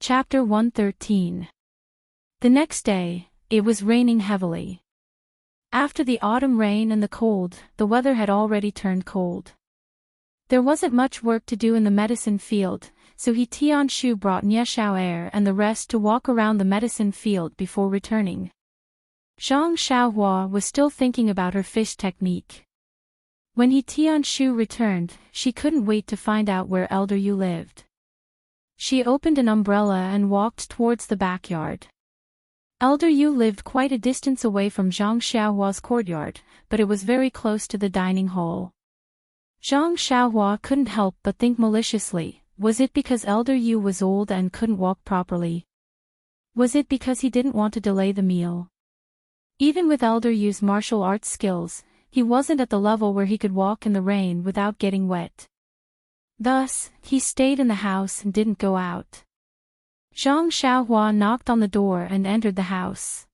Chapter 113. The next day, it was raining heavily. After the autumn rain and the cold, the weather had already turned cold. There wasn't much work to do in the medicine field, so Tianshu brought Nie Xiao'er and the rest to walk around the medicine field before returning. Zhang Xiaohua was still thinking about her fish technique. When Tianshu returned, she couldn't wait to find out where Elder Yu lived. She opened an umbrella and walked towards the backyard. Elder Yu lived quite a distance away from Zhang Xiaohua's courtyard, but it was very close to the dining hall. Zhang Xiaohua couldn't help but think maliciously, was it because Elder Yu was old and couldn't walk properly? Was it because he didn't want to delay the meal? Even with Elder Yu's martial arts skills, he wasn't at the level where he could walk in the rain without getting wet. Thus, he stayed in the house and didn't go out. Zhang Xiaohua knocked on the door and entered the house.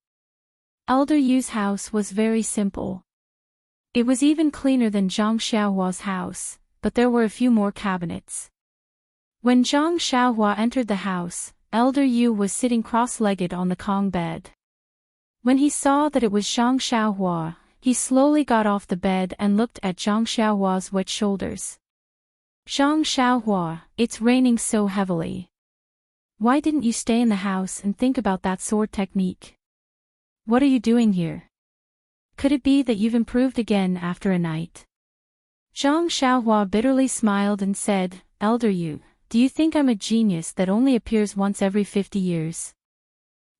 Elder Yu's house was very simple. It was even cleaner than Zhang Xiaohua's house, but there were a few more cabinets. When Zhang Xiaohua entered the house, Elder Yu was sitting cross-legged on the Kong bed. When he saw that it was Zhang Xiaohua, he slowly got off the bed and looked at Zhang Xiaohua's wet shoulders. Zhang Xiaohua, it's raining so heavily. Why didn't you stay in the house and think about that sword technique? What are you doing here? Could it be that you've improved again after a night? Zhang Xiaohua bitterly smiled and said, Elder Yu, do you think I'm a genius that only appears once every 50 years?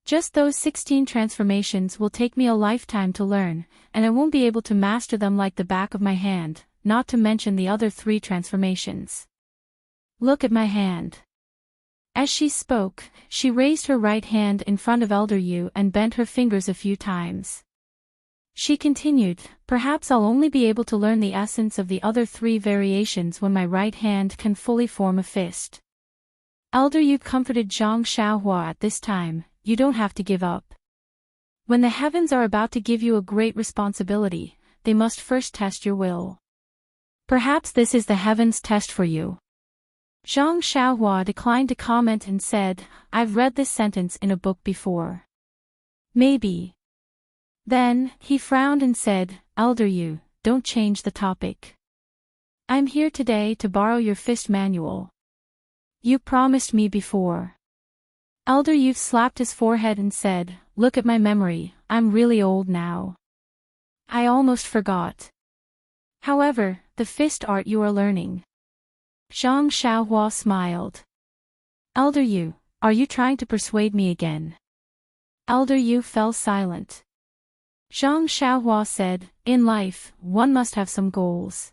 Just those 16 transformations will take me a lifetime to learn, and I won't be able to master them like the back of my hand, not to mention the other 3 transformations. Look at my hand. As she spoke, she raised her right hand in front of Elder Yu and bent her fingers a few times. She continued, perhaps I'll only be able to learn the essence of the other 3 variations when my right hand can fully form a fist. Elder Yu comforted Zhang Xiaohua at this time, you don't have to give up. When the heavens are about to give you a great responsibility, they must first test your will. Perhaps this is the heavens' test for you. Zhang Xiaohua declined to comment and said, I've read this sentence in a book before. Maybe. Then, he frowned and said, Elder Yu, don't change the topic. I'm here today to borrow your fist manual. You promised me before. Elder Yu slapped his forehead and said, look at my memory, I'm really old now. I almost forgot. However, the fist art you are learning. Zhang Xiaohua smiled. Elder Yu, are you trying to persuade me again? Elder Yu fell silent. Zhang Xiaohua said, in life, one must have some goals.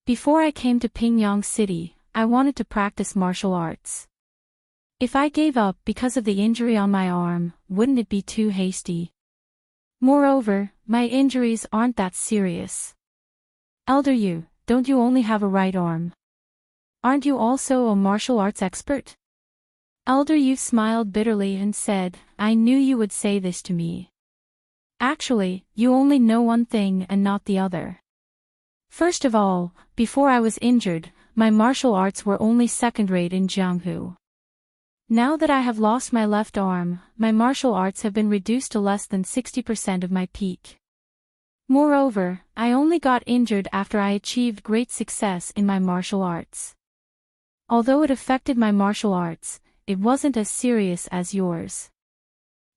Before I came to Pingyang City, I wanted to practice martial arts. If I gave up because of the injury on my arm, wouldn't it be too hasty? Moreover, my injuries aren't that serious. Elder Yu, don't you only have a right arm? Aren't you also a martial arts expert? Elder Yu smiled bitterly and said, I knew you would say this to me. Actually, you only know one thing and not the other. First of all, before I was injured, my martial arts were only second-rate in Jianghu. Now that I have lost my left arm, my martial arts have been reduced to less than 60% of my peak. Moreover, I only got injured after I achieved great success in my martial arts. Although it affected my martial arts, it wasn't as serious as yours.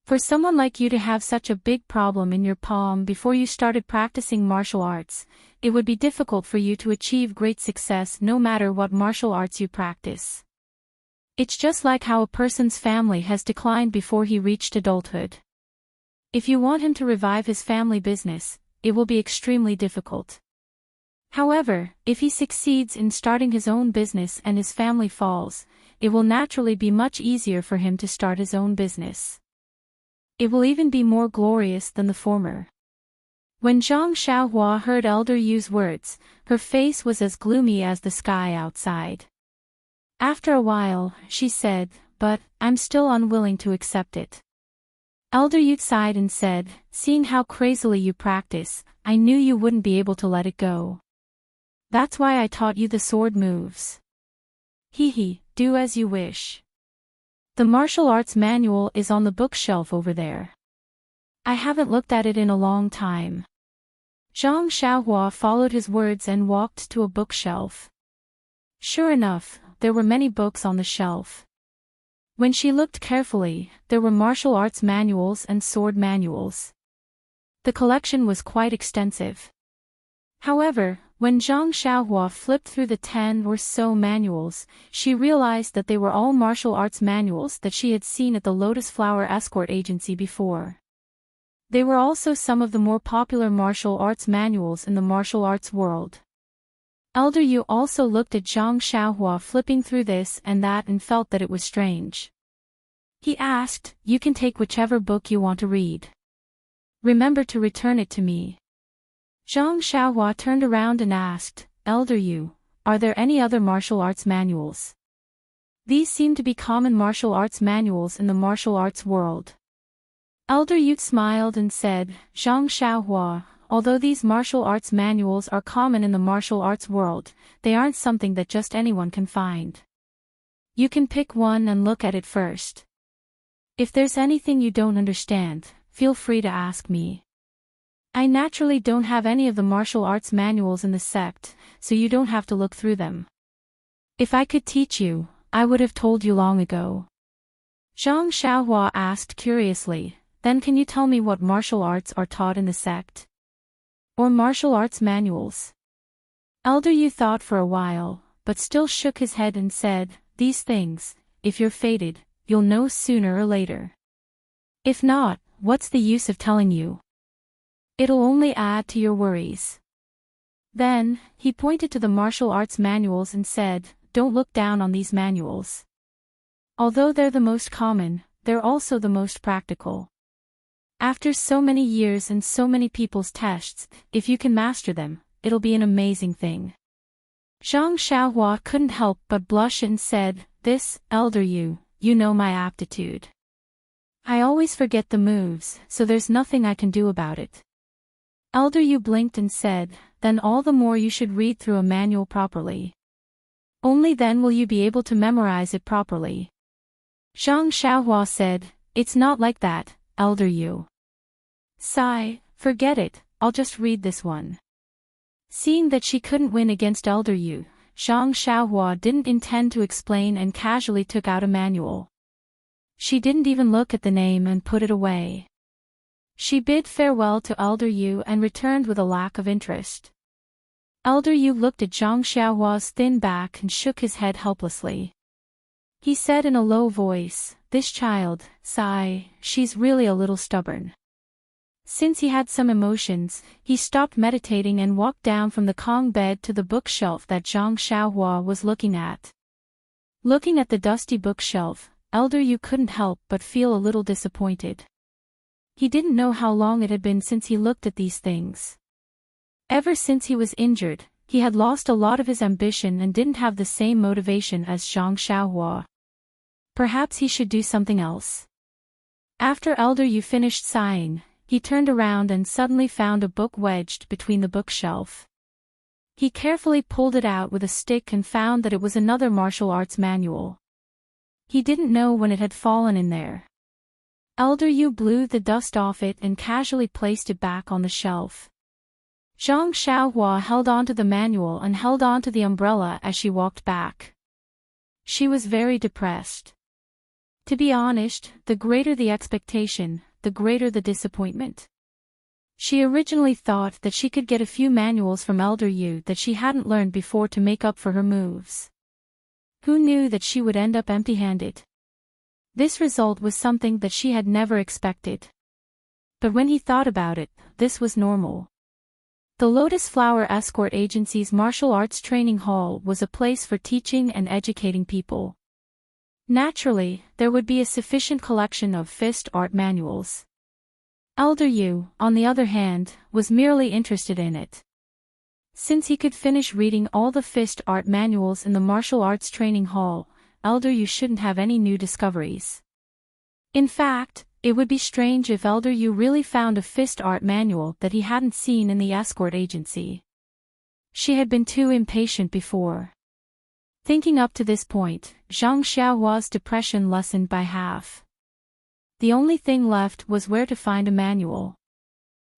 For someone like you to have such a big problem in your palm before you started practicing martial arts, it would be difficult for you to achieve great success no matter what martial arts you practice. It's just like how a person's family has declined before he reached adulthood. If you want him to revive his family business, it will be extremely difficult. However, if he succeeds in starting his own business and his family falls, it will naturally be much easier for him to start his own business. It will even be more glorious than the former. When Zhang Xiaohua heard Elder Yu's words, her face was as gloomy as the sky outside. After a while, she said, but, I'm still unwilling to accept it. Elder Yu sighed and said, seeing how crazily you practice, I knew you wouldn't be able to let it go. That's why I taught you the sword moves. Hee hee, do as you wish. The martial arts manual is on the bookshelf over there. I haven't looked at it in a long time. Zhang Xiaohua followed his words and walked to a bookshelf. Sure enough, there were many books on the shelf. When she looked carefully, there were martial arts manuals and sword manuals. The collection was quite extensive. However, when Zhang Xiaohua flipped through the 10 or so manuals, she realized that they were all martial arts manuals that she had seen at the Lotus Flower Escort Agency before. They were also some of the more popular martial arts manuals in the martial arts world. Elder Yu also looked at Zhang Xiaohua flipping through this and that and felt that it was strange. He asked, "You can take whichever book you want to read. Remember to return it to me." Zhang Xiaohua turned around and asked, "Elder Yu, are there any other martial arts manuals?" These seem to be common martial arts manuals in the martial arts world. Elder Yu smiled and said, "Zhang Xiaohua, although these martial arts manuals are common in the martial arts world, they aren't something that just anyone can find. You can pick one and look at it first. If there's anything you don't understand, feel free to ask me. I naturally don't have any of the martial arts manuals in the sect, so you don't have to look through them. If I could teach you, I would have told you long ago." Zhang Xiaohua asked curiously, "Then can you tell me what martial arts are taught in the sect? Or martial arts manuals?" Elder Yu thought for a while, but still shook his head and said, "These things, if you're fated, you'll know sooner or later. If not, what's the use of telling you? It'll only add to your worries." Then, he pointed to the martial arts manuals and said, "Don't look down on these manuals. Although they're the most common, they're also the most practical. After so many years and so many people's tests, if you can master them, it'll be an amazing thing." Zhang Xiaohua couldn't help but blush and said, "This, Elder Yu, you know my aptitude. I always forget the moves, so there's nothing I can do about it." Elder Yu blinked and said, "Then all the more you should read through a manual properly. Only then will you be able to memorize it properly." Zhang Xiaohua said, "It's not like that, Elder Yu. Sigh, forget it, I'll just read this one." Seeing that she couldn't win against Elder Yu, Zhang Xiaohua didn't intend to explain and casually took out a manual. She didn't even look at the name and put it away. She bid farewell to Elder Yu and returned with a lack of interest. Elder Yu looked at Zhang Xiaohua's thin back and shook his head helplessly. He said in a low voice, "This child, sigh, she's really a little stubborn." Since he had some emotions, he stopped meditating and walked down from the Kong bed to the bookshelf that Zhang Xiaohua was looking at. Looking at the dusty bookshelf, Elder Yu couldn't help but feel a little disappointed. He didn't know how long it had been since he looked at these things. Ever since he was injured, he had lost a lot of his ambition and didn't have the same motivation as Zhang Xiaohua. Perhaps he should do something else. After Elder Yu finished sighing, he turned around and suddenly found a book wedged between the bookshelf. He carefully pulled it out with a stick and found that it was another martial arts manual. He didn't know when it had fallen in there. Elder Yu blew the dust off it and casually placed it back on the shelf. Zhang Xiaohua held on to the manual and held on to the umbrella as she walked back. She was very depressed. To be honest, the greater the expectation, the greater the disappointment. She originally thought that she could get a few manuals from Elder Yu that she hadn't learned before to make up for her moves. Who knew that she would end up empty-handed? This result was something that she had never expected. But when he thought about it, this was normal. The Lotus Flower Escort Agency's martial arts training hall was a place for teaching and educating people. Naturally, there would be a sufficient collection of fist art manuals. Elder Yu, on the other hand, was merely interested in it. Since he could finish reading all the fist art manuals in the martial arts training hall, Elder Yu shouldn't have any new discoveries. In fact, it would be strange if Elder Yu really found a fist art manual that he hadn't seen in the escort agency. She had been too impatient before. Thinking up to this point, Zhang Xiaohua's depression lessened by half. The only thing left was where to find a manual.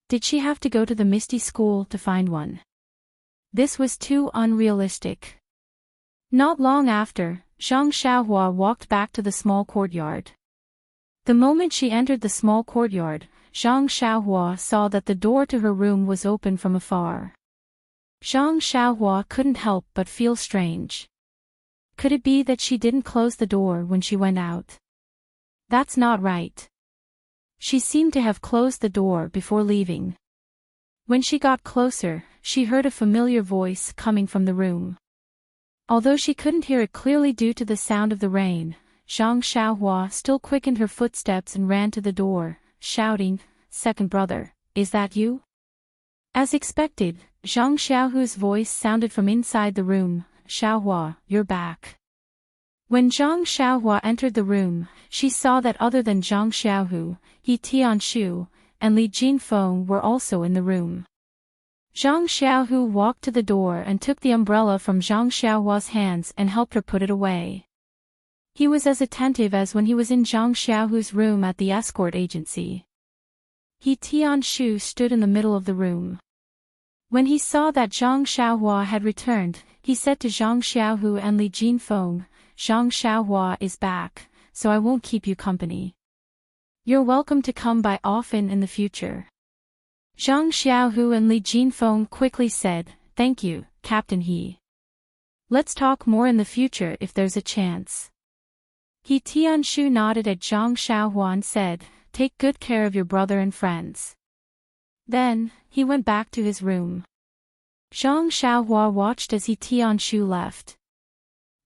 Did she have to go to the Misty School to find one? This was too unrealistic. Not long after, Zhang Xiaohua walked back to the small courtyard. The moment she entered the small courtyard, Zhang Xiaohua saw that the door to her room was open from afar. Zhang Xiaohua couldn't help but feel strange. Could it be that she didn't close the door when she went out? That's not right. She seemed to have closed the door before leaving. When she got closer, she heard a familiar voice coming from the room. Although she couldn't hear it clearly due to the sound of the rain, Zhang Xiaohua still quickened her footsteps and ran to the door, shouting, "Second brother, is that you?" As expected, Zhang Xiaohu's voice sounded from inside the room, "Xiaohua, you're back." When Zhang Xiaohua entered the room, she saw that other than Zhang Xiaohu, He Tianshu, and Li Jinfeng were also in the room. Zhang Xiaohu walked to the door and took the umbrella from Zhang Xiaohua's hands and helped her put it away. He was as attentive as when he was in Zhang Xiaohu's room at the escort agency. He Tianshu stood in the middle of the room. When he saw that Zhang Xiaohua had returned, he said to Zhang Xiaohu and Li Jinfeng, "Zhang Xiaohua is back, so I won't keep you company. You're welcome to come by often in the future." Zhang Xiaohu and Li Jinfeng quickly said, "Thank you, Captain He. Let's talk more in the future if there's a chance." He Tianshu nodded at Zhang Xiaohua and said, "Take good care of your brother and friends." Then, he went back to his room. Zhang Xiaohua watched as He Tianshu left.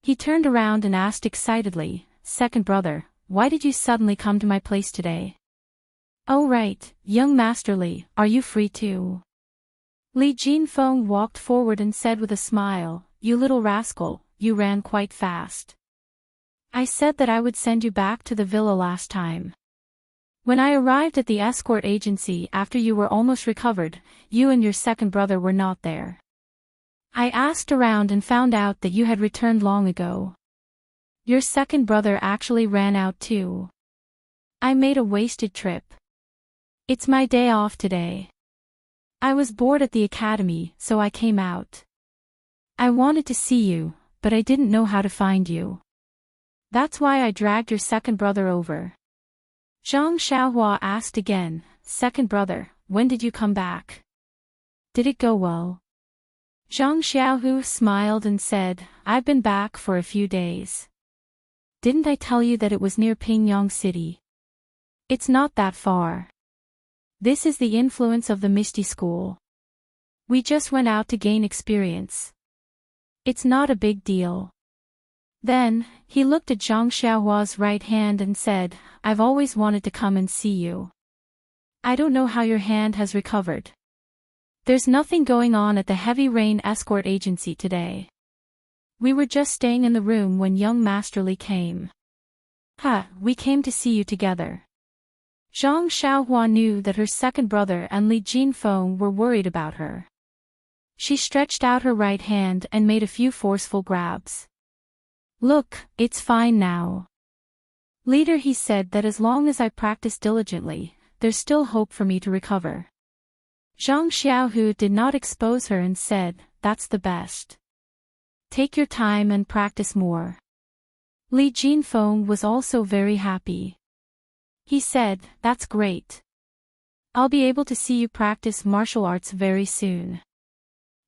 He turned around and asked excitedly, "Second brother, why did you suddenly come to my place today?" "Oh right, young Master Li, are you free too?" Li Jinfeng walked forward and said with a smile, "You little rascal, you ran quite fast. I said that I would send you back to the villa last time. When I arrived at the escort agency after you were almost recovered, you and your second brother were not there. I asked around and found out that you had returned long ago. Your second brother actually ran out too. I made a wasted trip. It's my day off today. I was bored at the academy, so I came out. I wanted to see you, but I didn't know how to find you. That's why I dragged your second brother over." Zhang Xiaohua asked again, "Second brother, when did you come back? Did it go well?" Zhang Xiaohu smiled and said, "I've been back for a few days. Didn't I tell you that it was near Pingyang City? It's not that far. This is the influence of the Misty School. We just went out to gain experience. It's not a big deal." Then, he looked at Zhang Xiaohua's right hand and said, "I've always wanted to come and see you. I don't know how your hand has recovered. There's nothing going on at the Heavy Rain Escort Agency today. We were just staying in the room when young Master Li came. We came to see you together." Zhang Xiaohua knew that her second brother and Li Jinfeng were worried about her. She stretched out her right hand and made a few forceful grabs. "Look, it's fine now. Leader, he said that as long as I practice diligently, there's still hope for me to recover." Zhang Xiaohu did not expose her and said, "That's the best. Take your time and practice more." Li Jinfeng was also very happy. He said, "That's great. I'll be able to see you practice martial arts very soon."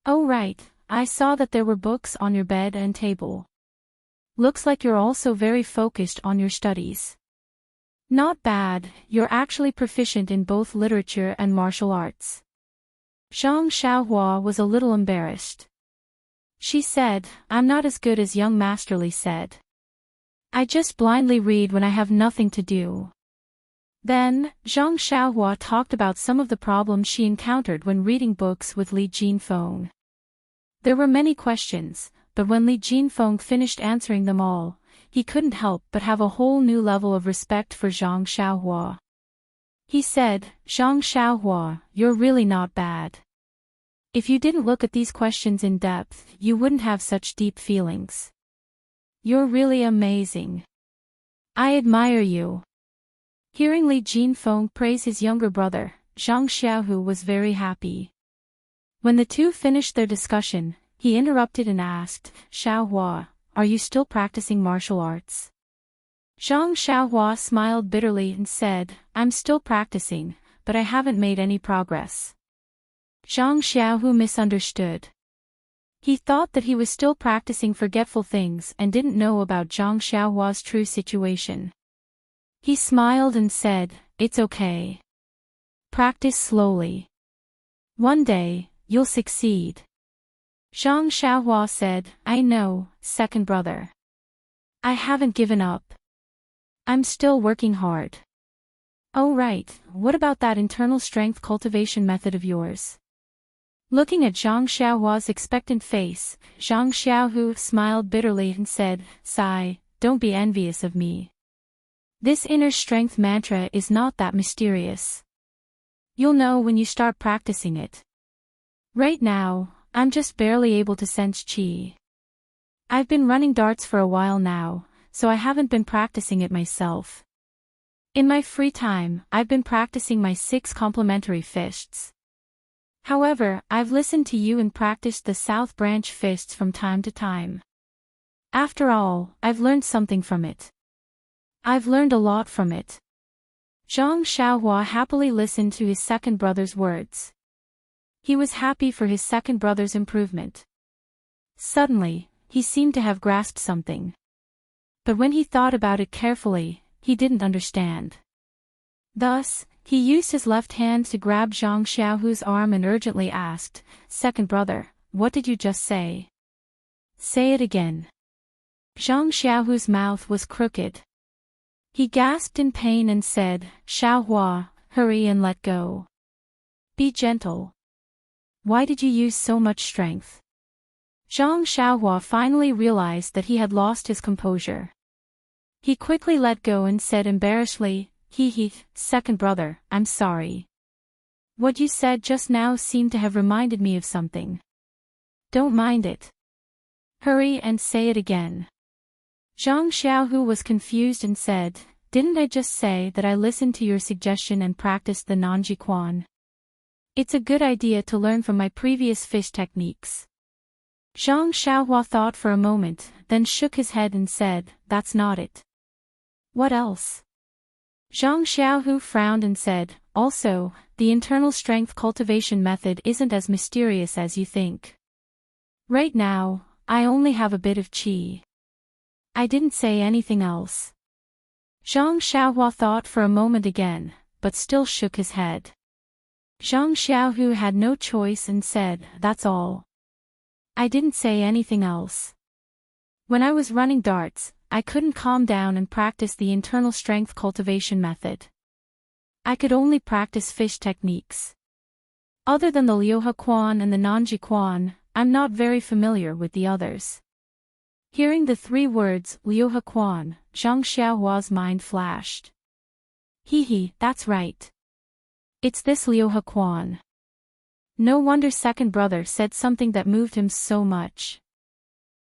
"Oh right, I saw that there were books on your bed and table. Looks like you're also very focused on your studies. Not bad, you're actually proficient in both literature and martial arts." Zhang Xiaohua was a little embarrassed. She said, "I'm not as good as young Master Li said. I just blindly read when I have nothing to do." Then, Zhang Xiaohua talked about some of the problems she encountered when reading books with Li Jinfeng. There were many questions, but when Li Jinfeng finished answering them all, he couldn't help but have a whole new level of respect for Zhang Xiaohua. He said, "Zhang Xiaohua, you're really not bad. If you didn't look at these questions in depth, you wouldn't have such deep feelings. You're really amazing. I admire you. Hearing Li Jinfeng praise his younger brother, Zhang Xiaohu was very happy. When the two finished their discussion, he interrupted and asked, Xiaohua, are you still practicing martial arts? Zhang Xiaohua smiled bitterly and said, I'm still practicing, but I haven't made any progress. Zhang Xiaohu misunderstood. He thought that he was still practicing forgetful things and didn't know about Zhang Xiaohua's true situation. He smiled and said, it's okay. Practice slowly. One day, you'll succeed. Zhang Xiaohua said, I know, second brother. I haven't given up. I'm still working hard. Oh right, what about that internal strength cultivation method of yours? Looking at Zhang Xiaohua's expectant face, Zhang Xiaohu smiled bitterly and said, Sigh, don't be envious of me. This inner strength mantra is not that mysterious. You'll know when you start practicing it. Right now, I'm just barely able to sense qi. I've been running darts for a while now, so I haven't been practicing it myself. In my free time, I've been practicing my 6 complementary fists. However, I've listened to you and practiced the South Branch fists from time to time. After all, I've learned something from it. I've learned a lot from it. Zhang Xiaohua happily listened to his second brother's words. He was happy for his second brother's improvement. Suddenly, he seemed to have grasped something. But when he thought about it carefully, he didn't understand. Thus, he used his left hand to grab Zhang Xiaohu's arm and urgently asked, Second brother, what did you just say? Say it again. Zhang Xiaohu's mouth was crooked. He gasped in pain and said, Xiaohua, hurry and let go. Be gentle. Why did you use so much strength? Zhang Xiaohua finally realized that he had lost his composure. He quickly let go and said embarrassedly, second brother, I'm sorry. What you said just now seemed to have reminded me of something. Don't mind it. Hurry and say it again. Zhang Xiaohu was confused and said, Didn't I just say that I listened to your suggestion and practiced the Nanji Quan? It's a good idea to learn from my previous fish techniques. Zhang Xiaohua thought for a moment, then shook his head and said, That's not it. What else? Zhang Xiaohu frowned and said, Also, the internal strength cultivation method isn't as mysterious as you think. Right now, I only have a bit of qi. I didn't say anything else. Zhang Xiaohua thought for a moment again, but still shook his head. Zhang Xiaohu had no choice and said, That's all. I didn't say anything else. When I was running darts, I couldn't calm down and practice the internal strength cultivation method. I could only practice fish techniques. Other than the Liuhe Quan and the Nanji Quan, I'm not very familiar with the others. Hearing the 3 words, Liuhe Quan, Zhang Xiaohua's mind flashed. That's right. It's this Liuhe Quan. No wonder second brother said something that moved him so much.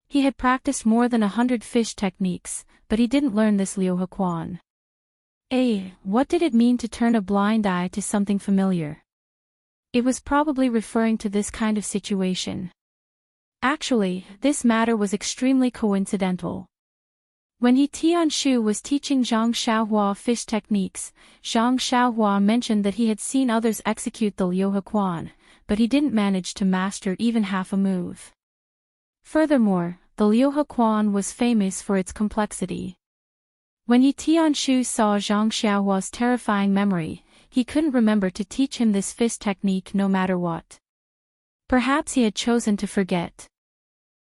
He had practiced more than 100 fish techniques, but he didn't learn this Liuhe Quan. What did it mean to turn a blind eye to something familiar? It was probably referring to this kind of situation. Actually, this matter was extremely coincidental. When He Tianshu was teaching Zhang Xiaohua fish techniques, Zhang Xiaohua mentioned that he had seen others execute the Liuhe Quan, but he didn't manage to master even half a move. Furthermore, the Liuhe Quan was famous for its complexity. When He Tianshu saw Zhang Xiaohua's terrifying memory, he couldn't remember to teach him this fish technique no matter what. Perhaps he had chosen to forget.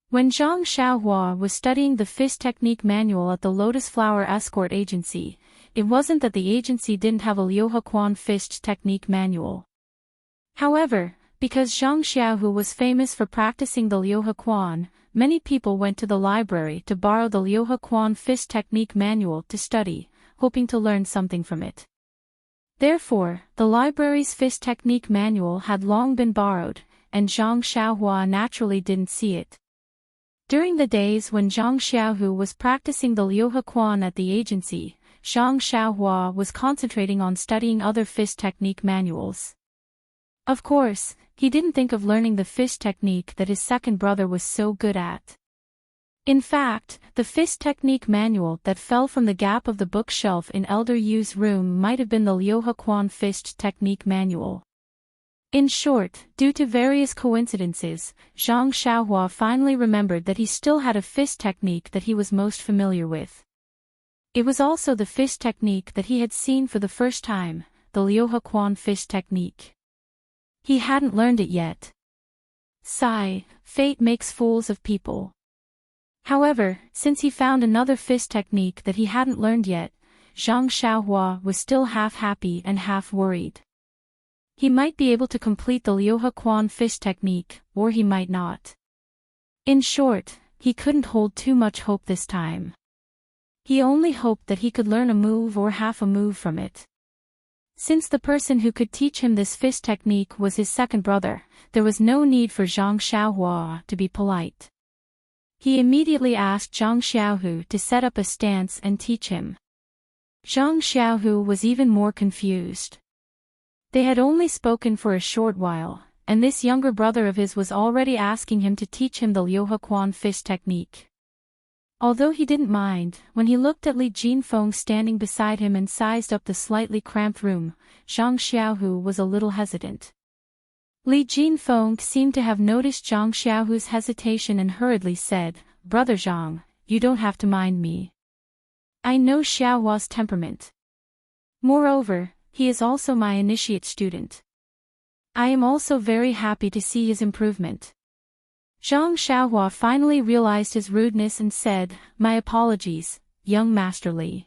When Zhang Xiaohua was studying the fish technique manual at the Lotus Flower Escort Agency, it wasn't that the agency didn't have a Liuhe Quan fish technique manual. However, because Zhang Xiaohu was famous for practicing the Liuhe Quan, many people went to the library to borrow the Liuhe Quan fish technique manual to study, hoping to learn something from it. Therefore, the library's fish technique manual had long been borrowed, and Zhang Xiaohua naturally didn't see it. During the days when Zhang Xiaohu was practicing the Liuhe Quan at the agency, Zhang Xiaohua was concentrating on studying other fist technique manuals. Of course, he didn't think of learning the fist technique that his second brother was so good at. In fact, the fist technique manual that fell from the gap of the bookshelf in Elder Yu's room might have been the Liuhe Quan fist technique manual. In short, due to various coincidences, Zhang Xiaohua finally remembered that he still had a fist technique that he was most familiar with. It was also the fist technique that he had seen for the first time, the Liuhe Quan fist technique. He hadn't learned it yet. Sigh, fate makes fools of people. However, since he found another fist technique that he hadn't learned yet, Zhang Xiaohua was still half happy and half worried. He might be able to complete the Liuhe Quan fist technique, or he might not. In short, he couldn't hold too much hope this time. He only hoped that he could learn a move or half a move from it. Since the person who could teach him this fist technique was his second brother, there was no need for Zhang Xiaohua to be polite. He immediately asked Zhang Xiaohu to set up a stance and teach him. Zhang Xiaohu was even more confused. They had only spoken for a short while, and this younger brother of his was already asking him to teach him the Liuhe Quan fist technique. Although he didn't mind, when he looked at Li Jinfeng standing beside him and sized up the slightly cramped room, Zhang Xiaohu was a little hesitant. Li Jinfeng seemed to have noticed Zhang Xiaohu's hesitation and hurriedly said, "Brother Zhang, you don't have to mind me. I know Xiaohua's temperament. Moreover, he is also my initiate student. I am also very happy to see his improvement." Zhang Xiaohua finally realized his rudeness and said, "My apologies, young Master Li.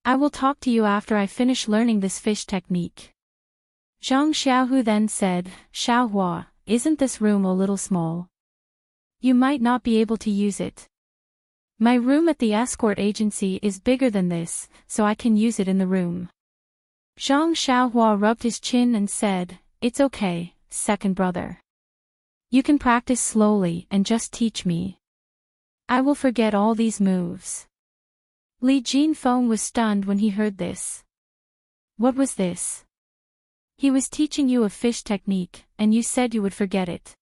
I will talk to you after I finish learning this fish technique." Zhang Xiaohu then said, "Xiaohua, isn't this room a little small? You might not be able to use it. My room at the escort agency is bigger than this, so I can use it in the room." Zhang Xiaohua rubbed his chin and said, "It's okay, second brother. You can practice slowly and just teach me. I will forget all these moves." Li Jinfeng was stunned when he heard this. "What was this? He was teaching you a fish technique, and you said you would forget it.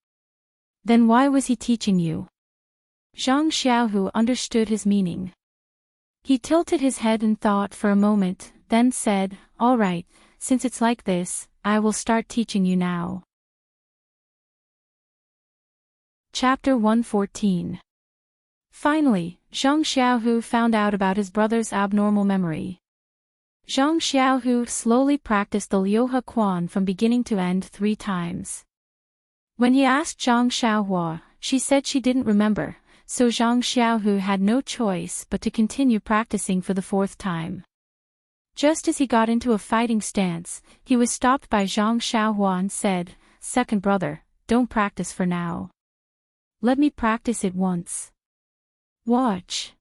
Then why was he teaching you?" Zhang Xiaohu understood his meaning. He tilted his head and thought for a moment, then said, "All right, since it's like this, I will start teaching you now." Chapter 114. Finally, Zhang Xiaohu found out about his brother's abnormal memory. Zhang Xiaohu slowly practiced the Liuhe Quan from beginning to end 3 times. When he asked Zhang Xiaohua, she said she didn't remember, so Zhang Xiaohu had no choice but to continue practicing for the 4th time. Just as he got into a fighting stance, he was stopped by Zhang Xiaohua and said, "Second brother, don't practice for now. Let me practice it once. Watch."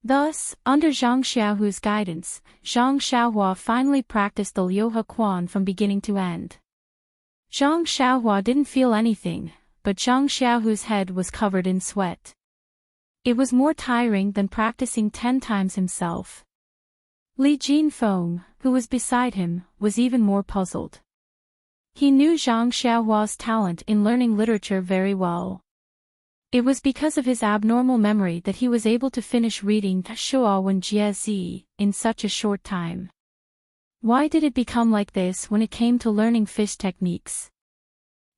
Thus, under Zhang Xiaohu's guidance, Zhang Xiaohua finally practiced the Liuhe Quan from beginning to end. Zhang Xiaohua didn't feel anything, but Zhang Xiaohu's head was covered in sweat. It was more tiring than practicing 10 times himself. Li Jinfeng, who was beside him, was even more puzzled. He knew Zhang Xiaohua's talent in learning literature very well. It was because of his abnormal memory that he was able to finish reading Shuo Wen Jie Zi in such a short time. Why did it become like this when it came to learning fish techniques?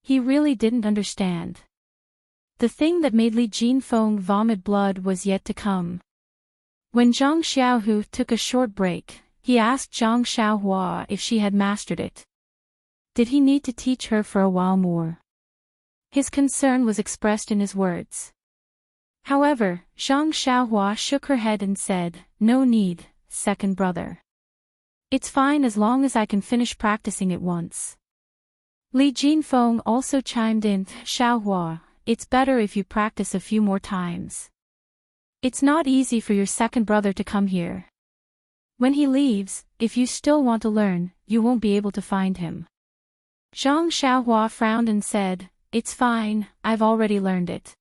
He really didn't understand. The thing that made Li Jinfeng vomit blood was yet to come. When Zhang Xiaohu took a short break, he asked Zhang Xiaohua if she had mastered it. Did he need to teach her for a while more? His concern was expressed in his words. However, Zhang Xiaohua shook her head and said, "No need, second brother. It's fine as long as I can finish practicing it once." Li Jinfeng also chimed in, "Xiaohua, it's better if you practice a few more times. It's not easy for your second brother to come here. When he leaves, if you still want to learn, you won't be able to find him." Zhang Xiaohua frowned and said, "It's fine, I've already learned it."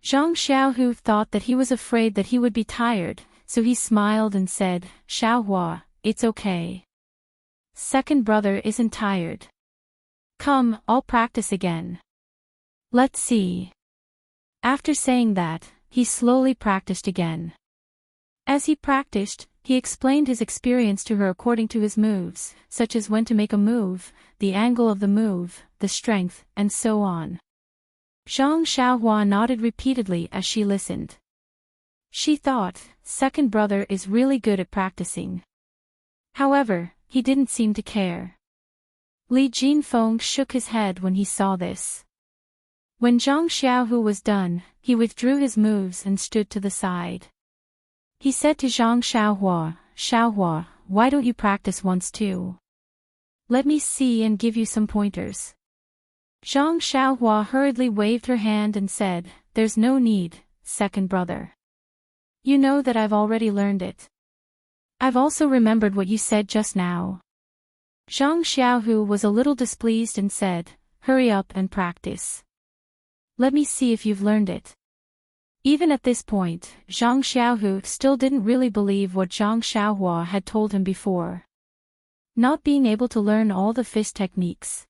Zhang Xiaohu thought that he was afraid that he would be tired, so he smiled and said, Xiaohua, it's okay. Second brother isn't tired. Come, I'll practice again. Let's see. After saying that, he slowly practiced again. As he practiced, he explained his experience to her according to his moves, such as when to make a move, the angle of the move, the strength, and so on. Zhang Xiaohua nodded repeatedly as she listened. She thought, second brother is really good at practicing. However, he didn't seem to care. Li Jinfeng shook his head when he saw this. When Zhang Xiaohu was done, he withdrew his moves and stood to the side. He said to Zhang Xiaohua, Xiaohua, why don't you practice once too? Let me see and give you some pointers. Zhang Xiaohua hurriedly waved her hand and said, there's no need, second brother. You know that I've already learned it. I've also remembered what you said just now. Zhang Xiaohu was a little displeased and said, hurry up and practice. Let me see if you've learned it. Even at this point, Zhang Xiaohu still didn't really believe what Zhang Xiaohua had told him before. Not being able to learn all the fist techniques.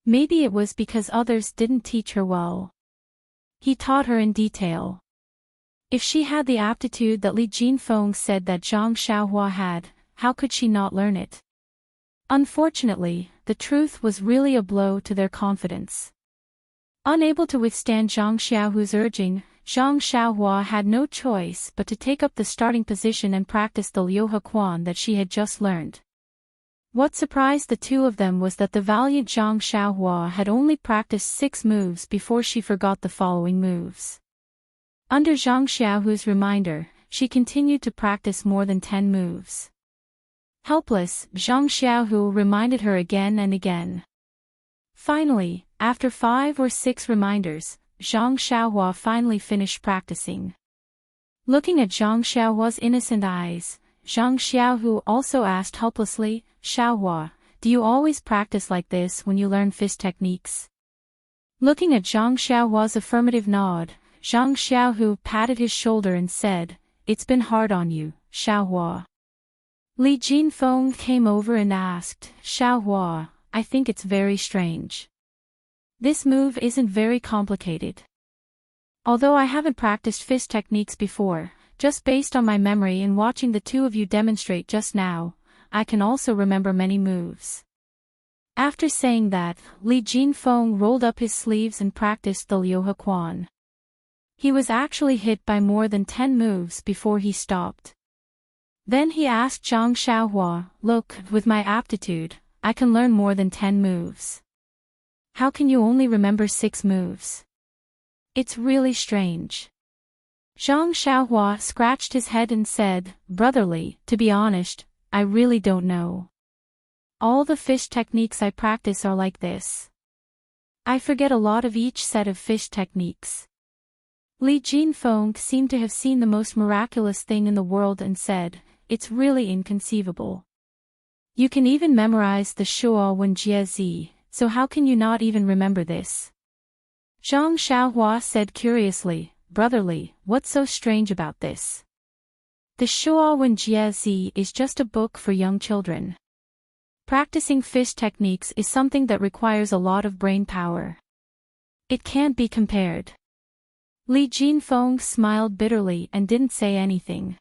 Maybe it was because others didn't teach her well. He taught her in detail. If she had the aptitude that Li Jinfeng said that Zhang Xiaohua had, how could she not learn it? Unfortunately, the truth was really a blow to their confidence. Unable to withstand Zhang Xiaohu's urging, Zhang Xiaohua had no choice but to take up the starting position and practice the Liuhe Quan that she had just learned. What surprised the two of them was that the valiant Zhang Xiaohua had only practiced 6 moves before she forgot the following moves. Under Zhang Xiaohu's reminder, she continued to practice more than 10 moves. Helpless, Zhang Xiaohu reminded her again and again. Finally, after 5 or 6 reminders, Zhang Xiaohua finally finished practicing. Looking at Zhang Xiaohua's innocent eyes, Zhang Xiaohu also asked helplessly, Xiaohua, do you always practice like this when you learn fist techniques? Looking at Zhang Xiaohua's affirmative nod, Zhang Xiaohu patted his shoulder and said, it's been hard on you, Xiaohua. Li Jinfeng came over and asked, Xiaohua, I think it's very strange. This move isn't very complicated. Although I haven't practiced fist techniques before, just based on my memory and watching the two of you demonstrate just now, I can also remember many moves. After saying that, Li Jinfeng rolled up his sleeves and practiced the Liuhe Quan. He was actually hit by more than 10 moves before he stopped. Then he asked Zhang Xiaohua, look, with my aptitude, I can learn more than 10 moves. How can you only remember 6 moves? It's really strange. Zhang Xiaohua scratched his head and said, brotherly, to be honest, I really don't know. All the fish techniques I practice are like this. I forget a lot of each set of fish techniques. Li Jinfeng seemed to have seen the most miraculous thing in the world and said, it's really inconceivable. You can even memorize the Shuo Wen Jie Zi, so how can you not even remember this? Zhang Xiaohua said curiously, brotherly, what's so strange about this? The Shuo Wen Jie Zi is just a book for young children. Practicing fish techniques is something that requires a lot of brain power. It can't be compared. Li Jinfeng smiled bitterly and didn't say anything.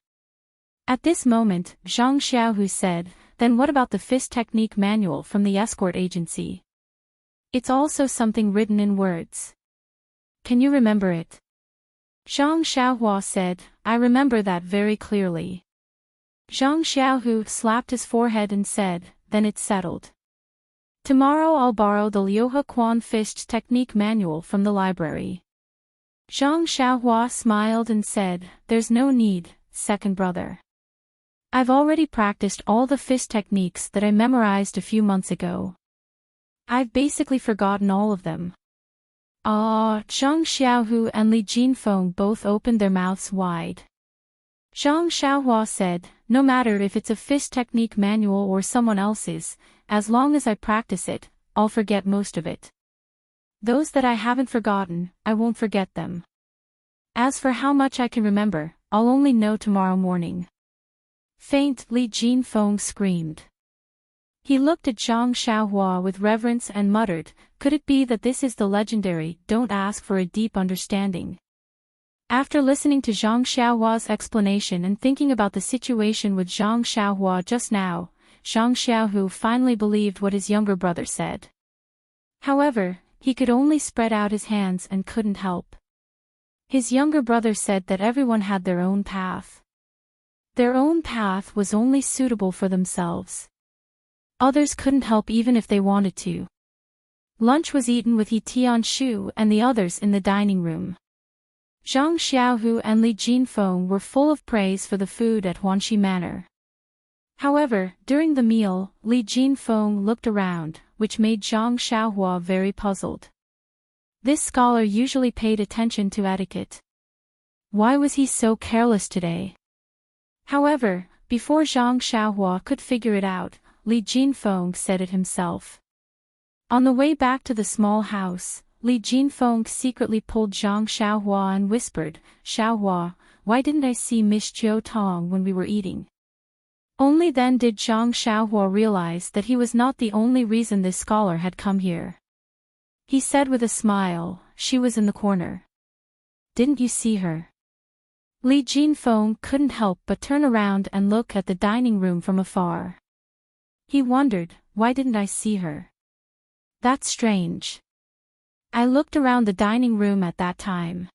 At this moment, Zhang Xiaohu said, then what about the fist technique manual from the escort agency? It's also something written in words. Can you remember it? Zhang Xiaohua said, I remember that very clearly. Zhang Xiaohu slapped his forehead and said, then it's settled. Tomorrow I'll borrow the Liuhe Quan fist technique manual from the library. Zhang Xiaohua smiled and said, there's no need, second brother. I've already practiced all the fist techniques that I memorized a few months ago. I've basically forgotten all of them. Zhang Xiaohu and Li Jinfeng both opened their mouths wide. Zhang Xiaohua said, no matter if it's a fist technique manual or someone else's, as long as I practice it, I'll forget most of it. Those that I haven't forgotten, I won't forget them. As for how much I can remember, I'll only know tomorrow morning. Faint, Li Jinfeng screamed. He looked at Zhang Xiaohua with reverence and muttered, "Could it be that this is the legendary, don't ask for a deep understanding?" After listening to Zhang Xiaohua's explanation and thinking about the situation with Zhang Xiaohua just now, Zhang Xiaohu finally believed what his younger brother said. However, he could only spread out his hands and couldn't help. His younger brother said that everyone had their own path. Their own path was only suitable for themselves. Others couldn't help even if they wanted to. Lunch was eaten with He Tianshu and the others in the dining room. Zhang Xiaohu and Li Jinfeng were full of praise for the food at Huanxi Manor. However, during the meal, Li Jinfeng looked around, which made Zhang Xiaohua very puzzled. This scholar usually paid attention to etiquette. Why was he so careless today? However, before Zhang Xiaohua could figure it out, Li Jinfeng said it himself. On the way back to the small house, Li Jinfeng secretly pulled Zhang Xiaohua and whispered, "Xiaohua, why didn't I see Miss Jiu Tong when we were eating?" Only then did Zhang Xiaohua realize that he was not the only reason this scholar had come here. He said with a smile, "She was in the corner. Didn't you see her?" Li Jinfeng couldn't help but turn around and look at the dining room from afar. He wondered, why didn't I see her? That's strange. I looked around the dining room at that time.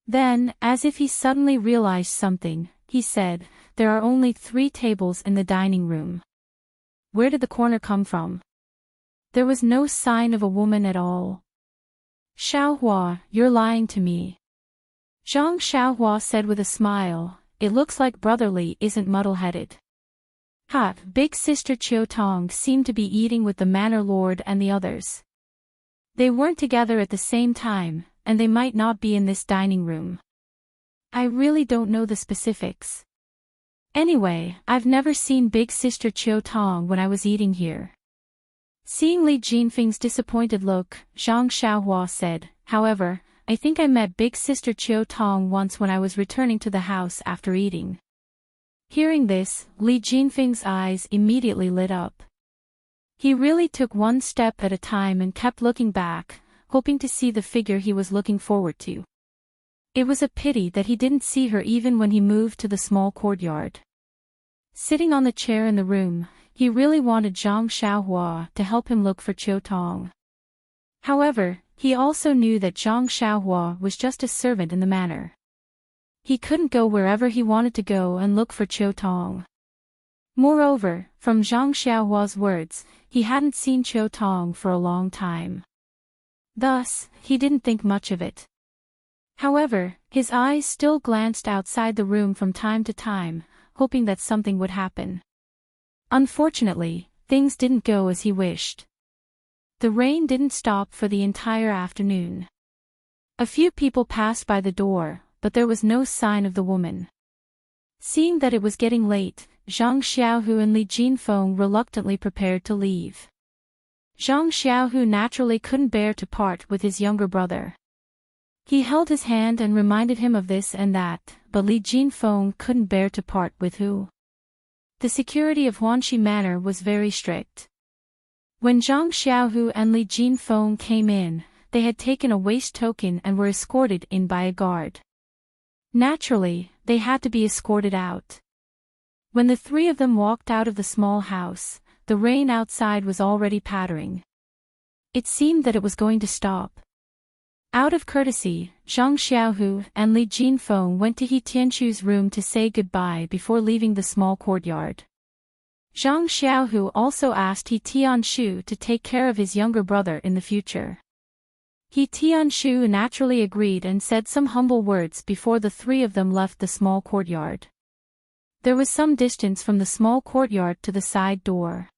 Then, as if he suddenly realized something, he said, "There are only 3 tables in the dining room. Where did the corner come from? There was no sign of a woman at all." "Xiaohua, you're lying to me." Zhang Xiaohua said with a smile, "It looks like Brother Li isn't muddle-headed." Big sister Chiu Tong seemed to be eating with the manor lord and the others. They weren't together at the same time, and they might not be in this dining room. I really don't know the specifics. Anyway, I've never seen Big Sister Chiu Tong when I was eating here. Seeing Li Jinfeng's disappointed look, Zhang Xiaohua said, "However, I think I met Big Sister Chiu Tong once when I was returning to the house after eating." Hearing this, Li Jinfeng's eyes immediately lit up. He really took one step at a time and kept looking back, hoping to see the figure he was looking forward to. It was a pity that he didn't see her even when he moved to the small courtyard. Sitting on the chair in the room, he really wanted Zhang Xiaohua to help him look for Chiu Tong. However, he also knew that Zhang Xiaohua was just a servant in the manor. He couldn't go wherever he wanted to go and look for Chiu Tong. Moreover, from Zhang Xiaohua's words, he hadn't seen Chiu Tong for a long time. Thus, he didn't think much of it. However, his eyes still glanced outside the room from time to time, hoping that something would happen. Unfortunately, things didn't go as he wished. The rain didn't stop for the entire afternoon. A few people passed by the door, but there was no sign of the woman. Seeing that it was getting late, Zhang Xiaohu and Li Jinfeng reluctantly prepared to leave. Zhang Xiaohu naturally couldn't bear to part with his younger brother. He held his hand and reminded him of this and that, but Li Jinfeng couldn't bear to part with Hu. The security of Huanxi Manor was very strict. When Zhang Xiaohu and Li Jinfeng came in, they had taken a waste token and were escorted in by a guard. Naturally, they had to be escorted out. When the 3 of them walked out of the small house, the rain outside was already pattering. It seemed that it was going to stop. Out of courtesy, Zhang Xiaohu and Li Jinfeng went to He Tianshu's room to say goodbye before leaving the small courtyard. Zhang Xiaohu also asked He Tianshu to take care of his younger brother in the future. He Tianshu naturally agreed and said some humble words before the 3 of them left the small courtyard. There was some distance from the small courtyard to the side door.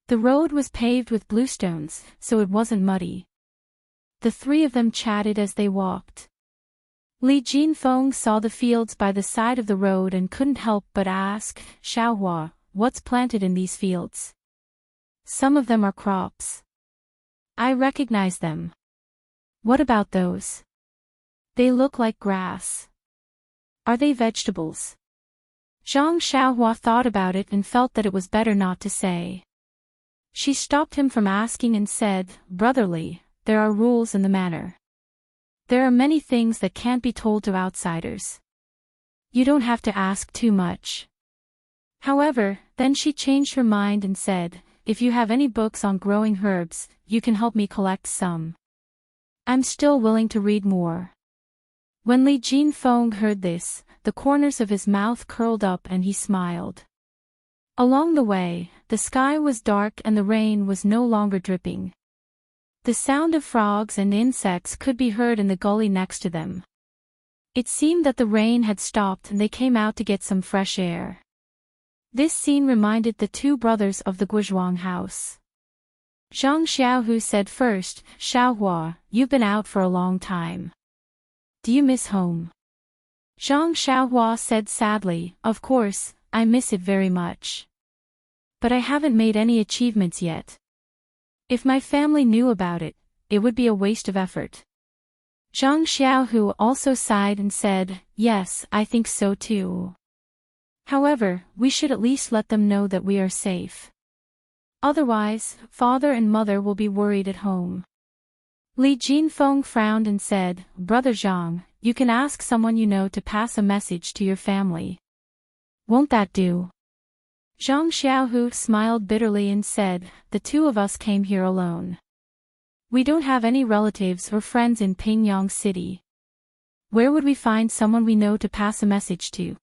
The road was paved with bluestones, so it wasn't muddy. The 3 of them chatted as they walked. Li Jinfeng saw the fields by the side of the road and couldn't help but ask, "Xiaohua, what's planted in these fields?" "Some of them are crops. I recognize them." "What about those?" They look like grass. Are they vegetables? Zhang Xiaohua thought about it and felt that it was better not to say. She stopped him from asking and said, "Brotherly, there are rules in the matter. There are many things that can't be told to outsiders. You don't have to ask too much." However, then she changed her mind and said, "If you have any books on growing herbs, you can help me collect some. I'm still willing to read more." When Li Jinfeng heard this, the corners of his mouth curled up and he smiled. Along the way, the sky was dark and the rain was no longer dripping. The sound of frogs and insects could be heard in the gully next to them. It seemed that the rain had stopped and they came out to get some fresh air. This scene reminded the two brothers of the Guizhuang house. Zhang Xiaohu said first, "Xiaohua, you've been out for a long time. Do you miss home?" Zhang Xiaohua said sadly, "Of course, I miss it very much. But I haven't made any achievements yet. If my family knew about it, it would be a waste of effort." Zhang Xiaohu also sighed and said, "Yes, I think so too. However, we should at least let them know that we are safe. Otherwise, father and mother will be worried at home." Li Jinfeng frowned and said, "Brother Zhang, you can ask someone you know to pass a message to your family. Won't that do?" Zhang Xiaohu smiled bitterly and said, "The two of us came here alone. We don't have any relatives or friends in Pingyang City. Where would we find someone we know to pass a message to?"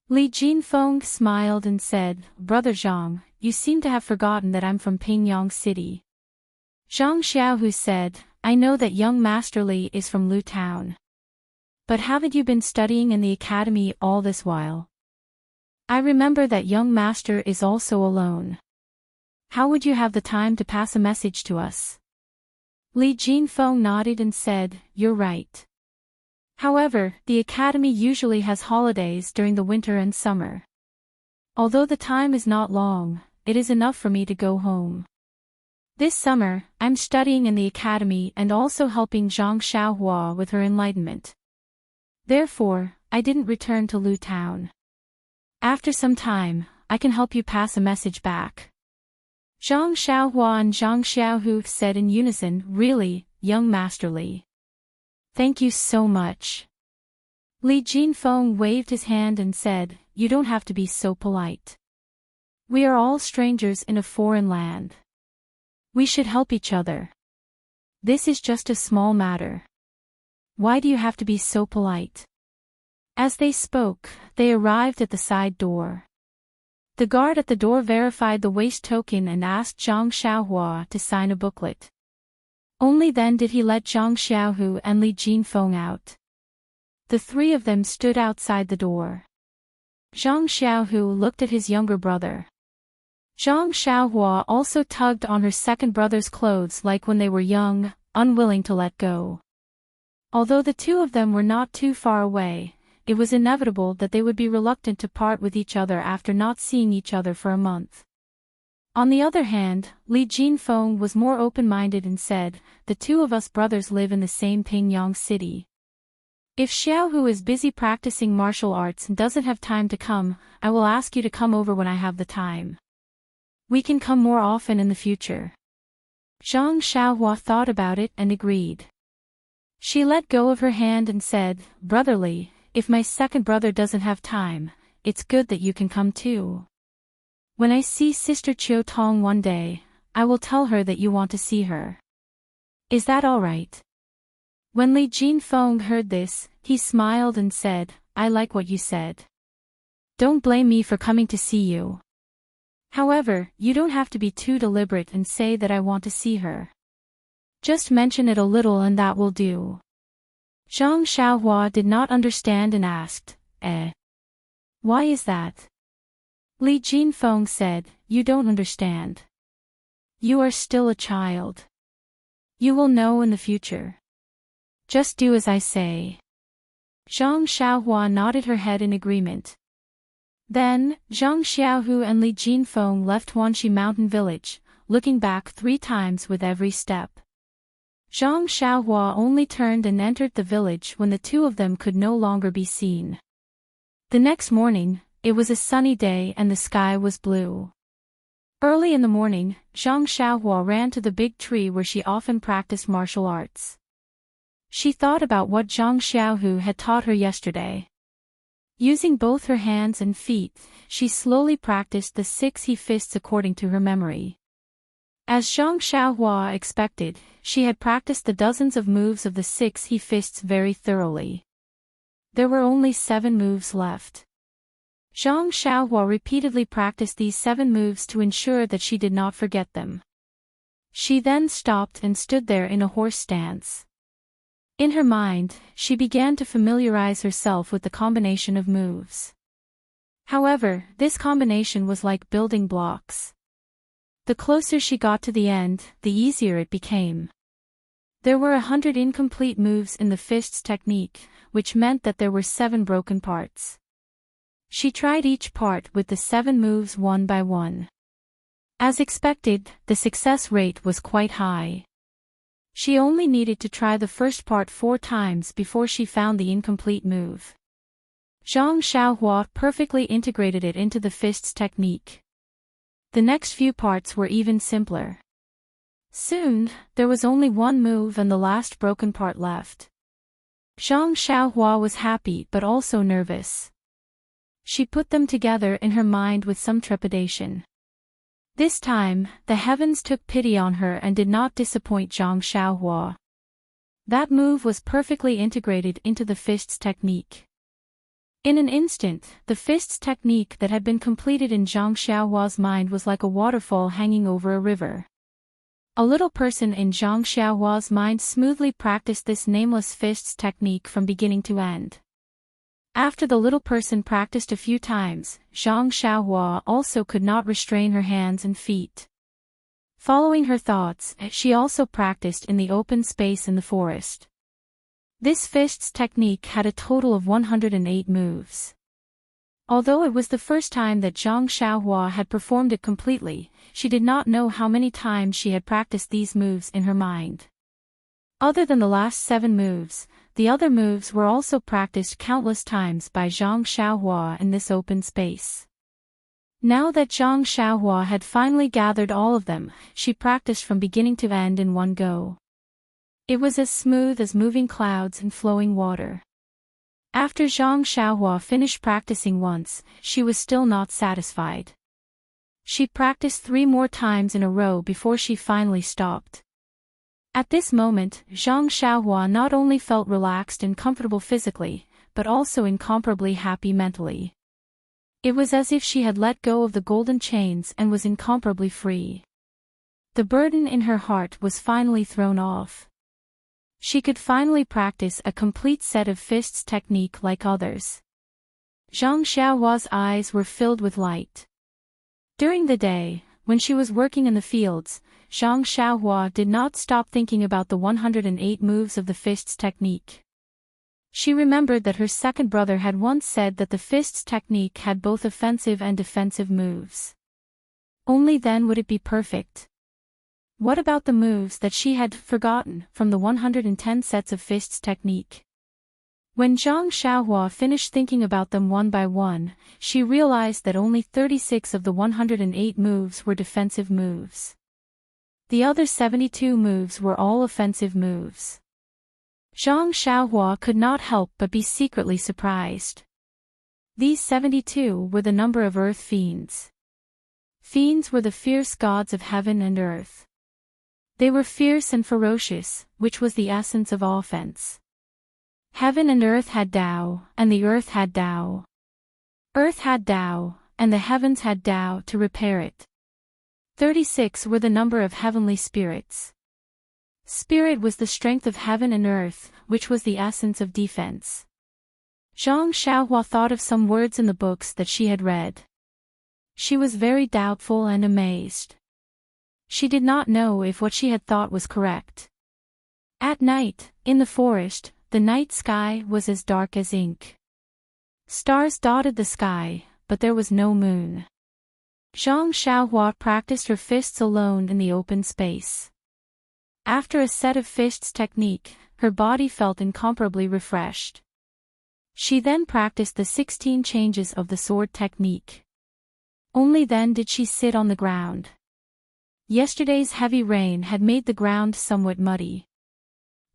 Li Jinfeng smiled and said, "Brother Zhang, you seem to have forgotten that I'm from Pingyang City." Zhang Xiaohu said, "I know that young Master Li is from Lu Town. But haven't you been studying in the academy all this while? I remember that young master is also alone. How would you have the time to pass a message to us?" Li Jinfeng nodded and said, "You're right. However, the academy usually has holidays during the winter and summer. Although the time is not long, it is enough for me to go home. This summer, I'm studying in the academy and also helping Zhang Xiaohua with her enlightenment. Therefore, I didn't return to Lu Town. After some time, I can help you pass a message back." Zhang Xiaohua and Zhang Xiaohu said in unison, "Really, young Master Li. Thank you so much." Li Jinfeng waved his hand and said, "You don't have to be so polite. We are all strangers in a foreign land. We should help each other. This is just a small matter. Why do you have to be so polite?" As they spoke, they arrived at the side door. The guard at the door verified the waste token and asked Zhang Xiaohua to sign a booklet. Only then did he let Zhang Xiaohu and Li Jinfeng out. The three of them stood outside the door. Zhang Xiaohu looked at his younger brother. Zhang Xiaohua also tugged on her second brother's clothes like when they were young, unwilling to let go. Although the two of them were not too far away, it was inevitable that they would be reluctant to part with each other after not seeing each other for a month. On the other hand, Li Jinfeng was more open-minded and said, "The two of us brothers live in the same Pingyang City. If Xiaohu is busy practicing martial arts and doesn't have time to come, I will ask you to come over when I have the time. We can come more often in the future." Zhang Xiaohua thought about it and agreed. She let go of her hand and said, "Brotherly, if my second brother doesn't have time, it's good that you can come too. When I see Sister Chiu Tong one day, I will tell her that you want to see her. Is that all right?" When Li Jinfeng heard this, he smiled and said, "I like what you said. Don't blame me for coming to see you. However, you don't have to be too deliberate and say that I want to see her. Just mention it a little and that will do." Zhang Xiaohua did not understand and asked, Why is that?" Li Jinfeng said, "You don't understand. You are still a child. You will know in the future. Just do as I say." Zhang Xiaohua nodded her head in agreement. Then, Zhang Xiaohu and Li Jinfeng left Wanxi Mountain Village, looking back 3 times with every step. Zhang Xiaohua only turned and entered the village when the two of them could no longer be seen. The next morning, it was a sunny day and the sky was blue. Early in the morning, Zhang Xiaohua ran to the big tree where she often practiced martial arts. She thought about what Zhang Xiaohu had taught her yesterday. Using both her hands and feet, she slowly practiced the 6 he fists according to her memory. As Zhang Xiaohua expected, she had practiced the dozens of moves of the 6 he fists very thoroughly. There were only 7 moves left. Zhang Xiaohua repeatedly practiced these 7 moves to ensure that she did not forget them. She then stopped and stood there in a horse stance. In her mind, she began to familiarize herself with the combination of moves. However, this combination was like building blocks. The closer she got to the end, the easier it became. There were 100 incomplete moves in the fists technique, which meant that there were 7 broken parts. She tried each part with the 7 moves one by one. As expected, the success rate was quite high. She only needed to try the first part 4 times before she found the incomplete move. Zhang Xiaohua perfectly integrated it into the fists technique. The next few parts were even simpler. Soon, there was only 1 move and the last broken part left. Zhang Xiaohua was happy but also nervous. She put them together in her mind with some trepidation. This time, the heavens took pity on her and did not disappoint Zhang Xiaohua. That move was perfectly integrated into the fists technique. In an instant, the fists technique that had been completed in Zhang Xiaohua's mind was like a waterfall hanging over a river. A little person in Zhang Xiaohua's mind smoothly practiced this nameless fists technique from beginning to end. After the little person practiced a few times, Zhang Xiaohua also could not restrain her hands and feet. Following her thoughts, she also practiced in the open space in the forest. This fists technique had a total of 108 moves. Although it was the first time that Zhang Xiaohua had performed it completely, she did not know how many times she had practiced these moves in her mind. Other than the last 7 moves, the other moves were also practiced countless times by Zhang Xiaohua in this open space. Now that Zhang Xiaohua had finally gathered all of them, she practiced from beginning to end in one go. It was as smooth as moving clouds and flowing water. After Zhang Xiaohua finished practicing once, she was still not satisfied. She practiced 3 more times in a row before she finally stopped. At this moment, Zhang Xiaohua not only felt relaxed and comfortable physically, but also incomparably happy mentally. It was as if she had let go of the golden chains and was incomparably free. The burden in her heart was finally thrown off. She could finally practice a complete set of fists technique like others. Zhang Xiaohua's eyes were filled with light. During the day, when she was working in the fields, Zhang Xiaohua did not stop thinking about the 108 moves of the fists technique. She remembered that her second brother had once said that the fists technique had both offensive and defensive moves. Only then would it be perfect. What about the moves that she had forgotten from the 110 sets of fists technique? When Zhang Xiaohua finished thinking about them one by one, she realized that only 36 of the 108 moves were defensive moves. The other 72 moves were all offensive moves. Zhang Xiaohua could not help but be secretly surprised. These 72 were the number of earth fiends. Fiends were the fierce gods of heaven and earth. They were fierce and ferocious, which was the essence of offense. Heaven and earth had Tao, and the earth had Tao. Earth had Tao, and the heavens had Tao to repair it. 36 were the number of heavenly spirits. Spirit was the strength of heaven and earth, which was the essence of defense. Zhang Xiaohua thought of some words in the books that she had read. She was very doubtful and amazed. She did not know if what she had thought was correct. At night, in the forest, the night sky was as dark as ink. Stars dotted the sky, but there was no moon. Zhang Xiaohua practiced her fists alone in the open space. After a set of Fisch's technique, her body felt incomparably refreshed. She then practiced the 16 changes of the sword technique. Only then did she sit on the ground. Yesterday's heavy rain had made the ground somewhat muddy.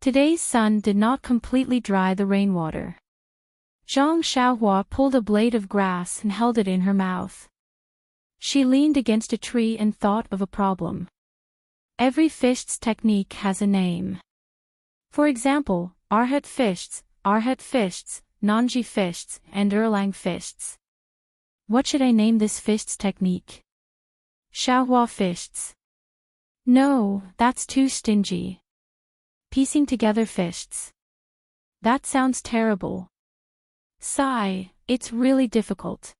Today's sun did not completely dry the rainwater. Zhang Xiaohua pulled a blade of grass and held it in her mouth. She leaned against a tree and thought of a problem. Every Fisch's technique has a name. For example, Arhat Fisch's, Nanji Fisch's, and Erlang Fisch's. What should I name this Fisch's technique? Xiaohua Fisch's. No, that's too stingy. Piecing together Fisch's. That sounds terrible. Sigh, it's really difficult.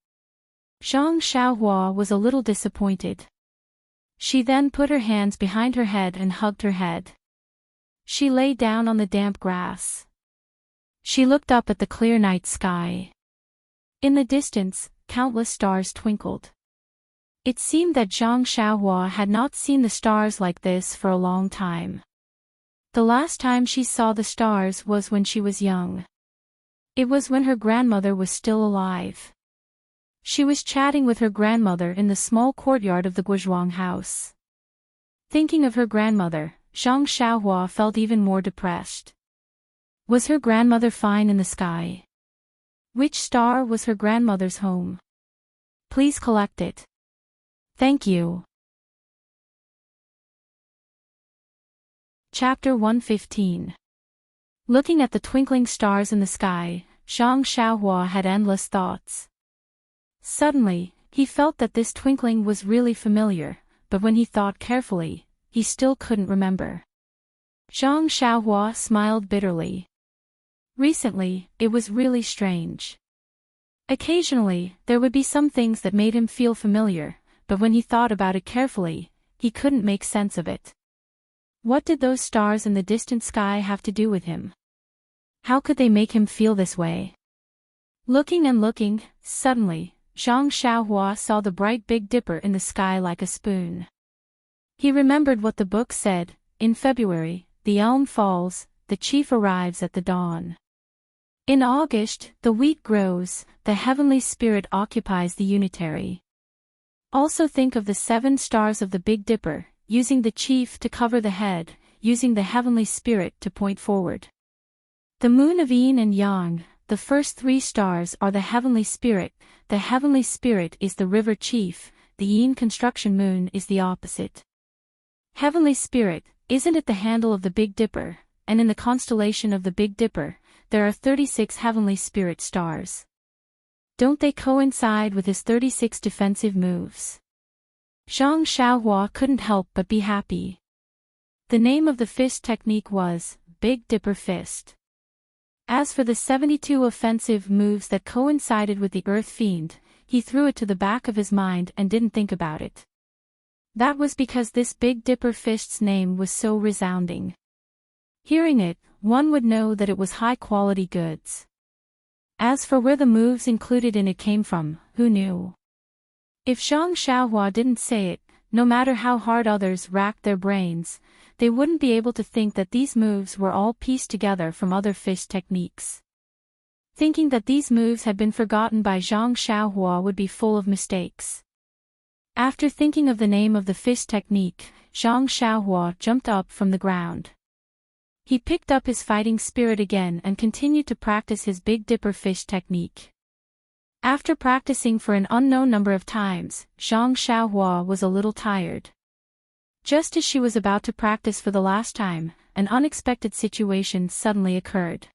Zhang Xiaohua was a little disappointed. She then put her hands behind her head and hugged her head. She lay down on the damp grass. She looked up at the clear night sky. In the distance, countless stars twinkled. It seemed that Zhang Xiaohua had not seen the stars like this for a long time. The last time she saw the stars was when she was young. It was when her grandmother was still alive. She was chatting with her grandmother in the small courtyard of the Guozhuang house. Thinking of her grandmother, Zhang Xiaohua felt even more depressed. Was her grandmother fine in the sky? Which star was her grandmother's home? Please collect it. Thank you. Chapter 115. Looking at the twinkling stars in the sky, Zhang Xiaohua had endless thoughts. Suddenly, he felt that this twinkling was really familiar, but when he thought carefully, he still couldn't remember. Zhang Xiaohua smiled bitterly. Recently, it was really strange. Occasionally, there would be some things that made him feel familiar, but when he thought about it carefully, he couldn't make sense of it. What did those stars in the distant sky have to do with him? How could they make him feel this way? Looking and looking, suddenly, Zhang Xiaohua saw the bright Big Dipper in the sky like a spoon. He remembered what the book said: in February, the elm falls, the chief arrives at the dawn. In August, the wheat grows, the heavenly spirit occupies the unitary. Also think of the 7 stars of the Big Dipper, using the chief to cover the head, using the heavenly spirit to point forward. The moon of yin and yang, the first 3 stars are the heavenly spirit is the river chief, the yin construction moon is the opposite. Heavenly spirit, isn't it the handle of the Big Dipper, and in the constellation of the Big Dipper, there are 36 heavenly spirit stars. Don't they coincide with his 36 defensive moves? Zhang Xiaohua couldn't help but be happy. The name of the fist technique was Big Dipper Fist. As for the 72 offensive moves that coincided with the Earth Fiend, he threw it to the back of his mind and didn't think about it. That was because this Big Dipper Fist's name was so resounding. Hearing it, one would know that it was high-quality goods. As for where the moves included in it came from, who knew? If Zhang Xiaohua didn't say it, no matter how hard others racked their brains, they wouldn't be able to think that these moves were all pieced together from other fish techniques. Thinking that these moves had been forgotten by Zhang Xiaohua would be full of mistakes. After thinking of the name of the fish technique, Zhang Xiaohua jumped up from the ground. He picked up his fighting spirit again and continued to practice his Big Dipper fish technique. After practicing for an unknown number of times, Zhang Xiaohua was a little tired. Just as she was about to practice for the last time, an unexpected situation suddenly occurred.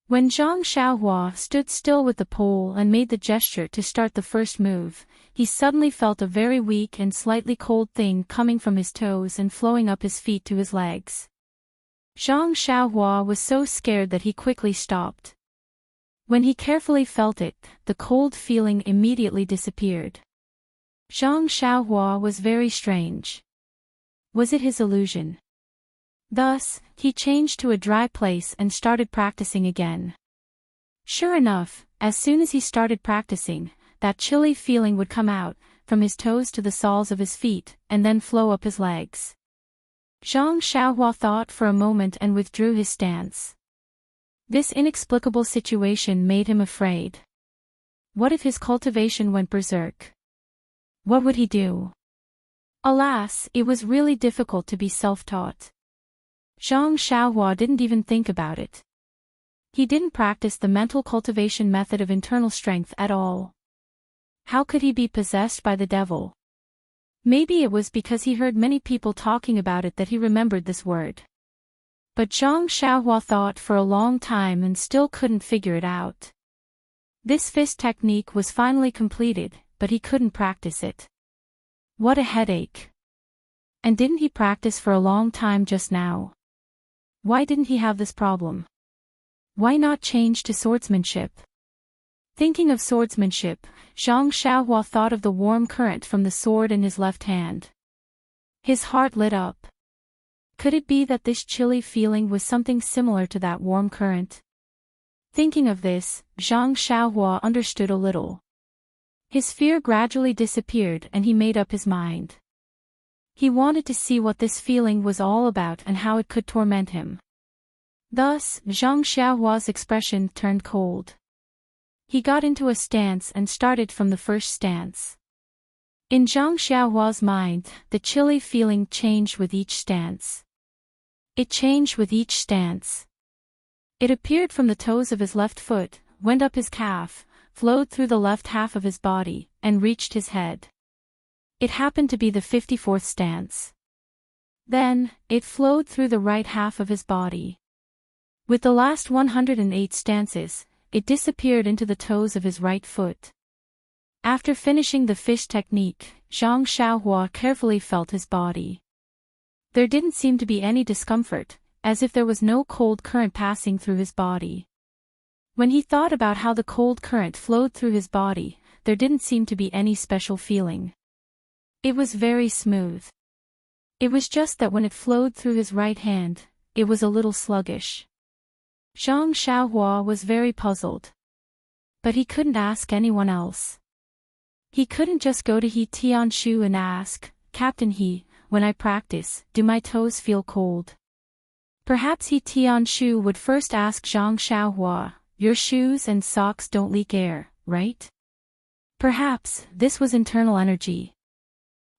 When Zhang Xiaohua stood still with the pole and made the gesture to start the first move, he suddenly felt a very weak and slightly cold thing coming from his toes and flowing up his feet to his legs. Zhang Xiaohua was so scared that he quickly stopped. When he carefully felt it, the cold feeling immediately disappeared. Zhang Xiaohua was very strange. Was it his illusion? Thus, he changed to a dry place and started practicing again. Sure enough, as soon as he started practicing, that chilly feeling would come out, from his toes to the soles of his feet, and then flow up his legs. Zhang Xiaohua thought for a moment and withdrew his stance. This inexplicable situation made him afraid. What if his cultivation went berserk? What would he do? Alas, it was really difficult to be self-taught. Zhang Xiaohua didn't even think about it. He didn't practice the mental cultivation method of internal strength at all. How could he be possessed by the devil? Maybe it was because he heard many people talking about it that he remembered this word. But Zhang Xiaohua thought for a long time and still couldn't figure it out. This fist technique was finally completed, but he couldn't practice it. What a headache. And didn't he practice for a long time just now? Why didn't he have this problem? Why not change to swordsmanship? Thinking of swordsmanship, Zhang Xiaohua thought of the warm current from the sword in his left hand. His heart lit up. Could it be that this chilly feeling was something similar to that warm current? Thinking of this, Zhang Xiaohua understood a little. His fear gradually disappeared and he made up his mind. He wanted to see what this feeling was all about and how it could torment him. Thus, Zhang Xiaohua's expression turned cold. He got into a stance and started from the first stance. In Zhang Xiaohua's mind, the chilly feeling changed with each stance. It changed with each stance. It appeared from the toes of his left foot, went up his calf, flowed through the left half of his body, and reached his head. It happened to be the 54th stance. Then, it flowed through the right half of his body. With the last 108 stances, it disappeared into the toes of his right foot. After finishing the fish technique, Zhang Xiaohua carefully felt his body. There didn't seem to be any discomfort, as if there was no cold current passing through his body. When he thought about how the cold current flowed through his body, there didn't seem to be any special feeling. It was very smooth. It was just that when it flowed through his right hand, it was a little sluggish. Zhang Xiaohua was very puzzled. But he couldn't ask anyone else. He couldn't just go to He Tianshu and ask, "Captain He, when I practice, do my toes feel cold?" Perhaps He Tianshu would first ask Zhang Xiaohua, "Your shoes and socks don't leak air, right?" Perhaps this was internal energy.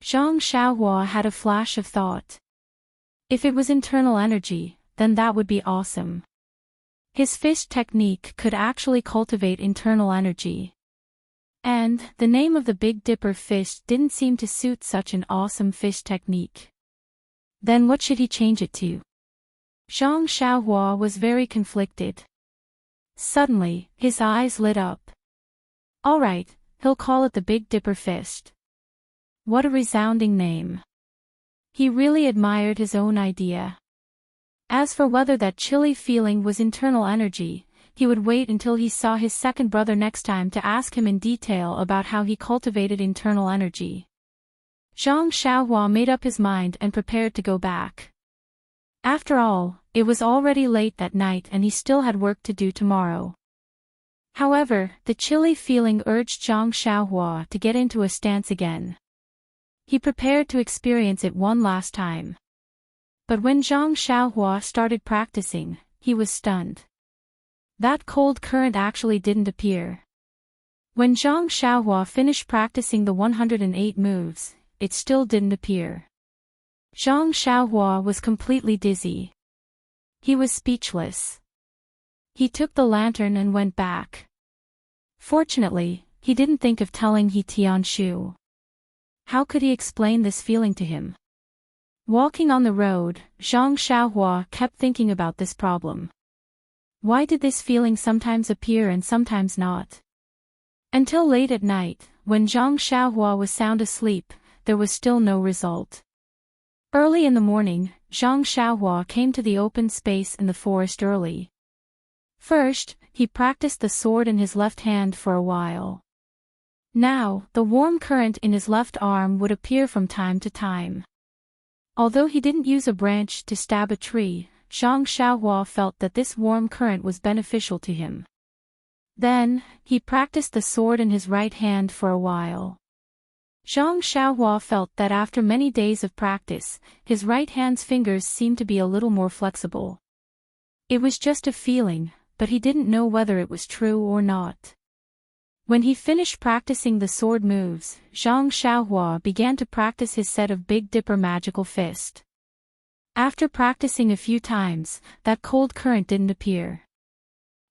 Zhang Xiaohua had a flash of thought. If it was internal energy, then that would be awesome. His fish technique could actually cultivate internal energy. And the name of the Big Dipper fish didn't seem to suit such an awesome fish technique. Then what should he change it to? Zhang Xiaohua was very conflicted. Suddenly, his eyes lit up. All right, he'll call it the Big Dipper fish. What a resounding name. He really admired his own idea. As for whether that chilly feeling was internal energy, he would wait until he saw his second brother next time to ask him in detail about how he cultivated internal energy. Zhang Xiaohua made up his mind and prepared to go back. After all, it was already late that night and he still had work to do tomorrow. However, the chilly feeling urged Zhang Xiaohua to get into a stance again. He prepared to experience it one last time. But when Zhang Xiaohua started practicing, he was stunned. That cold current actually didn't appear. When Zhang Xiaohua finished practicing the 108 moves, it still didn't appear. Zhang Xiaohua was completely dizzy. He was speechless. He took the lantern and went back. Fortunately, he didn't think of telling He Tianshu. How could he explain this feeling to him? Walking on the road, Zhang Xiaohua kept thinking about this problem. Why did this feeling sometimes appear and sometimes not? Until late at night, when Zhang Xiaohua was sound asleep, there was still no result. Early in the morning, Zhang Xiaohua came to the open space in the forest early. First, he practiced the sword in his left hand for a while. Now, the warm current in his left arm would appear from time to time. Although he didn't use a branch to stab a tree, Zhang Xiaohua felt that this warm current was beneficial to him. Then, he practiced the sword in his right hand for a while. Zhang Xiaohua felt that after many days of practice, his right hand's fingers seemed to be a little more flexible. It was just a feeling, but he didn't know whether it was true or not. When he finished practicing the sword moves, Zhang Xiaohua began to practice his set of Big Dipper magical fist. After practicing a few times, that cold current didn't appear.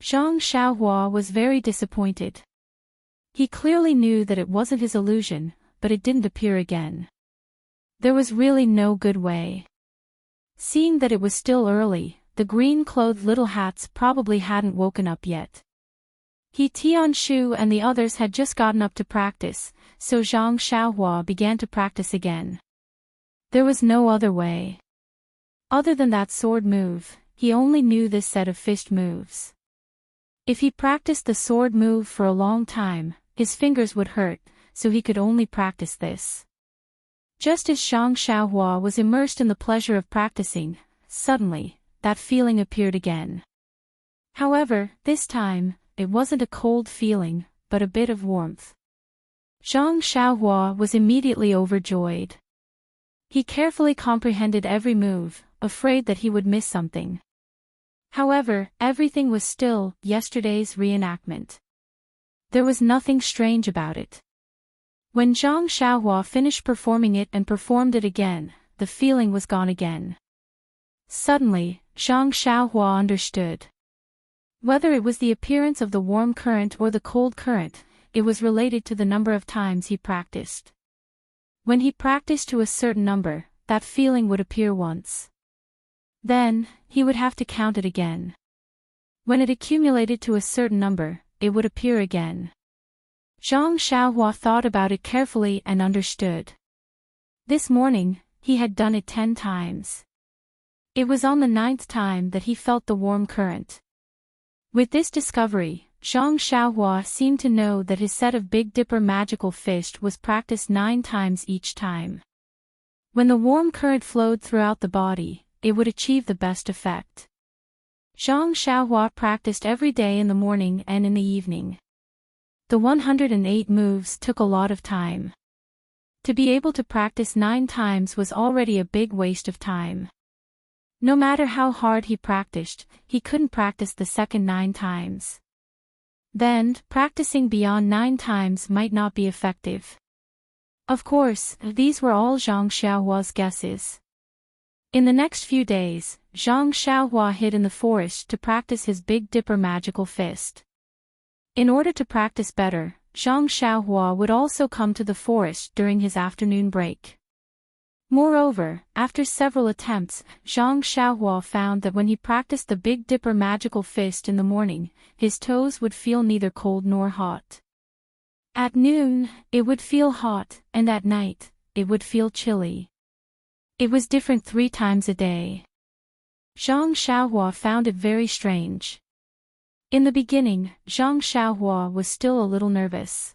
Zhang Xiaohua was very disappointed. He clearly knew that it wasn't his illusion, but it didn't appear again. There was really no good way. Seeing that it was still early, the green-clothed little hats probably hadn't woken up yet. He Tianshu and the others had just gotten up to practice, so Zhang Xiaohua began to practice again. There was no other way. Other than that sword move, he only knew this set of fist moves. If he practiced the sword move for a long time, his fingers would hurt, so he could only practice this. Just as Zhang Xiaohua was immersed in the pleasure of practicing, suddenly, that feeling appeared again. However, this time, it wasn't a cold feeling, but a bit of warmth. Zhang Xiaohua was immediately overjoyed. He carefully comprehended every move, afraid that he would miss something. However, everything was still yesterday's reenactment. There was nothing strange about it. When Zhang Xiaohua finished performing it and performed it again, the feeling was gone again. Suddenly, Zhang Xiaohua understood. Whether it was the appearance of the warm current or the cold current, it was related to the number of times he practiced. When he practiced to a certain number, that feeling would appear once. Then, he would have to count it again. When it accumulated to a certain number, it would appear again. Zhang Xiaohua thought about it carefully and understood. This morning, he had done it 10 times. It was on the 9th time that he felt the warm current. With this discovery, Zhang Xiaohua seemed to know that his set of Big Dipper magical fist was practiced 9 times each time. When the warm current flowed throughout the body, it would achieve the best effect. Zhang Xiaohua practiced every day in the morning and in the evening. The 108 moves took a lot of time. To be able to practice 9 times was already a big waste of time. No matter how hard he practiced, he couldn't practice the second 9 times. Then, practicing beyond 9 times might not be effective. Of course, these were all Zhang Xiaohua's guesses. In the next few days, Zhang Xiaohua hid in the forest to practice his Big Dipper magical fist. In order to practice better, Zhang Xiaohua would also come to the forest during his afternoon break. Moreover, after several attempts, Zhang Xiaohua found that when he practiced the Big Dipper magical fist in the morning, his toes would feel neither cold nor hot. At noon, it would feel hot, and at night, it would feel chilly. It was different 3 times a day. Zhang Xiaohua found it very strange. In the beginning, Zhang Xiaohua was still a little nervous.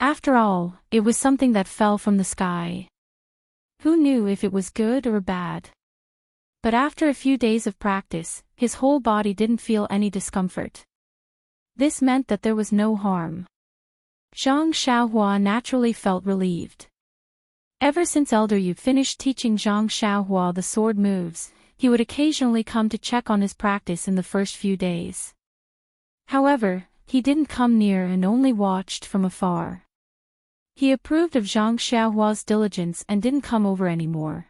After all, it was something that fell from the sky. Who knew if it was good or bad? But after a few days of practice, his whole body didn't feel any discomfort. This meant that there was no harm. Zhang Xiaohua naturally felt relieved. Ever since Elder Yu finished teaching Zhang Xiaohua the sword moves, he would occasionally come to check on his practice in the first few days. However, he didn't come near and only watched from afar. He approved of Zhang Xiaohua's diligence and didn't come over anymore.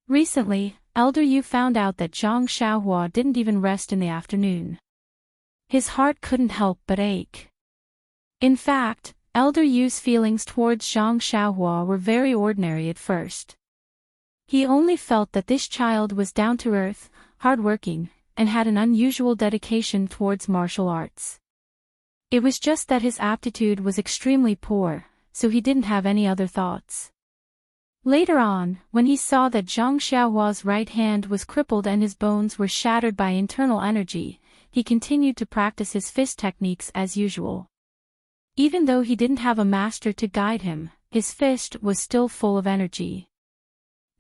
Recently, Elder Yu found out that Zhang Xiaohua didn't even rest in the afternoon. His heart couldn't help but ache. In fact, Elder Yu's feelings towards Zhang Xiaohua were very ordinary at first. He only felt that this child was down to earth, hardworking, and had an unusual dedication towards martial arts. It was just that his aptitude was extremely poor, so he didn't have any other thoughts. Later on, when he saw that Zhang Xiaohua's right hand was crippled and his bones were shattered by internal energy, he continued to practice his fist techniques as usual. Even though he didn't have a master to guide him, his fist was still full of energy.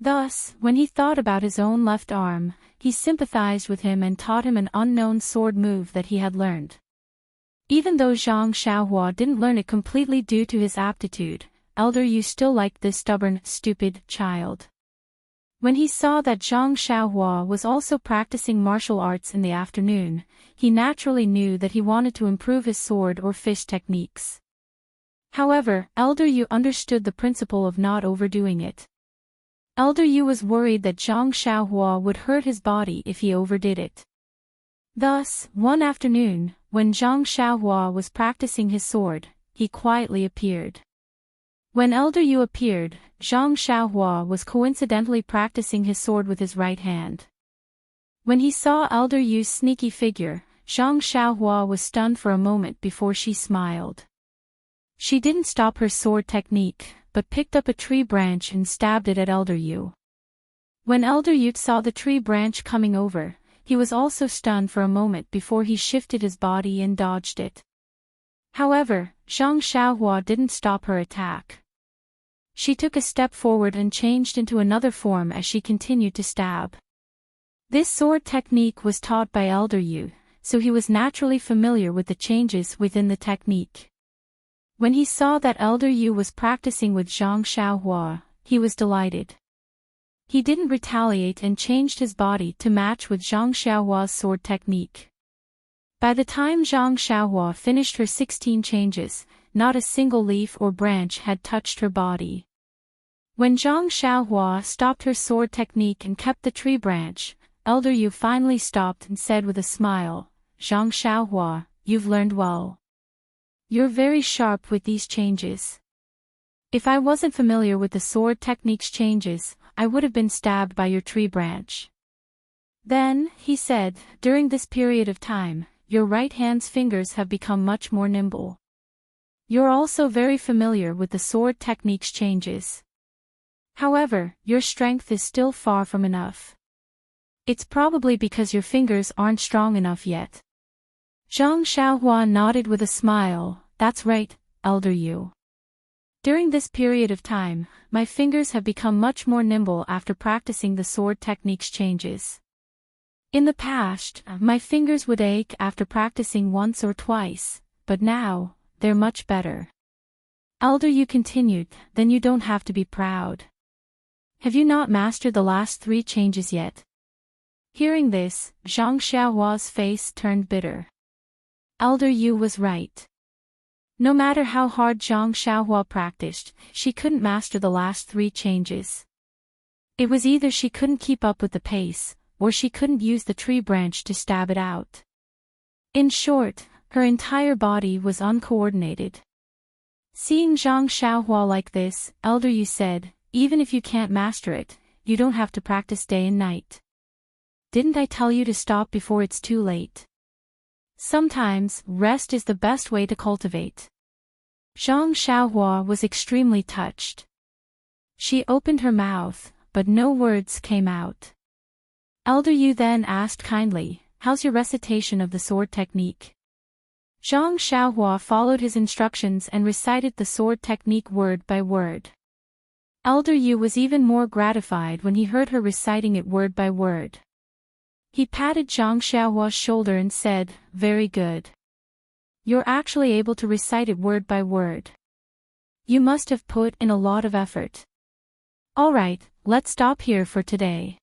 Thus, when he thought about his own left arm, he sympathized with him and taught him an unknown sword move that he had learned. Even though Zhang Xiaohua didn't learn it completely due to his aptitude, Elder Yu still liked this stubborn, stupid child. When he saw that Zhang Xiaohua was also practicing martial arts in the afternoon, he naturally knew that he wanted to improve his sword or fish techniques. However, Elder Yu understood the principle of not overdoing it. Elder Yu was worried that Zhang Xiaohua would hurt his body if he overdid it. Thus, one afternoon, when Zhang Xiaohua was practicing his sword, he quietly appeared. When Elder Yu appeared, Zhang Xiaohua was coincidentally practicing his sword with his right hand. When he saw Elder Yu's sneaky figure, Zhang Xiaohua was stunned for a moment before she smiled. She didn't stop her sword technique, but picked up a tree branch and stabbed it at Elder Yu. When Elder Yu saw the tree branch coming over, he was also stunned for a moment before he shifted his body and dodged it. However, Zhang Xiaohua didn't stop her attack. She took a step forward and changed into another form as she continued to stab. This sword technique was taught by Elder Yu, so he was naturally familiar with the changes within the technique. When he saw that Elder Yu was practicing with Zhang Xiaohua, he was delighted. He didn't retaliate and changed his body to match with Zhang Xiaohua's sword technique. By the time Zhang Xiaohua finished her 16 changes, not a single leaf or branch had touched her body. When Zhang Xiaohua stopped her sword technique and kept the tree branch, Elder Yu finally stopped and said with a smile, "Zhang Xiaohua, you've learned well. You're very sharp with these changes. If I wasn't familiar with the sword technique's changes, I would have been stabbed by your tree branch." Then, he said, "During this period of time, your right hand's fingers have become much more nimble. You're also very familiar with the sword technique's changes. However, your strength is still far from enough. It's probably because your fingers aren't strong enough yet." Zhang Xiaohua nodded with a smile. "That's right, Elder Yu. During this period of time, my fingers have become much more nimble after practicing the sword technique's changes. In the past, my fingers would ache after practicing once or twice, but now, they're much better." Elder Yu continued, "Then you don't have to be proud. Have you not mastered the last 3 changes yet?" Hearing this, Zhang Xiaohua's face turned bitter. Elder Yu was right. No matter how hard Zhang Xiaohua practiced, she couldn't master the last 3 changes. It was either she couldn't keep up with the pace, or she couldn't use the tree branch to stab it out. In short, her entire body was uncoordinated. Seeing Zhang Xiaohua like this, Elder Yu said, "Even if you can't master it, you don't have to practice day and night. Didn't I tell you to stop before it's too late? Sometimes, rest is the best way to cultivate." Zhang Xiaohua was extremely touched. She opened her mouth, but no words came out. Elder Yu then asked kindly, "How's your recitation of the sword technique?" Zhang Xiaohua followed his instructions and recited the sword technique word by word. Elder Yu was even more gratified when he heard her reciting it word by word. He patted Zhang Xiaohua's shoulder and said, "Very good. You're actually able to recite it word by word. You must have put in a lot of effort. Alright, let's stop here for today.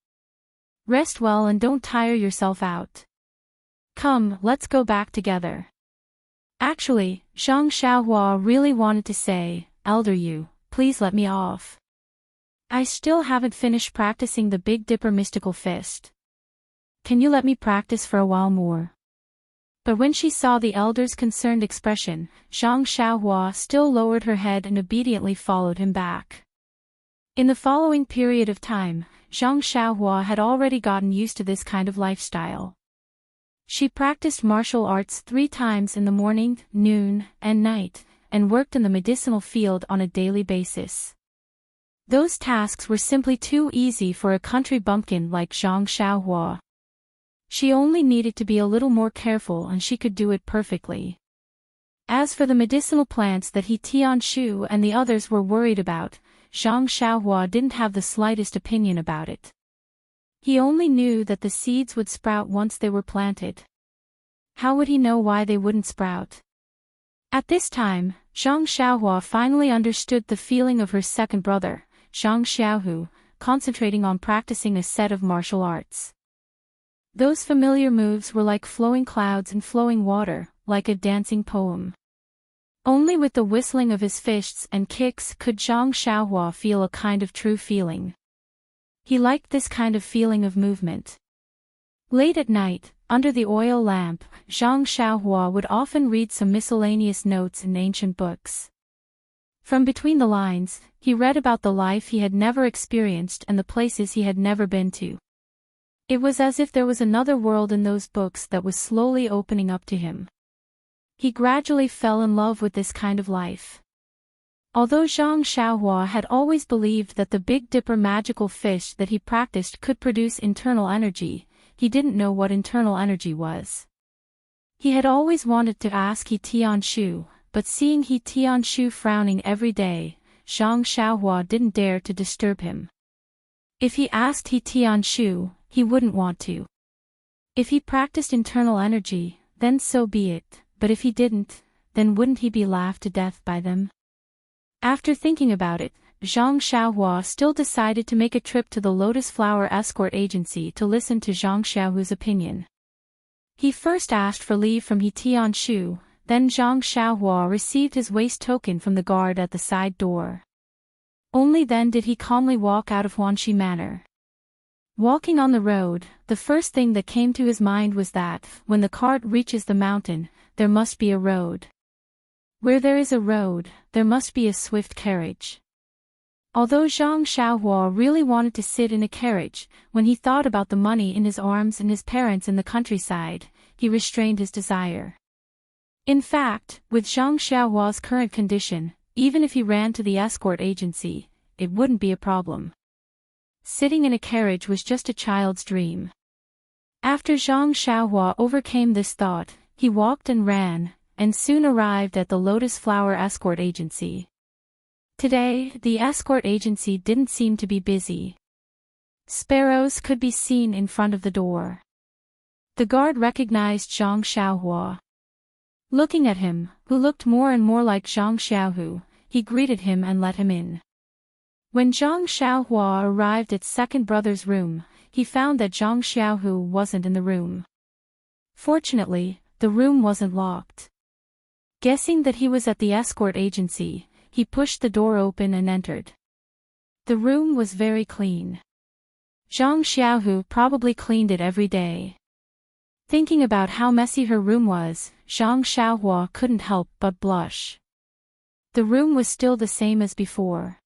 Rest well and don't tire yourself out. Come, let's go back together." Actually, Zhang Xiaohua really wanted to say, "Elder Yu, please let me off. I still haven't finished practicing the Big Dipper mystical fist. Can you let me practice for a while more?" But when she saw the elder's concerned expression, Zhang Xiaohua still lowered her head and obediently followed him back. In the following period of time, Zhang Xiaohua had already gotten used to this kind of lifestyle. She practiced martial arts 3 times in the morning, noon, and night, and worked in the medicinal field on a daily basis. Those tasks were simply too easy for a country bumpkin like Zhang Xiaohua. She only needed to be a little more careful and she could do it perfectly. As for the medicinal plants that He Tianshu and the others were worried about, Zhang Xiaohua didn't have the slightest opinion about it. He only knew that the seeds would sprout once they were planted. How would he know why they wouldn't sprout? At this time, Zhang Xiaohua finally understood the feeling of her second brother, Zhang Xiaohu, concentrating on practicing a set of martial arts. Those familiar moves were like flowing clouds and flowing water, like a dancing poem. Only with the whistling of his fists and kicks could Zhang Xiaohua feel a kind of true feeling. He liked this kind of feeling of movement. Late at night, under the oil lamp, Zhang Xiaohua would often read some miscellaneous notes in ancient books. From between the lines, he read about the life he had never experienced and the places he had never been to. It was as if there was another world in those books that was slowly opening up to him. He gradually fell in love with this kind of life. Although Zhang Xiaohua had always believed that the Big Dipper magical fish that he practiced could produce internal energy, he didn't know what internal energy was. He had always wanted to ask He Tianshu, but seeing He Tianshu frowning every day, Zhang Xiaohua didn't dare to disturb him. If he asked He Tianshu, he wouldn't want to. If he practiced internal energy, then so be it, but if he didn't, then wouldn't he be laughed to death by them? After thinking about it, Zhang Xiaohua still decided to make a trip to the Lotus Flower Escort Agency to listen to Zhang Xiaohu's opinion. He first asked for leave from He Tianshu, then Zhang Xiaohua received his waist token from the guard at the side door. Only then did he calmly walk out of Huanxi Manor. Walking on the road, the first thing that came to his mind was that, when the cart reaches the mountain, there must be a road. Where there is a road, there must be a swift carriage. Although Zhang Xiaohua really wanted to sit in a carriage, when he thought about the money in his arms and his parents in the countryside, he restrained his desire. In fact, with Zhang Xiaohua's current condition, even if he ran to the escort agency, it wouldn't be a problem. Sitting in a carriage was just a child's dream. After Zhang Xiaohua overcame this thought, he walked and ran, and soon arrived at the Lotus Flower Escort Agency. Today, the escort agency didn't seem to be busy. Sparrows could be seen in front of the door. The guard recognized Zhang Xiaohua. Looking at him, who looked more and more like Zhang Xiaohu, he greeted him and let him in. When Zhang Xiaohua arrived at second brother's room, he found that Zhang Xiaohu wasn't in the room. Fortunately, the room wasn't locked. Guessing that he was at the escort agency, he pushed the door open and entered. The room was very clean. Zhang Xiaohu probably cleaned it every day. Thinking about how messy her room was, Zhang Xiaohua couldn't help but blush. The room was still the same as before.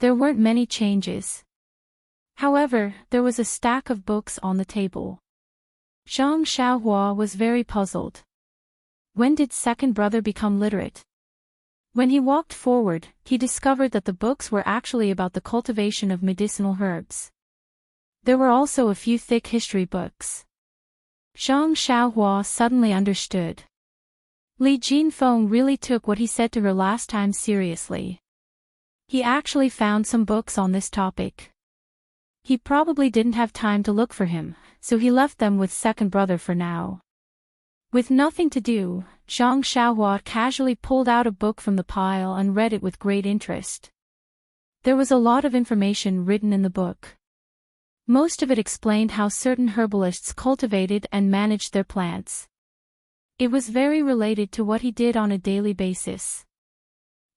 There weren't many changes. However, there was a stack of books on the table. Zhang Xiaohua was very puzzled. When did second brother become literate? When he walked forward, he discovered that the books were actually about the cultivation of medicinal herbs. There were also a few thick history books. Zhang Xiaohua suddenly understood. Li Jinfeng really took what he said to her last time seriously. He actually found some books on this topic. He probably didn't have time to look for him, so he left them with second brother for now. With nothing to do, Zhang Xiaohua casually pulled out a book from the pile and read it with great interest. There was a lot of information written in the book. Most of it explained how certain herbalists cultivated and managed their plants. It was very related to what he did on a daily basis.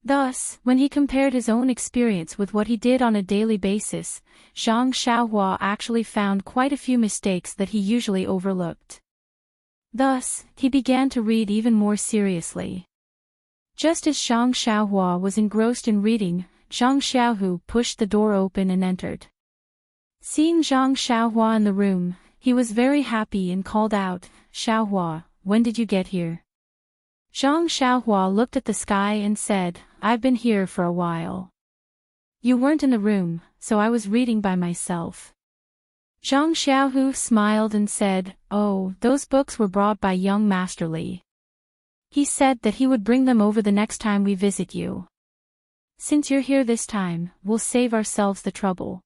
Thus, when he compared his own experience with what he did on a daily basis, Zhang Xiaohua actually found quite a few mistakes that he usually overlooked. Thus, he began to read even more seriously. Just as Zhang Xiaohua was engrossed in reading, Zhang Xiaohu pushed the door open and entered. Seeing Zhang Xiaohua in the room, he was very happy and called out, "Xiaohua, when did you get here?" Zhang Xiaohua looked at the sky and said, "I've been here for a while. You weren't in the room, so I was reading by myself." Zhang Xiaohu smiled and said, "Oh, those books were brought by young Master Li. He said that he would bring them over the next time we visit you. Since you're here this time, we'll save ourselves the trouble.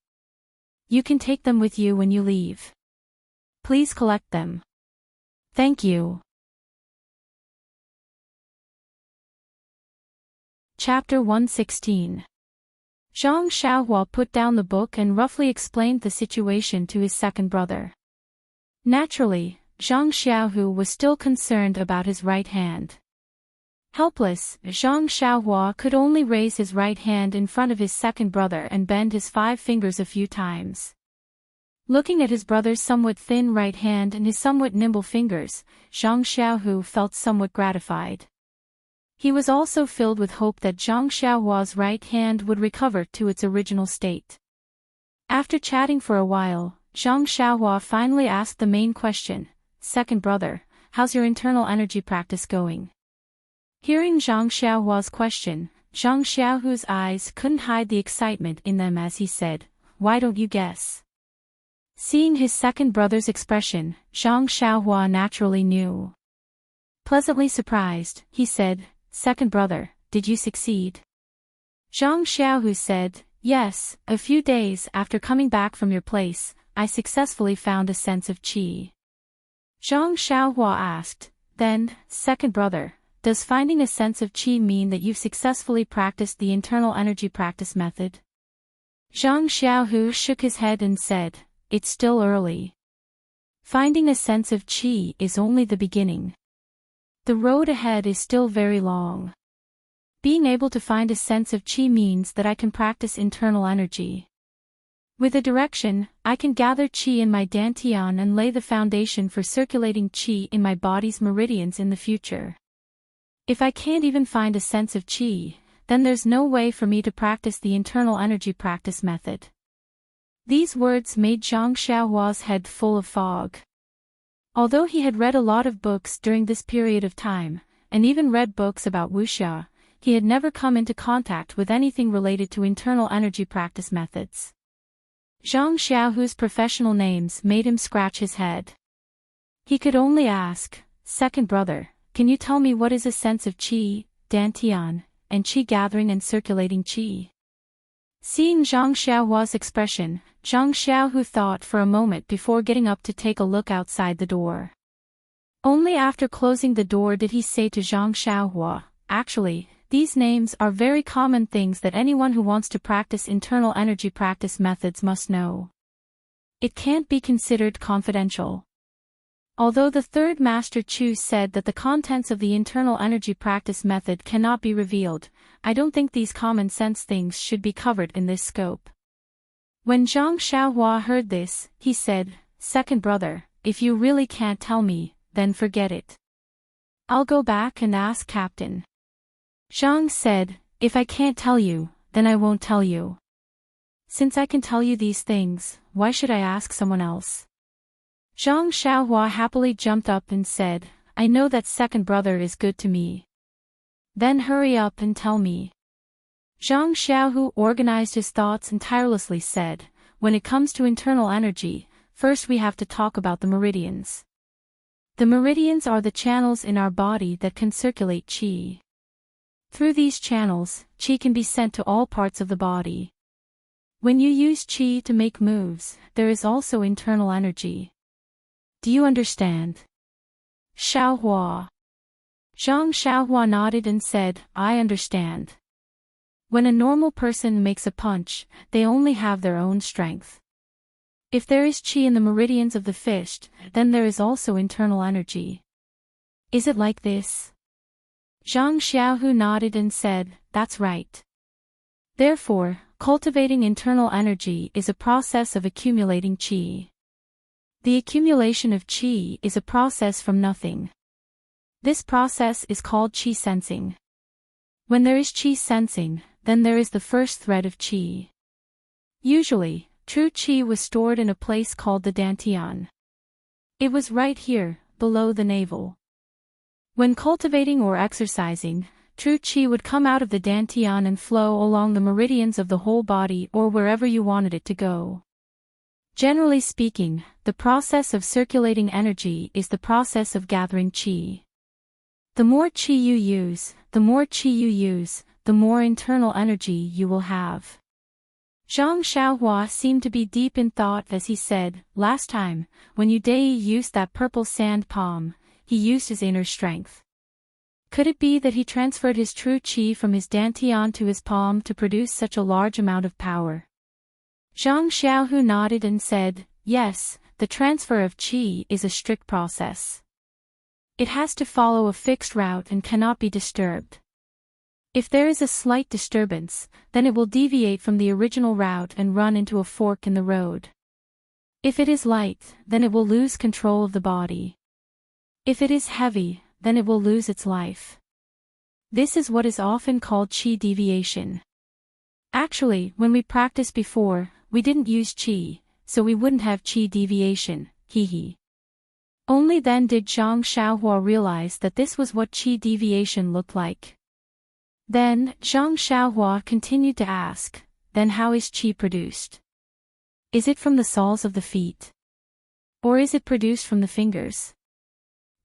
You can take them with you when you leave. Please collect them. Thank you." Chapter 116. Zhang Xiaohua put down the book and roughly explained the situation to his second brother. Naturally, Zhang Xiaohu was still concerned about his right hand. Helpless, Zhang Xiaohua could only raise his right hand in front of his second brother and bend his 5 fingers a few times. Looking at his brother's somewhat thin right hand and his somewhat nimble fingers, Zhang Xiaohu felt somewhat gratified. He was also filled with hope that Zhang Xiaohua's right hand would recover to its original state. After chatting for a while, Zhang Xiaohua finally asked the main question, "Second brother, how's your internal energy practice going?" Hearing Zhang Xiaohua's question, Zhang Xiaohu's eyes couldn't hide the excitement in them as he said, "Why don't you guess?" Seeing his second brother's expression, Zhang Xiaohua naturally knew. Pleasantly surprised, he said, "Second brother, did you succeed?" Zhang Xiaohu said, "Yes, a few days after coming back from your place, I successfully found a sense of qi." Zhang Xiaohua asked, "Then, second brother, does finding a sense of qi mean that you've successfully practiced the internal energy practice method?" Zhang Xiaohu shook his head and said, "It's still early. Finding a sense of qi is only the beginning. The road ahead is still very long. Being able to find a sense of qi means that I can practice internal energy. With a direction, I can gather qi in my dantian and lay the foundation for circulating qi in my body's meridians in the future. If I can't even find a sense of qi, then there's no way for me to practice the internal energy practice method." These words made Zhang Xiaohua's head full of fog. Although he had read a lot of books during this period of time, and even read books about wuxia, he had never come into contact with anything related to internal energy practice methods. Zhang Xiaohu's professional names made him scratch his head. He could only ask, "Second brother, can you tell me what is a sense of qi, dantian, and qi gathering and circulating qi?" Seeing Zhang Xiaohua's expression, Zhang Xiaohu thought for a moment before getting up to take a look outside the door. Only after closing the door did he say to Zhang Xiaohua, "Actually, these names are very common things that anyone who wants to practice internal energy practice methods must know. It can't be considered confidential." Although the third Master Chu said that the contents of the internal energy practice method cannot be revealed, I don't think these common sense things should be covered in this scope. When Zhang Xiaohua heard this, he said, "Second brother, if you really can't tell me, then forget it. I'll go back and ask Captain." Zhang said, "If I can't tell you, then I won't tell you. Since I can tell you these things, why should I ask someone else?" Zhang Xiaohua happily jumped up and said, "I know that second brother is good to me. Then hurry up and tell me." Zhang Xiaohu organized his thoughts and tirelessly said, "When it comes to internal energy, first we have to talk about the meridians. The meridians are the channels in our body that can circulate qi. Through these channels, qi can be sent to all parts of the body. When you use qi to make moves, there is also internal energy. Do you understand?" Xiaohua. Zhang Xiaohua nodded and said, "I understand. When a normal person makes a punch, they only have their own strength. If there is qi in the meridians of the fist, then there is also internal energy. Is it like this?" Zhang Xiaohu nodded and said, "That's right. Therefore, cultivating internal energy is a process of accumulating qi. The accumulation of qi is a process from nothing. This process is called qi sensing. When there is qi sensing, then there is the first thread of qi. Usually, true qi was stored in a place called the dantian. It was right here, below the navel. When cultivating or exercising, true qi would come out of the dantian and flow along the meridians of the whole body or wherever you wanted it to go. Generally speaking, the process of circulating energy is the process of gathering qi. The more qi you use, the more internal energy you will have." Zhang Xiaohua seemed to be deep in thought as he said, "Last time, when Yu Dai used that purple sand palm, he used his inner strength. Could it be that he transferred his true qi from his dantian to his palm to produce such a large amount of power? Zhang Xiaohu nodded and said, yes, the transfer of qi is a strict process. It has to follow a fixed route and cannot be disturbed. If there is a slight disturbance, then it will deviate from the original route and run into a fork in the road. If it is light, then it will lose control of the body. If it is heavy, then it will lose its life. This is what is often called qi deviation. Actually, when we practiced before, we didn't use qi, so we wouldn't have qi deviation, hehe. Only then did Zhang Xiaohua realize that this was what qi deviation looked like. Then, Zhang Xiaohua continued to ask, then how is qi produced? Is it from the soles of the feet? Or is it produced from the fingers?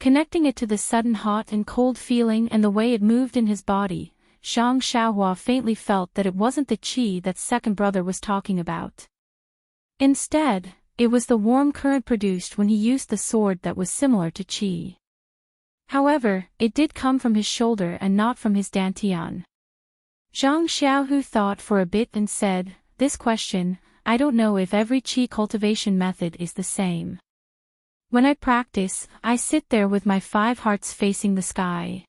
Connecting it to the sudden hot and cold feeling and the way it moved in his body, Zhang Xiaohua faintly felt that it wasn't the qi that second brother was talking about. Instead, it was the warm current produced when he used the sword that was similar to qi. However, it did come from his shoulder and not from his dantian. Zhang Xiaohu thought for a bit and said, this question, I don't know if every qi cultivation method is the same. When I practice, I sit there with my 5 hearts facing the sky.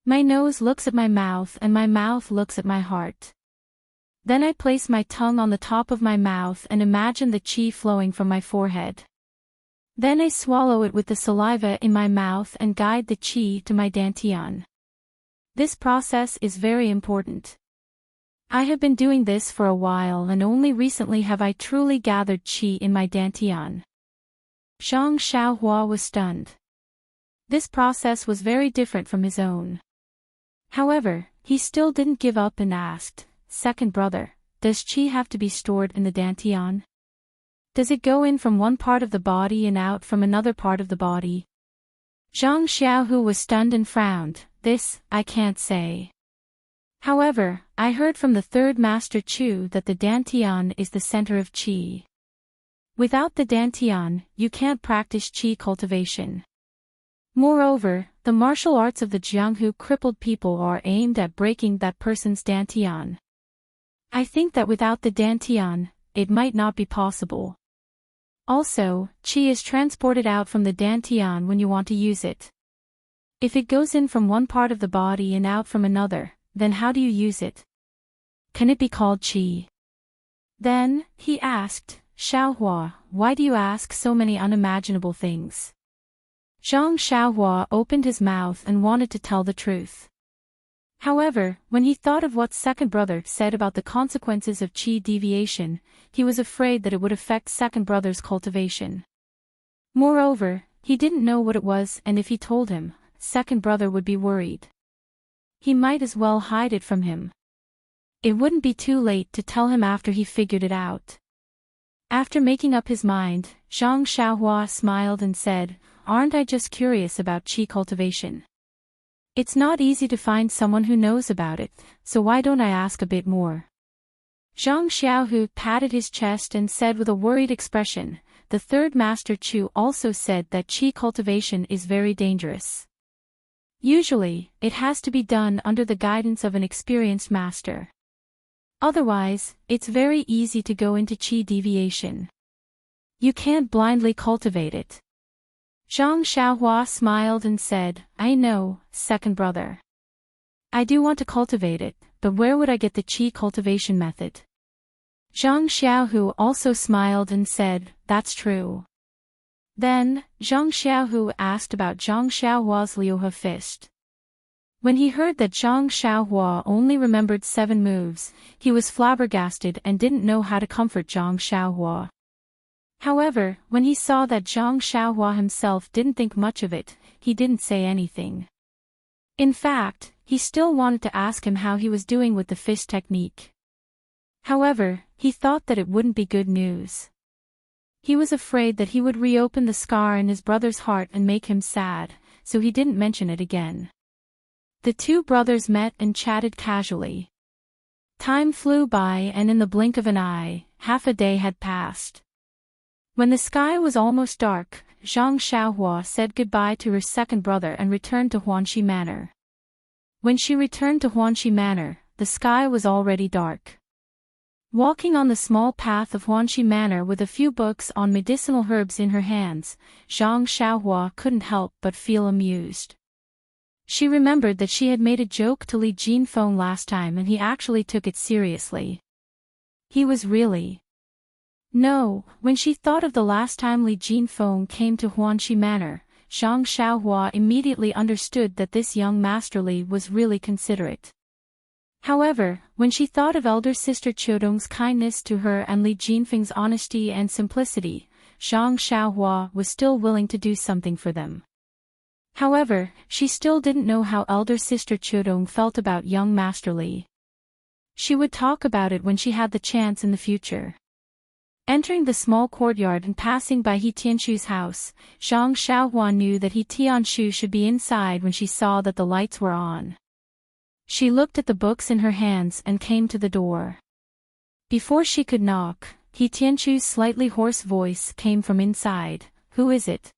My nose looks at my mouth and my mouth looks at my heart. Then I place my tongue on the top of my mouth and imagine the qi flowing from my forehead. Then I swallow it with the saliva in my mouth and guide the qi to my dantian. This process is very important. I have been doing this for a while and only recently have I truly gathered qi in my dantian. Zhang Xiaohua was stunned. This process was very different from his own. However, he still didn't give up and asked, second brother, does qi have to be stored in the dantian? Does it go in from one part of the body and out from another part of the body? Zhang Xiaohu was stunned and frowned, this, I can't say. However, I heard from the third master Chu that the dantian is the center of qi. Without the dantian, you can't practice qi cultivation. Moreover, the martial arts of the Jianghu crippled people are aimed at breaking that person's dantian. I think that without the dantian, it might not be possible. Also, qi is transported out from the dantian when you want to use it. If it goes in from one part of the body and out from another, then how do you use it? Can it be called qi? Then, he asked, Xiaohua, why do you ask so many unimaginable things? Zhang Xiaohua opened his mouth and wanted to tell the truth. However, when he thought of what second brother said about the consequences of qi deviation, he was afraid that it would affect second brother's cultivation. Moreover, he didn't know what it was and if he told him, second brother would be worried. He might as well hide it from him. It wouldn't be too late to tell him after he figured it out. After making up his mind, Zhang Xiaohua smiled and said, aren't I just curious about qi cultivation? It's not easy to find someone who knows about it, so why don't I ask a bit more? Zhang Xiaohu patted his chest and said with a worried expression, the third master Chu also said that qi cultivation is very dangerous. Usually, it has to be done under the guidance of an experienced master. Otherwise, it's very easy to go into qi deviation. You can't blindly cultivate it. Zhang Xiaohua smiled and said, I know, second brother. I do want to cultivate it, but where would I get the qi cultivation method? Zhang Xiaohu also smiled and said, that's true. Then, Zhang Xiaohu asked about Zhang Xiaohua's Liuhe fist. When he heard that Zhang Xiaohua only remembered 7 moves, he was flabbergasted and didn't know how to comfort Zhang Xiaohua. However, when he saw that Zhang Xiaohua himself didn't think much of it, he didn't say anything. In fact, he still wanted to ask him how he was doing with the fist technique. However, he thought that it wouldn't be good news. He was afraid that he would reopen the scar in his brother's heart and make him sad, so he didn't mention it again. The 2 brothers met and chatted casually. Time flew by and in the blink of an eye, half a day had passed. When the sky was almost dark, Zhang Xiaohua said goodbye to her second brother and returned to Huanxi Manor. When she returned to Huanxi Manor, the sky was already dark. Walking on the small path of Huanxi Manor with a few books on medicinal herbs in her hands, Zhang Xiaohua couldn't help but feel amused. She remembered that she had made a joke to Li Jinfeng last time and he actually took it seriously. He was really... No, when she thought of the last time Li Jinfeng came to Huanxi Manor, Zhang Xiaohua immediately understood that this young Master Li was really considerate. However, when she thought of elder sister Qiudong's kindness to her and Li Jinfeng's honesty and simplicity, Zhang Xiaohua was still willing to do something for them. However, she still didn't know how elder sister Qiudong felt about young Master Li. She would talk about it when she had the chance in the future. Entering the small courtyard and passing by He Tianshu's house, Zhang Xiaohua knew that He Tianshu should be inside when she saw that the lights were on. She looked at the books in her hands and came to the door. Before she could knock, He Tianshu's slightly hoarse voice came from inside. "Who is it?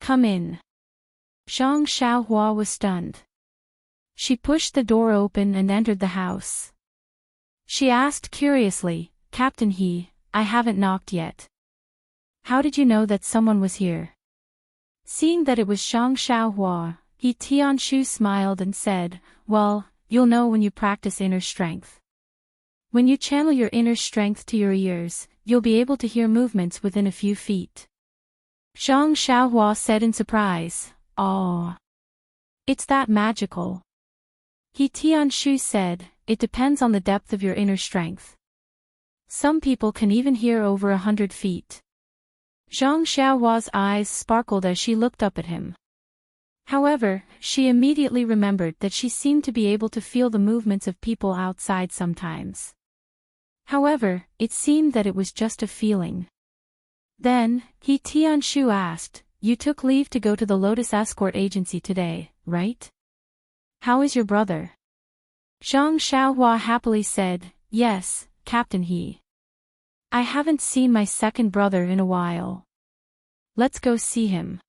Come in." Zhang Xiaohua was stunned. She pushed the door open and entered the house. She asked curiously, "Captain He, I haven't knocked yet. How did you know that someone was here?" Seeing that it was Zhang Xiaohua, He Tianshu smiled and said, "Well, you'll know when you practice inner strength. When you channel your inner strength to your ears, you'll be able to hear movements within a few feet." Zhang Xiaohua said in surprise, "Oh. It's that magical." He Tianshu said, "It depends on the depth of your inner strength. Some people can even hear over 100 feet." Zhang Xiaohua's eyes sparkled as she looked up at him. However, she immediately remembered that she seemed to be able to feel the movements of people outside sometimes. However, it seemed that it was just a feeling. Then, He Tianshu asked, "You took leave to go to the Lotus Escort Agency today, right? How is your brother?" Zhang Xiaohua happily said, "Yes, Captain He. I haven't seen my second brother in a while. Let's go see him.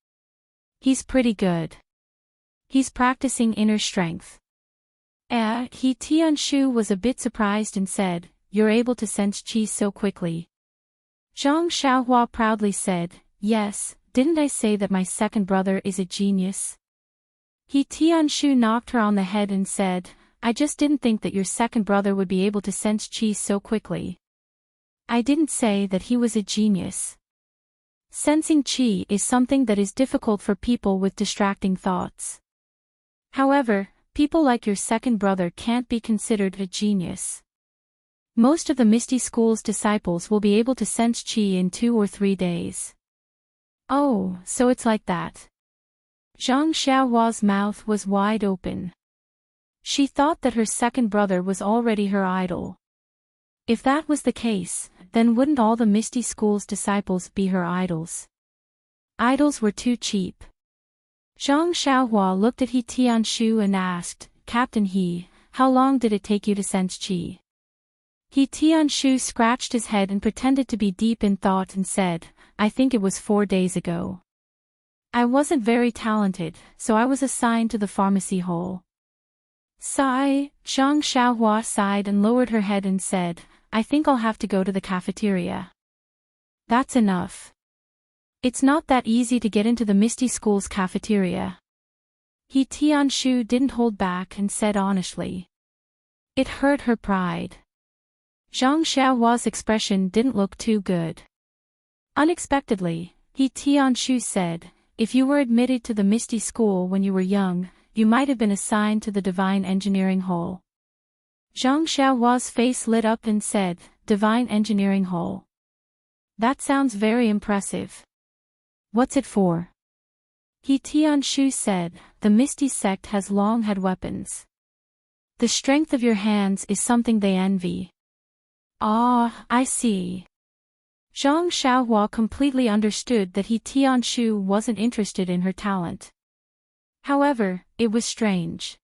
He's pretty good. He's practicing inner strength." He Tianshu was a bit surprised and said, "You're able to sense qi so quickly." Zhang Xiaohua proudly said, "Yes, didn't I say that my second brother is a genius?" He Tianshu knocked her on the head and said, "I just didn't think that your second brother would be able to sense qi so quickly. I didn't say that he was a genius. Sensing qi is something that is difficult for people with distracting thoughts. However, people like your second brother can't be considered a genius. Most of the Misty School's disciples will be able to sense qi in 2 or 3 days." "Oh, so it's like that." Zhang Xiaohua's mouth was wide open. She thought that her second brother was already her idol. If that was the case, then wouldn't all the Misty School's disciples be her idols? Idols were too cheap. Zhang Xiaohua looked at He Tianshu and asked, "Captain He, how long did it take you to sense qi?" He Tianshu scratched his head and pretended to be deep in thought and said, "I think it was 4 days ago. I wasn't very talented, so I was assigned to the pharmacy hall." Sigh, Zhang Xiaohua sighed and lowered her head and said, "I think I'll have to go to the cafeteria." "That's enough. It's not that easy to get into the Misty School's cafeteria." He Tianshu didn't hold back and said honestly. It hurt her pride. Zhang Xiaohua's expression didn't look too good. Unexpectedly, He Tianshu said, "If you were admitted to the Misty School when you were young, you might have been assigned to the Divine Engineering Hall." Zhang Xiaohua's face lit up and said, "Divine Engineering Hall? That sounds very impressive. What's it for?" He Tianshu said, "The Misty Sect has long had weapons. The strength of your hands is something they envy." "Ah, I see." Zhang Xiaohua completely understood that He Tianshu wasn't interested in her talent. However, it was strange.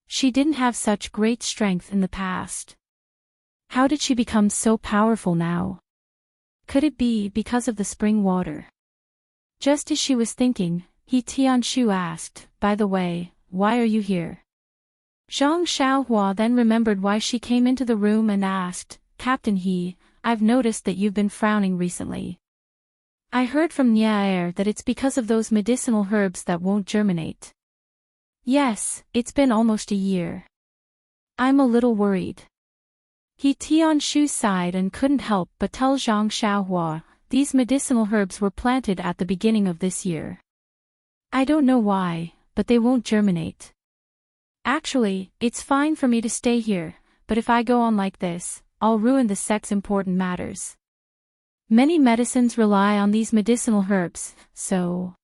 She didn't have such great strength in the past. How did she become so powerful now? Could it be because of the spring water? Just as she was thinking, He Tianshu asked, "By the way, why are you here?" Zhang Xiaohua then remembered why she came into the room and asked, Captain He, I've noticed that you've been frowning recently. I heard from Nia that it's because of those medicinal herbs that won't germinate. Yes, it's been almost a year. I'm a little worried. He Tianshu sighed and couldn't help but tell Zhang Xiaohua, these medicinal herbs were planted at the beginning of this year. I don't know why, but they won't germinate. Actually, it's fine for me to stay here, but if I go on like this, I'll ruin the sect's important matters. Many medicines rely on these medicinal herbs, so...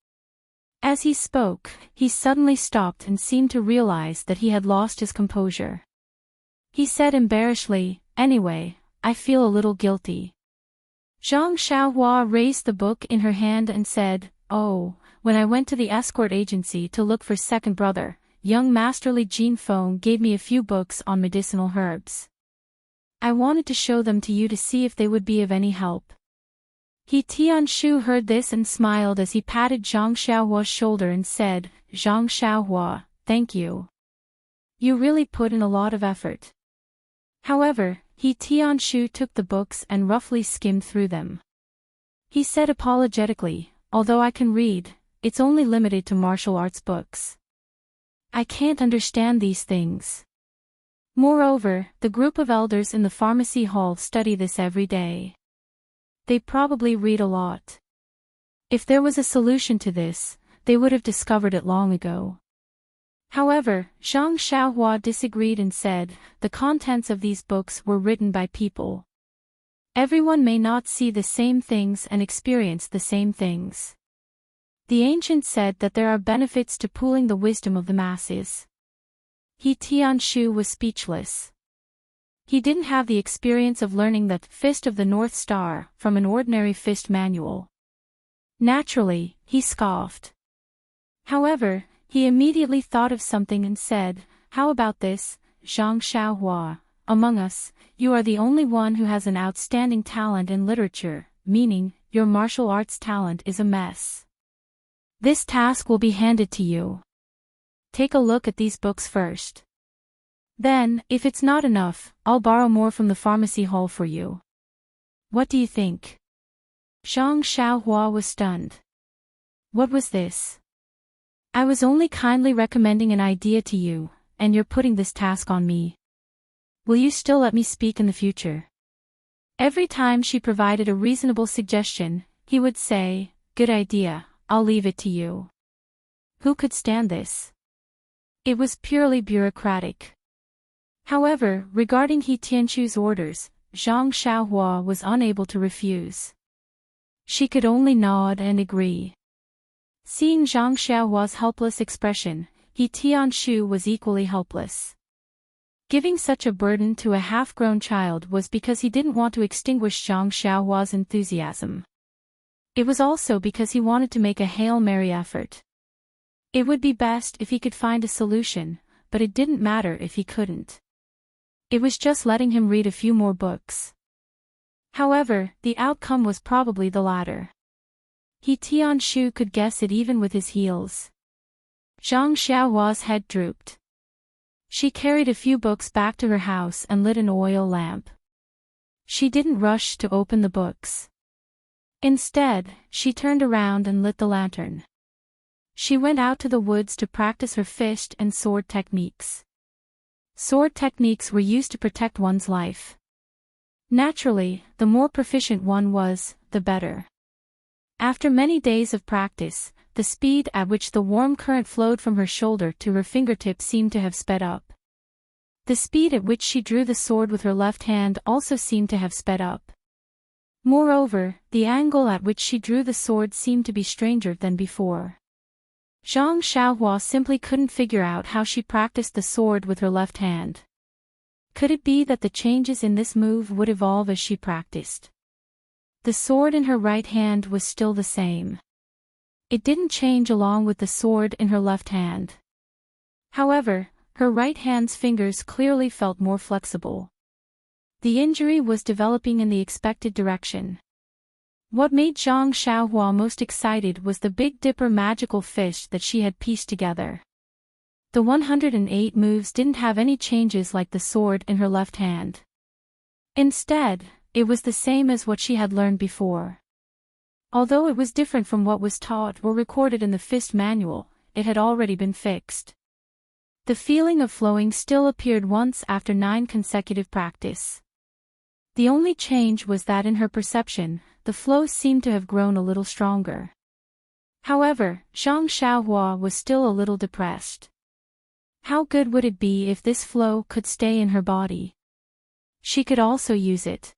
As he spoke, he suddenly stopped and seemed to realize that he had lost his composure. He said embarrassedly, anyway, I feel a little guilty. Zhang Xiaohua raised the book in her hand and said, oh, when I went to the escort agency to look for second brother, young Masterly Jin Feng gave me a few books on medicinal herbs. I wanted to show them to you to see if they would be of any help. He Tianshu heard this and smiled as he patted Zhang Xiaohua's shoulder and said, Zhang Xiaohua, thank you. You really put in a lot of effort. However, He Tianshu took the books and roughly skimmed through them. He said apologetically, although I can read, it's only limited to martial arts books. I can't understand these things. Moreover, the group of elders in the pharmacy hall study this every day. They probably read a lot. If there was a solution to this, they would have discovered it long ago. However, Zhang Xiaohua disagreed and said, the contents of these books were written by people. Everyone may not see the same things and experience the same things. The ancient said that there are benefits to pooling the wisdom of the masses. He Tianshu was speechless. He didn't have the experience of learning the Fist of the North Star from an ordinary fist manual. Naturally, he scoffed. However, he immediately thought of something and said, how about this, Zhang Xiaohua, among us, you are the only one who has an outstanding talent in literature, meaning, your martial arts talent is a mess. This task will be handed to you. Take a look at these books first. Then, if it's not enough, I'll borrow more from the pharmacy hall for you. What do you think? Zhang Xiaohua was stunned. What was this? I was only kindly recommending an idea to you, and you're putting this task on me. Will you still let me speak in the future? Every time she provided a reasonable suggestion, he would say, good idea, I'll leave it to you. Who could stand this? It was purely bureaucratic. However, regarding He Tianshu's orders, Zhang Xiaohua was unable to refuse. She could only nod and agree. Seeing Zhang Xiaohua's helpless expression, He Tianshu was equally helpless. Giving such a burden to a half-grown child was because he didn't want to extinguish Zhang Xiaohua's enthusiasm. It was also because he wanted to make a Hail Mary effort. It would be best if he could find a solution, but it didn't matter if he couldn't. It was just letting him read a few more books. However, the outcome was probably the latter. He Tianshu could guess it even with his heels. Zhang Xiaohua's head drooped. She carried a few books back to her house and lit an oil lamp. She didn't rush to open the books. Instead, she turned around and lit the lantern. She went out to the woods to practice her fist and sword techniques. Sword techniques were used to protect one's life. Naturally, the more proficient one was, the better. After many days of practice, the speed at which the warm current flowed from her shoulder to her fingertip seemed to have sped up. The speed at which she drew the sword with her left hand also seemed to have sped up. Moreover, the angle at which she drew the sword seemed to be stranger than before. Zhang Xiaohua simply couldn't figure out how she practiced the sword with her left hand. Could it be that the changes in this move would evolve as she practiced? The sword in her right hand was still the same. It didn't change along with the sword in her left hand. However, her right hand's fingers clearly felt more flexible. The injury was developing in the expected direction. What made Zhang Xiaohua most excited was the Big Dipper magical fish that she had pieced together. The 108 moves didn't have any changes like the sword in her left hand. Instead, it was the same as what she had learned before. Although it was different from what was taught or recorded in the fist manual, it had already been fixed. The feeling of flowing still appeared once after 9 consecutive practice. The only change was that in her perception, the flow seemed to have grown a little stronger. However, Zhang Xiaohua was still a little depressed. How good would it be if this flow could stay in her body? She could also use it.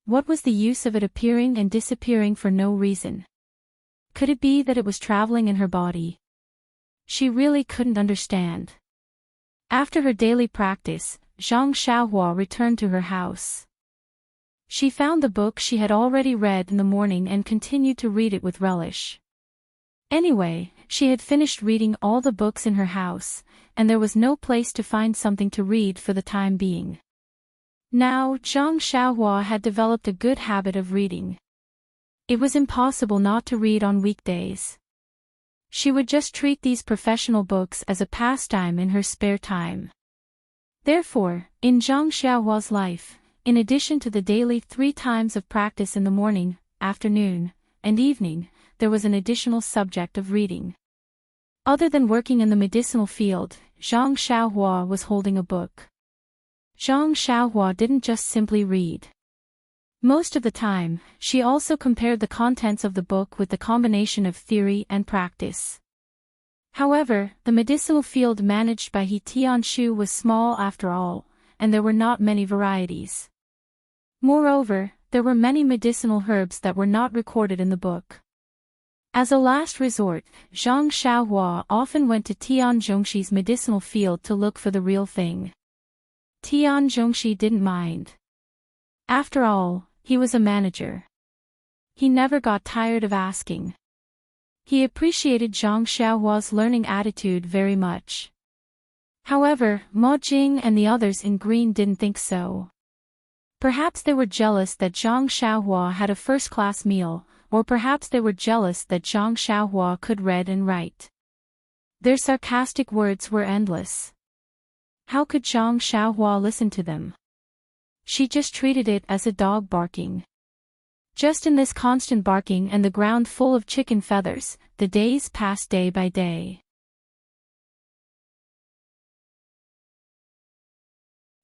What was the use of it appearing and disappearing for no reason? Could it be that it was traveling in her body? She really couldn't understand. After her daily practice, Zhang Xiaohua returned to her house. She found the book she had already read in the morning and continued to read it with relish. Anyway, she had finished reading all the books in her house, and there was no place to find something to read for the time being. Now, Zhang Xiaohua had developed a good habit of reading. It was impossible not to read on weekdays. She would just treat these professional books as a pastime in her spare time. Therefore, in Zhang Xiaohua's life, in addition to the daily 3 times of practice in the morning, afternoon, and evening, there was an additional subject of reading. Other than working in the medicinal field, Zhang Xiaohua was holding a book. Zhang Xiaohua didn't just simply read. Most of the time, she also compared the contents of the book with the combination of theory and practice. However, the medicinal field managed by He Tianshu was small after all, and there were not many varieties. Moreover, there were many medicinal herbs that were not recorded in the book. As a last resort, Zhang Xiaohua often went to Tian Zhongxi's medicinal field to look for the real thing. Tian Zhongxi didn't mind. After all, he was a manager. He never got tired of asking. He appreciated Zhang Xiaohua's learning attitude very much. However, Mo Jing and the others in green didn't think so. Perhaps they were jealous that Zhang Xiaohua had a first-class meal, or perhaps they were jealous that Zhang Xiaohua could read and write. Their sarcastic words were endless. How could Zhang Xiaohua listen to them? She just treated it as a dog barking. Just in this constant barking and the ground full of chicken feathers, the days passed day by day.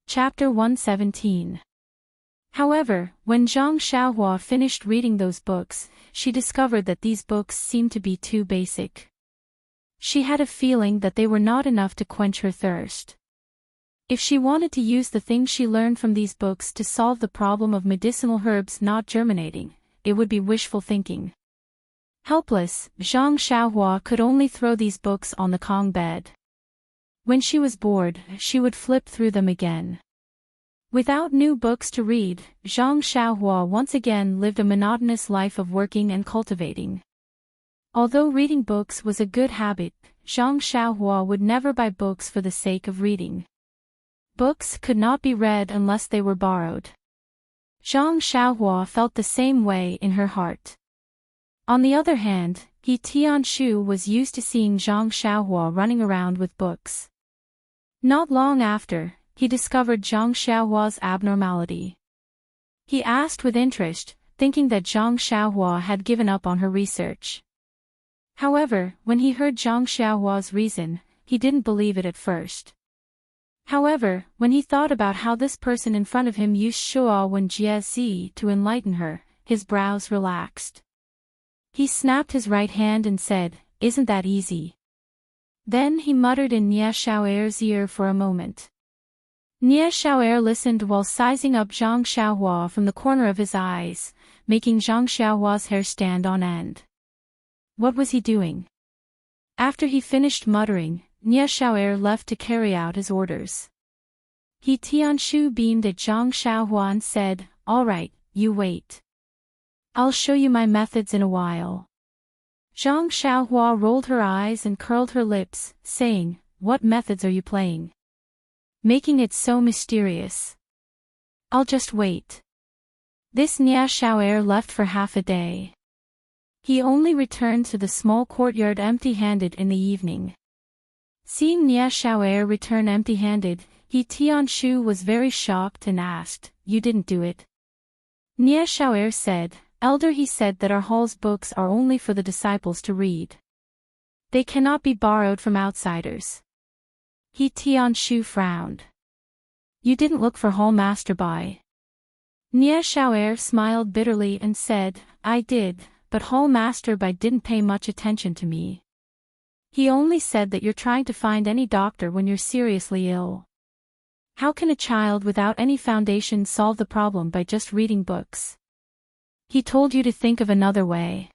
Chapter 117. However, when Zhang Xiaohua finished reading those books, she discovered that these books seemed to be too basic. She had a feeling that they were not enough to quench her thirst. If she wanted to use the things she learned from these books to solve the problem of medicinal herbs not germinating, it would be wishful thinking. Helpless, Zhang Xiaohua could only throw these books on the Kong bed. When she was bored, she would flip through them again. Without new books to read, Zhang Xiaohua once again lived a monotonous life of working and cultivating. Although reading books was a good habit, Zhang Xiaohua would never buy books for the sake of reading. Books could not be read unless they were borrowed. Zhang Xiaohua felt the same way in her heart. On the other hand, He Tianshu was used to seeing Zhang Xiaohua running around with books. Not long after, he discovered Zhang Xiaohua's abnormality. He asked with interest, thinking that Zhang Xiaohua had given up on her research. However, when he heard Zhang Xiaohua's reason, he didn't believe it at first. However, when he thought about how this person in front of him used Shuo Wen Jie to enlighten her, his brows relaxed. He snapped his right hand and said, "Isn't that easy?" Then he muttered in Nie Xiaoer's ear for a moment. Nie Xiaoer listened while sizing up Zhang Xiaohua from the corner of his eyes, making Zhang Xiaohua's hair stand on end. What was he doing? After he finished muttering, Nie Xiaoer left to carry out his orders. He Tianshu beamed at Zhang Xiaohua and said, "All right, you wait. I'll show you my methods in a while." Zhang Xiaohua rolled her eyes and curled her lips, saying, "What methods are you playing? Making it so mysterious." "I'll just wait." This Nie Xiaoer left for half a day. He only returned to the small courtyard empty-handed in the evening. Seeing Nie Xiao'er return empty-handed, He Tianshu was very shocked and asked, "You didn't do it?" Nie Xiao'er said, "Elder, he said that our hall's books are only for the disciples to read. They cannot be borrowed from outsiders." He Tianshu frowned. "You didn't look for hall master Bai?" Nie Xiao'er smiled bitterly and said, "I did, but hall master Bai didn't pay much attention to me. He only said that you're trying to find any doctor when you're seriously ill. How can a child without any foundation solve the problem by just reading books? He told you to think of another way.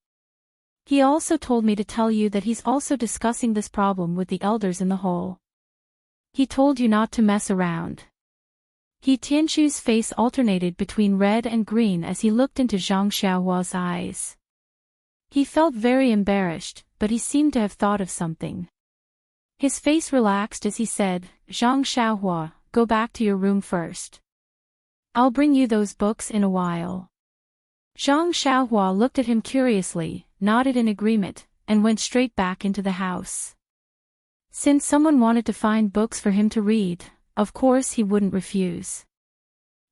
He also told me to tell you that he's also discussing this problem with the elders in the hall. He told you not to mess around." He Tianshu's face alternated between red and green as he looked into Zhang Xiaohua's eyes. He felt very embarrassed, but he seemed to have thought of something. His face relaxed as he said, "Zhang Xiaohua, go back to your room first. I'll bring you those books in a while." Zhang Xiaohua looked at him curiously, nodded in agreement, and went straight back into the house. Since someone wanted to find books for him to read, of course he wouldn't refuse.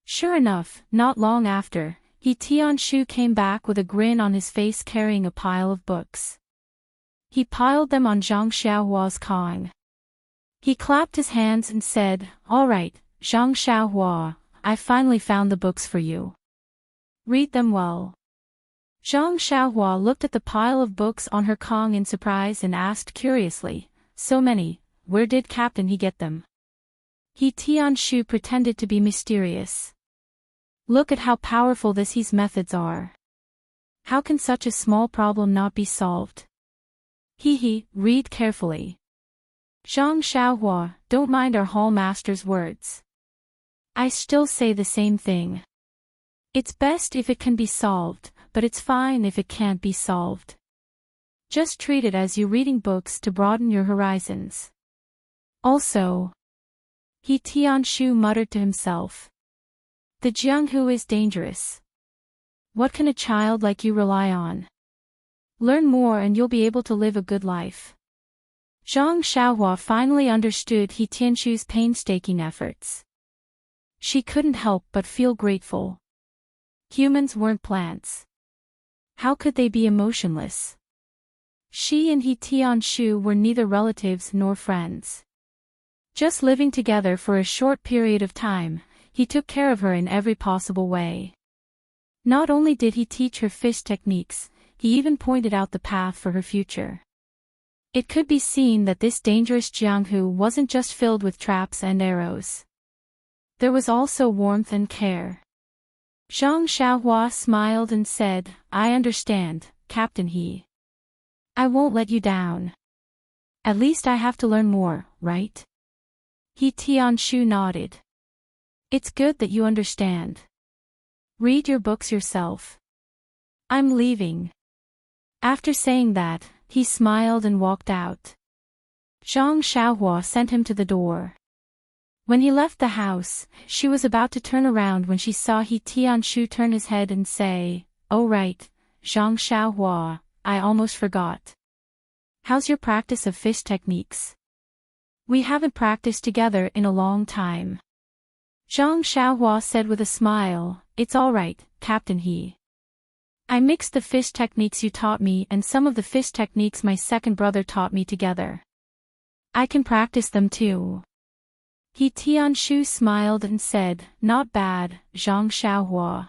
Sure enough, not long after, He Tianshu came back with a grin on his face carrying a pile of books. He piled them on Zhang Xiaohua's kong. He clapped his hands and said, "All right, Zhang Xiaohua, I finally found the books for you. Read them well." Zhang Xiaohua looked at the pile of books on her kong in surprise and asked curiously, "So many, where did Captain he get them?" He Tianshu pretended to be mysterious. "Look at how powerful his methods are. How can such a small problem not be solved? Read carefully. Zhang Xiaohua, don't mind our hall master's words. I still say the same thing. It's best if it can be solved, but it's fine if it can't be solved. Just treat it as you reading books to broaden your horizons. Also," He Tianshu muttered to himself, "the Jianghu is dangerous. What can a child like you rely on? Learn more and you'll be able to live a good life." Zhang Xiaohua finally understood He Tianshu's painstaking efforts. She couldn't help but feel grateful. Humans weren't plants. How could they be emotionless? She and He Tianshu were neither relatives nor friends. Just living together for a short period of time, he took care of her in every possible way. Not only did he teach her fish techniques, he even pointed out the path for her future. It could be seen that this dangerous Jianghu wasn't just filled with traps and arrows. There was also warmth and care. Zhang Xiaohua smiled and said, "I understand, Captain He. I won't let you down. At least I have to learn more, right?" He Tianshu nodded. "It's good that you understand. Read your books yourself. I'm leaving." After saying that, he smiled and walked out. Zhang Xiaohua sent him to the door. When he left the house, she was about to turn around when she saw He Tianshu turn his head and say, "Oh right, Zhang Xiaohua, I almost forgot. How's your practice of fish techniques? We haven't practiced together in a long time." Zhang Xiaohua said with a smile, "It's all right, Captain He. I mixed the fish techniques you taught me and some of the fish techniques my second brother taught me together. I can practice them too." He Tianshu smiled and said, "Not bad, Zhang Xiaohua.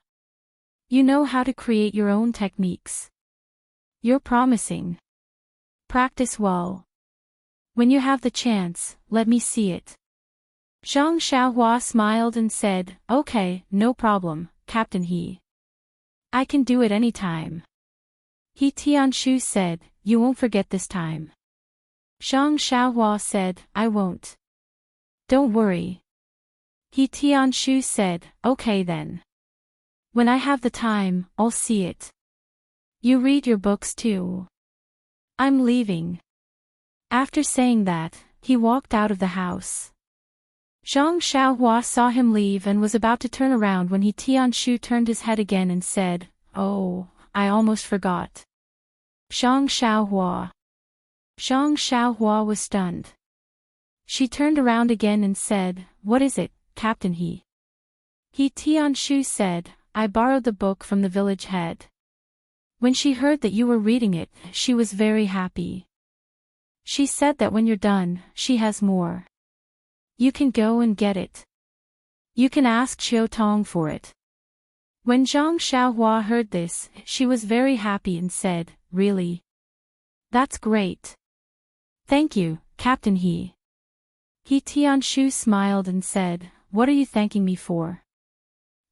You know how to create your own techniques. You're promising. Practice well. When you have the chance, let me see it." Zhang Xiaohua smiled and said, "Okay, no problem, Captain He. I can do it any time." He Tianshu said, "You won't forget this time." Zhang Xiaohua said, "I won't. Don't worry." He Tianshu said, "Okay then. When I have the time, I'll see it. You read your books too. I'm leaving." After saying that, he walked out of the house. Zhang Xiaohua saw him leave and was about to turn around when He Tianshu turned his head again and said, "Oh, I almost forgot. Zhang Xiaohua." Zhang Xiaohua was stunned. She turned around again and said, "What is it, Captain He?" Tianshu said, "I borrowed the book from the village head. When she heard that you were reading it, she was very happy. She said that when you're done, she has more. You can go and get it. You can ask Xiao Tong for it." When Zhang Xiaohua heard this, she was very happy and said, "Really? That's great. Thank you, Captain He." Tianshu smiled and said, "What are you thanking me for?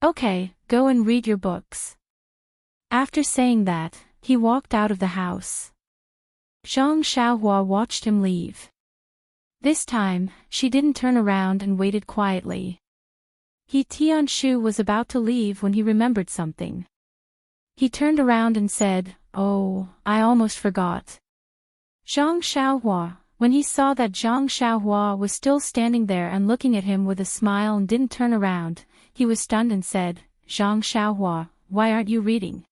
Okay, go and read your books." After saying that, he walked out of the house. Zhang Xiaohua watched him leave. This time, she didn't turn around and waited quietly. Tianshu was about to leave when he remembered something. He turned around and said, "Oh, I almost forgot." Zhang Xiaohua, when he saw that Zhang Xiaohua was still standing there and looking at him with a smile and didn't turn around, he was stunned and said, "Zhang Xiaohua, why aren't you reading?"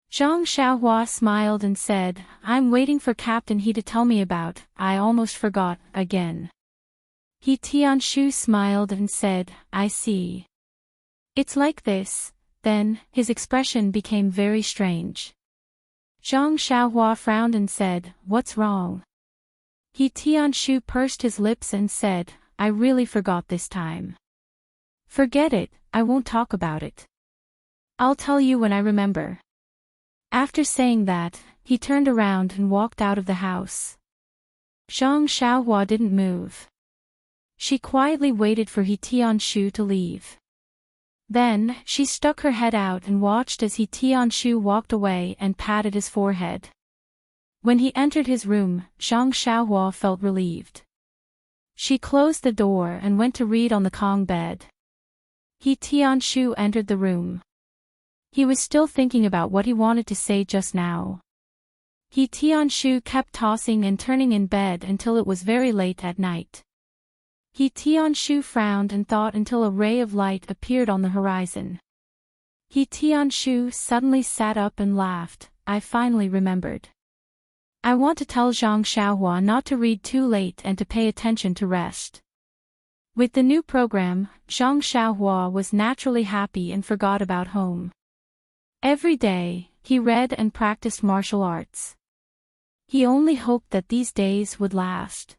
Zhang Xiaohua smiled and said, "I'm waiting for Captain He to tell me about, I almost forgot, again." Tianshu smiled and said, "I see. It's like this." Then, his expression became very strange. Zhang Xiaohua frowned and said, "What's wrong?" Tianshu pursed his lips and said, "I really forgot this time. Forget it, I won't talk about it. I'll tell you when I remember." After saying that, he turned around and walked out of the house. Zhang Xiaohua didn't move. She quietly waited for Tianshu to leave. Then, she stuck her head out and watched as Tianshu walked away and patted his forehead. When he entered his room, Zhang Xiaohua felt relieved. She closed the door and went to read on the Kong bed. Tianshu entered the room. He was still thinking about what he wanted to say just now. Tianshu kept tossing and turning in bed until it was very late at night. Tianshu frowned and thought until a ray of light appeared on the horizon. Tianshu suddenly sat up and laughed. "I finally remembered. I want to tell Zhang Xiaohua not to read too late and to pay attention to rest." With the new program, Zhang Xiaohua was naturally happy and forgot about home. Every day, he read and practiced martial arts. He only hoped that these days would last.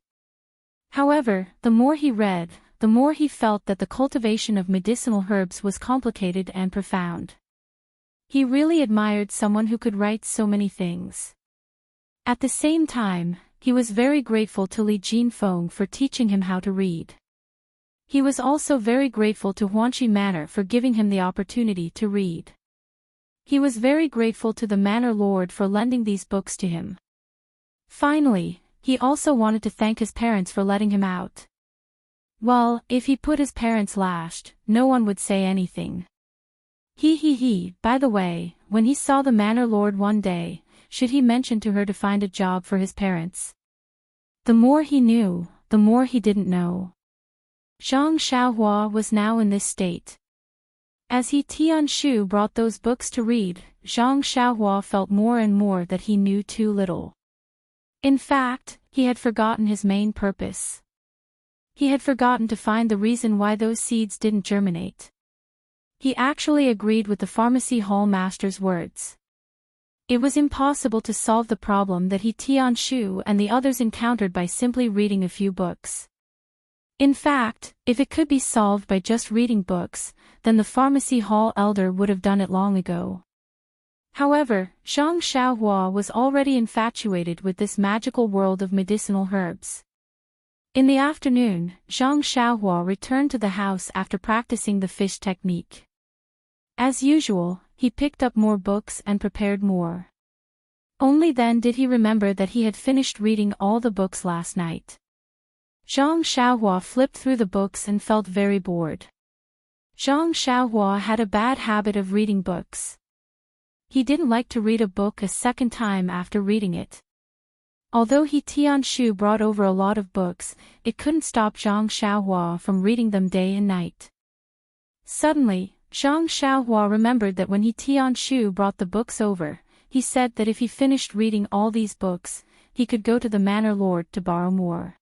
However, the more he read, the more he felt that the cultivation of medicinal herbs was complicated and profound. He really admired someone who could write so many things. At the same time, he was very grateful to Li Jinfeng for teaching him how to read. He was also very grateful to Huanqi Manor for giving him the opportunity to read. He was very grateful to the Manor Lord for lending these books to him. Finally, he also wanted to thank his parents for letting him out. Well, if he put his parents last, no one would say anything. By the way, when he saw the Manor Lord one day, should he mention to her to find a job for his parents? The more he knew, the more he didn't know. Zhang Xiaohua was now in this state. As Tianshu brought those books to read, Zhang Xiaohua felt more and more that he knew too little. In fact, he had forgotten his main purpose. He had forgotten to find the reason why those seeds didn't germinate. He actually agreed with the pharmacy hall master's words. It was impossible to solve the problem that Tianshu and the others encountered by simply reading a few books. In fact, if it could be solved by just reading books, then the pharmacy hall elder would have done it long ago. However, Zhang Xiaohua was already infatuated with this magical world of medicinal herbs. In the afternoon, Zhang Xiaohua returned to the house after practicing the fish technique. As usual, he picked up more books and prepared more. Only then did he remember that he had finished reading all the books last night. Zhang Xiaohua flipped through the books and felt very bored. Zhang Xiaohua had a bad habit of reading books. He didn't like to read a book a second time after reading it. Although Tianshu brought over a lot of books, it couldn't stop Zhang Xiaohua from reading them day and night. Suddenly, Zhang Xiaohua remembered that when Tianshu brought the books over, he said that if he finished reading all these books, he could go to the Manor Lord to borrow more.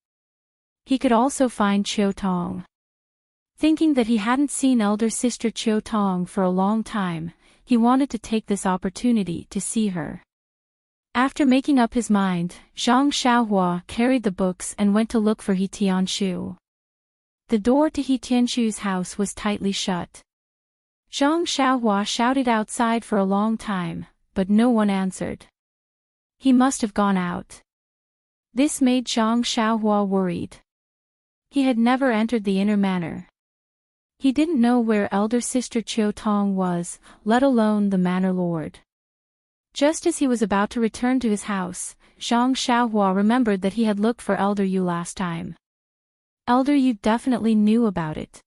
He could also find Chiu Tong. Thinking that he hadn't seen elder sister Chiu Tong for a long time, he wanted to take this opportunity to see her. After making up his mind, Zhang Xiaohua carried the books and went to look for He Tianshu. The door to He Tianshu's house was tightly shut. Zhang Xiaohua shouted outside for a long time, but no one answered. He must have gone out. This made Zhang Xiaohua worried. He had never entered the inner manor. He didn't know where elder sister Chiu Tong was, let alone the manor lord. Just as he was about to return to his house, Zhang Xiaohua remembered that he had looked for Elder Yu last time. Elder Yu definitely knew about it.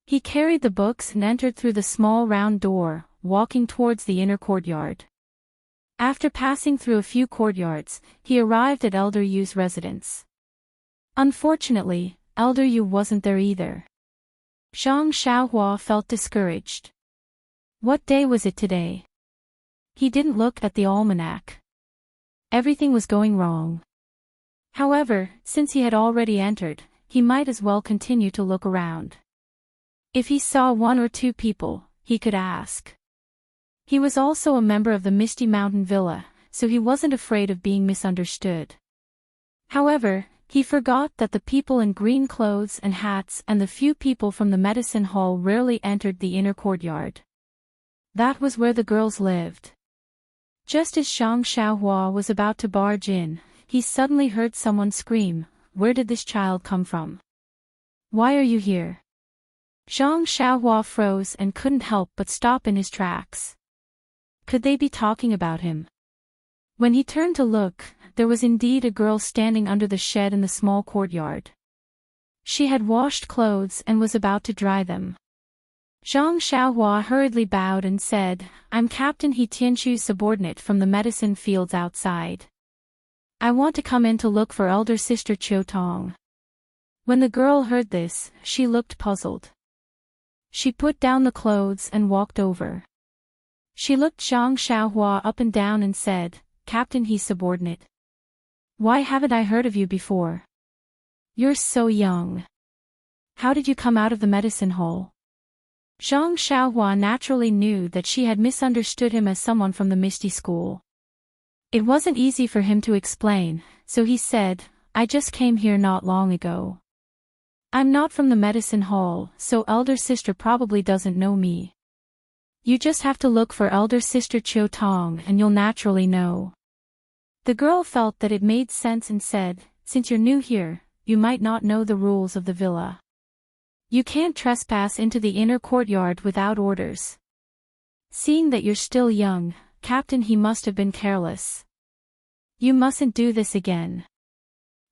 He carried the books and entered through the small round door, walking towards the inner courtyard. After passing through a few courtyards, he arrived at Elder Yu's residence. Unfortunately, Elder Yu wasn't there either. Zhang Xiaohua felt discouraged. What day was it today? He didn't look at the almanac. Everything was going wrong. However, since he had already entered, he might as well continue to look around. If he saw one or two people, he could ask. He was also a member of the Misty Mountain Villa, so he wasn't afraid of being misunderstood. However, he forgot that the people in green clothes and hats and the few people from the medicine hall rarely entered the inner courtyard. That was where the girls lived. Just as Zhang Xiaohua was about to barge in, he suddenly heard someone scream, "Where did this child come from? Why are you here?" Zhang Xiaohua froze and couldn't help but stop in his tracks. Could they be talking about him? When he turned to look, there was indeed a girl standing under the shed in the small courtyard. She had washed clothes and was about to dry them. Zhang Xiaohua hurriedly bowed and said, "I'm Captain He Tianshu's subordinate from the medicine fields outside. I want to come in to look for elder sister Chiu Tong." When the girl heard this, she looked puzzled. She put down the clothes and walked over. She looked Zhang Xiaohua up and down and said, "Captain He's subordinate. Why haven't I heard of you before? You're so young. How did you come out of the medicine hall?" Zhang Xiaohua naturally knew that she had misunderstood him as someone from the Misty School. It wasn't easy for him to explain, so he said, "I just came here not long ago. I'm not from the medicine hall, so elder sister probably doesn't know me. You just have to look for elder sister Chiu Tong and you'll naturally know." The girl felt that it made sense and said, "Since you're new here, you might not know the rules of the villa. You can't trespass into the inner courtyard without orders. Seeing that you're still young, Captain, he must have been careless. You mustn't do this again.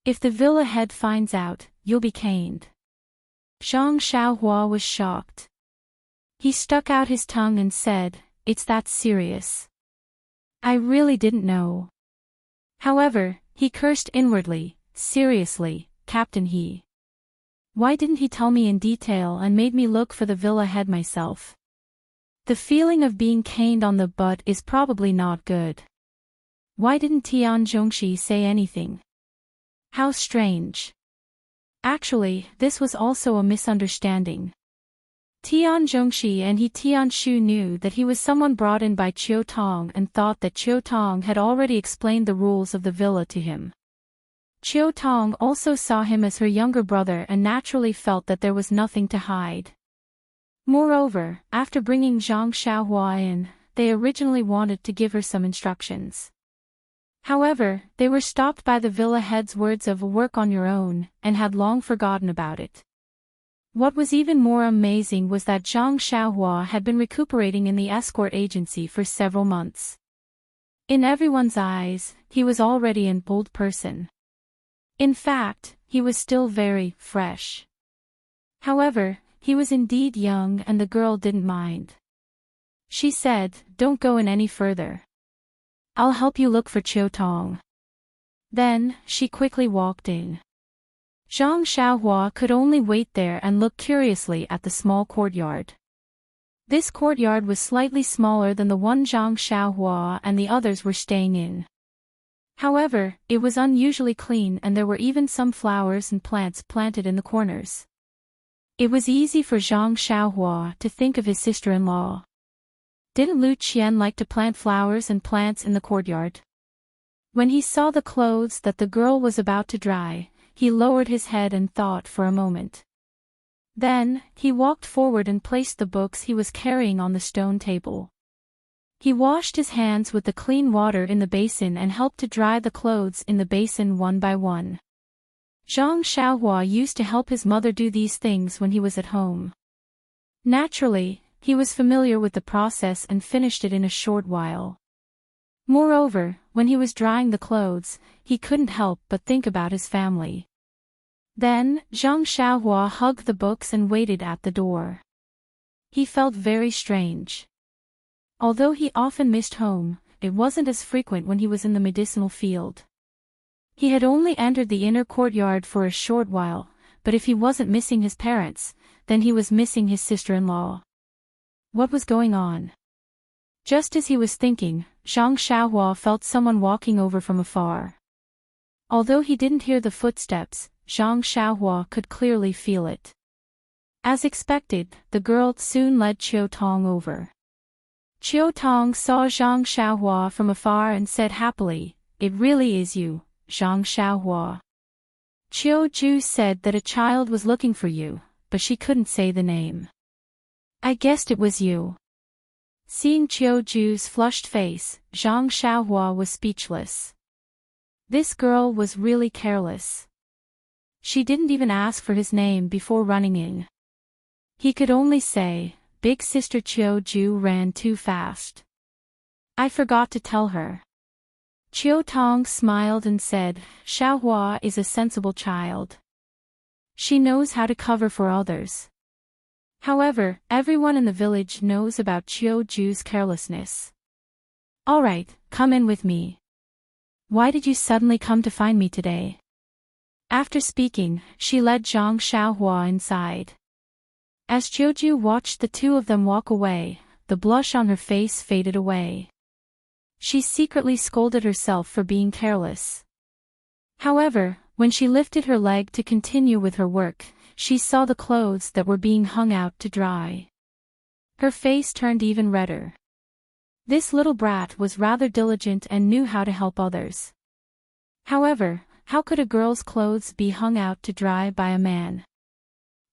If the villa head finds out, you'll be caned." Zhang Xiaohua was shocked. He stuck out his tongue and said, "It's that serious. I really didn't know." However, he cursed inwardly, "Seriously, Captain He. Why didn't he tell me in detail and made me look for the villa head myself? The feeling of being caned on the butt is probably not good. Why didn't Tian Zhongxi say anything? How strange." Actually, this was also a misunderstanding. Tian Zhongxi and He Tianshu knew that he was someone brought in by Chiu Tong and thought that Chiu Tong had already explained the rules of the villa to him. Chiu Tong also saw him as her younger brother and naturally felt that there was nothing to hide. Moreover, after bringing Zhang Xiaohua in, they originally wanted to give her some instructions. However, they were stopped by the villa head's words of "work on your own," and had long forgotten about it. What was even more amazing was that Zhang Xiaohua had been recuperating in the escort agency for several months. In everyone's eyes, he was already an old person. In fact, he was still very fresh. However, he was indeed young and the girl didn't mind. She said, "Don't go in any further. I'll help you look for Chiu Tong." Then, she quickly walked in. Zhang Xiaohua could only wait there and look curiously at the small courtyard. This courtyard was slightly smaller than the one Zhang Xiaohua and the others were staying in. However, it was unusually clean and there were even some flowers and plants planted in the corners. It was easy for Zhang Xiaohua to think of his sister-in-law. Didn't Lu Qian like to plant flowers and plants in the courtyard? When he saw the clothes that the girl was about to dry, he lowered his head and thought for a moment. Then, he walked forward and placed the books he was carrying on the stone table. He washed his hands with the clean water in the basin and helped to dry the clothes in the basin one by one. Zhang Xiaohua used to help his mother do these things when he was at home. Naturally, he was familiar with the process and finished it in a short while. Moreover, when he was drying the clothes, he couldn't help but think about his family. Then, Zhang Xiaohua hugged the books and waited at the door. He felt very strange. Although he often missed home, it wasn't as frequent when he was in the medicinal field. He had only entered the inner courtyard for a short while, but if he wasn't missing his parents, then he was missing his sister-in-law. What was going on? Just as he was thinking, Zhang Xiaohua felt someone walking over from afar. Although he didn't hear the footsteps, Zhang Xiaohua could clearly feel it. As expected, the girl soon led Qiu Tong over. Qiu Tong saw Zhang Xiaohua from afar and said happily, "It really is you, Zhang Xiaohua." Qiu Ju said that a child was looking for you, but she couldn't say the name. "I guessed it was you." Seeing Qiu Ju's flushed face, Zhang Xiaohua was speechless. This girl was really careless. She didn't even ask for his name before running in. He could only say, "Big sister Qiu Ju ran too fast. I forgot to tell her." Qiu Tong smiled and said, "Xiaohua is a sensible child. She knows how to cover for others." However, everyone in the village knows about Qiu Ju's carelessness. "All right, come in with me. Why did you suddenly come to find me today?" After speaking, she led Zhang Xiaohua inside. As Qiu Ju watched the two of them walk away, the blush on her face faded away. She secretly scolded herself for being careless. However, when she lifted her leg to continue with her work, she saw the clothes that were being hung out to dry. Her face turned even redder. This little brat was rather diligent and knew how to help others. However, how could a girl's clothes be hung out to dry by a man?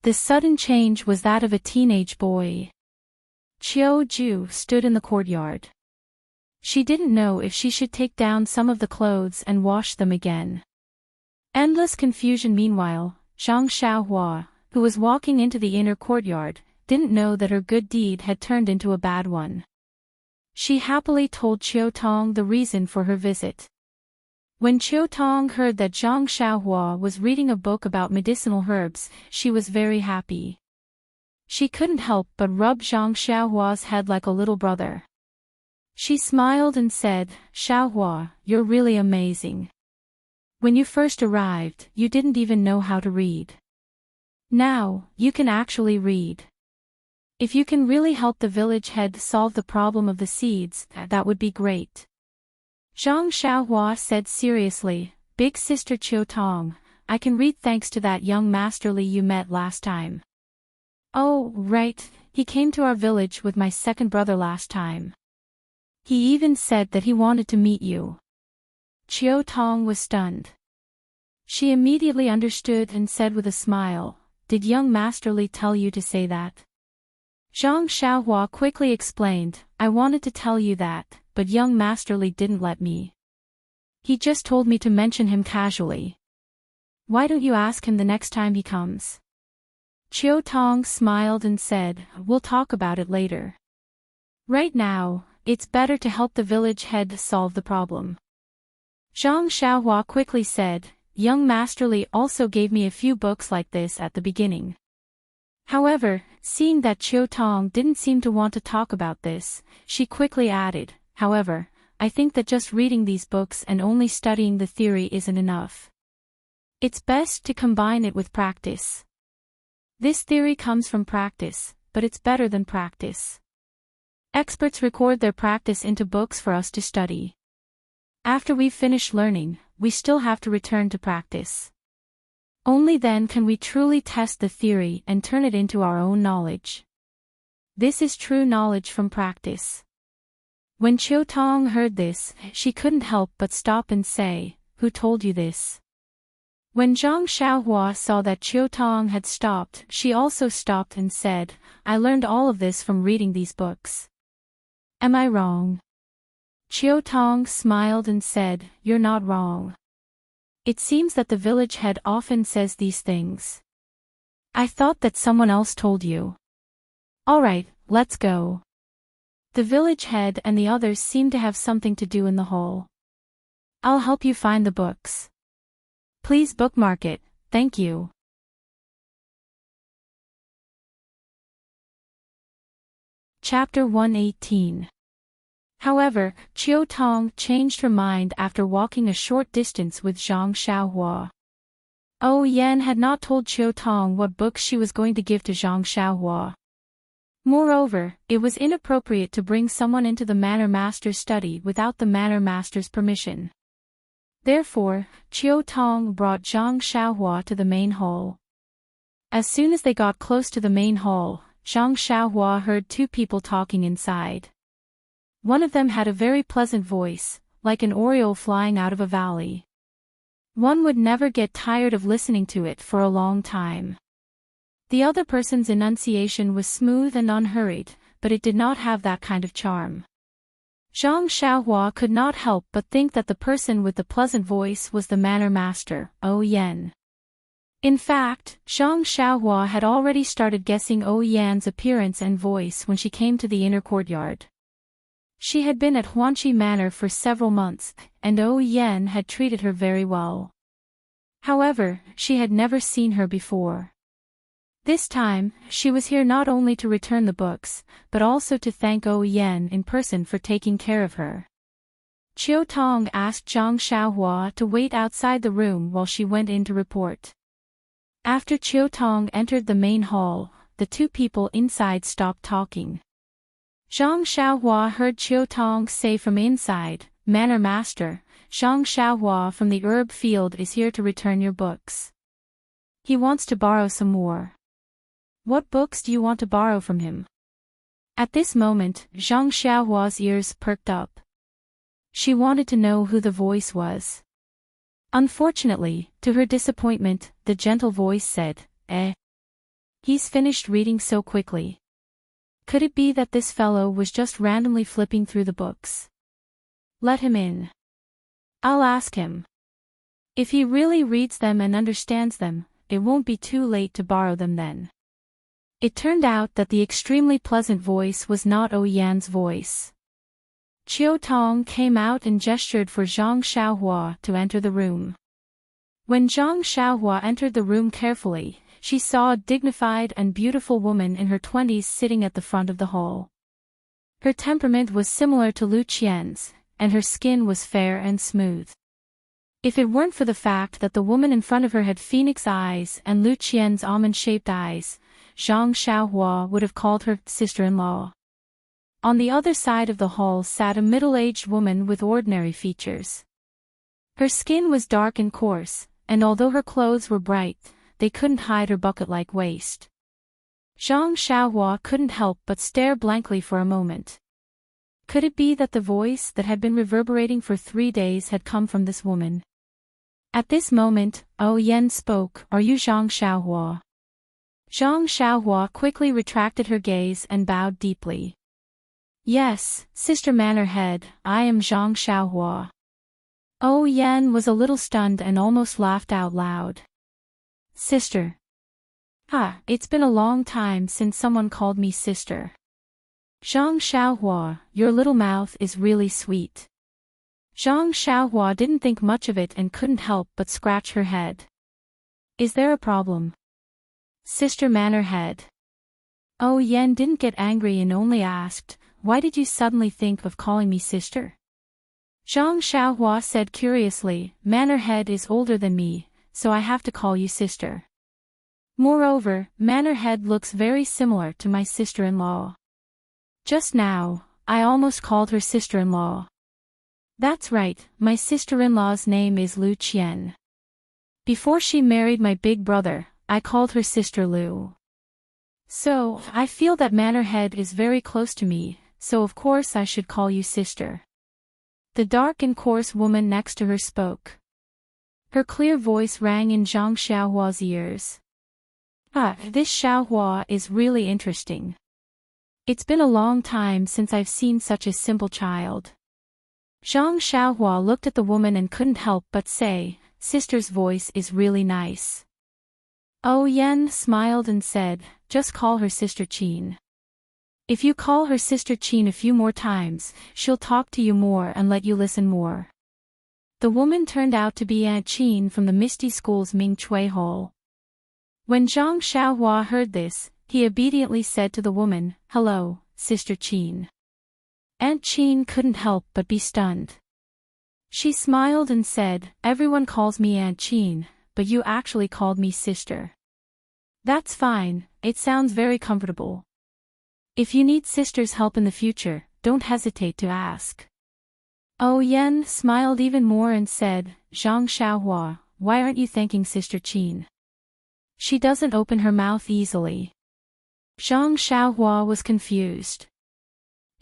The sudden change was that of a teenage boy. Qiu Ju stood in the courtyard. She didn't know if she should take down some of the clothes and wash them again. Endless confusion. Meanwhile, Zhang Xiaohua, who was walking into the inner courtyard, didn't know that her good deed had turned into a bad one. She happily told Qiu Tong the reason for her visit. When Qiu Tong heard that Zhang Xiaohua was reading a book about medicinal herbs, she was very happy. She couldn't help but rub Zhang Xiaohua's head like a little brother. She smiled and said, "Xiaohua, you're really amazing. When you first arrived, you didn't even know how to read. Now, you can actually read. If you can really help the village head solve the problem of the seeds, that would be great." Zhang Xiaohua said seriously, "Big sister Qiu Tong, I can read thanks to that young masterly you met last time." "Oh, right, he came to our village with my second brother last time. He even said that he wanted to meet you." Qiu Tong was stunned. She immediately understood and said with a smile, "Did young masterly tell you to say that?" Zhang Xiaohua quickly explained, "I wanted to tell you that, but young masterly didn't let me. He just told me to mention him casually. Why don't you ask him the next time he comes?" Qiu Tong smiled and said, "We'll talk about it later. Right now, it's better to help the village head solve the problem." Zhang Xiaohua quickly said, "Young masterly also gave me a few books like this at the beginning." However, seeing that Qiu Tong didn't seem to want to talk about this, she quickly added, "However, I think that just reading these books and only studying the theory isn't enough. It's best to combine it with practice. This theory comes from practice, but it's better than practice. Experts record their practice into books for us to study. After we've finished learning, we still have to return to practice. Only then can we truly test the theory and turn it into our own knowledge. This is true knowledge from practice. When Chiu Tong heard this, she couldn't help but stop and say, "Who told you this?" When Zhang Xiaohua saw that Chiu Tong had stopped, she also stopped and said, "I learned all of this from reading these books. Am I wrong?" Chiu Tong smiled and said, "You're not wrong. It seems that the village head often says these things. I thought that someone else told you. Alright, let's go." The village head and the others seem to have something to do in the hall. I'll help you find the books. Please bookmark it, thank you. Chapter 118. However, Chiu Tong changed her mind after walking a short distance with Zhang Xiaohua. Yan had not told Chiu Tong what books she was going to give to Zhang Xiaohua. Moreover, it was inappropriate to bring someone into the Manor Master's study without the Manor Master's permission. Therefore, Chiu Tong brought Zhang Xiaohua to the main hall. As soon as they got close to the main hall, Zhang Xiaohua heard two people talking inside. One of them had a very pleasant voice, like an oriole flying out of a valley. One would never get tired of listening to it for a long time. The other person's enunciation was smooth and unhurried, but it did not have that kind of charm. Zhang Xiaohua could not help but think that the person with the pleasant voice was the Manor Master, Yan. In fact, Zhang Xiaohua had already started guessing Yan's appearance and voice when she came to the inner courtyard. She had been at Huanqi Manor for several months, and Yan had treated her very well. However, she had never seen her before. This time, she was here not only to return the books, but also to thank Yan in person for taking care of her. Chiu Tong asked Zhang Xiaohua to wait outside the room while she went in to report. After Chiu Tong entered the main hall, the two people inside stopped talking. Zhang Xiaohua heard Chiu Tong say from inside, "Manor Master, Zhang Xiaohua from the herb field is here to return your books. He wants to borrow some more. What books do you want to borrow from him?" At this moment, Zhang Xiaohua's ears perked up. She wanted to know who the voice was. Unfortunately, to her disappointment, the gentle voice said, He's finished reading so quickly. Could it be that this fellow was just randomly flipping through the books? Let him in. I'll ask him. If he really reads them and understands them, it won't be too late to borrow them then. It turned out that the extremely pleasant voice was not Yan's voice. Chiu Tong came out and gestured for Zhang Xiaohua to enter the room. When Zhang Xiaohua entered the room carefully, she saw a dignified and beautiful woman in her 20s sitting at the front of the hall. Her temperament was similar to Lu Qian's, and her skin was fair and smooth. If it weren't for the fact that the woman in front of her had phoenix eyes and Lu Qian's almond-shaped eyes, Zhang Xiaohua would have called her sister-in-law. On the other side of the hall sat a middle-aged woman with ordinary features. Her skin was dark and coarse, and although her clothes were bright, they couldn't hide her bucket-like waist. Zhang Xiaohua couldn't help but stare blankly for a moment. Could it be that the voice that had been reverberating for 3 days had come from this woman? At this moment, Yan spoke, "Are you Zhang Xiaohua?" Zhang Xiaohua quickly retracted her gaze and bowed deeply. "Yes, Sister Manor Head, I am Zhang Xiaohua." Yan was a little stunned and almost laughed out loud. "Sister. It's been a long time since someone called me sister. Zhang Xiaohua, your little mouth is really sweet." Zhang Xiaohua didn't think much of it and couldn't help but scratch her head. "Is there a problem?" Sister Manor Head. Yan didn't get angry and only asked, "Why did you suddenly think of calling me sister?" Zhang Xiaohua said curiously, "Manor Head is older than me, so I have to call you sister. Moreover, Manor Head looks very similar to my sister-in-law. Just now, I almost called her sister-in-law." That's right, my sister-in-law's name is Lu Qian. Before she married my big brother, I called her Sister Lu. So, I feel that Manorhead is very close to me, so of course I should call you sister. The dark and coarse woman next to her spoke. Her clear voice rang in Zhang Xiaohua's ears. This Xiaohua is really interesting. It's been a long time since I've seen such a simple child. Zhang Xiaohua looked at the woman and couldn't help but say, Sister's voice is really nice. Yen smiled and said, just call her Sister Qin. If you call her Sister Qin a few more times, she'll talk to you more and let you listen more. The woman turned out to be Aunt Qin from the Misty School's Ming Chui Hall. When Zhang Xiaohua heard this, he obediently said to the woman, Hello, Sister Qin. Aunt Qin couldn't help but be stunned. She smiled and said, Everyone calls me Aunt Qin, but you actually called me sister. That's fine, it sounds very comfortable. If you need sister's help in the future, don't hesitate to ask. Yen smiled even more and said, Zhang Xiaohua, why aren't you thanking Sister Qin? She doesn't open her mouth easily. Zhang Xiaohua was confused.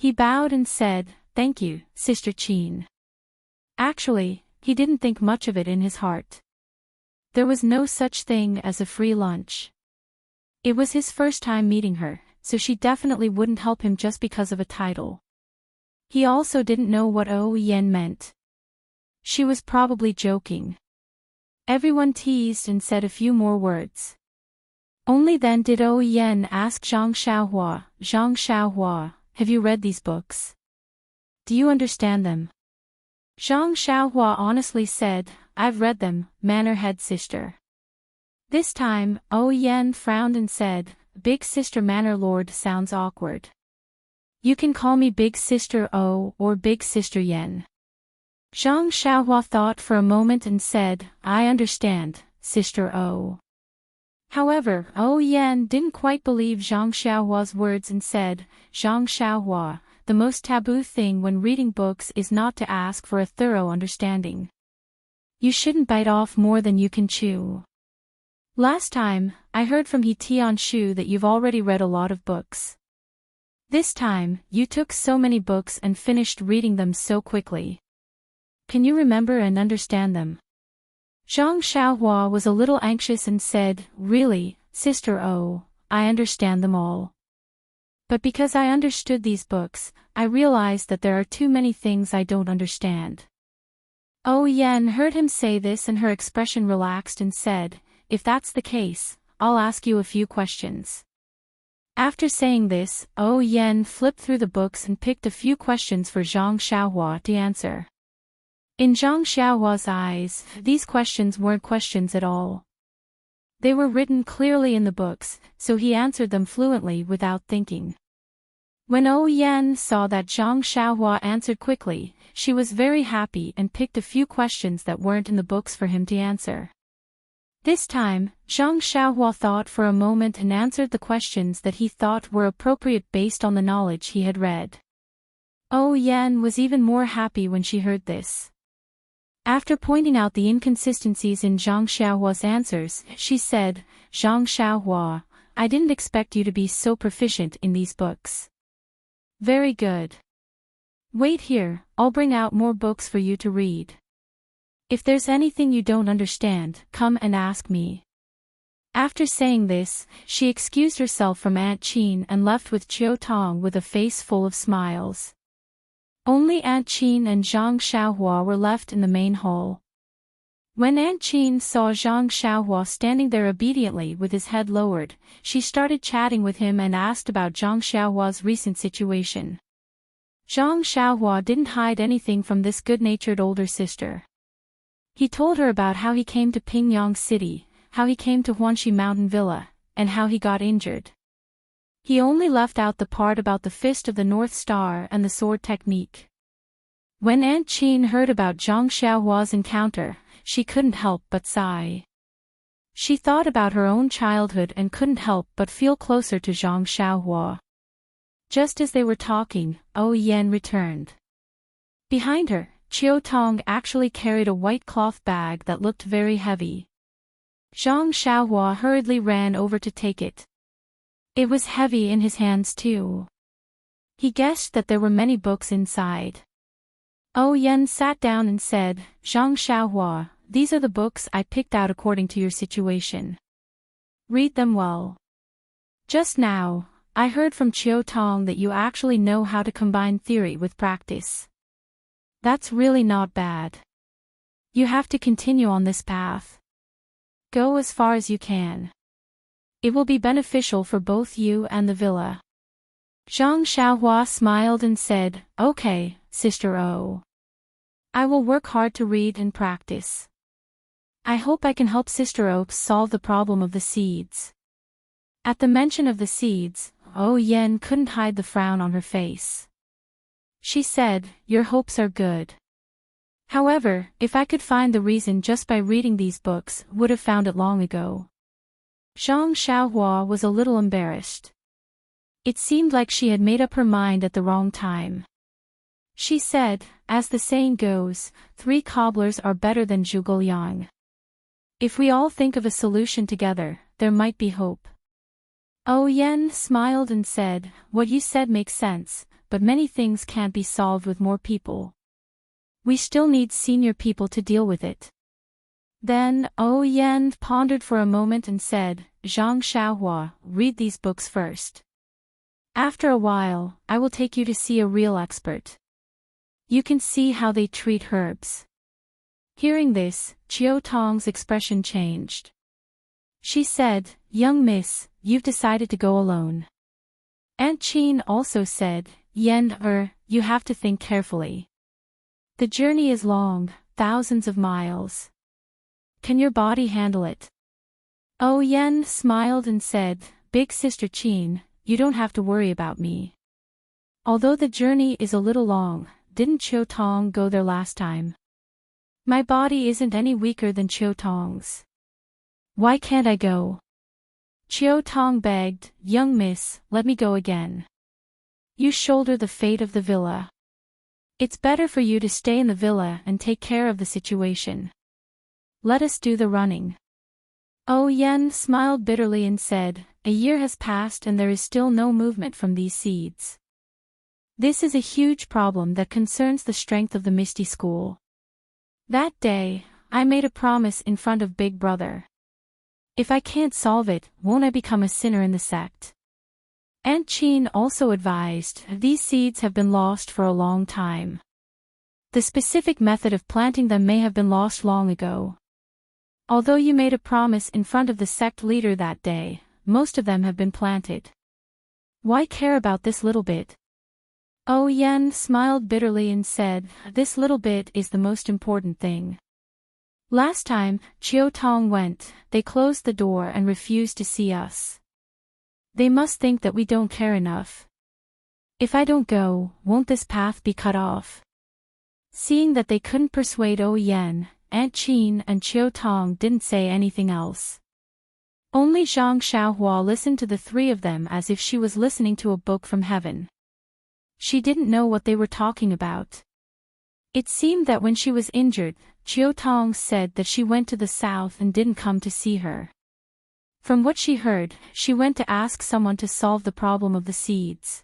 He bowed and said, Thank you, Sister Qin. Actually, he didn't think much of it in his heart. There was no such thing as a free lunch. It was his first time meeting her, so she definitely wouldn't help him just because of a title. He also didn't know what Yen meant. She was probably joking. Everyone teased and said a few more words. Only then did Yen ask Zhang Xiaohua, have you read these books? Do you understand them? Zhang Xiaohua honestly said, I've read them, Manorhead sister. This time, Yen frowned and said, Big Sister Manor Lord sounds awkward. You can call me Big Sister O or Big Sister Yen. Zhang Xiaohua thought for a moment and said, I understand, Sister O. However, Yen didn't quite believe Zhang Xiaohua's words and said, Zhang Xiaohua, the most taboo thing when reading books is not to ask for a thorough understanding. You shouldn't bite off more than you can chew. Last time, I heard from He Tianshu that you've already read a lot of books. This time, you took so many books and finished reading them so quickly. Can you remember and understand them? Zhang Xiaohua was a little anxious and said, Really, Sister O, I understand them all. But because I understood these books, I realized that there are too many things I don't understand. Yen heard him say this and her expression relaxed and said, If that's the case, I'll ask you a few questions. After saying this, Yen flipped through the books and picked a few questions for Zhang Xiaohua to answer. In Zhang Xiaohua's eyes, these questions weren't questions at all. They were written clearly in the books, so he answered them fluently without thinking. When Yen saw that Zhang Xiaohua answered quickly, she was very happy and picked a few questions that weren't in the books for him to answer. This time, Zhang Xiaohua thought for a moment and answered the questions that he thought were appropriate based on the knowledge he had read. Yen was even more happy when she heard this. After pointing out the inconsistencies in Zhang Xiaohua's answers, she said, Zhang Xiaohua, I didn't expect you to be so proficient in these books. Very good. Wait here, I'll bring out more books for you to read. If there's anything you don't understand, come and ask me. After saying this, she excused herself from Aunt Qin and left with Chiu Tong with a face full of smiles. Only Aunt Qin and Zhang Xiaohua were left in the main hall. When Aunt Qin saw Zhang Xiaohua standing there obediently with his head lowered, she started chatting with him and asked about Zhang Xiaohua's recent situation. Zhang Xiaohua didn't hide anything from this good-natured older sister. He told her about how he came to Pingyang City, how he came to Huanxi Mountain Villa, and how he got injured. He only left out the part about the Fist of the North Star and the sword technique. When Aunt Qin heard about Zhang Xiaohua's encounter, she couldn't help but sigh. She thought about her own childhood and couldn't help but feel closer to Zhang Xiaohua. Just as they were talking, Yen returned. Behind her, Chiao Tong actually carried a white cloth bag that looked very heavy. Zhang Xiaohua hurriedly ran over to take it. It was heavy in his hands too. He guessed that there were many books inside. Yan sat down and said, Zhang Xiaohua, these are the books I picked out according to your situation. Read them well. Just now, I heard from Chiao Tong that you actually know how to combine theory with practice. That's really not bad. You have to continue on this path. Go as far as you can. It will be beneficial for both you and the villa. Zhang Xiaohua smiled and said, Okay, Sister O. I will work hard to read and practice. I hope I can help Sister O solve the problem of the seeds. At the mention of the seeds, Yan couldn't hide the frown on her face. She said, Your hopes are good. However, if I could find the reason just by reading these books, would have found it long ago. Zhang Xiaohua was a little embarrassed. It seemed like she had made up her mind at the wrong time. She said, as the saying goes, 3 cobblers are better than zhuge liang. If we all think of a solution together, there might be hope. Yan smiled and said, What you said makes sense, but many things can't be solved with more people. We still need senior people to deal with it. Then, Yan pondered for a moment and said, Zhang Xiaohua, read these books first. After a while, I will take you to see a real expert. You can see how they treat herbs. Hearing this, Chiao Tong's expression changed. She said, Young miss, you've decided to go alone. Aunt Qin also said, Yan, you have to think carefully. The journey is long, thousands of miles. Can your body handle it? Yan smiled and said, Big Sister Qin, you don't have to worry about me. Although the journey is a little long, didn't Chiao Tong go there last time? My body isn't any weaker than Chiao Tong's. Why can't I go? Chiao Tong begged, Young miss, let me go again. You shoulder the fate of the villa. It's better for you to stay in the villa and take care of the situation. Let us do the running. Yan smiled bitterly and said, A year has passed and there is still no movement from these seeds. This is a huge problem that concerns the strength of the Misty School. That day, I made a promise in front of Big Brother. If I can't solve it, won't I become a sinner in the sect? Aunt Qin also advised, These seeds have been lost for a long time. The specific method of planting them may have been lost long ago. Although you made a promise in front of the sect leader that day, most of them have been planted. Why care about this little bit? Yan smiled bitterly and said, This little bit is the most important thing. Last time, Chiao Tong went, they closed the door and refused to see us. They must think that we don't care enough. If I don't go, won't this path be cut off? Seeing that they couldn't persuade Yan, Aunt Qin and Chiao Tong didn't say anything else. Only Zhang Xiaohua listened to the 3 of them as if she was listening to a book from heaven. She didn't know what they were talking about. It seemed that when she was injured, Chiao Tong said that she went to the south and didn't come to see her. From what she heard, she went to ask someone to solve the problem of the seeds.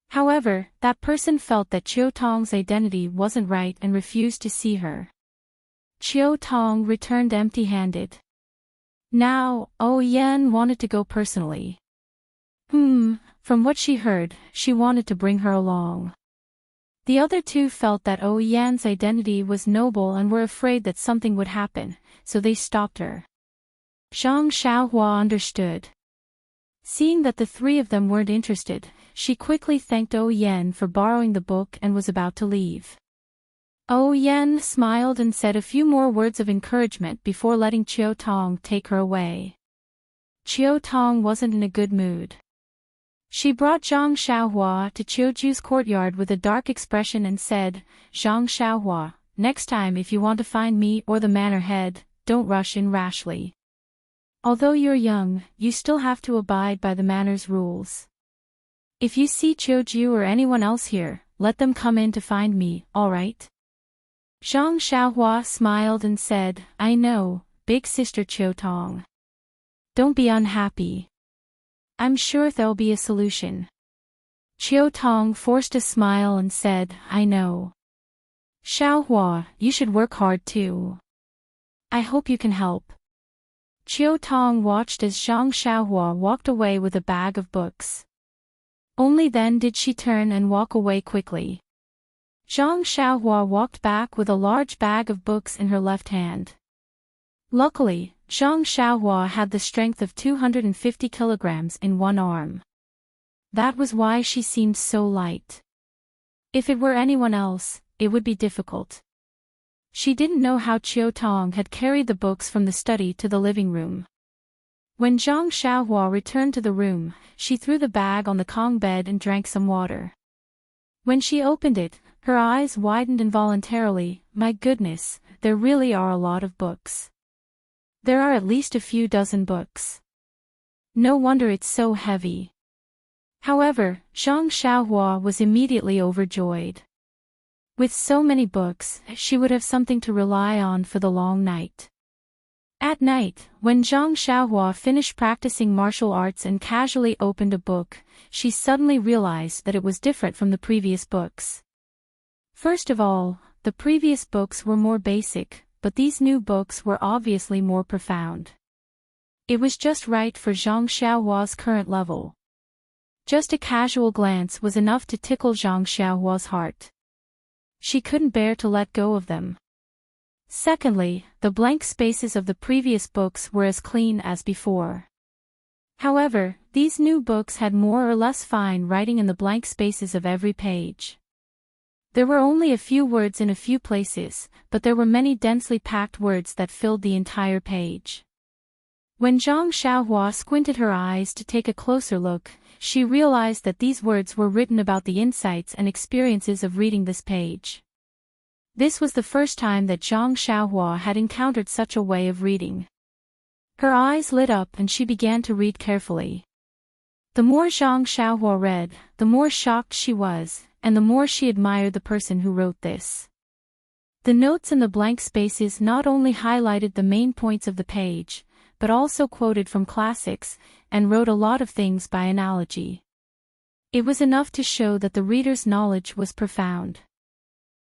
However, that person felt that Chiao Tong's identity wasn't right and refused to see her. Chiao Tong returned empty-handed. Now, Yan wanted to go personally. From what she heard, she wanted to bring her along. The other 2 felt that Yan's identity was noble and were afraid that something would happen, so they stopped her. Zhang Xiaohua understood. Seeing that the 3 of them weren't interested, she quickly thanked Yan for borrowing the book and was about to leave. Yan smiled and said a few more words of encouragement before letting Chiao Tong take her away. Chiao Tong wasn't in a good mood. She brought Zhang Xiaohua to Qiuju's courtyard with a dark expression and said, Zhang Xiaohua, next time if you want to find me or the manor head, don't rush in rashly. Although you're young, you still have to abide by the manor's rules. If you see Qiuju or anyone else here, let them come in to find me, alright? Zhang Xiaohua smiled and said, I know, big sister Qiu Tong. Don't be unhappy. I'm sure there'll be a solution. Qiu Tong forced a smile and said, I know. Xiaohua, you should work hard too. I hope you can help. Qiu Tong watched as Zhang Xiaohua walked away with a bag of books. Only then did she turn and walk away quickly. Zhang Xiaohua walked back with a large bag of books in her left hand. Luckily, Zhang Xiaohua had the strength of 250 kilograms in one arm. That was why she seemed so light. If it were anyone else, it would be difficult. She didn't know how Qiu Tong had carried the books from the study to the living room. When Zhang Xiaohua returned to the room, she threw the bag on the Kong bed and drank some water. When she opened it, her eyes widened involuntarily. My goodness, there really are a lot of books. There are at least a few dozen books. No wonder it's so heavy. However, Zhang Xiaohua was immediately overjoyed. With so many books, she would have something to rely on for the long night. At night, when Zhang Xiaohua finished practicing martial arts and casually opened a book, she suddenly realized that it was different from the previous books. First of all, the previous books were more basic, but these new books were obviously more profound. It was just right for Zhang Xiaohua's current level. Just a casual glance was enough to tickle Zhang Xiaohua's heart. She couldn't bear to let go of them. Secondly, the blank spaces of the previous books were as clean as before. However, these new books had more or less fine writing in the blank spaces of every page. There were only a few words in a few places, but there were many densely packed words that filled the entire page. When Zhang Xiaohua squinted her eyes to take a closer look, she realized that these words were written about the insights and experiences of reading this page. This was the first time that Zhang Xiaohua had encountered such a way of reading. Her eyes lit up and she began to read carefully. The more Zhang Xiaohua read, the more shocked she was, and the more she admired the person who wrote this. The notes in the blank spaces not only highlighted the main points of the page, but also quoted from classics, and wrote a lot of things by analogy. It was enough to show that the reader's knowledge was profound.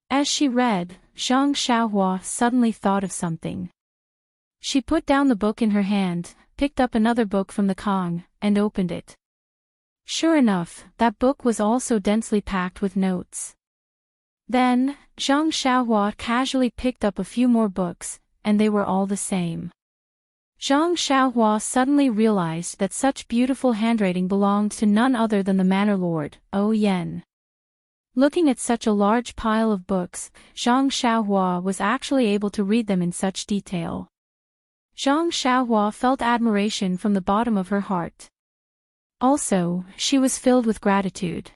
As she read, Zhang Xiaohua suddenly thought of something. She put down the book in her hand, picked up another book from the Kong, and opened it. Sure enough, that book was also densely packed with notes. Then, Zhang Xiaohua casually picked up a few more books, and they were all the same. Zhang Xiaohua suddenly realized that such beautiful handwriting belonged to none other than the Manor Lord, Yan. Looking at such a large pile of books, Zhang Xiaohua was actually able to read them in such detail. Zhang Xiaohua felt admiration from the bottom of her heart. Also, she was filled with gratitude.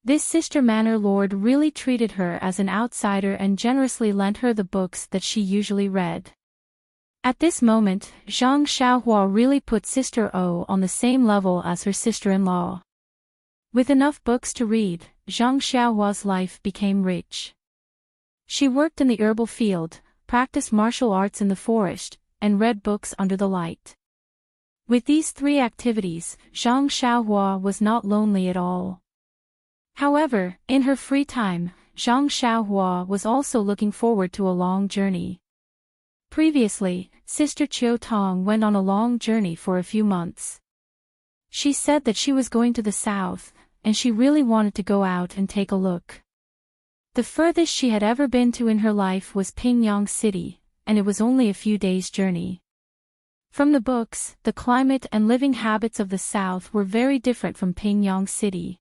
This sister Manor Lord really treated her as an outsider and generously lent her the books that she usually read. At this moment, Zhang Xiaohua really put Sister O on the same level as her sister-in-law. With enough books to read, Zhang Xiaohua's life became rich. She worked in the herbal field, practiced martial arts in the forest, and read books under the light. With these three activities, Zhang Xiaohua was not lonely at all. However, in her free time, Zhang Xiaohua was also looking forward to a long journey. Previously, Sister Qiu Tong went on a long journey for a few months. She said that she was going to the south, and she really wanted to go out and take a look. The furthest she had ever been to in her life was Pingyang City, and it was only a few days' journey. From the books, the climate and living habits of the south were very different from Pingyang City.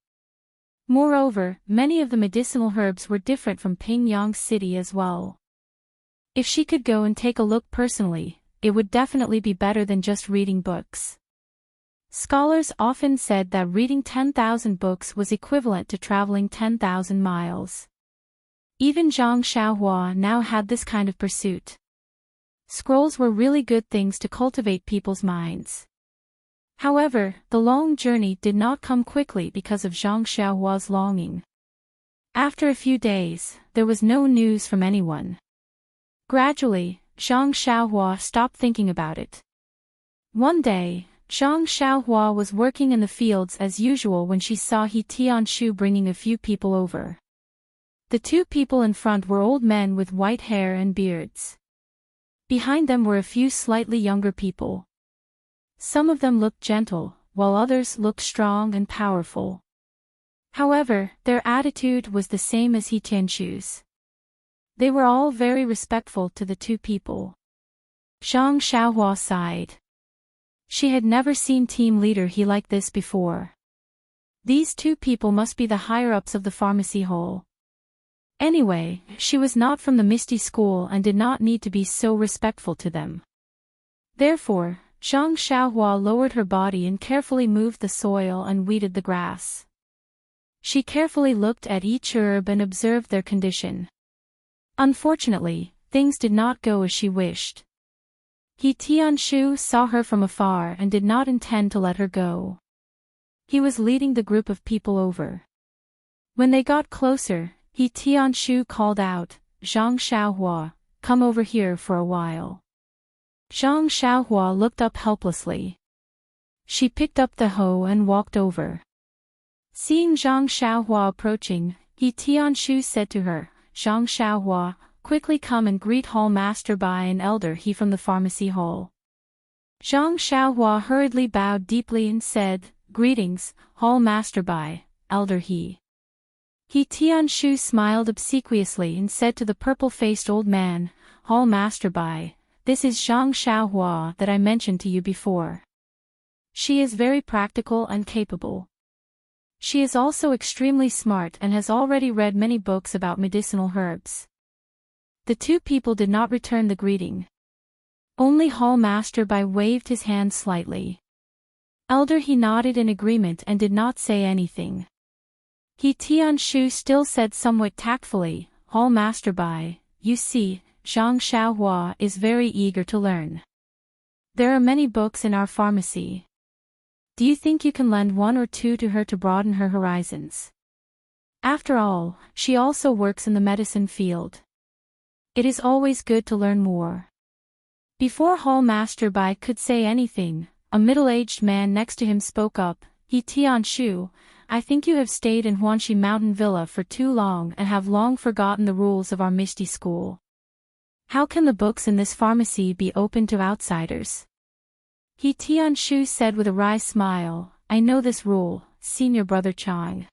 Moreover, many of the medicinal herbs were different from Pingyang City as well. If she could go and take a look personally, it would definitely be better than just reading books. Scholars often said that reading 10,000 books was equivalent to traveling 10,000 miles. Even Zhang Xiaohua now had this kind of pursuit. Scrolls were really good things to cultivate people's minds. However, the long journey did not come quickly because of Zhang Xiaohua's longing. After a few days, there was no news from anyone. Gradually, Zhang Xiaohua stopped thinking about it. One day, Zhang Xiaohua was working in the fields as usual when she saw He Tianshu bringing a few people over. The two people in front were old men with white hair and beards. Behind them were a few slightly younger people. Some of them looked gentle, while others looked strong and powerful. However, their attitude was the same as He Tianshu's. They were all very respectful to the two people. Zhang Xiaohua sighed. She had never seen team leader He like this before. These two people must be the higher-ups of the pharmacy hall. Anyway, she was not from the Misty School and did not need to be so respectful to them. Therefore, Zhang Xiaohua lowered her body and carefully moved the soil and weeded the grass. She carefully looked at each herb and observed their condition. Unfortunately, things did not go as she wished. He Tianshu saw her from afar and did not intend to let her go. He was leading the group of people over. When they got closer, He Tianshu called out, "Zhang Xiaohua, come over here for a while." Zhang Xiaohua looked up helplessly. She picked up the hoe and walked over. Seeing Zhang Xiaohua approaching, He Tianshu said to her, "Zhang Xiaohua, quickly come and greet Hall Master Bai and Elder He from the pharmacy hall." Zhang Xiaohua hurriedly bowed deeply and said, "Greetings, Hall Master Bai, Elder He." He Tianshu smiled obsequiously and said to the purple-faced old man, "Hall Master Bai, this is Zhang Xiaohua that I mentioned to you before. She is very practical and capable. She is also extremely smart and has already read many books about medicinal herbs." The two people did not return the greeting. Only Hall Master Bai waved his hand slightly. Elder He nodded in agreement and did not say anything. He Tianshu still said somewhat tactfully, "Hall Master Bai, you see, Zhang Xiaohua is very eager to learn. There are many books in our pharmacy. Do you think you can lend one or two to her to broaden her horizons? After all, she also works in the medicine field. It is always good to learn more." Before Hall Master Bai could say anything, a middle-aged man next to him spoke up, "He Tianshu, I think you have stayed in Huanxi Mountain Villa for too long and have long forgotten the rules of our Misty School. How can the books in this pharmacy be open to outsiders?" He Tianshu said with a wry smile, "I know this rule, Senior Brother Chang.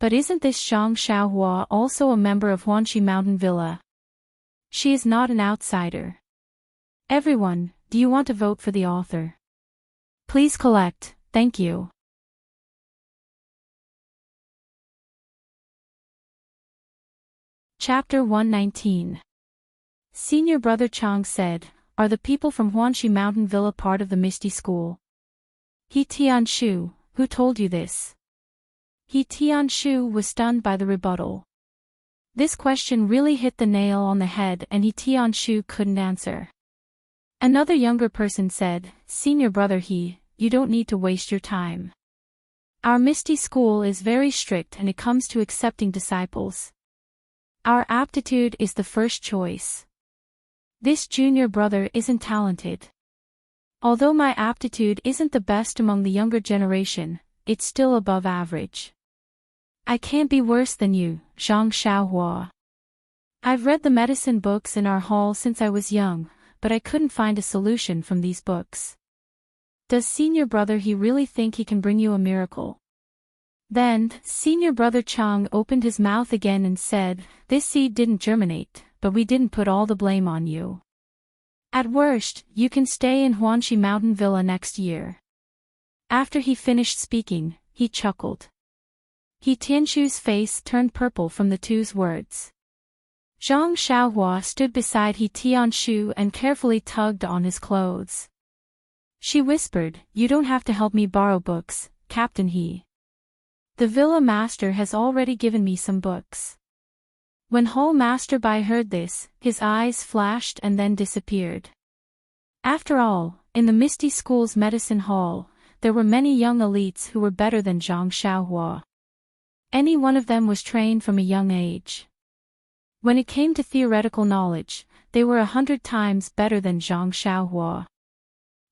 But isn't this Zhang Xiaohua also a member of Huanxi Mountain Villa? She is not an outsider. Everyone, do you want to vote for the author? Please collect, thank you." Chapter 119. Senior Brother Chang said, "Are the people from Huanxi Mountain Villa part of the Misty School?" He Tianshu, who told you this? He Tianshu was stunned by the rebuttal. This question really hit the nail on the head and He Tianshu couldn't answer. Another younger person said, "Senior Brother He, you don't need to waste your time. Our Misty School is very strict and it comes to accepting disciples. Our aptitude is the first choice. This junior brother isn't talented. Although my aptitude isn't the best among the younger generation, it's still above average. I can't be worse than you, Zhang Xiaohua. I've read the medicine books in our hall since I was young, but I couldn't find a solution from these books. Does Senior Brother He really think he can bring you a miracle?" Then, Senior Brother Chang opened his mouth again and said, "This seed didn't germinate, but we didn't put all the blame on you. At worst, you can stay in Huanxi Mountain Villa next year." After he finished speaking, he chuckled. He Tianshu's face turned purple from the two's words. Zhang Xiaohua stood beside He Tianshu and carefully tugged on his clothes. She whispered, "You don't have to help me borrow books, Captain He. The villa master has already given me some books." When Hall Master Bai heard this, his eyes flashed and then disappeared. After all, in the Misty School's medicine hall, there were many young elites who were better than Zhang Xiaohua. Any one of them was trained from a young age. When it came to theoretical knowledge, they were 100 times better than Zhang Xiaohua.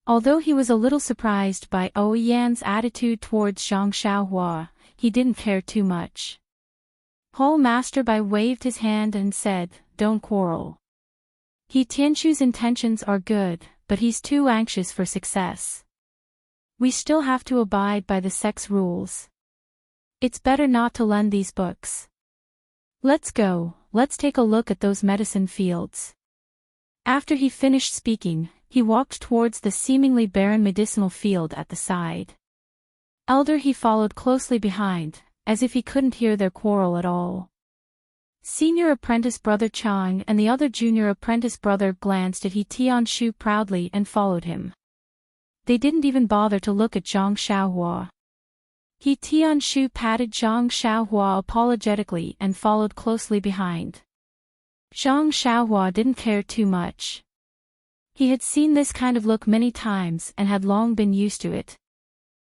Although he was a little surprised by Ouyuan's attitude towards Zhang Xiaohua, he didn't care too much. Hall Master Bai waved his hand and said, "Don't quarrel. He Tianchu's intentions are good, but he's too anxious for success. We still have to abide by the sect's rules. It's better not to lend these books. Let's go, let's take a look at those medicine fields." After he finished speaking, he walked towards the seemingly barren medicinal field at the side. Elder He followed closely behind, as if he couldn't hear their quarrel at all. Senior apprentice brother Chang and the other junior apprentice brother glanced at He Tianshu proudly and followed him. They didn't even bother to look at Zhang Xiaohua. He Tianshu patted Zhang Xiaohua apologetically and followed closely behind. Zhang Xiaohua didn't care too much. He had seen this kind of look many times and had long been used to it.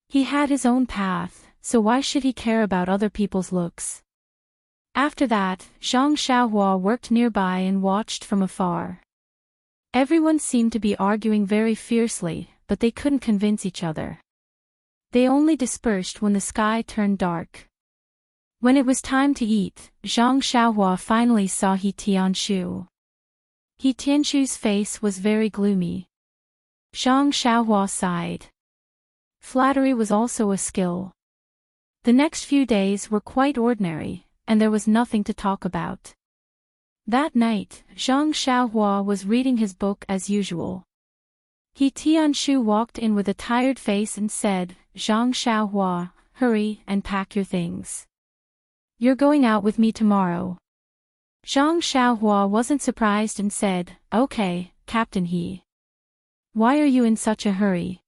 He had his own path, so why should he care about other people's looks? After that, Zhang Xiaohua worked nearby and watched from afar. Everyone seemed to be arguing very fiercely, but they couldn't convince each other. They only dispersed when the sky turned dark. When it was time to eat, Zhang Xiaohua finally saw He Tianshu. He Tianshu's face was very gloomy. Zhang Xiaohua sighed. Flattery was also a skill. The next few days were quite ordinary, and there was nothing to talk about. That night, Zhang Xiaohua was reading his book as usual. He Tianshu walked in with a tired face and said, "Zhang Xiaohua, hurry and pack your things. You're going out with me tomorrow." Zhang Xiaohua wasn't surprised and said, "Okay, Captain He. Why are you in such a hurry?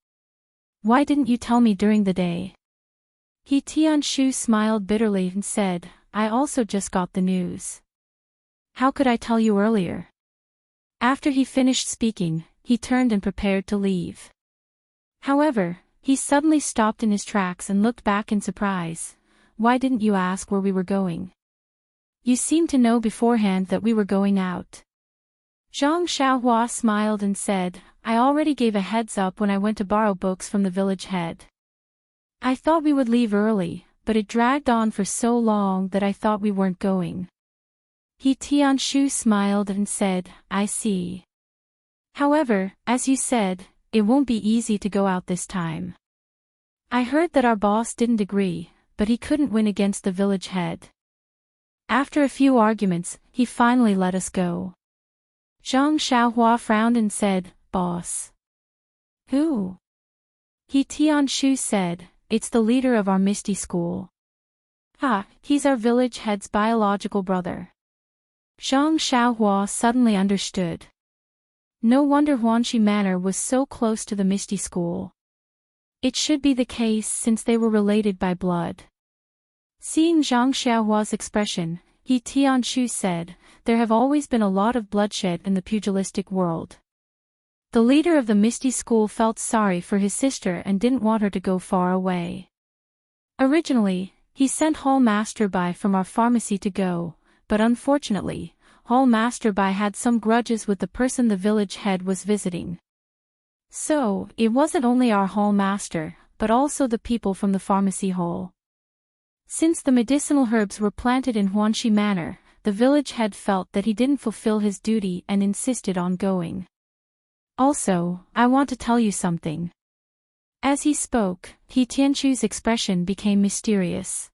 Why didn't you tell me during the day?" He Tianshu smiled bitterly and said, "I also just got the news. How could I tell you earlier?" After he finished speaking, he turned and prepared to leave. However, he suddenly stopped in his tracks and looked back in surprise. "Why didn't you ask where we were going? You seemed to know beforehand that we were going out." Zhang Xiaohua smiled and said, "I already gave a heads up when I went to borrow books from the village head. I thought we would leave early, but it dragged on for so long that I thought we weren't going." He Tianshu smiled and said, "I see. However, as you said, it won't be easy to go out this time. I heard that our boss didn't agree, but he couldn't win against the village head. After a few arguments, he finally let us go." Zhang Xiaohua frowned and said, "Boss? Who?" He Tianshu said, "It's the leader of our Misty School. He's our village head's biological brother." Zhang Xiaohua suddenly understood. No wonder Huanxi Manor was so close to the Misty School. It should be the case since they were related by blood. Seeing Zhang Xiaohua's expression, He Tianshu said, "There have always been a lot of bloodshed in the pugilistic world." The leader of the Misty School felt sorry for his sister and didn't want her to go far away. Originally, he sent Hall Master Bai from our pharmacy to go, but unfortunately, Hall Master Bai had some grudges with the person the village head was visiting. So, it wasn't only our hall master, but also the people from the pharmacy hall. Since the medicinal herbs were planted in Huanxi Manor, the village head felt that he didn't fulfill his duty and insisted on going. "Also, I want to tell you something." As he spoke, He Tianshu's expression became mysterious.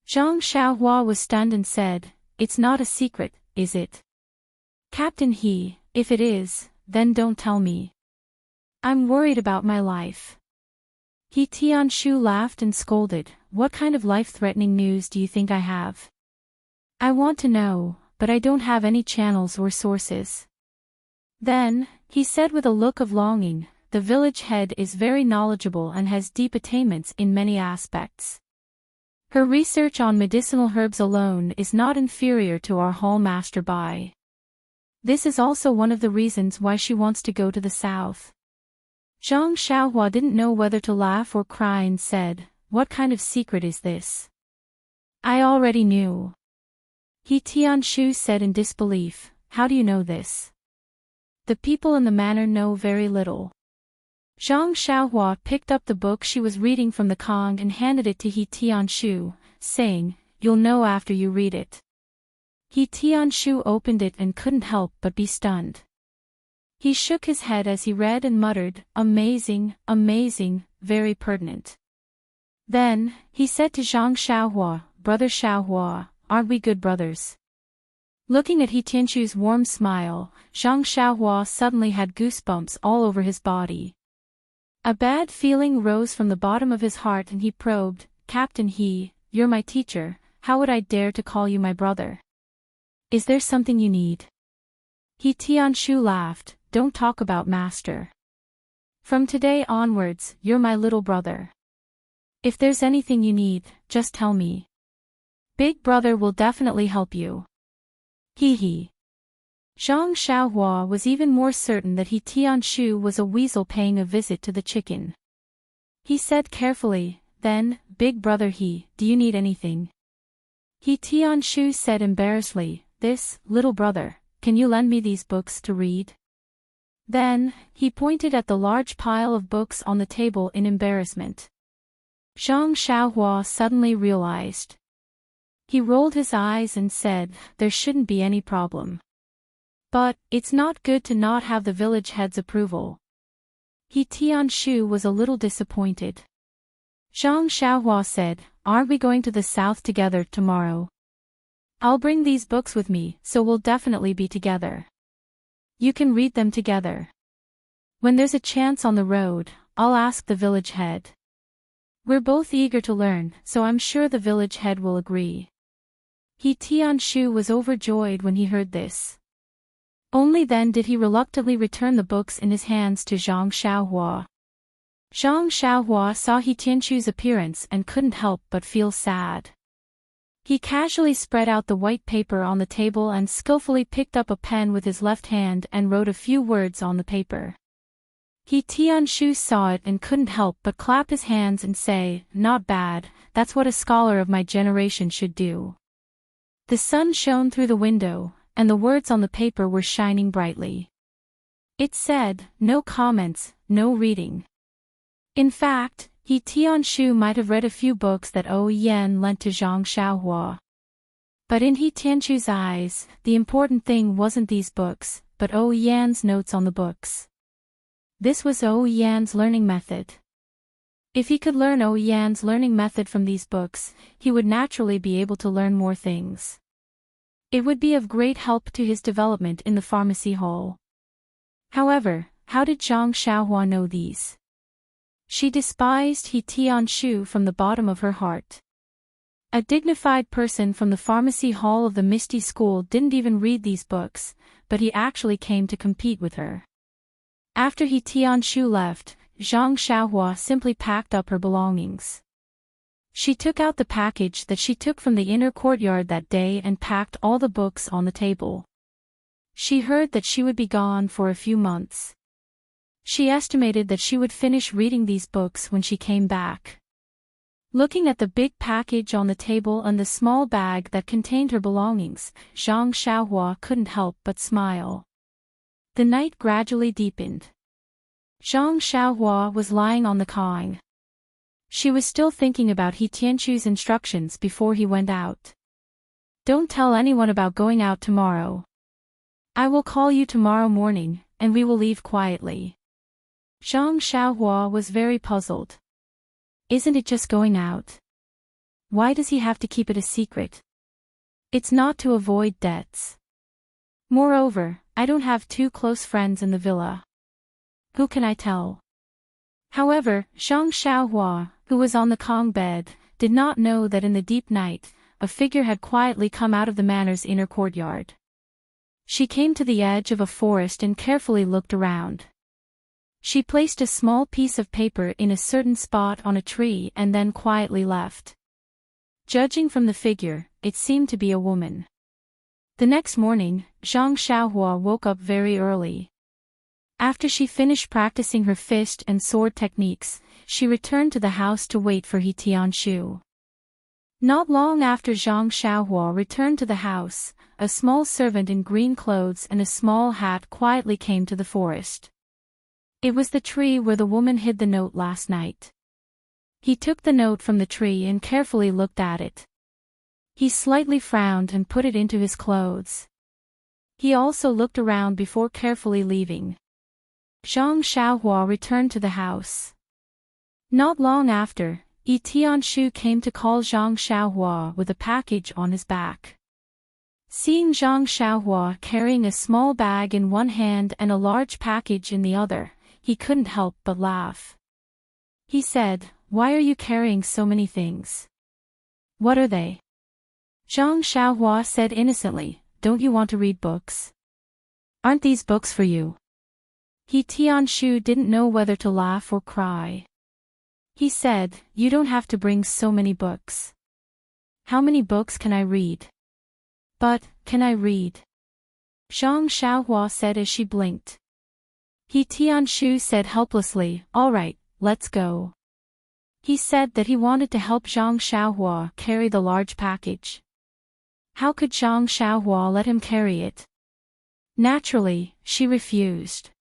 Zhang Xiaohua was stunned and said, "It's not a secret, is it?" "Captain He, if it is, then don't tell me. I'm worried about my life." He Tianshu laughed and scolded, "What kind of life-threatening news do you think I have? I want to know, but I don't have any channels or sources." Then, he said with a look of longing, "The village head is very knowledgeable and has deep attainments in many aspects. Her research on medicinal herbs alone is not inferior to our Hall Master Bai. This is also one of the reasons why she wants to go to the south." Zhang Xiaohua didn't know whether to laugh or cry and said, "What kind of secret is this?" I already knew. He Tianshu said in disbelief, how do you know this? The people in the manor know very little. Zhang Xiaohua picked up the book she was reading from the Kong and handed it to He Tianshu, saying, you'll know after you read it. He Tianshu opened it and couldn't help but be stunned. He shook his head as he read and muttered, amazing, amazing, very pertinent. Then, he said to Zhang Xiaohua, Brother Xiaohua, aren't we good brothers? Looking at He Tianshu's warm smile, Zhang Xiaohua suddenly had goosebumps all over his body. A bad feeling rose from the bottom of his heart and he probed, Captain He, you're my teacher, how would I dare to call you my brother? Is there something you need? He Tianshu laughed, don't talk about master. From today onwards, you're my little brother. If there's anything you need, just tell me. Big brother will definitely help you. Hee hee. Zhang Xiaohua was even more certain that He Tianshu was a weasel paying a visit to the chicken. He said carefully, then, Big brother He, do you need anything? He Tianshu said embarrassedly, this, little brother, can you lend me these books to read? Then, he pointed at the large pile of books on the table in embarrassment. Zhang Xiaohua suddenly realized. He rolled his eyes and said, there shouldn't be any problem. But, it's not good to not have the village head's approval. He Tianshu was a little disappointed. Zhang Xiaohua said, aren't we going to the south together tomorrow? I'll bring these books with me, so we'll definitely be together. You can read them together. When there's a chance on the road, I'll ask the village head. We're both eager to learn, so I'm sure the village head will agree. He Tianshu was overjoyed when he heard this. Only then did he reluctantly return the books in his hands to Zhang Xiaohua. Zhang Xiaohua saw He Tianshu's appearance and couldn't help but feel sad. He casually spread out the white paper on the table and skillfully picked up a pen with his left hand and wrote a few words on the paper. He Tianshu saw it and couldn't help but clap his hands and say, not bad, that's what a scholar of my generation should do. The sun shone through the window, and the words on the paper were shining brightly. It said, no comments, no reading. In fact, He Tianshu might have read a few books that Yan lent to Zhang Xiaohua. But in He Tianshu's eyes, the important thing wasn't these books, but Yan's notes on the books. This was Yan's learning method. If he could learn Yan's learning method from these books, he would naturally be able to learn more things. It would be of great help to his development in the pharmacy hall. However, how did Zhang Xiaohua know these? She despised He Tianshu from the bottom of her heart. A dignified person from the pharmacy hall of the Misty School didn't even read these books, but he actually came to compete with her. After He Tianshu left, Zhang Xiaohua simply packed up her belongings. She took out the package that she took from the inner courtyard that day and packed all the books on the table. She heard that she would be gone for a few months. She estimated that she would finish reading these books when she came back. Looking at the big package on the table and the small bag that contained her belongings, Zhang Xiaohua couldn't help but smile. The night gradually deepened. Zhang Xiaohua was lying on the kong. She was still thinking about He Tianshu's instructions before he went out. Don't tell anyone about going out tomorrow. I will call you tomorrow morning, and we will leave quietly. Zhang Xiaohua was very puzzled. Isn't it just going out? Why does he have to keep it a secret? It's not to avoid debts. Moreover, I don't have two close friends in the villa. Who can I tell? However, Zhang Xiaohua, who was on the kong bed, did not know that in the deep night, a figure had quietly come out of the manor's inner courtyard. She came to the edge of a forest and carefully looked around. She placed a small piece of paper in a certain spot on a tree and then quietly left. Judging from the figure, it seemed to be a woman. The next morning, Zhang Xiaohua woke up very early. After she finished practicing her fist and sword techniques, she returned to the house to wait for He Tianshu. Not long after Zhang Xiaohua returned to the house, a small servant in green clothes and a small hat quietly came to the forest. It was the tree where the woman hid the note last night. He took the note from the tree and carefully looked at it. He slightly frowned and put it into his clothes. He also looked around before carefully leaving. Zhang Xiaohua returned to the house. Not long after, Yi Tianshu came to call Zhang Xiaohua with a package on his back. Seeing Zhang Xiaohua carrying a small bag in one hand and a large package in the other, he couldn't help but laugh. He said, "Why are you carrying so many things? What are they?" Zhang Xiaohua said innocently, "Don't you want to read books? Aren't these books for you?" He Tianshu didn't know whether to laugh or cry. He said, "You don't have to bring so many books. How many books can I read?" "But, can I read?" Zhang Xiaohua said as she blinked. He Tianshu said helplessly, "All right, let's go." He said that he wanted to help Zhang Xiaohua carry the large package. How could Zhang Xiaohua let him carry it? Naturally, she refused.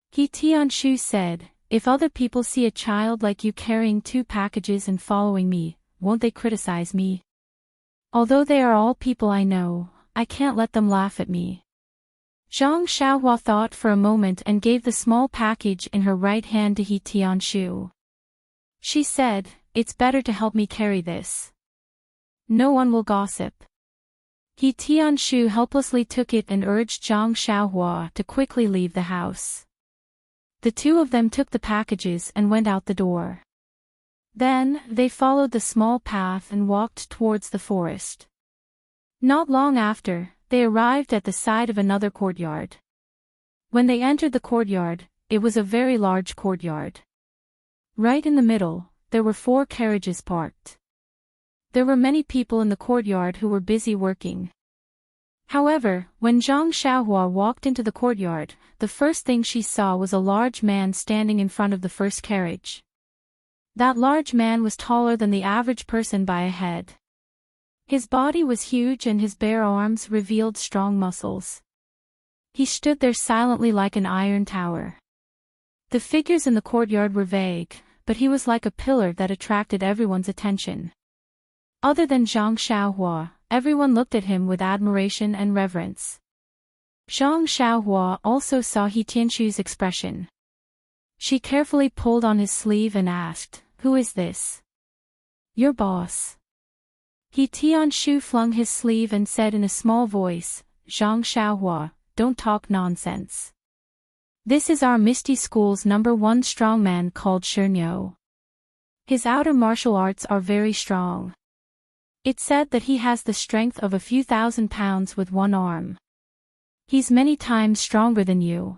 He Tianshu said, "If other people see a child like you carrying 2 packages and following me, won't they criticize me? Although they are all people I know, I can't let them laugh at me." Zhang Xiaohua thought for a moment and gave the small package in her right hand to He Tianshu. She said, "It's better to help me carry this. No one will gossip." He Tianshu helplessly took it and urged Zhang Xiaohua to quickly leave the house. The two of them took the packages and went out the door. Then, they followed the small path and walked towards the forest. Not long after, they arrived at the side of another courtyard. When they entered the courtyard, it was a very large courtyard. Right in the middle, there were 4 carriages parked. There were many people in the courtyard who were busy working. However, when Zhang Xiaohua walked into the courtyard, the first thing she saw was a large man standing in front of the first carriage. That large man was taller than the average person by a head. His body was huge and his bare arms revealed strong muscles. He stood there silently like an iron tower. The figures in the courtyard were vague, but he was like a pillar that attracted everyone's attention. Other than Zhang Xiaohua, everyone looked at him with admiration and reverence. Zhang Xiaohua also saw He Tianshu's expression. She carefully pulled on his sleeve and asked, "Who is this?" "Your boss." He Tianshu flung his sleeve and said in a small voice, "Zhang Xiaohua, don't talk nonsense. This is our Misty School's #1 strongman called Shernyo. His outer martial arts are very strong. It's said that he has the strength of a few thousand pounds with one arm. He's many times stronger than you."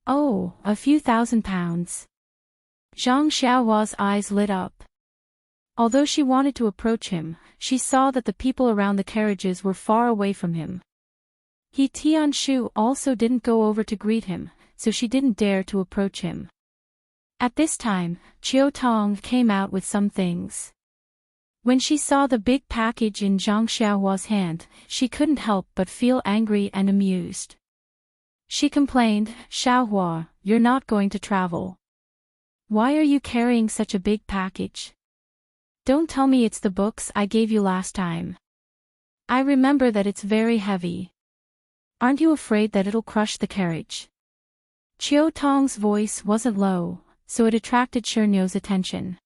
"Oh, a few thousand pounds." Zhang Xiaohua's eyes lit up. Although she wanted to approach him, she saw that the people around the carriages were far away from him. He Tianshu also didn't go over to greet him, so she didn't dare to approach him. At this time, Chiao Tong came out with some things. When she saw the big package in Zhang Xiaohua's hand, she couldn't help but feel angry and amused. She complained, "Xiaohua, you're not going to travel. Why are you carrying such a big package? Don't tell me it's the books I gave you last time. I remember that it's very heavy. Aren't you afraid that it'll crush the carriage?" Chiao Tong's voice wasn't low, so it attracted Shernyo's attention.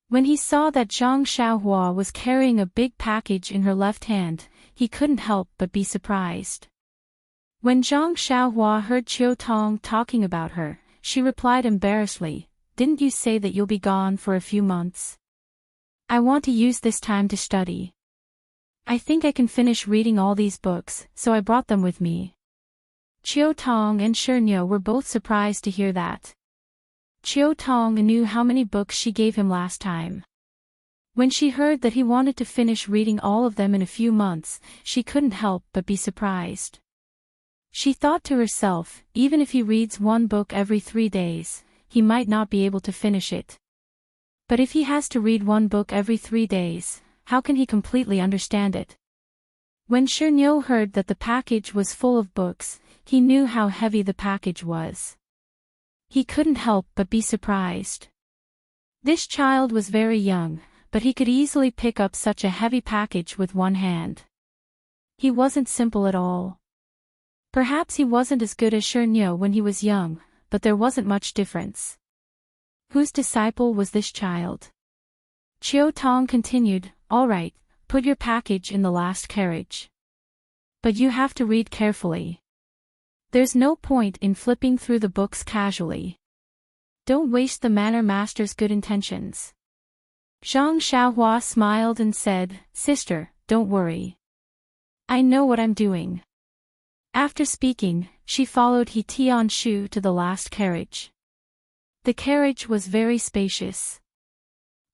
When he saw that Zhang Xiaohua was carrying a big package in her left hand, he couldn't help but be surprised. When Zhang Xiaohua heard Chiao Tong talking about her, she replied embarrassedly, "Didn't you say that you'll be gone for a few months? I want to use this time to study. I think I can finish reading all these books, so I brought them with me." Chiao Tong and Shernyo were both surprised to hear that. Chiao Tong knew how many books she gave him last time. When she heard that he wanted to finish reading all of them in a few months, she couldn't help but be surprised. She thought to herself, even if he reads one book every 3 days, he might not be able to finish it. But if he has to read one book every 3 days, how can he completely understand it? When Shernyo heard that the package was full of books, he knew how heavy the package was. He couldn't help but be surprised. This child was very young, but he could easily pick up such a heavy package with one hand. He wasn't simple at all. Perhaps he wasn't as good as Shernyo when he was young, but there wasn't much difference. Whose disciple was this child? Chiao Tong continued, "All right, put your package in the last carriage. But you have to read carefully. There's no point in flipping through the books casually. Don't waste the manor master's good intentions." Zhang Xiaohua smiled and said, "Sister, don't worry. I know what I'm doing." After speaking, she followed He Tianshu to the last carriage. The carriage was very spacious.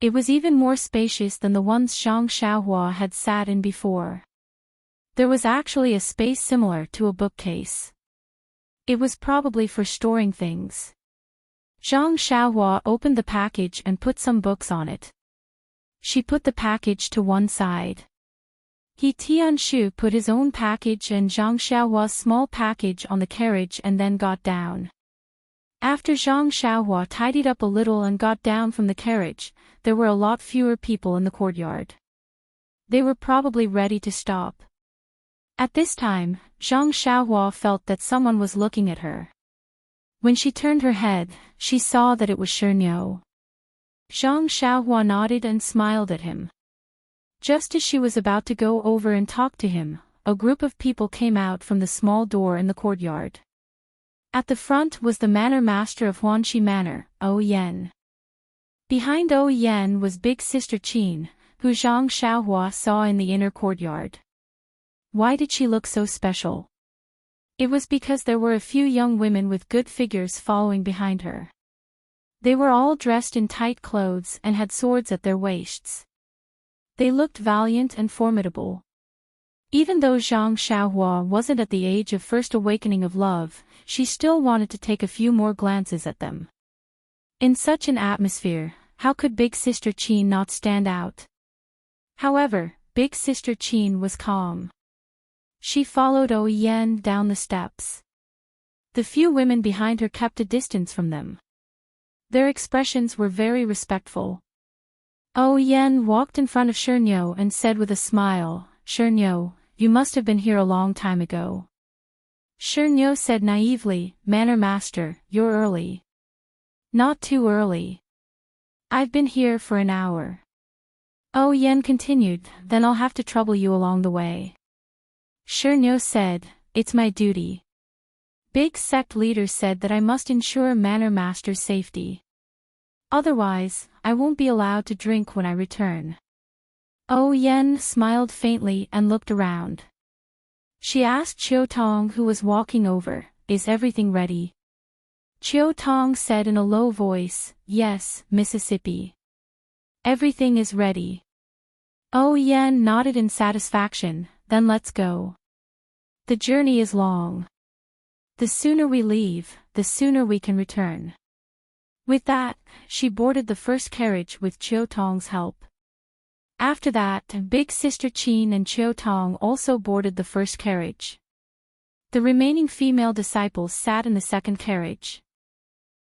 It was even more spacious than the ones Zhang Xiaohua had sat in before. There was actually a space similar to a bookcase. It was probably for storing things. Zhang Xiaohua opened the package and put some books on it. She put the package to one side. He Tianshu put his own package and Zhang Xiaohua's small package on the carriage and then got down. After Zhang Xiaohua tidied up a little and got down from the carriage, there were a lot fewer people in the courtyard. They were probably ready to stop. At this time, Zhang Xiaohua felt that someone was looking at her. When she turned her head, she saw that it was Shernyo. Zhang Xiaohua nodded and smiled at him. Just as she was about to go over and talk to him, a group of people came out from the small door in the courtyard. At the front was the manor master of Huanxi Manor, O Yan. Behind O Yan was big sister Qin, who Zhang Xiaohua saw in the inner courtyard. Why did she look so special? It was because there were a few young women with good figures following behind her. They were all dressed in tight clothes and had swords at their waists. They looked valiant and formidable. Even though Zhang Xiaohua wasn't at the age of first awakening of love, she still wanted to take a few more glances at them. In such an atmosphere, how could Big Sister Qin not stand out? However, Big Sister Qin was calm. She followed O Yan down the steps. The few women behind her kept a distance from them. Their expressions were very respectful. O Yan walked in front of Shernyo and said with a smile, "Shernyo, you must have been here a long time ago." Shernyo said naively, "Manor Master, you're early." "Not too early. I've been here for an hour." O Yan continued, "Then I'll have to trouble you along the way." Shernyo said, "It's my duty. Big sect leader said that I must ensure Manor Master's safety. Otherwise, I won't be allowed to drink when I return." O Yan smiled faintly and looked around. She asked Chiao Tong, who was walking over, "Is everything ready?" Chiao Tong said in a low voice, "Yes, Mississippi. Everything is ready." O Yan nodded in satisfaction, "Then let's go. The journey is long. The sooner we leave, the sooner we can return." With that, she boarded the first carriage with Chiao Tong's help. After that, Big Sister Qin and Chiao Tong also boarded the first carriage. The remaining female disciples sat in the second carriage.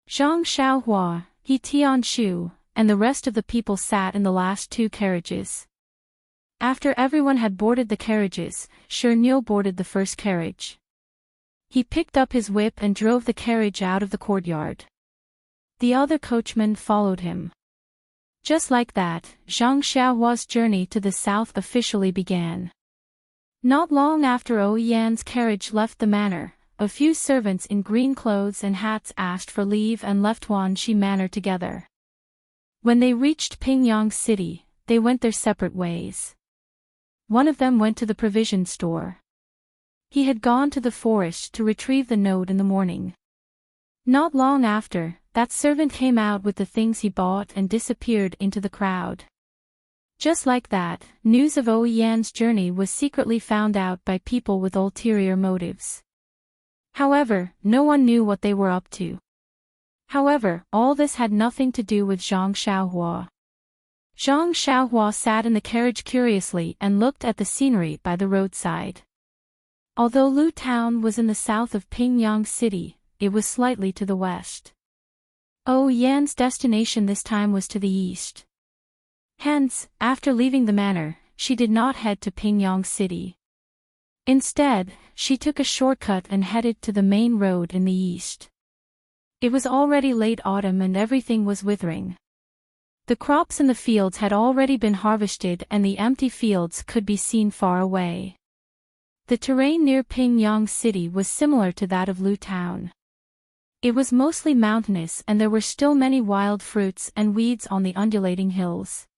Zhang Xiaohua, He Tianshu, and the rest of the people sat in the last two carriages. After everyone had boarded the carriages, Shernyo boarded the first carriage. He picked up his whip and drove the carriage out of the courtyard. The other coachmen followed him. Just like that, Zhang Xiaohua's journey to the south officially began. Not long after O Yan's carriage left the manor, a few servants in green clothes and hats asked for leave and left Huanxi Manor together. When they reached Pingyang City, they went their separate ways. One of them went to the provision store. He had gone to the forest to retrieve the note in the morning. Not long after, that servant came out with the things he bought and disappeared into the crowd. Just like that, news of O Yan's journey was secretly found out by people with ulterior motives. However, no one knew what they were up to. However, all this had nothing to do with Zhang Xiaohua. Zhang Xiaohua sat in the carriage curiously and looked at the scenery by the roadside. Although Lu Town was in the south of Pingyang City, it was slightly to the west. Oh Yan's destination this time was to the east. Hence, after leaving the manor, she did not head to Pingyang City. Instead, she took a shortcut and headed to the main road in the east. It was already late autumn and everything was withering. The crops in the fields had already been harvested and the empty fields could be seen far away. The terrain near Pingyang City was similar to that of Lu Town. It was mostly mountainous and there were still many wild fruits and weeds on the undulating hills.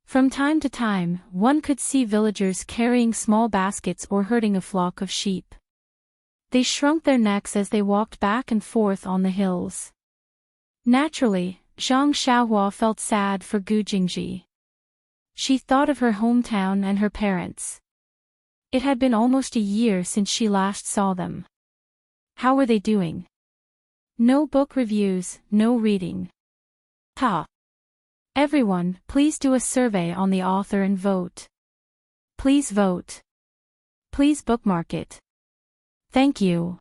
From time to time, one could see villagers carrying small baskets or herding a flock of sheep. They shrunk their necks as they walked back and forth on the hills. Naturally, Zhang Xiaohua felt sad for Gu Jingji. She thought of her hometown and her parents. It had been almost a year since she last saw them. How were they doing? No book reviews, no reading. Ha! Everyone, please do a survey on the author and vote. Please vote. Please bookmark it. Thank you.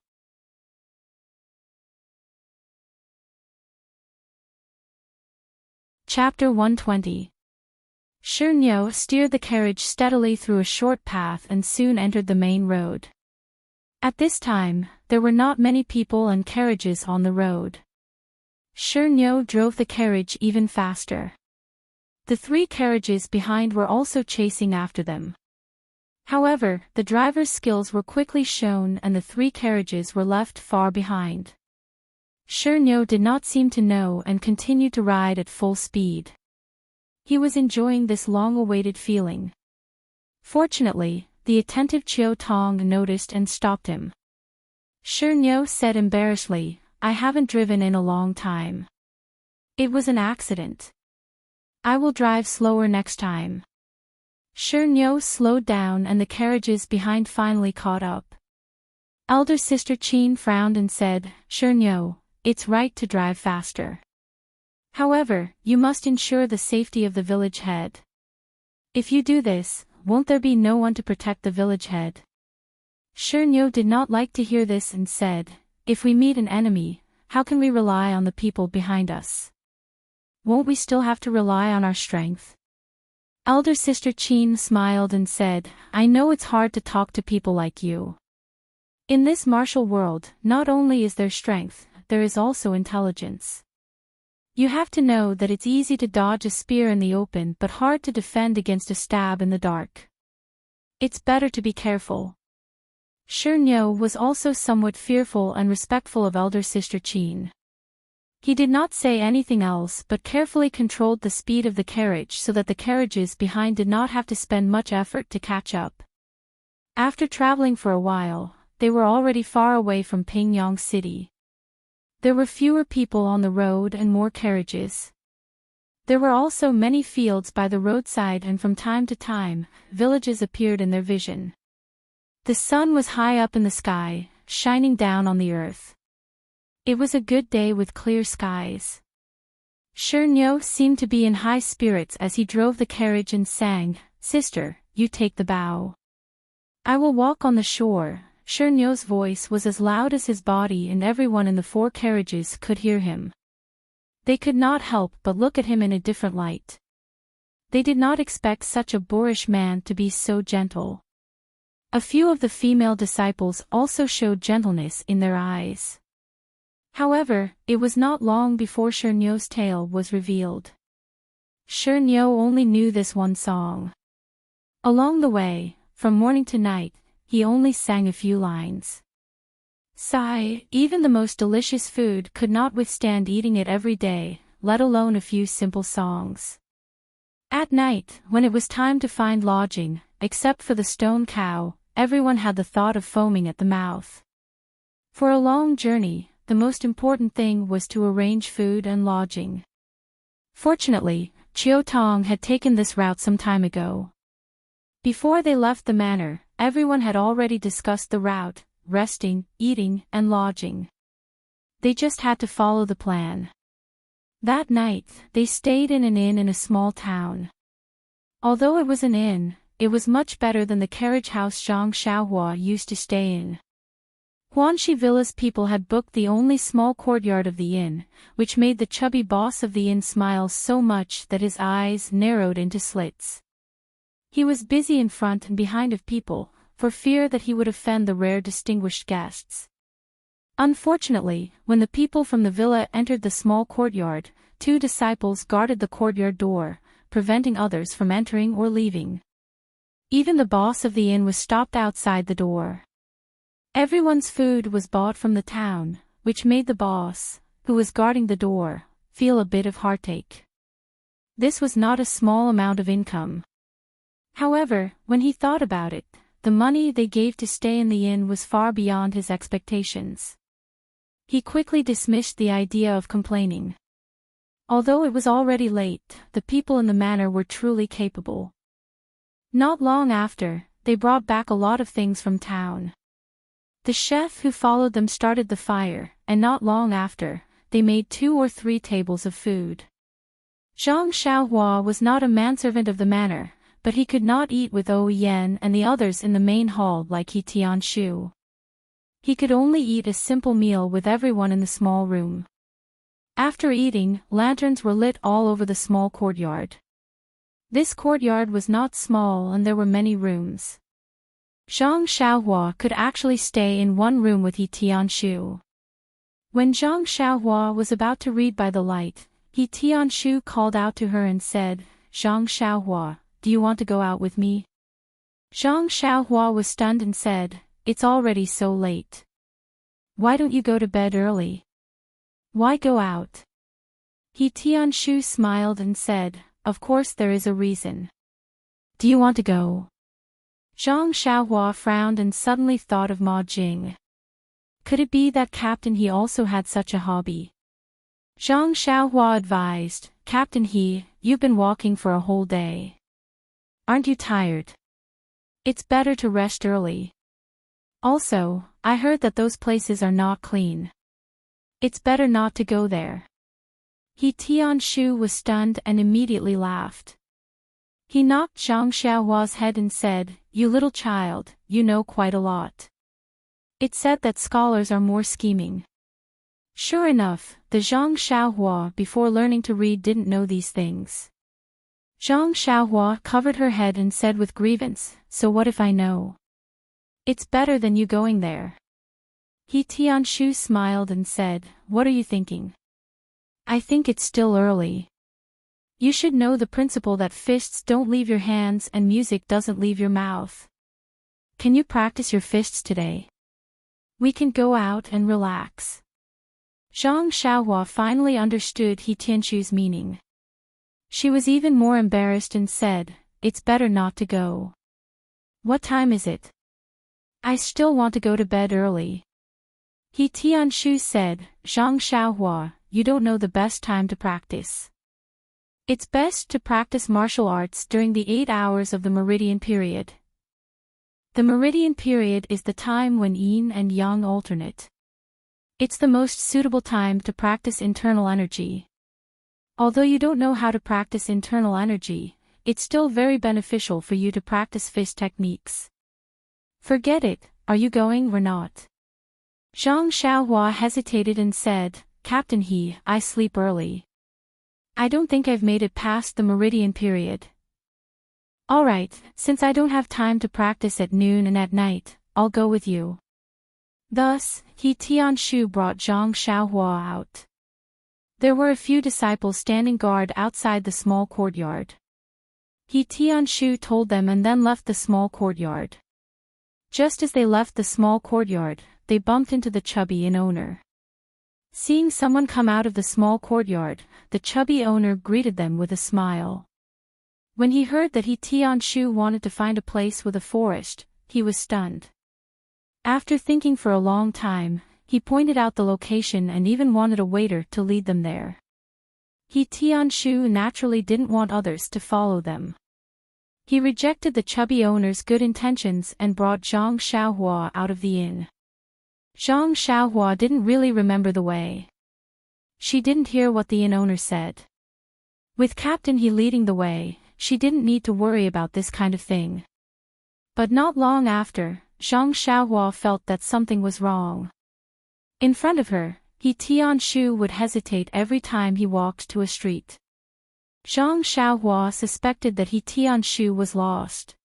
Chapter 120. Shernyo steered the carriage steadily through a short path and soon entered the main road. At this time, there were not many people and carriages on the road. Shernyo drove the carriage even faster. The 3 carriages behind were also chasing after them. However, the driver's skills were quickly shown and the 3 carriages were left far behind. Shernyo did not seem to know and continued to ride at full speed. He was enjoying this long-awaited feeling. Fortunately, the attentive Chiao Tong noticed and stopped him. Shernyo said embarrassedly, "I haven't driven in a long time. It was an accident. I will drive slower next time." Shernyo slowed down and the carriages behind finally caught up. Elder sister Qin frowned and said, "Shernyo, it's right to drive faster. However, you must ensure the safety of the village head. If you do this, won't there be no one to protect the village head?" Shernyo did not like to hear this and said, "If we meet an enemy, how can we rely on the people behind us? Won't we still have to rely on our strength?" Elder sister Qin smiled and said, "I know it's hard to talk to people like you. In this martial world, not only is there strength, there is also intelligence. You have to know that it's easy to dodge a spear in the open but hard to defend against a stab in the dark. It's better to be careful." Shernyo was also somewhat fearful and respectful of elder sister Qin. He did not say anything else but carefully controlled the speed of the carriage so that the carriages behind did not have to spend much effort to catch up. After traveling for a while, they were already far away from Pingyang City. There were fewer people on the road and more carriages. There were also many fields by the roadside and from time to time, villages appeared in their vision. The sun was high up in the sky, shining down on the earth. It was a good day with clear skies. Shernyo seemed to be in high spirits as he drove the carriage and sang, "Sister, you take the bow. I will walk on the shore." Shernyo's voice was as loud as his body and everyone in the 4 carriages could hear him. They could not help but look at him in a different light. They did not expect such a boorish man to be so gentle. A few of the female disciples also showed gentleness in their eyes. However, it was not long before Shernyo's tale was revealed. Shernyo only knew this one song. Along the way, from morning to night, he only sang a few lines. Sigh, even the most delicious food could not withstand eating it every day, let alone a few simple songs. At night, when it was time to find lodging, except for the stone cow, everyone had the thought of foaming at the mouth. For a long journey, the most important thing was to arrange food and lodging. Fortunately, Chiao Tong had taken this route some time ago. Before they left the manor, everyone had already discussed the route, resting, eating, and lodging. They just had to follow the plan. That night, they stayed in an inn in a small town. Although it was an inn, it was much better than the carriage house Zhang Xiaohua used to stay in. Huanxi Villa's people had booked the only small courtyard of the inn, which made the chubby boss of the inn smile so much that his eyes narrowed into slits. He was busy in front and behind of people, for fear that he would offend the rare distinguished guests. Unfortunately, when the people from the villa entered the small courtyard, 2 disciples guarded the courtyard door, preventing others from entering or leaving. Even the boss of the inn was stopped outside the door. Everyone's food was bought from the town, which made the boss, who was guarding the door, feel a bit of heartache. This was not a small amount of income. However, when he thought about it, the money they gave to stay in the inn was far beyond his expectations. He quickly dismissed the idea of complaining. Although it was already late, the people in the manor were truly capable. Not long after, they brought back a lot of things from town. The chef who followed them started the fire, and not long after, they made 2 or 3 tables of food. Zhang Xiaohua was not a manservant of the manor, but he could not eat with Ou Yan and the others in the main hall like He Tianshu. He could only eat a simple meal with everyone in the small room. After eating, lanterns were lit all over the small courtyard. This courtyard was not small and there were many rooms. Zhang Xiaohua could actually stay in one room with He Tianshu. When Zhang Xiaohua was about to read by the light, He Tianshu called out to her and said, "Zhang Xiaohua, do you want to go out with me?" Zhang Xiaohua was stunned and said, "It's already so late. Why don't you go to bed early? Why go out?" He Tianshu smiled and said, "Of course there is a reason. Do you want to go?" Zhang Xiaohua frowned and suddenly thought of Ma Jing. Could it be that Captain He also had such a hobby? Zhang Xiaohua advised, "Captain He, you've been walking for a whole day. Aren't you tired? It's better to rest early. Also, I heard that those places are not clean. It's better not to go there." He Tianshu was stunned and immediately laughed. He knocked Zhang Xiaohua's head and said, "You little child, you know quite a lot. It's said that scholars are more scheming." Sure enough, the Zhang Xiaohua before learning to read didn't know these things. Zhang Xiaohua covered her head and said with grievance, "So what if I know? It's better than you going there." He Tianshu smiled and said, "What are you thinking? I think it's still early. You should know the principle that fists don't leave your hands and music doesn't leave your mouth. Can you practice your fists today? We can go out and relax." Zhang Xiaohua finally understood He Tianshu's meaning. She was even more embarrassed and said, "It's better not to go. What time is it? I still want to go to bed early." He Tianshu said, "Zhang Xiaohua, you don't know the best time to practice. It's best to practice martial arts during the 8 hours of the meridian period. The meridian period is the time when yin and yang alternate. It's the most suitable time to practice internal energy. Although you don't know how to practice internal energy, it's still very beneficial for you to practice fist techniques. Forget it, are you going or not?" Zhang Xiaohua hesitated and said, "Captain He, I sleep early. I don't think I've made it past the meridian period." "Alright, since I don't have time to practice at noon and at night, I'll go with you." Thus, He Tianshu brought Zhang Xiaohua out. There were a few disciples standing guard outside the small courtyard. He Tianshu told them and then left the small courtyard. Just as they left the small courtyard, they bumped into the chubby inn owner. Seeing someone come out of the small courtyard, the chubby owner greeted them with a smile. When he heard that He Tianshu wanted to find a place with a forest, he was stunned. After thinking for a long time, he pointed out the location and even wanted a waiter to lead them there. He Tianshu naturally didn't want others to follow them. He rejected the chubby owner's good intentions and brought Zhang Xiaohua out of the inn. Zhang Xiaohua didn't really remember the way. she didn't hear what the inn owner said. With Captain He leading the way, she didn't need to worry about this kind of thing. But not long after, Zhang Xiaohua felt that something was wrong. In front of her, He Tianshu would hesitate every time he walked to a street. Zhang Xiaohua suspected that He Tianshu was lost.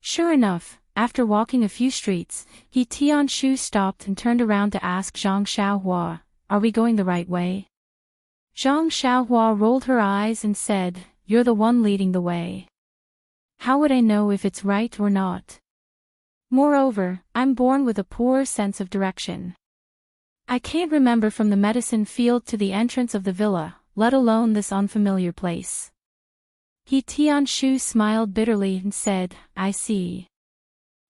Sure enough, after walking a few streets, He Tianshu stopped and turned around to ask Zhang Xiaohua, "Are we going the right way?" Zhang Xiaohua rolled her eyes and said, "You're the one leading the way. How would I know if it's right or not? Moreover, I'm born with a poor sense of direction. I can't remember from the medicine field to the entrance of the villa, let alone this unfamiliar place." He Tianshu smiled bitterly and said, "I see.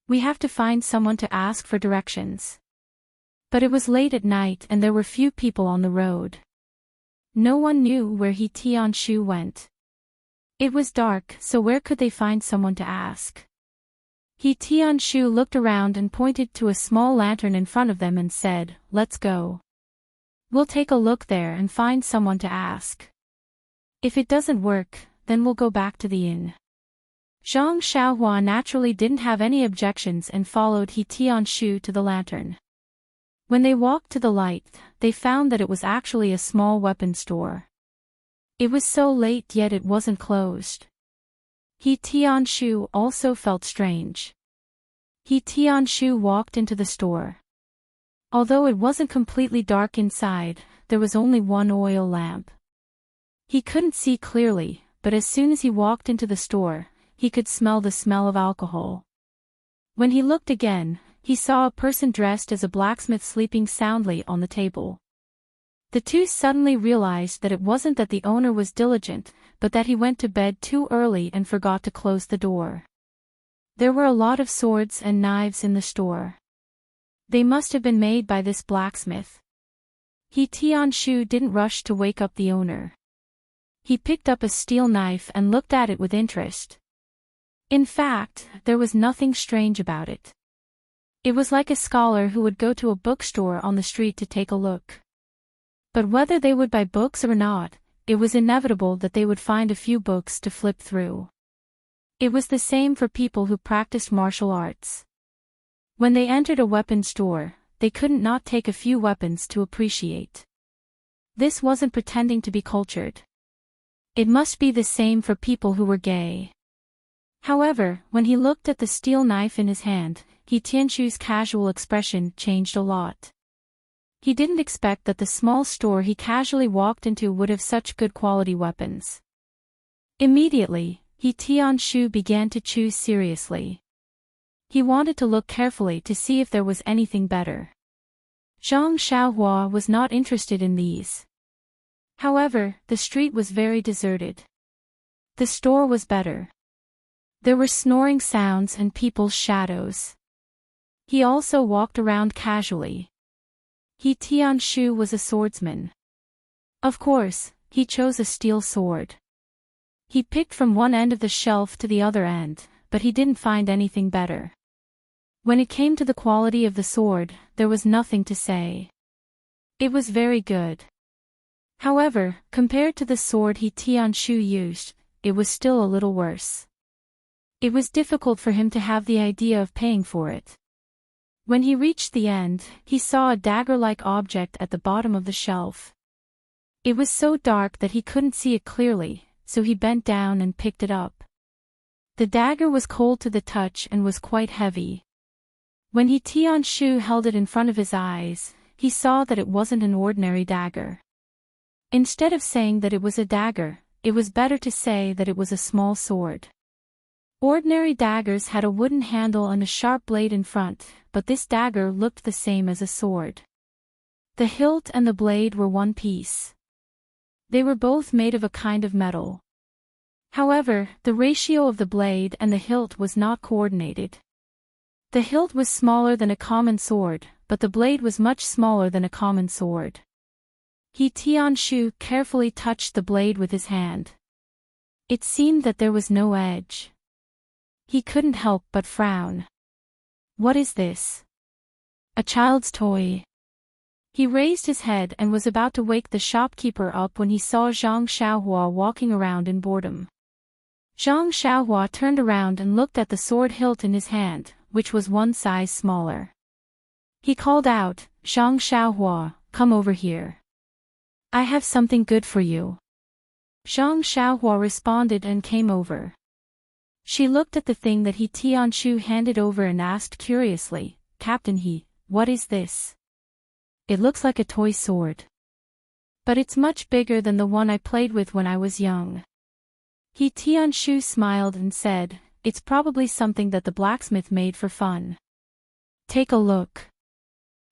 We have to find someone to ask for directions." But it was late at night and there were few people on the road. No one knew where He Tianshu went. It was dark, so where could they find someone to ask? He Tianshu looked around and pointed to a small lantern in front of them and said, "Let's go. We'll take a look there and find someone to ask. If it doesn't work, then we'll go back to the inn." Zhang Xiaohua naturally didn't have any objections and followed He Tianshu to the lantern. When they walked to the light, they found that it was actually a small weapon store. It was so late yet it wasn't closed. He Tianshu also felt strange. He Tianshu walked into the store. Although it wasn't completely dark inside, there was only one oil lamp. He couldn't see clearly, but as soon as he walked into the store, he could smell the smell of alcohol. When he looked again, he saw a person dressed as a blacksmith sleeping soundly on the table. The two suddenly realized that it wasn't that the owner was diligent, but that he went to bed too early and forgot to close the door. There were a lot of swords and knives in the store. They must have been made by this blacksmith. He Tianshu didn't rush to wake up the owner. He picked up a steel knife and looked at it with interest. In fact, there was nothing strange about it. It was like a scholar who would go to a bookstore on the street to take a look. But whether they would buy books or not, it was inevitable that they would find a few books to flip through. It was the same for people who practiced martial arts. When they entered a weapon store, they couldn't not take a few weapons to appreciate. This wasn't pretending to be cultured. It must be the same for people who were gay. However, when he looked at the steel knife in his hand, He Tianshu's casual expression changed a lot. He didn't expect that the small store he casually walked into would have such good quality weapons. Immediately, He Tianshu began to choose seriously. He wanted to look carefully to see if there was anything better. Zhang Xiaohua was not interested in these. However, the street was very deserted. The store was better. There were snoring sounds and people's shadows. He also walked around casually. He Tianshu was a swordsman. Of course, he chose a steel sword. He picked from one end of the shelf to the other end, but he didn't find anything better. When it came to the quality of the sword, there was nothing to say. It was very good. However, compared to the sword He Tianshu used, it was still a little worse. It was difficult for him to have the idea of paying for it. When he reached the end, he saw a dagger-like object at the bottom of the shelf. It was so dark that he couldn't see it clearly, so he bent down and picked it up. The dagger was cold to the touch and was quite heavy. When He Tianshu held it in front of his eyes, he saw that it wasn't an ordinary dagger. Instead of saying that it was a dagger, it was better to say that it was a small sword. Ordinary daggers had a wooden handle and a sharp blade in front, but this dagger looked the same as a sword. The hilt and the blade were one piece. They were both made of a kind of metal. However, the ratio of the blade and the hilt was not coordinated. The hilt was smaller than a common sword, but the blade was much smaller than a common sword. He Tianshu carefully touched the blade with his hand. It seemed that there was no edge. He couldn't help but frown. What is this? A child's toy? He raised his head and was about to wake the shopkeeper up when he saw Zhang Xiaohua walking around in boredom. Zhang Xiaohua turned around and looked at the sword hilt in his hand, which was one size smaller. He called out, "Zhang Xiaohua, come over here. I have something good for you." Zhang Xiaohua responded and came over. She looked at the thing that He Tianshu handed over and asked curiously, "Captain He, what is this? It looks like a toy sword. But it's much bigger than the one I played with when I was young." He Tianshu smiled and said, "It's probably something that the blacksmith made for fun. Take a look.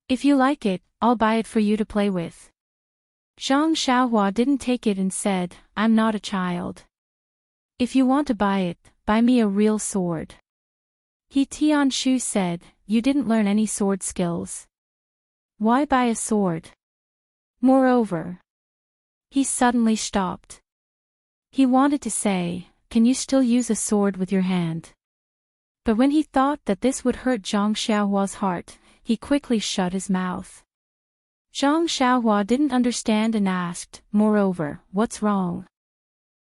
If you like it, I'll buy it for you to play with." Zhang Xiaohua didn't take it and said, "I'm not a child. If you want to buy it, buy me a real sword." He Tianshu said, "You didn't learn any sword skills. Why buy a sword? Moreover..." He suddenly stopped. He wanted to say, "Can you still use a sword with your hand?" But when he thought that this would hurt Zhang Xiaohua's heart, he quickly shut his mouth. Zhang Xiaohua didn't understand and asked, "Moreover, what's wrong?"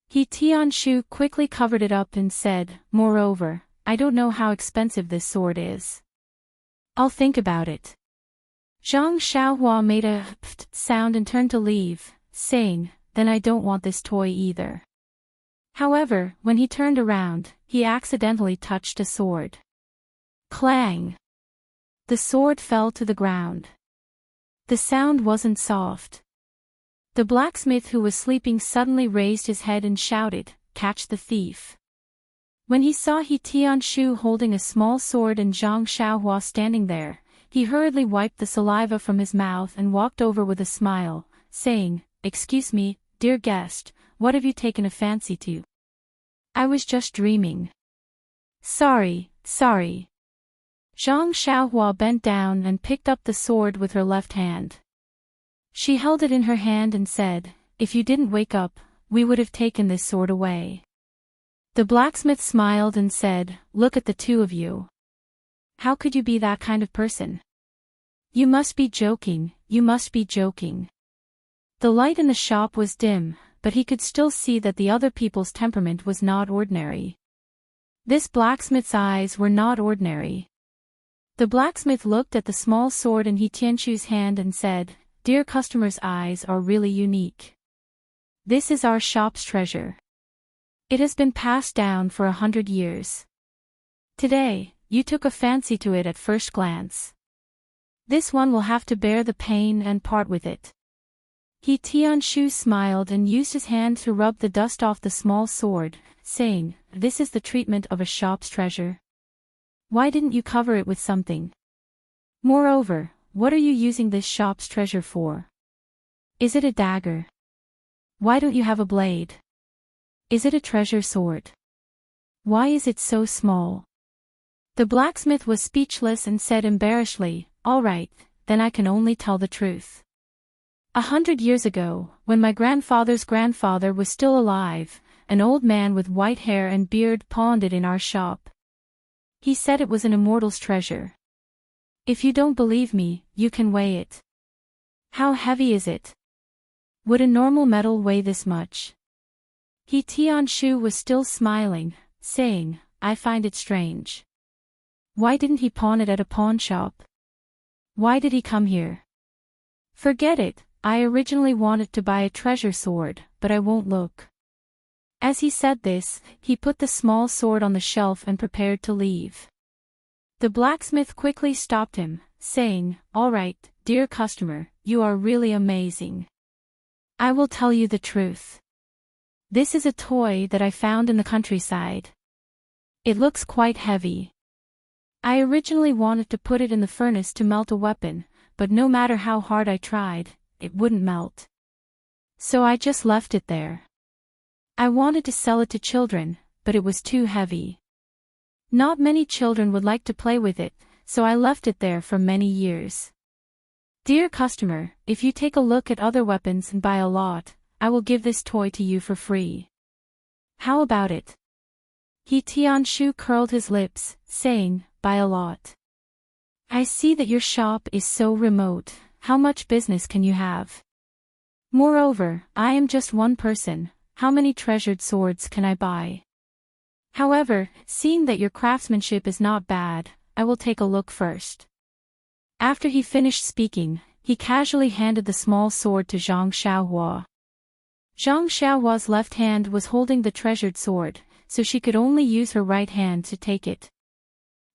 He Tianshu quickly covered it up and said, "Moreover, I don't know how expensive this sword is. I'll think about it." Zhang Xiaohua made a pft sound and turned to leave, saying, "Then I don't want this toy either." However, when he turned around, he accidentally touched a sword. Clang! The sword fell to the ground. The sound wasn't soft. The blacksmith who was sleeping suddenly raised his head and shouted, "Catch the thief." When he saw He Tianshu holding a small sword and Zhang Xiaohua standing there, he hurriedly wiped the saliva from his mouth and walked over with a smile, saying, "Excuse me, dear guest, what have you taken a fancy to?" "I was just dreaming." Sorry. Zhang Xiaohua bent down and picked up the sword with her left hand. She held it in her hand and said, "If you didn't wake up, we would have taken this sword away." The blacksmith smiled and said, "Look at the two of you. How could you be that kind of person? You must be joking. The light in the shop was dim, but he could still see that the other people's temperament was not ordinary. This blacksmith's eyes were not ordinary. The blacksmith looked at the small sword in He Tianshu's hand and said, "Dear customer's eyes are really unique. This is our shop's treasure. It has been passed down for 100 years. Today, you took a fancy to it at first glance. This one will have to bear the pain and part with it." He Tianshu smiled and used his hand to rub the dust off the small sword, saying, "This is the treatment of a shop's treasure. Why didn't you cover it with something? Moreover, what are you using this shop's treasure for? Is it a dagger? Why don't you have a blade? Is it a treasure sword? Why is it so small?" The blacksmith was speechless and said embarrassedly, "All right, then I can only tell the truth. 100 years ago, when my grandfather's grandfather was still alive, an old man with white hair and beard pawned it in our shop. He said it was an immortal's treasure. If you don't believe me, you can weigh it. How heavy is it? Would a normal metal weigh this much?" He Tianshu was still smiling, saying, "I find it strange. Why didn't he pawn it at a pawn shop? Why did he come here? Forget it, I originally wanted to buy a treasure sword, but I won't look." As he said this, he put the small sword on the shelf and prepared to leave. The blacksmith quickly stopped him, saying, "All right, dear customer, you are really amazing. I will tell you the truth. This is a toy that I found in the countryside. It looks quite heavy. I originally wanted to put it in the furnace to melt a weapon, but no matter how hard I tried, it wouldn't melt. So I just left it there. I wanted to sell it to children, but it was too heavy. Not many children would like to play with it, so I left it there for many years. Dear customer, if you take a look at other weapons and buy a lot, I will give this toy to you for free. How about it?" He Tianshu curled his lips, saying, "Buy a lot. I see that your shop is so remote, how much business can you have? Moreover, I am just one person, how many treasured swords can I buy? However, seeing that your craftsmanship is not bad, I will take a look first. After he finished speaking, he casually handed the small sword to Zhang Xiaohua. Zhang Xiaohua's left hand was holding the treasured sword, so she could only use her right hand to take it.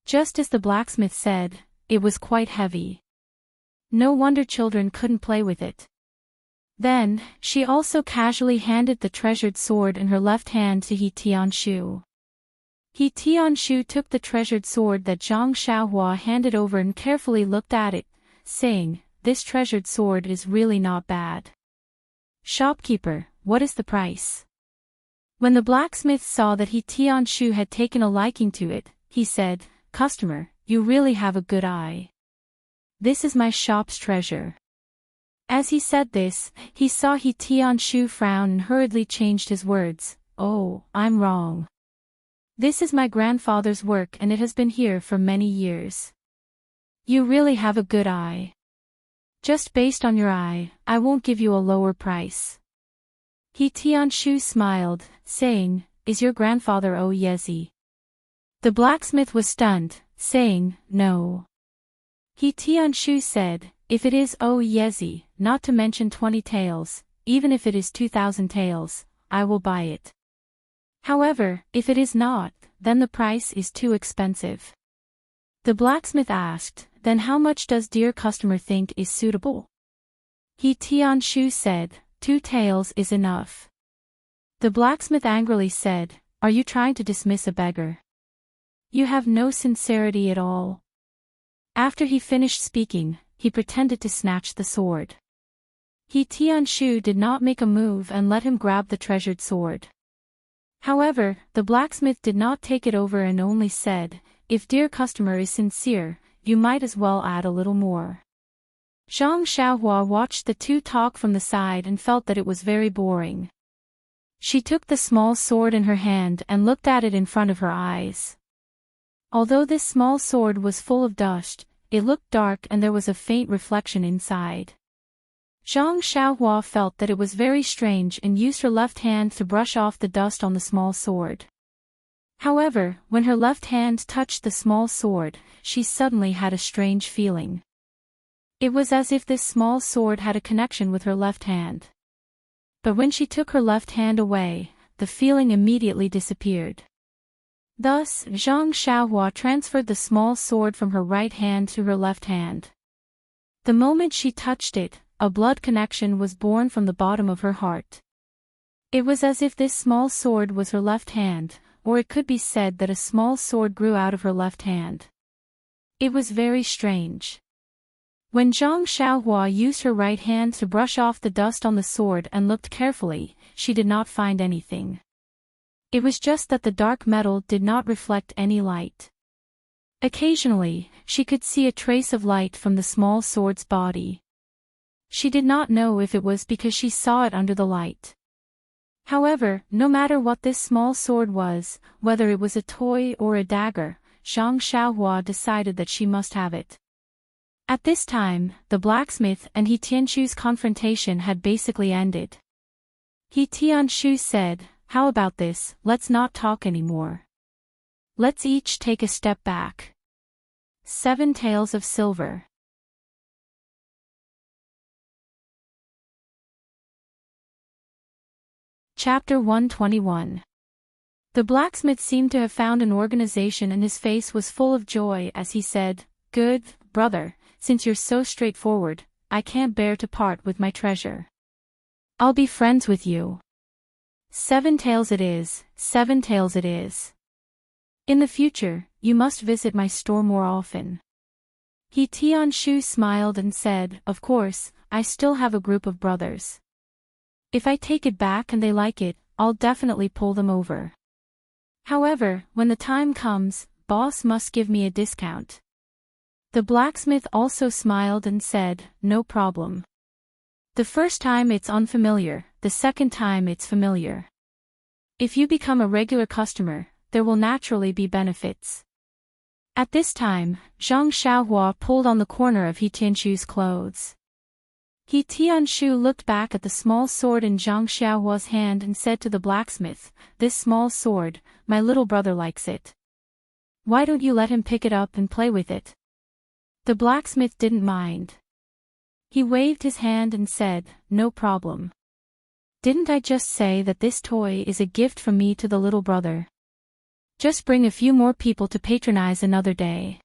Just as the blacksmith said, it was quite heavy. No wonder children couldn't play with it. Then, she also casually handed the treasured sword in her left hand to He Tianshu. He Tianshu took the treasured sword that Zhang Xiaohua handed over and carefully looked at it, saying, "This treasured sword is really not bad. Shopkeeper, what is the price?" When the blacksmith saw that He Tianshu had taken a liking to it, he said, "Customer, you really have a good eye. This is my shop's treasure." As he said this, he saw He Tianshu frown and hurriedly changed his words. "Oh, I'm wrong. This is my grandfather's work and it has been here for many years. You really have a good eye. Just based on your eye, I won't give you a lower price." He Tianshu smiled, saying, "Is your grandfather Yezi?" The blacksmith was stunned, saying, "No." He Tianshu said, "If it is Yezi, not to mention 20 taels, even if it is 2,000 taels, I will buy it. However, if it is not, then the price is too expensive." The blacksmith asked, "Then how much does dear customer think is suitable?" He Tianshu said, 2 taels is enough." The blacksmith angrily said, "Are you trying to dismiss a beggar? You have no sincerity at all." After he finished speaking, he pretended to snatch the sword. He Tianshu did not make a move and let him grab the treasured sword. However, the blacksmith did not take it over and only said, "If dear customer is sincere, you might as well add a little more." Zhang Xiaohua watched the two talk from the side and felt that it was very boring. She took the small sword in her hand and looked at it in front of her eyes. Although this small sword was full of dust, it looked dark and there was a faint reflection inside. Zhang Xiaohua felt that it was very strange and used her left hand to brush off the dust on the small sword. However, when her left hand touched the small sword, she suddenly had a strange feeling. It was as if this small sword had a connection with her left hand. But when she took her left hand away, the feeling immediately disappeared. Thus, Zhang Xiaohua transferred the small sword from her right hand to her left hand. The moment she touched it, a blood connection was born from the bottom of her heart. It was as if this small sword was her left hand, or it could be said that a small sword grew out of her left hand. It was very strange. When Zhang Xiaohua used her right hand to brush off the dust on the sword and looked carefully, she did not find anything. It was just that the dark metal did not reflect any light. Occasionally, she could see a trace of light from the small sword's body. She did not know if it was because she saw it under the light. However, no matter what this small sword was, whether it was a toy or a dagger, Zhang Xiaohua decided that she must have it. At this time, the blacksmith and He Tianshu's confrontation had basically ended. He Tianshu said, "How about this, let's not talk anymore. Let's each take a step back. 7 taels of silver." Chapter 121. The blacksmith seemed to have found an organization and his face was full of joy as he said, "Good, brother, since you're so straightforward, I can't bear to part with my treasure. I'll be friends with you. 7 taels it is, 7 taels it is. In the future, you must visit my store more often." He Tianshu smiled and said, "Of course, I still have a group of brothers. If I take it back and they like it, I'll definitely pull them over. However, when the time comes, boss must give me a discount." The blacksmith also smiled and said, "No problem. The first time it's unfamiliar, the second time it's familiar. If you become a regular customer, there will naturally be benefits." At this time, Zhang Xiaohua pulled on the corner of He Tianshu's clothes. He Tianshu looked back at the small sword in Zhang Xiaohua's hand and said to the blacksmith, "This small sword, my little brother likes it. Why don't you let him pick it up and play with it?" The blacksmith didn't mind. He waved his hand and said, "No problem. Didn't I just say that this toy is a gift from me to the little brother? Just bring a few more people to patronize another day."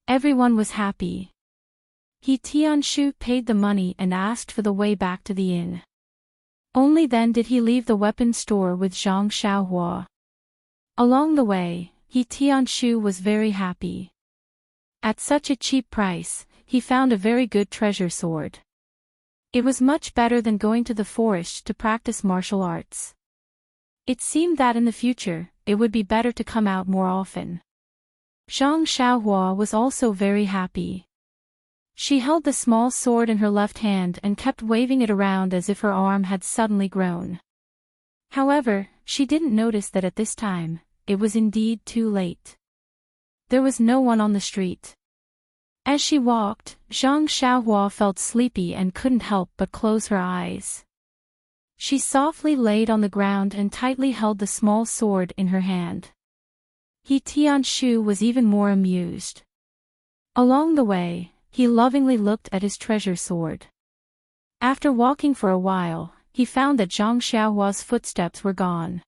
Everyone was happy. He Tianshu paid the money and asked for the way back to the inn. Only then did he leave the weapons store with Zhang Xiaohua. Along the way, He Tianshu was very happy. At such a cheap price, he found a very good treasure sword. It was much better than going to the forest to practice martial arts. It seemed that in the future, it would be better to come out more often. Zhang Xiaohua was also very happy. She held the small sword in her left hand and kept waving it around as if her arm had suddenly grown. However, she didn't notice that at this time, it was indeed too late. There was no one on the street. As she walked, Zhang Xiaohua felt sleepy and couldn't help but close her eyes. She softly laid on the ground and tightly held the small sword in her hand. He Tianshu was even more amused. Along the way, he lovingly looked at his treasure sword. After walking for a while, he found that Zhang Xiaohua's footsteps were gone.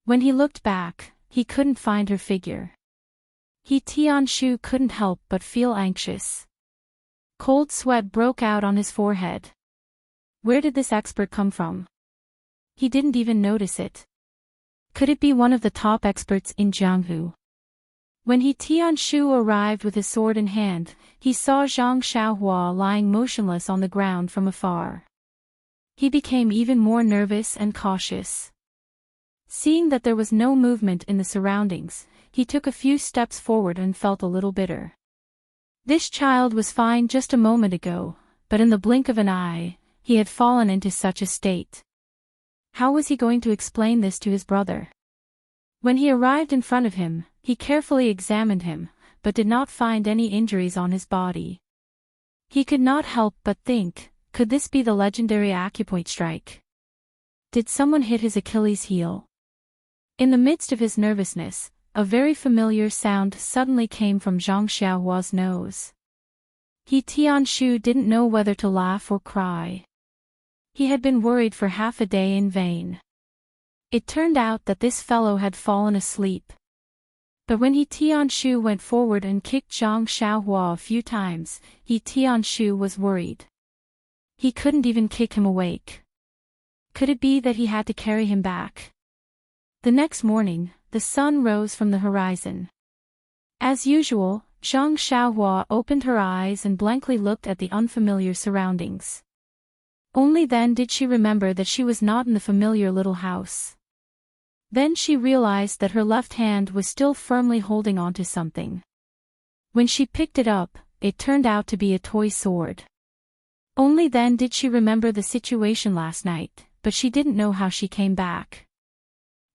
When he looked back, he couldn't find her figure. He Tianshu couldn't help but feel anxious. Cold sweat broke out on his forehead. Where did this expert come from? He didn't even notice it. Could it be one of the top experts in Jianghu? When He Tianshu arrived with his sword in hand, he saw Zhang Xiaohua lying motionless on the ground from afar. He became even more nervous and cautious. Seeing that there was no movement in the surroundings, he took a few steps forward and felt a little bitter. This child was fine just a moment ago, but in the blink of an eye, he had fallen into such a state. How was he going to explain this to his brother? When he arrived in front of him, he carefully examined him, but did not find any injuries on his body. He could not help but think, could this be the legendary acupoint strike? Did someone hit his Achilles heel? In the midst of his nervousness, a very familiar sound suddenly came from Zhang Xiaohua's nose. He Tianshu didn't know whether to laugh or cry. He had been worried for half a day in vain. It turned out that this fellow had fallen asleep. But when He Tianshu went forward and kicked Zhang Xiaohua a few times, He Tianshu was worried. He couldn't even kick him awake. Could it be that he had to carry him back? The next morning, the sun rose from the horizon. As usual, Zhang Xiaohua opened her eyes and blankly looked at the unfamiliar surroundings. Only then did she remember that she was not in the familiar little house. Then she realized that her left hand was still firmly holding onto something. When she picked it up, it turned out to be a toy sword. Only then did she remember the situation last night, but she didn't know how she came back.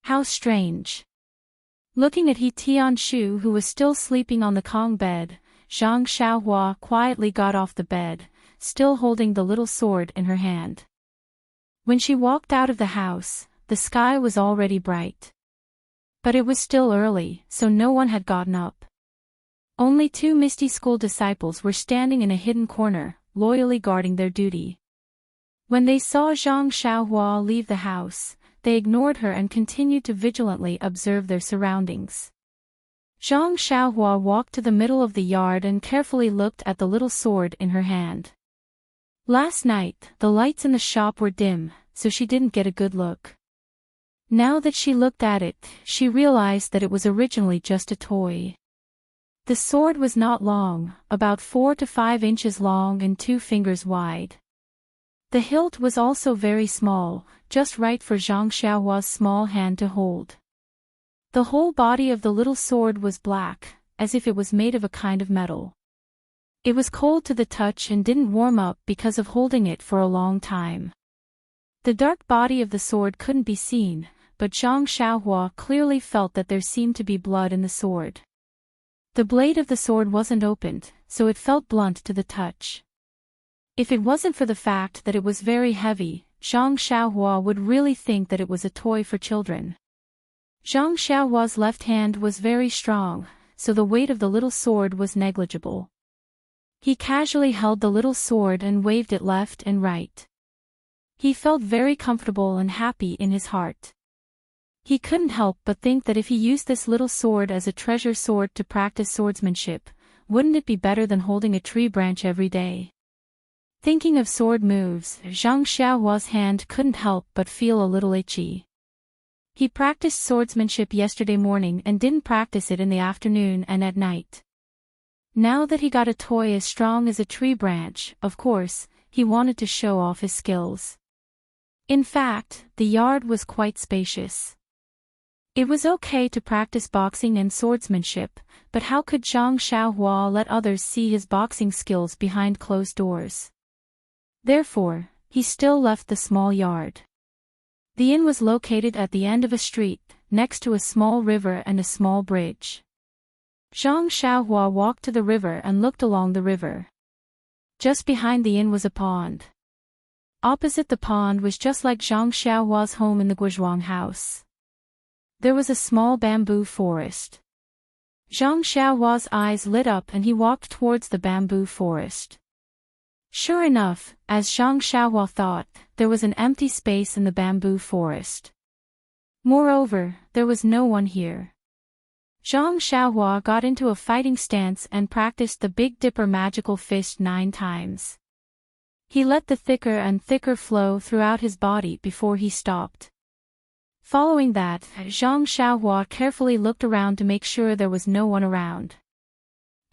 How strange. Looking at He Tianshu, who was still sleeping on the Kong bed, Zhang Xiaohua quietly got off the bed, still holding the little sword in her hand. When she walked out of the house, the sky was already bright. But it was still early, so no one had gotten up. Only two misty school disciples were standing in a hidden corner, loyally guarding their duty. When they saw Zhang Xiaohua leave the house, they ignored her and continued to vigilantly observe their surroundings. Zhang Xiaohua walked to the middle of the yard and carefully looked at the little sword in her hand. Last night, the lights in the shop were dim, so she didn't get a good look. Now that she looked at it, she realized that it was originally just a toy. The sword was not long, about 4 to 5 inches long and 2 fingers wide. The hilt was also very small, just right for Zhang Xiaohua's small hand to hold. The whole body of the little sword was black, as if it was made of a kind of metal. It was cold to the touch and didn't warm up because of holding it for a long time. The dark body of the sword couldn't be seen, but Zhang Xiaohua clearly felt that there seemed to be blood in the sword. The blade of the sword wasn't opened, so it felt blunt to the touch. If it wasn't for the fact that it was very heavy, Zhang Xiaohua would really think that it was a toy for children. Zhang Xiaohua's left hand was very strong, so the weight of the little sword was negligible. He casually held the little sword and waved it left and right. He felt very comfortable and happy in his heart. He couldn't help but think that if he used this little sword as a treasure sword to practice swordsmanship, wouldn't it be better than holding a tree branch every day? Thinking of sword moves, Zhang Xiaohua's hand couldn't help but feel a little itchy. He practiced swordsmanship yesterday morning and didn't practice it in the afternoon and at night. Now that he got a toy as strong as a tree branch, of course, he wanted to show off his skills. In fact, the yard was quite spacious. It was okay to practice boxing and swordsmanship, but how could Zhang Xiaohua let others see his boxing skills behind closed doors? Therefore, he still left the small yard. The inn was located at the end of a street, next to a small river and a small bridge. Zhang Xiaohua walked to the river and looked along the river. Just behind the inn was a pond. Opposite the pond was just like Zhang Xiaohua's home in the Guizhuang house. There was a small bamboo forest. Zhang Xiaohua's eyes lit up and he walked towards the bamboo forest. Sure enough, as Zhang Xiaohua thought, there was an empty space in the bamboo forest. Moreover, there was no one here. Zhang Xiaohua got into a fighting stance and practiced the Big Dipper magical fist 9 times. He let the thicker and thicker flow throughout his body before he stopped. Following that, Zhang Xiaohua carefully looked around to make sure there was no one around.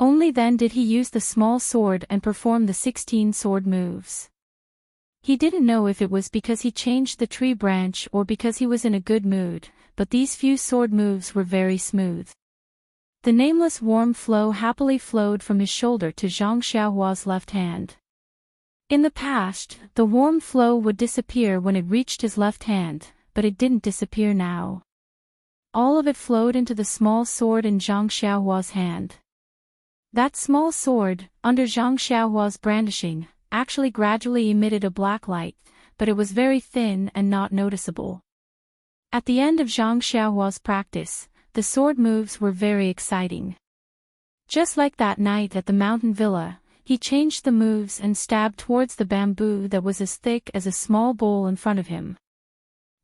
Only then did he use the small sword and perform the 16 sword moves. He didn't know if it was because he changed the tree branch or because he was in a good mood, but these few sword moves were very smooth. The nameless warm flow happily flowed from his shoulder to Zhang Xiaohua's left hand. In the past, the warm flow would disappear when it reached his left hand, but it didn't disappear now. All of it flowed into the small sword in Zhang Xiaohua's hand. That small sword, under Zhang Xiaohua's brandishing, actually gradually emitted a black light, but it was very thin and not noticeable. At the end of Zhang Xiaohua's practice, the sword moves were very exciting. Just like that night at the mountain villa, he changed the moves and stabbed towards the bamboo that was as thick as a small bowl in front of him.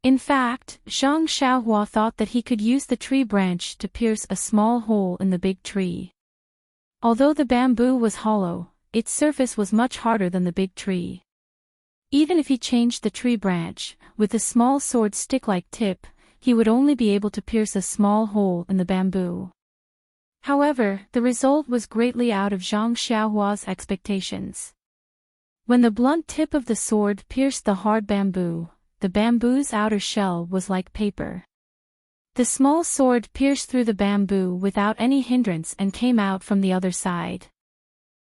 In fact, Zhang Xiaohua thought that he could use the tree branch to pierce a small hole in the big tree. Although the bamboo was hollow, its surface was much harder than the big tree. Even if he changed the tree branch, with the small sword stick-like tip, he would only be able to pierce a small hole in the bamboo. However, the result was greatly out of Zhang Xiaohua's expectations. When the blunt tip of the sword pierced the hard bamboo, the bamboo's outer shell was like paper. The small sword pierced through the bamboo without any hindrance and came out from the other side.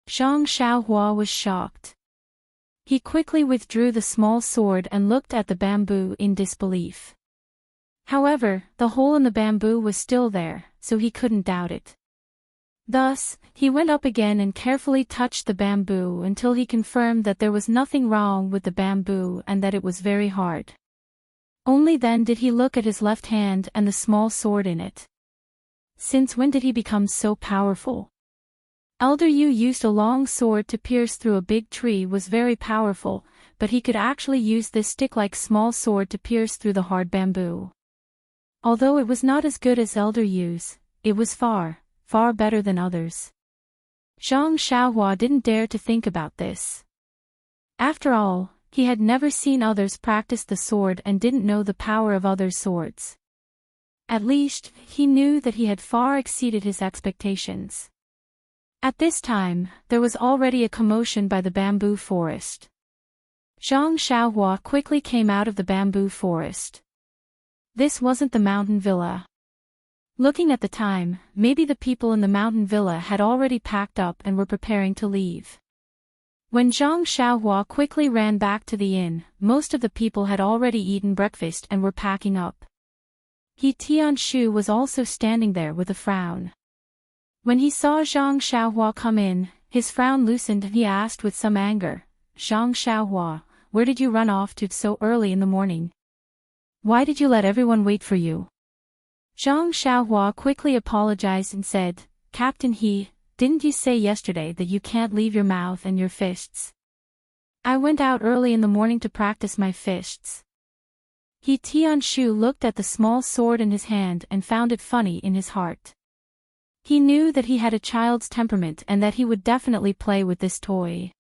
Zhang Xiaohua was shocked. He quickly withdrew the small sword and looked at the bamboo in disbelief. However, the hole in the bamboo was still there, so he couldn't doubt it. Thus, he went up again and carefully touched the bamboo until he confirmed that there was nothing wrong with the bamboo and that it was very hard. Only then did he look at his left hand and the small sword in it. Since when did he become so powerful? Elder Yu used a long sword to pierce through a big tree was very powerful, but he could actually use this stick-like small sword to pierce through the hard bamboo. Although it was not as good as Elder Yu's, it was far, far better than others. Zhang Xiaohua didn't dare to think about this. After all, he had never seen others practice the sword and didn't know the power of other swords. At least, he knew that he had far exceeded his expectations. At this time, there was already a commotion by the bamboo forest. Zhang Xiaohua quickly came out of the bamboo forest. This wasn't the mountain villa. Looking at the time, maybe the people in the mountain villa had already packed up and were preparing to leave. When Zhang Xiaohua quickly ran back to the inn, most of the people had already eaten breakfast and were packing up. He Tianshu was also standing there with a frown. When he saw Zhang Xiaohua come in, his frown loosened and he asked with some anger, Zhang Xiaohua, where did you run off to so early in the morning? Why did you let everyone wait for you? Zhang Xiaohua quickly apologized and said, Captain He, didn't you say yesterday that you can't leave your mouth and your fists? I went out early in the morning to practice my fists. He Tianshu looked at the small sword in his hand and found it funny in his heart. He knew that he had a child's temperament and that he would definitely play with this toy.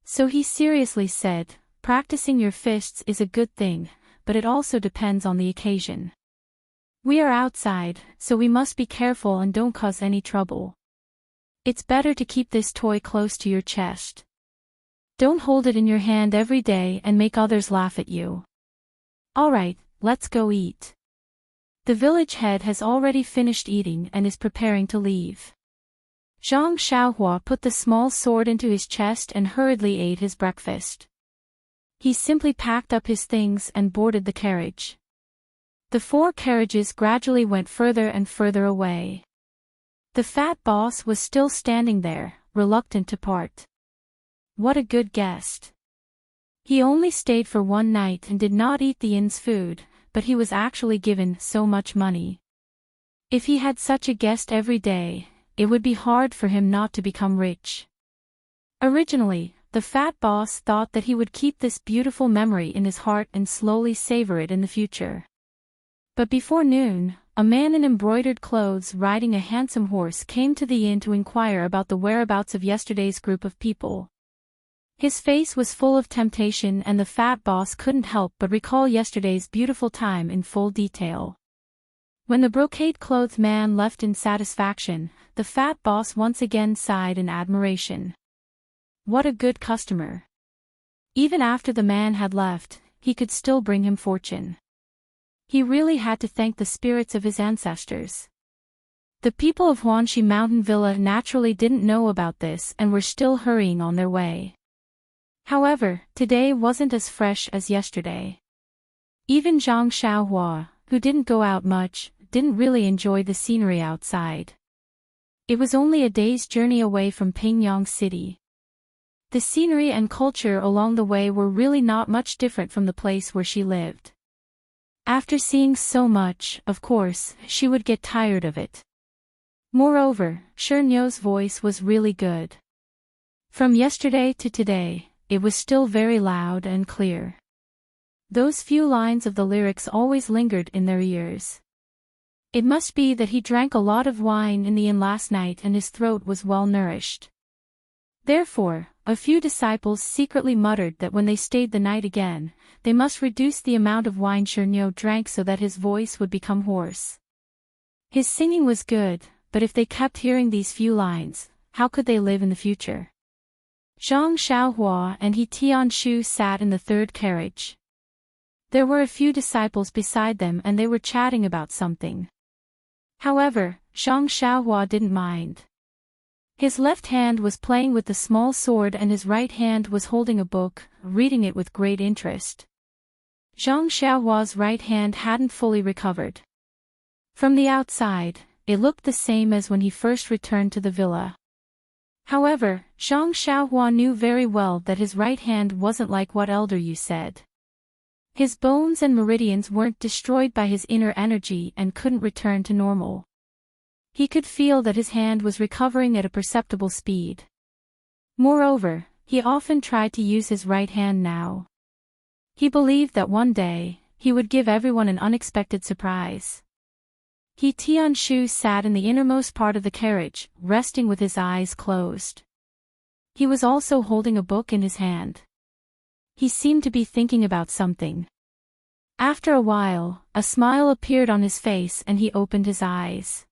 So he seriously said, practicing your fists is a good thing, but it also depends on the occasion. We are outside, so we must be careful and don't cause any trouble. It's better to keep this toy close to your chest. Don't hold it in your hand every day and make others laugh at you. Alright, let's go eat. The village head has already finished eating and is preparing to leave. Zhang Xiaohua put the small sword into his chest and hurriedly ate his breakfast. He simply packed up his things and boarded the carriage. The 4 carriages gradually went further and further away. The fat boss was still standing there, reluctant to part. What a good guest. He only stayed for one night and did not eat the inn's food, but he was actually given so much money. If he had such a guest every day, it would be hard for him not to become rich. Originally, the fat boss thought that he would keep this beautiful memory in his heart and slowly savor it in the future. But before noon, a man in embroidered clothes riding a handsome horse came to the inn to inquire about the whereabouts of yesterday's group of people. His face was full of temptation and the fat boss couldn't help but recall yesterday's beautiful time in full detail. When the brocade-clothed man left in satisfaction, the fat boss once again sighed in admiration. What a good customer. Even after the man had left, he could still bring him fortune. He really had to thank the spirits of his ancestors. The people of Huanxi Mountain Villa naturally didn't know about this and were still hurrying on their way. However, today wasn't as fresh as yesterday. Even Zhang Xiaohua, who didn't go out much, didn't really enjoy the scenery outside. It was only a day's journey away from Pingyang City. The scenery and culture along the way were really not much different from the place where she lived. After seeing so much, of course, she would get tired of it. Moreover, Shernyo's voice was really good. From yesterday to today, it was still very loud and clear. Those few lines of the lyrics always lingered in their ears. It must be that he drank a lot of wine in the inn last night and his throat was well nourished. Therefore, a few disciples secretly muttered that when they stayed the night again, they must reduce the amount of wine Shernyo drank so that his voice would become hoarse. His singing was good, but if they kept hearing these few lines, how could they live in the future? Zhang Xiaohua and He Tianshu sat in the 3rd carriage. There were a few disciples beside them and they were chatting about something. However, Zhang Xiaohua didn't mind. His left hand was playing with the small sword and his right hand was holding a book, reading it with great interest. Zhang Xiaohua's right hand hadn't fully recovered. From the outside, it looked the same as when he first returned to the villa. However, Zhang Xiaohua knew very well that his right hand wasn't like what Elder Yu said. His bones and meridians weren't destroyed by his inner energy and couldn't return to normal. He could feel that his hand was recovering at a perceptible speed. Moreover, he often tried to use his right hand now. He believed that one day, he would give everyone an unexpected surprise. He Tianshu sat in the innermost part of the carriage, resting with his eyes closed. He was also holding a book in his hand. He seemed to be thinking about something. After a while, a smile appeared on his face and he opened his eyes.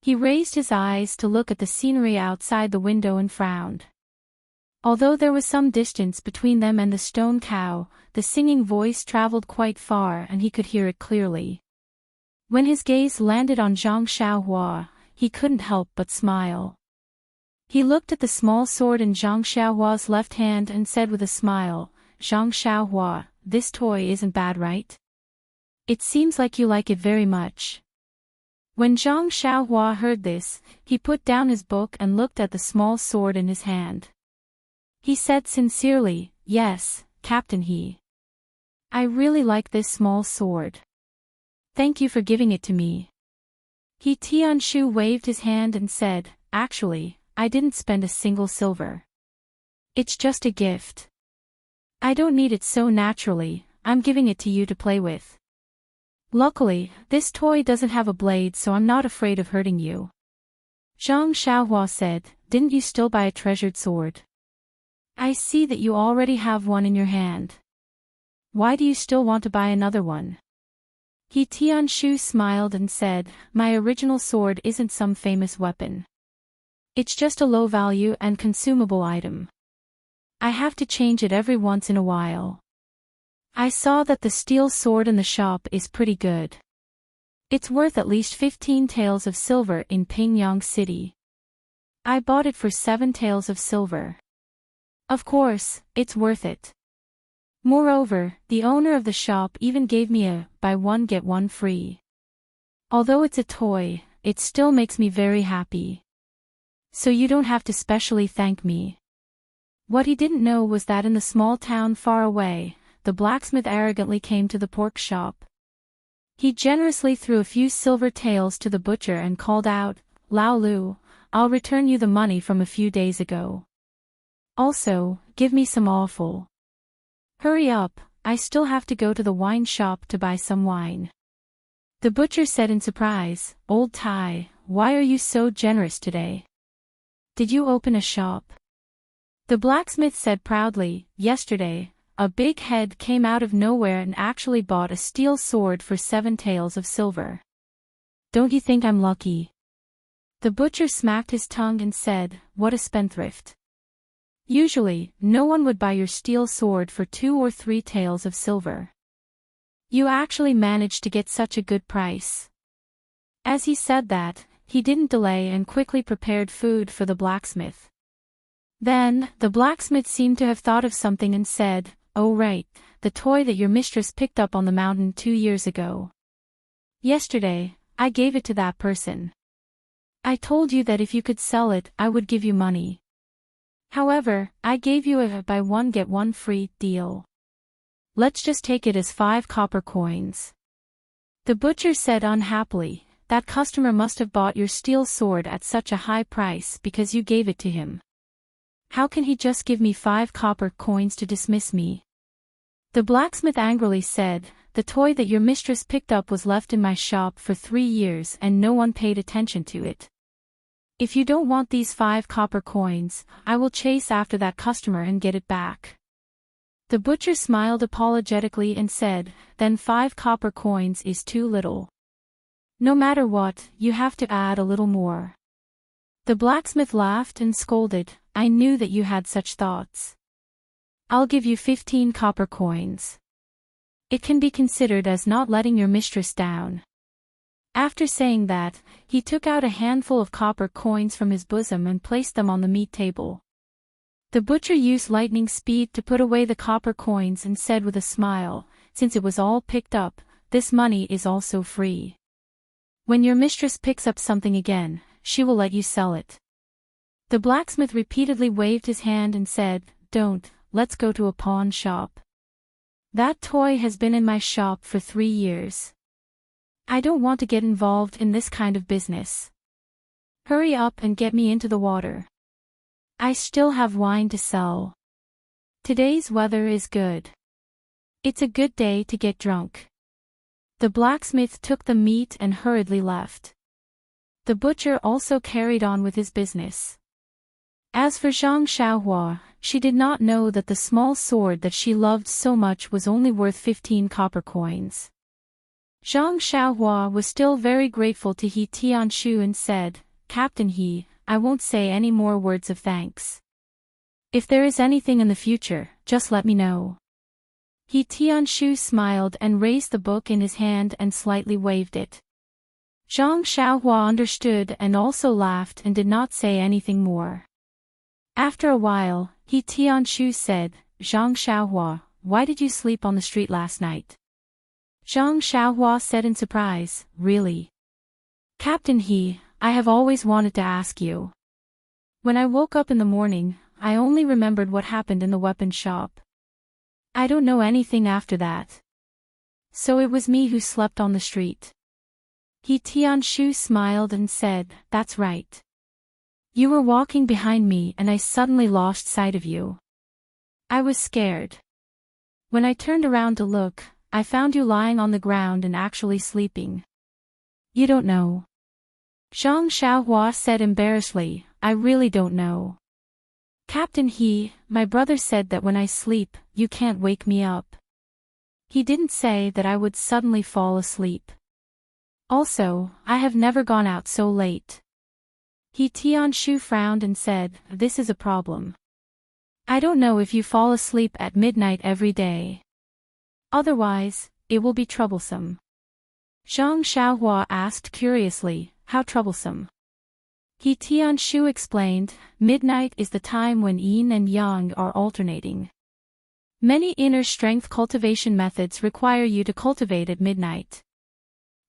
He raised his eyes to look at the scenery outside the window and frowned. Although there was some distance between them and the stone cow, the singing voice traveled quite far and he could hear it clearly. When his gaze landed on Zhang Xiaohua, he couldn't help but smile. He looked at the small sword in Zhang Xiaohua's left hand and said with a smile, Zhang Xiaohua, this toy isn't bad, right? It seems like you like it very much. When Zhang Xiaohua heard this, he put down his book and looked at the small sword in his hand. He said sincerely, "Yes, Captain He. I really like this small sword. Thank you for giving it to me." He Tianshu waved his hand and said, "Actually, I didn't spend a single silver. It's just a gift. I don't need it so naturally, I'm giving it to you to play with. Luckily, this toy doesn't have a blade, so I'm not afraid of hurting you." Zhang Xiaohua said, "Didn't you still buy a treasured sword? I see that you already have one in your hand. Why do you still want to buy another one?" He Tianshu smiled and said, "My original sword isn't some famous weapon. It's just a low-value and consumable item. I have to change it every once in a while. I saw that the steel sword in the shop is pretty good. It's worth at least 15 taels of silver in Pingyang City. I bought it for 7 taels of silver. Of course, it's worth it. Moreover, the owner of the shop even gave me a buy one get one free. Although it's a toy, it still makes me very happy. So you don't have to specially thank me." What he didn't know was that in the small town far away, the blacksmith arrogantly came to the pork shop. He generously threw a few silver taels to the butcher and called out, "Lao Lu, I'll return you the money from a few days ago. Also, give me some offal. Hurry up, I still have to go to the wine shop to buy some wine." The butcher said in surprise, "Old Tai, why are you so generous today? Did you open a shop?" The blacksmith said proudly, "Yesterday, a big head came out of nowhere and actually bought a steel sword for 7 taels of silver. Don't you think I'm lucky?" The butcher smacked his tongue and said, "What a spendthrift. Usually, no one would buy your steel sword for 2 or 3 taels of silver. You actually managed to get such a good price." As he said that, he didn't delay and quickly prepared food for the blacksmith. Then, the blacksmith seemed to have thought of something and said, "Oh right, the toy that your mistress picked up on the mountain 2 years ago. Yesterday, I gave it to that person. I told you that if you could sell it, I would give you money. However, I gave you a buy one get one free deal. Let's just take it as 5 copper coins." The butcher said unhappily, "That customer must have bought your steel sword at such a high price because you gave it to him. How can he just give me 5 copper coins to dismiss me?" The blacksmith angrily said, "The toy that your mistress picked up was left in my shop for 3 years and no one paid attention to it. If you don't want these 5 copper coins, I will chase after that customer and get it back." The butcher smiled apologetically and said, "Then 5 copper coins is too little. No matter what, you have to add a little more." The blacksmith laughed and scolded, "I knew that you had such thoughts. I'll give you 15 copper coins. It can be considered as not letting your mistress down." After saying that, he took out a handful of copper coins from his bosom and placed them on the meat table. The butcher used lightning speed to put away the copper coins and said with a smile, "Since it was all picked up, this money is also free. When your mistress picks up something again, she will let you sell it." The blacksmith repeatedly waved his hand and said, "Don't, let's go to a pawn shop. That toy has been in my shop for 3 years. I don't want to get involved in this kind of business. Hurry up and get me into the water. I still have wine to sell. Today's weather is good. It's a good day to get drunk." The blacksmith took the meat and hurriedly left. The butcher also carried on with his business. As for Zhang Xiaohua, she did not know that the small sword that she loved so much was only worth 15 copper coins. Zhang Xiaohua was still very grateful to He Tianshu and said, "Captain He, I won't say any more words of thanks. If there is anything in the future, just let me know." He Tianshu smiled and raised the book in his hand and slightly waved it. Zhang Xiaohua understood and also laughed and did not say anything more. After a while, He Tianshu said, "Zhang Xiaohua, why did you sleep on the street last night?" Zhang Xiaohua said in surprise, "Really? Captain He, I have always wanted to ask you. When I woke up in the morning, I only remembered what happened in the weapon shop. I don't know anything after that. So it was me who slept on the street. He Tianshu smiled and said, "That's right. You were walking behind me and I suddenly lost sight of you. I was scared. When I turned around to look, I found you lying on the ground and actually sleeping." "You don't know." Zhang Xiaohua said embarrassedly, "I really don't know. Captain He, my brother said that when I sleep, you can't wake me up. He didn't say that I would suddenly fall asleep. Also, I have never gone out so late." He Tianshu frowned and said, "This is a problem. I don't know if you fall asleep at midnight every day. Otherwise, it will be troublesome." Zhang Xiaohua asked curiously, "How troublesome?" He Tianshu explained, "Midnight is the time when yin and yang are alternating. Many inner strength cultivation methods require you to cultivate at midnight.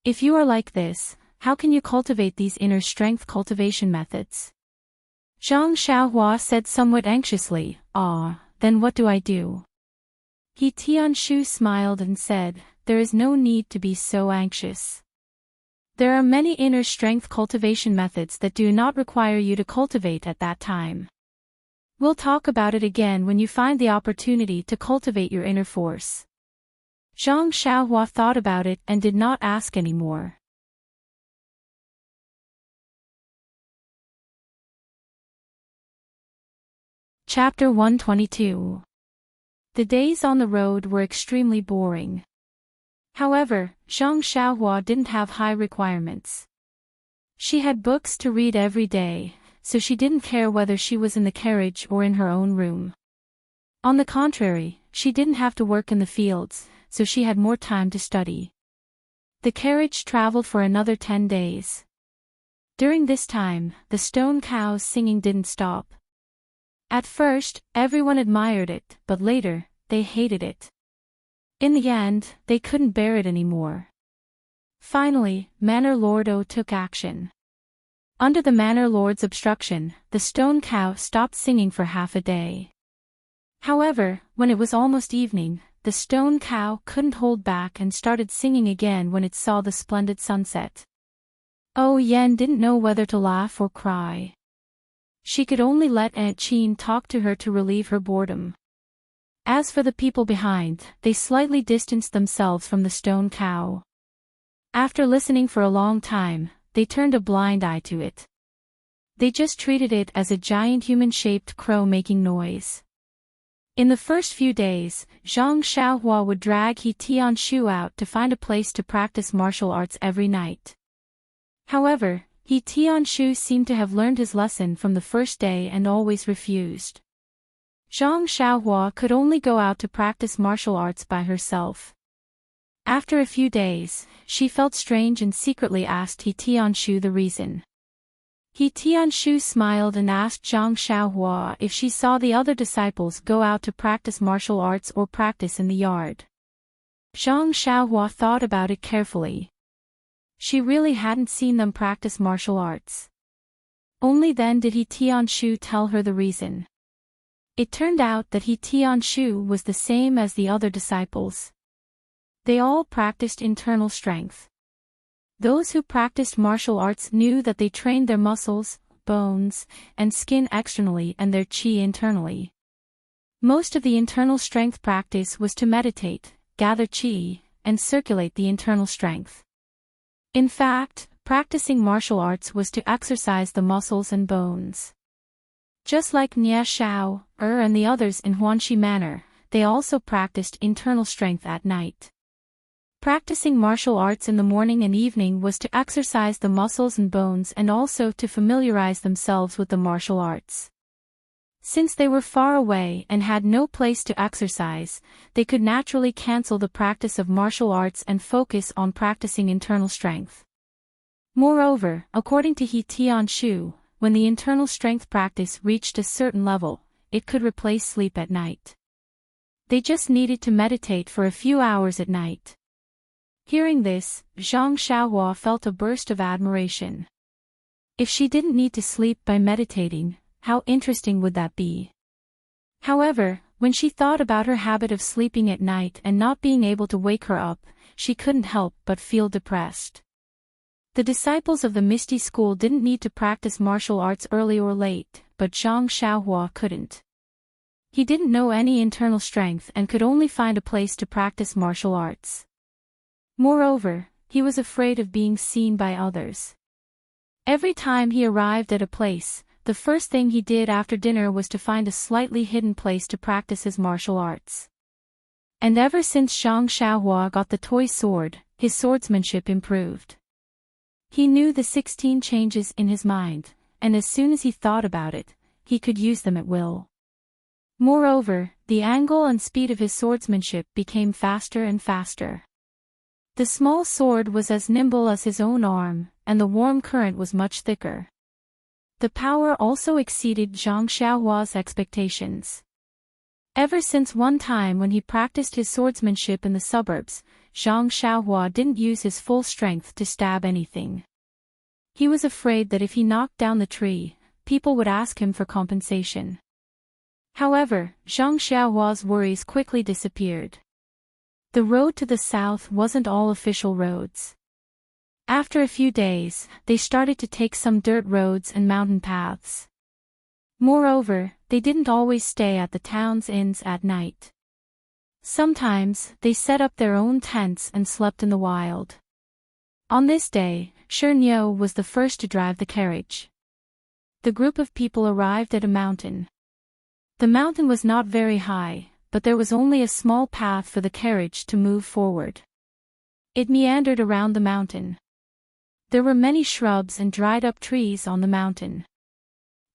If you are like this, how can you cultivate these inner strength cultivation methods?" Zhang Xiaohua said somewhat anxiously, Then what do I do?" He Tianshu smiled and said, "There is no need to be so anxious. There are many inner strength cultivation methods that do not require you to cultivate at that time. We'll talk about it again when you find the opportunity to cultivate your inner force." Zhang Xiaohua thought about it and did not ask any more. Chapter 122. The days on the road were extremely boring. However, Zhang Xiaohua didn't have high requirements. She had books to read every day, so she didn't care whether she was in the carriage or in her own room. On the contrary, she didn't have to work in the fields, so she had more time to study. The carriage traveled for another 10 days. During this time, the stone cow's singing didn't stop. At first, everyone admired it, but later, they hated it. In the end, they couldn't bear it anymore. Finally, Manor Lord O took action. Under the Manor Lord's obstruction, the stone cow stopped singing for half a day. However, when it was almost evening, the stone cow couldn't hold back and started singing again when it saw the splendid sunset. Oh Yen didn't know whether to laugh or cry. She could only let Aunt Chin talk to her to relieve her boredom. As for the people behind, they slightly distanced themselves from the stone cow. After listening for a long time, they turned a blind eye to it. They just treated it as a giant human-shaped crow making noise. In the first few days, Zhang Xiaohua would drag He Tianshu out to find a place to practice martial arts every night. However, He Tianshu seemed to have learned his lesson from the first day and always refused. Zhang Xiaohua could only go out to practice martial arts by herself. After a few days, she felt strange and secretly asked He Tianshu the reason. He Tianshu smiled and asked Zhang Xiaohua if she saw the other disciples go out to practice martial arts or practice in the yard. Zhang Xiaohua thought about it carefully. She really hadn't seen them practice martial arts. Only then did He Tianshu tell her the reason. It turned out that He Tianshu was the same as the other disciples. They all practiced internal strength. Those who practiced martial arts knew that they trained their muscles, bones, and skin externally and their chi internally. Most of the internal strength practice was to meditate, gather chi, and circulate the internal strength. In fact, practicing martial arts was to exercise the muscles and bones. Just like Nia Shao, and the others in Huanxi Manor, they also practiced internal strength at night. Practicing martial arts in the morning and evening was to exercise the muscles and bones and also to familiarize themselves with the martial arts. Since they were far away and had no place to exercise, they could naturally cancel the practice of martial arts and focus on practicing internal strength. Moreover, according to He Tianshu, when the internal strength practice reached a certain level, it could replace sleep at night. They just needed to meditate for a few hours at night. Hearing this, Zhang Xiaohua felt a burst of admiration. If she didn't need to sleep by meditating, how interesting would that be? However, when she thought about her habit of sleeping at night and not being able to wake her up, she couldn't help but feel depressed. The disciples of the Misty School didn't need to practice martial arts early or late, but Zhang Xiaohua couldn't. He didn't know any internal strength and could only find a place to practice martial arts. Moreover, he was afraid of being seen by others. Every time he arrived at a place, the first thing he did after dinner was to find a slightly hidden place to practice his martial arts. And ever since Zhang Xiaohua got the toy sword, his swordsmanship improved. He knew the 16 changes in his mind, and as soon as he thought about it, he could use them at will. Moreover, the angle and speed of his swordsmanship became faster and faster. The small sword was as nimble as his own arm, and the warm current was much thicker. The power also exceeded Zhang Xiaohua's expectations. Ever since one time when he practiced his swordsmanship in the suburbs, Zhang Xiaohua didn't use his full strength to stab anything. He was afraid that if he knocked down the tree, people would ask him for compensation. However, Zhang Xiaohua's worries quickly disappeared. The road to the south wasn't all official roads. After a few days, they started to take some dirt roads and mountain paths. Moreover, they didn't always stay at the town's inns at night. Sometimes, they set up their own tents and slept in the wild. On this day, Shernyo was the first to drive the carriage. The group of people arrived at a mountain. The mountain was not very high, but there was only a small path for the carriage to move forward. It meandered around the mountain. There were many shrubs and dried-up trees on the mountain.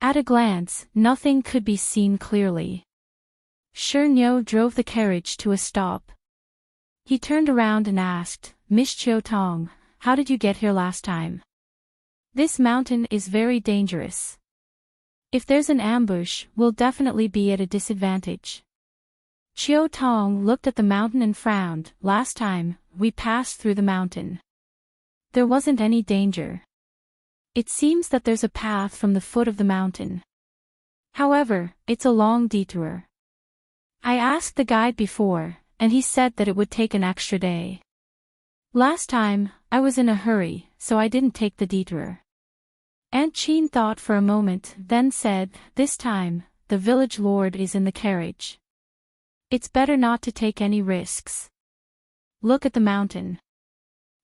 At a glance, nothing could be seen clearly. Shernyo drove the carriage to a stop. He turned around and asked, "Miss Chiotong, how did you get here last time? This mountain is very dangerous. If there's an ambush, we'll definitely be at a disadvantage." Chiotong looked at the mountain and frowned. "Last time, we passed through the mountain. There wasn't any danger. It seems that there's a path from the foot of the mountain. However, it's a long detour. I asked the guide before, and he said that it would take an extra day. Last time, I was in a hurry, so I didn't take the detour." Aunt Chin thought for a moment, then said, "This time, the village lord is in the carriage. It's better not to take any risks. Look at the mountain.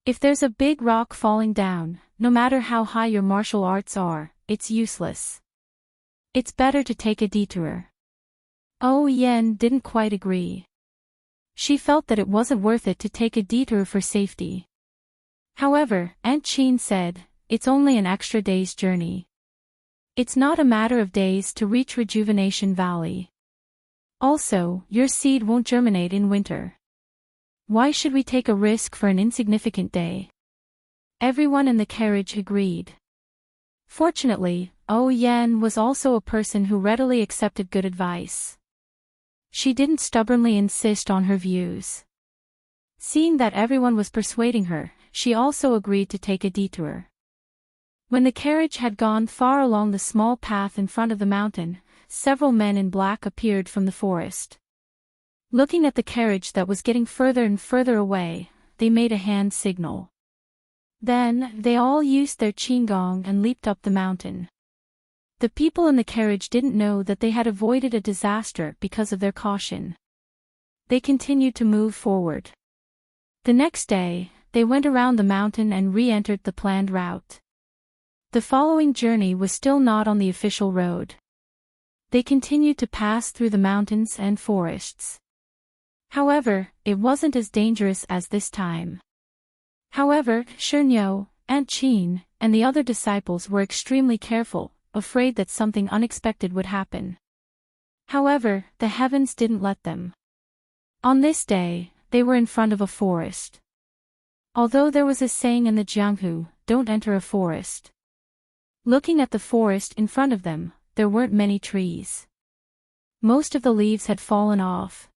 If there's a big rock falling down, no matter how high your martial arts are, it's useless. It's better to take a detour." Oh Yen didn't quite agree. She felt that it wasn't worth it to take a detour for safety. However, Aunt Chin said, "It's only an extra day's journey. It's not a matter of days to reach Rejuvenation Valley. Also, your seed won't germinate in winter. Why should we take a risk for an insignificant day?" Everyone in the carriage agreed. Fortunately, Oh Yen was also a person who readily accepted good advice. She didn't stubbornly insist on her views. Seeing that everyone was persuading her, she also agreed to take a detour. When the carriage had gone far along the small path in front of the mountain, several men in black appeared from the forest. Looking at the carriage that was getting further and further away, they made a hand signal. Then, they all used their qinggong and leaped up the mountain. The people in the carriage didn't know that they had avoided a disaster because of their caution. They continued to move forward. The next day, they went around the mountain and re-entered the planned route. The following journey was still not on the official road. They continued to pass through the mountains and forests. However, it wasn't as dangerous as this time. However, Shernyo, Aunt Chin, and the other disciples were extremely careful, afraid that something unexpected would happen. However, the heavens didn't let them. On this day, they were in front of a forest. Although there was a saying in the Jianghu, "Don't enter a forest." Looking at the forest in front of them, there weren't many trees. Most of the leaves had fallen off.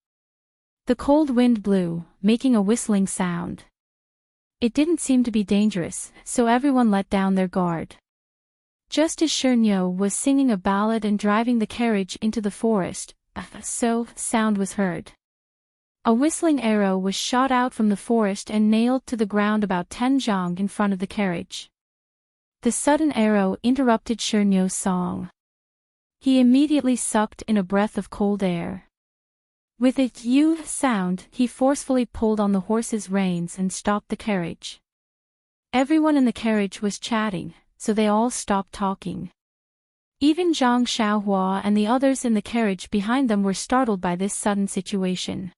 The cold wind blew, making a whistling sound. It didn't seem to be dangerous, so everyone let down their guard. Just as Shernyo was singing a ballad and driving the carriage into the forest, sound was heard. A whistling arrow was shot out from the forest and nailed to the ground about 10 zhang in front of the carriage. The sudden arrow interrupted Shernyo's song. He immediately sucked in a breath of cold air. With its "yu" sound, he forcefully pulled on the horse's reins and stopped the carriage. Everyone in the carriage was chatting, so they all stopped talking. Even Zhang Xiaohua and the others in the carriage behind them were startled by this sudden situation.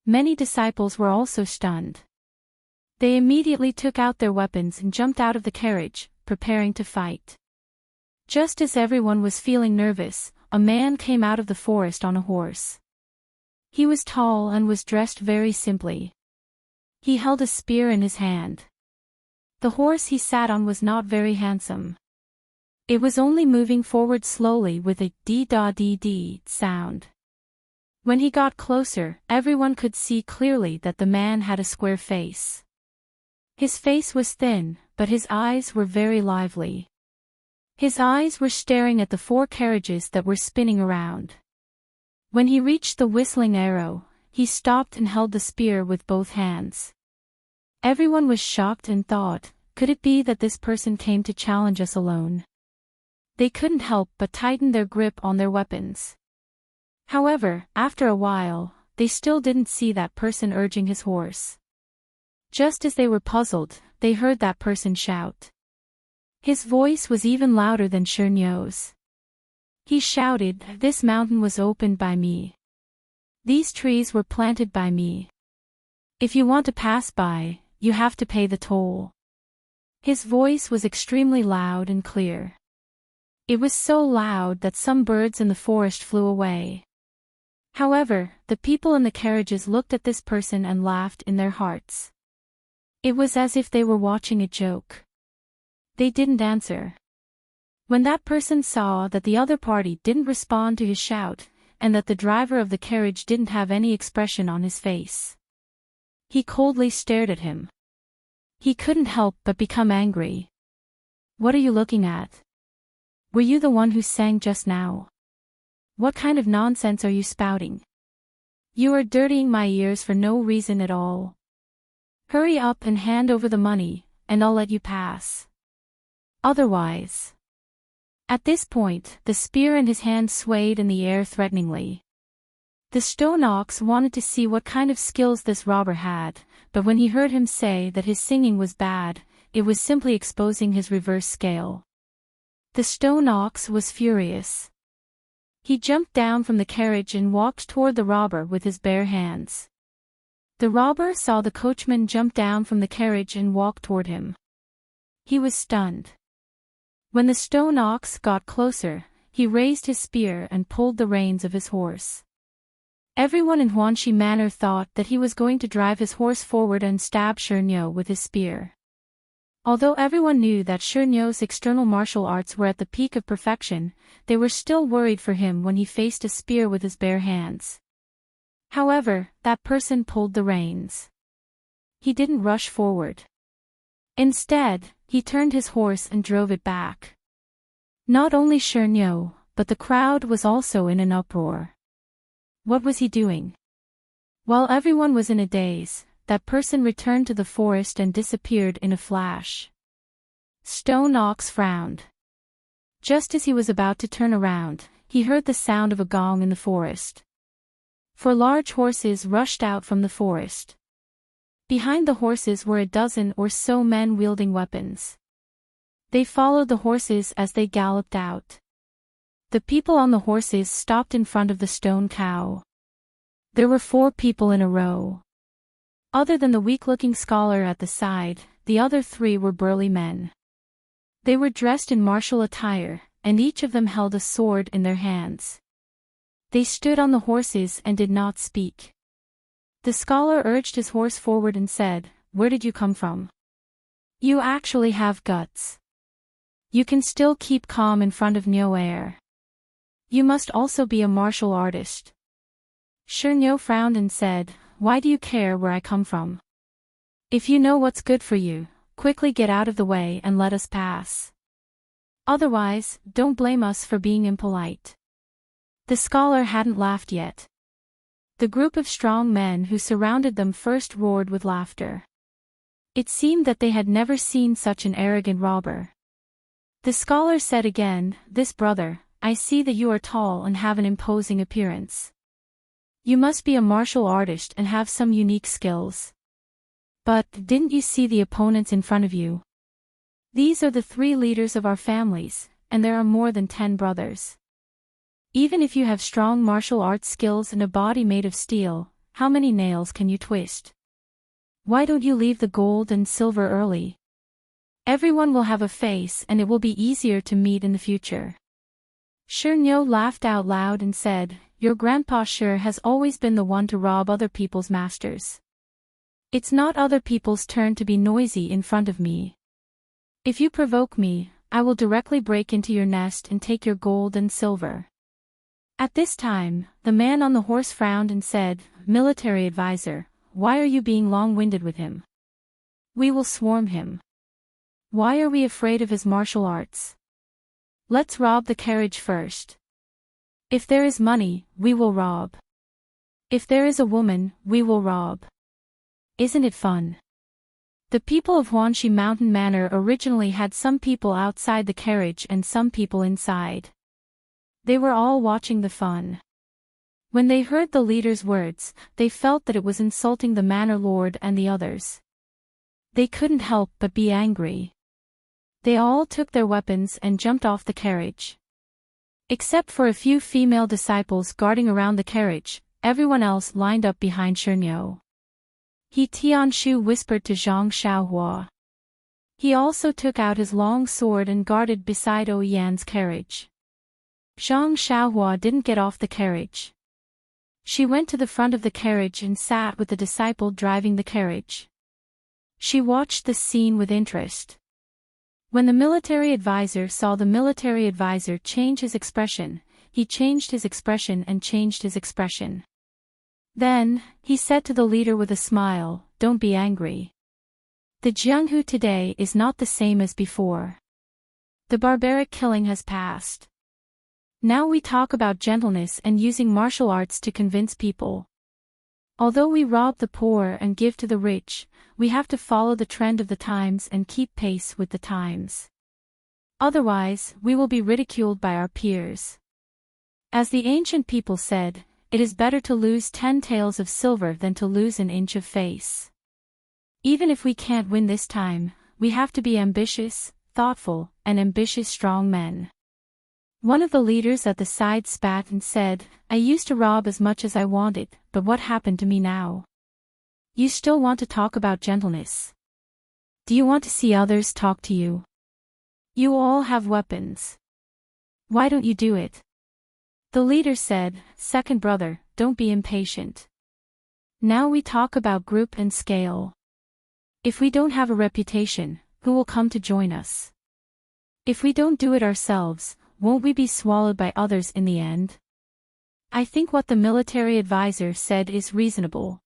Many disciples were also stunned. They immediately took out their weapons and jumped out of the carriage, preparing to fight. Just as everyone was feeling nervous, a man came out of the forest on a horse. He was tall and was dressed very simply. He held a spear in his hand. The horse he sat on was not very handsome. It was only moving forward slowly with a dee-da-dee-dee sound. When he got closer, everyone could see clearly that the man had a square face. His face was thin, but his eyes were very lively. His eyes were staring at the 4 carriages that were spinning around. When he reached the whistling arrow, he stopped and held the spear with both hands. Everyone was shocked and thought, could it be that this person came to challenge us alone? They couldn't help but tighten their grip on their weapons. However, after a while, they still didn't see that person urging his horse. Just as they were puzzled, they heard that person shout. His voice was even louder than Shernyo's. He shouted, "This mountain was opened by me. These trees were planted by me. If you want to pass by, you have to pay the toll." His voice was extremely loud and clear. It was so loud that some birds in the forest flew away. However, the people in the carriages looked at this person and laughed in their hearts. It was as if they were watching a joke. They didn't answer. When that person saw that the other party didn't respond to his shout, and that the driver of the carriage didn't have any expression on his face, he coldly stared at him. He couldn't help but become angry. "What are you looking at? Were you the one who sang just now? What kind of nonsense are you spouting? You are dirtying my ears for no reason at all. Hurry up and hand over the money, and I'll let you pass. Otherwise..." At this point, the spear in his hand swayed in the air threateningly. The stone ox wanted to see what kind of skills this robber had, but when he heard him say that his singing was bad, it was simply exposing his reverse scale. The stone ox was furious. He jumped down from the carriage and walked toward the robber with his bare hands. The robber saw the coachman jump down from the carriage and walk toward him. He was stunned. When the stone ox got closer, he raised his spear and pulled the reins of his horse. Everyone in Huanxi Manor thought that he was going to drive his horse forward and stab Shernyo with his spear. Although everyone knew that Shernyo's external martial arts were at the peak of perfection, they were still worried for him when he faced a spear with his bare hands. However, that person pulled the reins. He didn't rush forward. Instead, he turned his horse and drove it back. Not only Shernyo, but the crowd was also in an uproar. What was he doing? While everyone was in a daze, that person returned to the forest and disappeared in a flash. Stone Ox frowned. Just as he was about to turn around, he heard the sound of a gong in the forest. 4 large horses rushed out from the forest. Behind the horses were a dozen or so men wielding weapons. They followed the horses as they galloped out. The people on the horses stopped in front of the stone cow. There were 4 people in a row. Other than the weak-looking scholar at the side, the other 3 were burly men. They were dressed in martial attire, and each of them held a sword in their hands. They stood on the horses and did not speak. The scholar urged his horse forward and said, "Where did you come from? You actually have guts. You can still keep calm in front of Nyo. You must also be a martial artist." Shernyo frowned and said, "Why do you care where I come from? If you know what's good for you, quickly get out of the way and let us pass. Otherwise, don't blame us for being impolite." The scholar hadn't laughed yet. The group of strong men who surrounded them first roared with laughter. It seemed that they had never seen such an arrogant robber. The scholar said again, "This brother, I see that you are tall and have an imposing appearance. You must be a martial artist and have some unique skills. But, didn't you see the opponents in front of you? These are the 3 leaders of our families, and there are more than 10 brothers. Even if you have strong martial arts skills and a body made of steel, how many nails can you twist? Why don't you leave the gold and silver early? Everyone will have a face and it will be easier to meet in the future." Shernyo laughed out loud and said, "Your grandpa sure has always been the one to rob other people's masters. It's not other people's turn to be noisy in front of me. If you provoke me, I will directly break into your nest and take your gold and silver." At this time, the man on the horse frowned and said, "Military advisor, why are you being long-winded with him? We will swarm him. Why are we afraid of his martial arts? Let's rob the carriage first. If there is money, we will rob. If there is a woman, we will rob. Isn't it fun?" The people of Huanxi Mountain Manor originally had some people outside the carriage and some people inside. They were all watching the fun. When they heard the leader's words, they felt that it was insulting the manor lord and the others. They couldn't help but be angry. They all took their weapons and jumped off the carriage. Except for a few female disciples guarding around the carriage, everyone else lined up behind Shernyo. He Tianshu whispered to Zhang Xiaohua. He also took out his long sword and guarded beside Oyan's carriage. Zhang Xiaohua didn't get off the carriage. She went to the front of the carriage and sat with the disciple driving the carriage. She watched the scene with interest. When the military advisor saw the military advisor change his expression, he changed his expression and changed his expression. Then, he said to the leader with a smile, "Don't be angry. The Jianghu today is not the same as before. The barbaric killing has passed. Now we talk about gentleness and using martial arts to convince people. Although we rob the poor and give to the rich, we have to follow the trend of the times and keep pace with the times. Otherwise, we will be ridiculed by our peers. As the ancient people said, it is better to lose 10 taels of silver than to lose an inch of face. Even if we can't win this time, we have to be ambitious, thoughtful, and ambitious strong men." One of the leaders at the side spat and said, "I used to rob as much as I wanted, but what happened to me now? You still want to talk about gentleness? Do you want to see others talk to you? You all have weapons. Why don't you do it?" The leader said, "Second brother, don't be impatient. Now we talk about group and scale. If we don't have a reputation, who will come to join us? If we don't do it ourselves, won't we be swallowed by others in the end?" I think what the military advisor said is reasonable.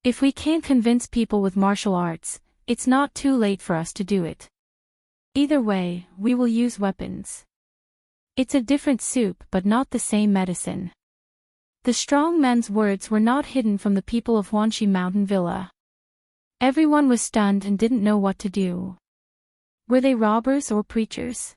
If we can't convince people with martial arts, it's not too late for us to do it. Either way, we will use weapons. It's a different soup but not the same medicine. The strong men's words were not hidden from the people of Huanxi Mountain Villa. Everyone was stunned and didn't know what to do. Were they robbers or preachers?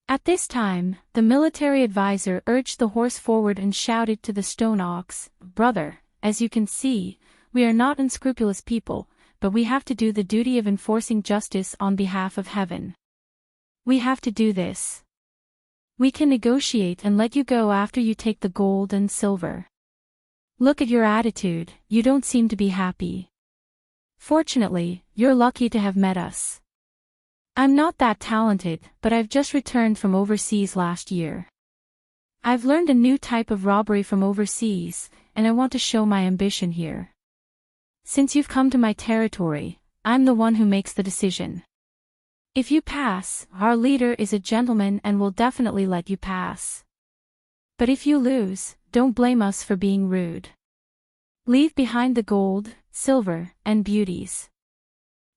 At this time, the military advisor urged the horse forward and shouted to the stone ox, "Brother, as you can see, we are not unscrupulous people, but we have to do the duty of enforcing justice on behalf of heaven. We have to do this. We can negotiate and let you go after you take the gold and silver. Look at your attitude, you don't seem to be happy. Fortunately, you're lucky to have met us. I'm not that talented, but I've just returned from overseas last year. I've learned a new type of robbery from overseas, and I want to show my ambition here. Since you've come to my territory, I'm the one who makes the decision. If you pass, our leader is a gentleman and will definitely let you pass. But if you lose, don't blame us for being rude. Leave behind the gold, silver, and beauties.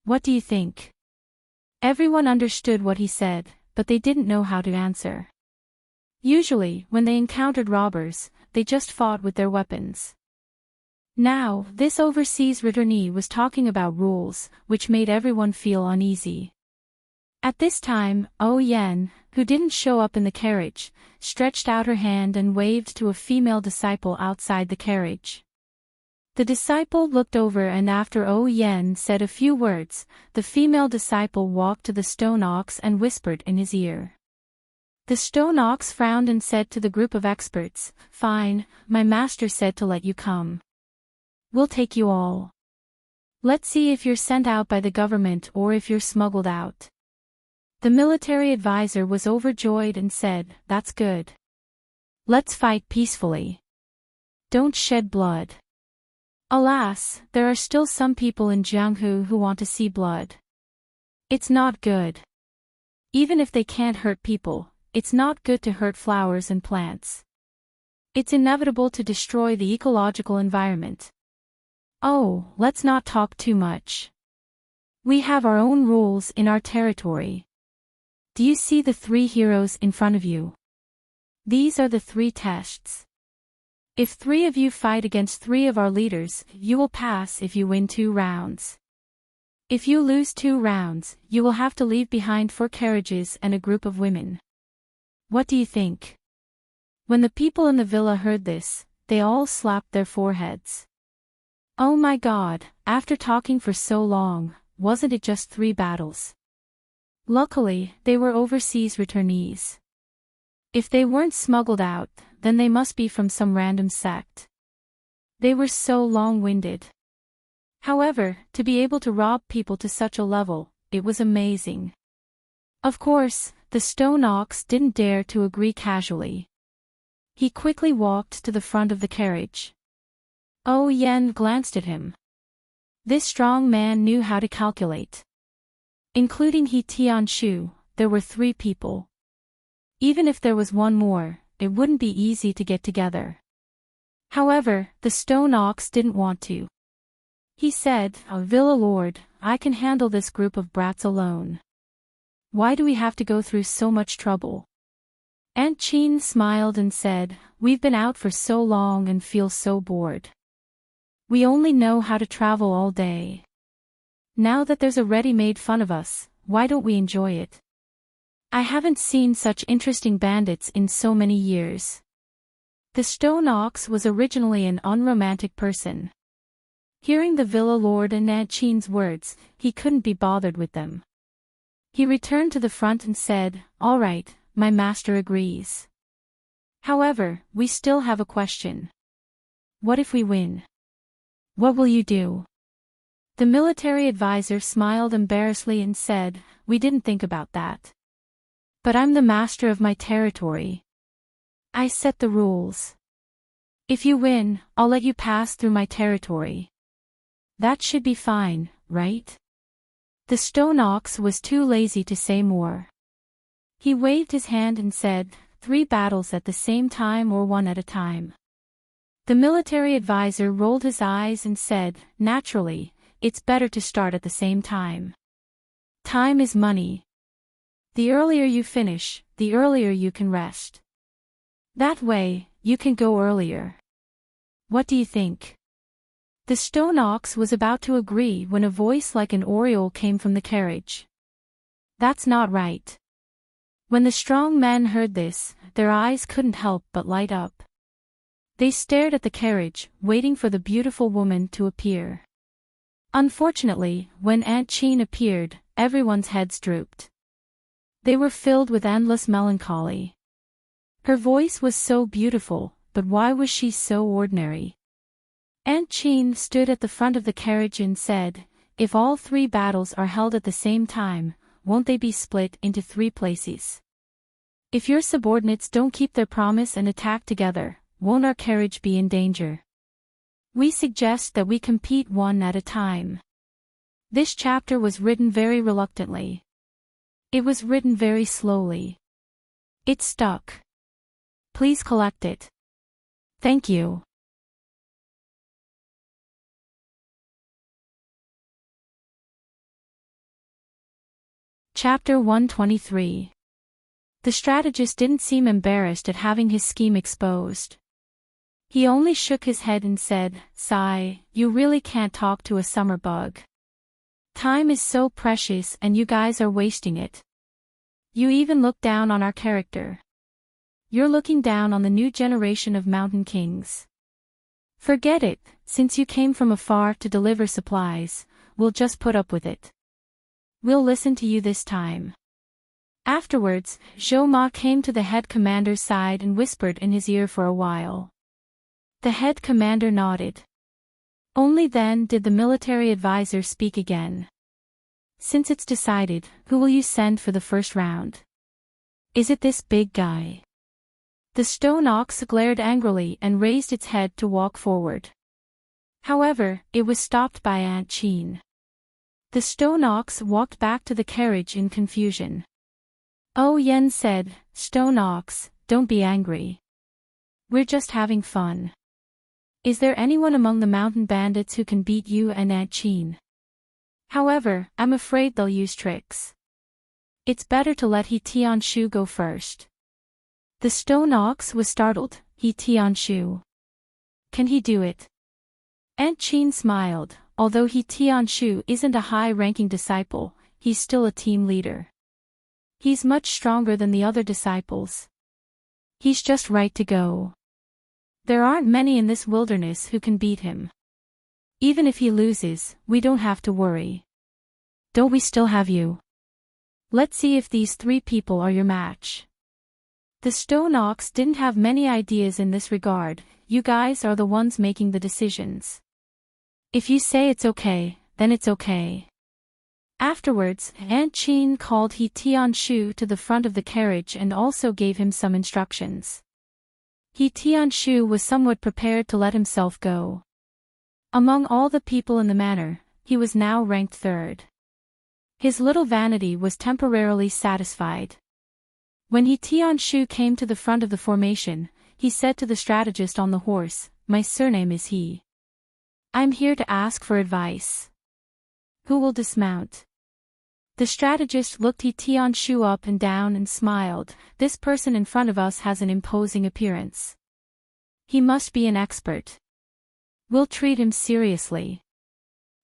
What do you think?" Everyone understood what he said, but they didn't know how to answer. Usually, when they encountered robbers, they just fought with their weapons. Now, this overseas returnee was talking about rules, which made everyone feel uneasy. At this time, Yen, who didn't show up in the carriage, stretched out her hand and waved to a female disciple outside the carriage. The disciple looked over and after Yen said a few words, the female disciple walked to the stone ox and whispered in his ear. The stone ox frowned and said to the group of experts, "Fine, my master said to let you come. We'll take you all. Let's see if you're sent out by the government or if you're smuggled out." The military advisor was overjoyed and said, "That's good. Let's fight peacefully. Don't shed blood." Alas, there are still some people in Jianghu who want to see blood. It's not good. Even if they can't hurt people, it's not good to hurt flowers and plants. It's inevitable to destroy the ecological environment. Oh, let's not talk too much. We have our own rules in our territory. Do you see the 3 heroes in front of you? These are the 3 tests. If 3 of you fight against 3 of our leaders, you will pass if you win 2 rounds. If you lose 2 rounds, you will have to leave behind 4 carriages and a group of women. What do you think? When the people in the villa heard this, they all slapped their foreheads. Oh my God, after talking for so long, wasn't it just 3 battles? Luckily, they were overseas returnees. If they weren't smuggled out, then they must be from some random sect. They were so long-winded. However, to be able to rob people to such a level, it was amazing. Of course, the stone ox didn't dare to agree casually. He quickly walked to the front of the carriage. Yen glanced at him. This strong man knew how to calculate. Including He Tianshu, there were 3 people. Even if there was 1 more, it wouldn't be easy to get together. However, the stone ox didn't want to. He said, "Villa Lord, I can handle this group of brats alone. Why do we have to go through so much trouble?" Aunt Chin smiled and said, "We've been out for so long and feel so bored. We only know how to travel all day. Now that there's a ready-made fun of us, why don't we enjoy it? I haven't seen such interesting bandits in so many years." The stone ox was originally an unromantic person. Hearing the villa lord and Aunt Chin's words, he couldn't be bothered with them. He returned to the front and said, "All right, my master agrees. However, we still have a question. What if we win? What will you do?" The military advisor smiled embarrassedly and said, "We didn't think about that. But I'm the master of my territory. I set the rules. If you win, I'll let you pass through my territory. That should be fine, right?" The stone ox was too lazy to say more. He waved his hand and said, 3 battles at the same time or 1 at a time." The military advisor rolled his eyes and said, "Naturally, it's better to start at the same time. Time is money. The earlier you finish, the earlier you can rest. That way, you can go earlier. What do you think?" The stone ox was about to agree when a voice like an oriole came from the carriage. "That's not right." When the strong men heard this, their eyes couldn't help but light up. They stared at the carriage, waiting for the beautiful woman to appear. Unfortunately, when Aunt Chin appeared, everyone's heads drooped. They were filled with endless melancholy. Her voice was so beautiful, but why was she so ordinary? Aunt Chin stood at the front of the carriage and said, "If all 3 battles are held at the same time, won't they be split into 3 places? If your subordinates don't keep their promise and attack together, won't our carriage be in danger? We suggest that we compete 1 at a time." This chapter was written very reluctantly. It was written very slowly. It stuck. Please collect it. Thank you. Chapter 123. The strategist didn't seem embarrassed at having his scheme exposed. He only shook his head and said, "Sigh, you really can't talk to a summer bug. Time is so precious and you guys are wasting it. You even look down on our character. You're looking down on the new generation of mountain kings. Forget it, since you came from afar to deliver supplies, we'll just put up with it. We'll listen to you this time." Afterwards, Zhou Ma came to the head commander's side and whispered in his ear for a while. The head commander nodded. Only then did the military advisor speak again. "Since it's decided, who will you send for the first round? Is it this big guy?" The stone ox glared angrily and raised its head to walk forward. However, it was stopped by Aunt Chin. The stone ox walked back to the carriage in confusion. Oh Yen said, "Stone ox, don't be angry. We're just having fun. Is there anyone among the mountain bandits who can beat you and Aunt Chin? However, I'm afraid they'll use tricks. It's better to let He Tianshu go first." The stone ox was startled. He Tianshu. Can he do it? Aunt Chin smiled. Although He Tianshu isn't a high-ranking disciple, he's still a team leader. He's much stronger than the other disciples. He's just right to go. There aren't many in this wilderness who can beat him. Even if he loses, we don't have to worry. Don't we still have you? Let's see if these 3 people are your match. The stone ox didn't have many ideas in this regard. You guys are the ones making the decisions. If you say it's okay, then it's okay. Afterwards, Aunt Chin called He Tianshu to the front of the carriage and also gave him some instructions. He Tianshu was somewhat prepared to let himself go. Among all the people in the manor, he was now ranked 3rd. His little vanity was temporarily satisfied. When He Tianshu came to the front of the formation, he said to the strategist on the horse, "My surname is He. I'm here to ask for advice. Who will dismount?" The strategist looked He Tianshu up and down and smiled. This person in front of us has an imposing appearance. He must be an expert. We'll treat him seriously.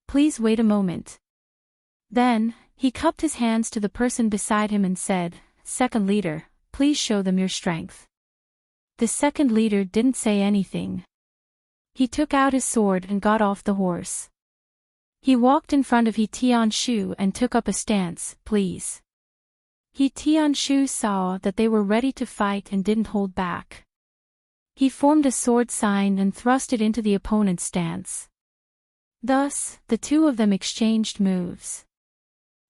Please wait a moment. Then, he cupped his hands to the person beside him and said, "Second leader, please show them your strength." The second leader didn't say anything. He took out his sword and got off the horse. He walked in front of He Tianshu and took up a stance, "Please." He Tianshu saw that they were ready to fight and didn't hold back. He formed a sword sign and thrust it into the opponent's stance. Thus, the 2 of them exchanged moves.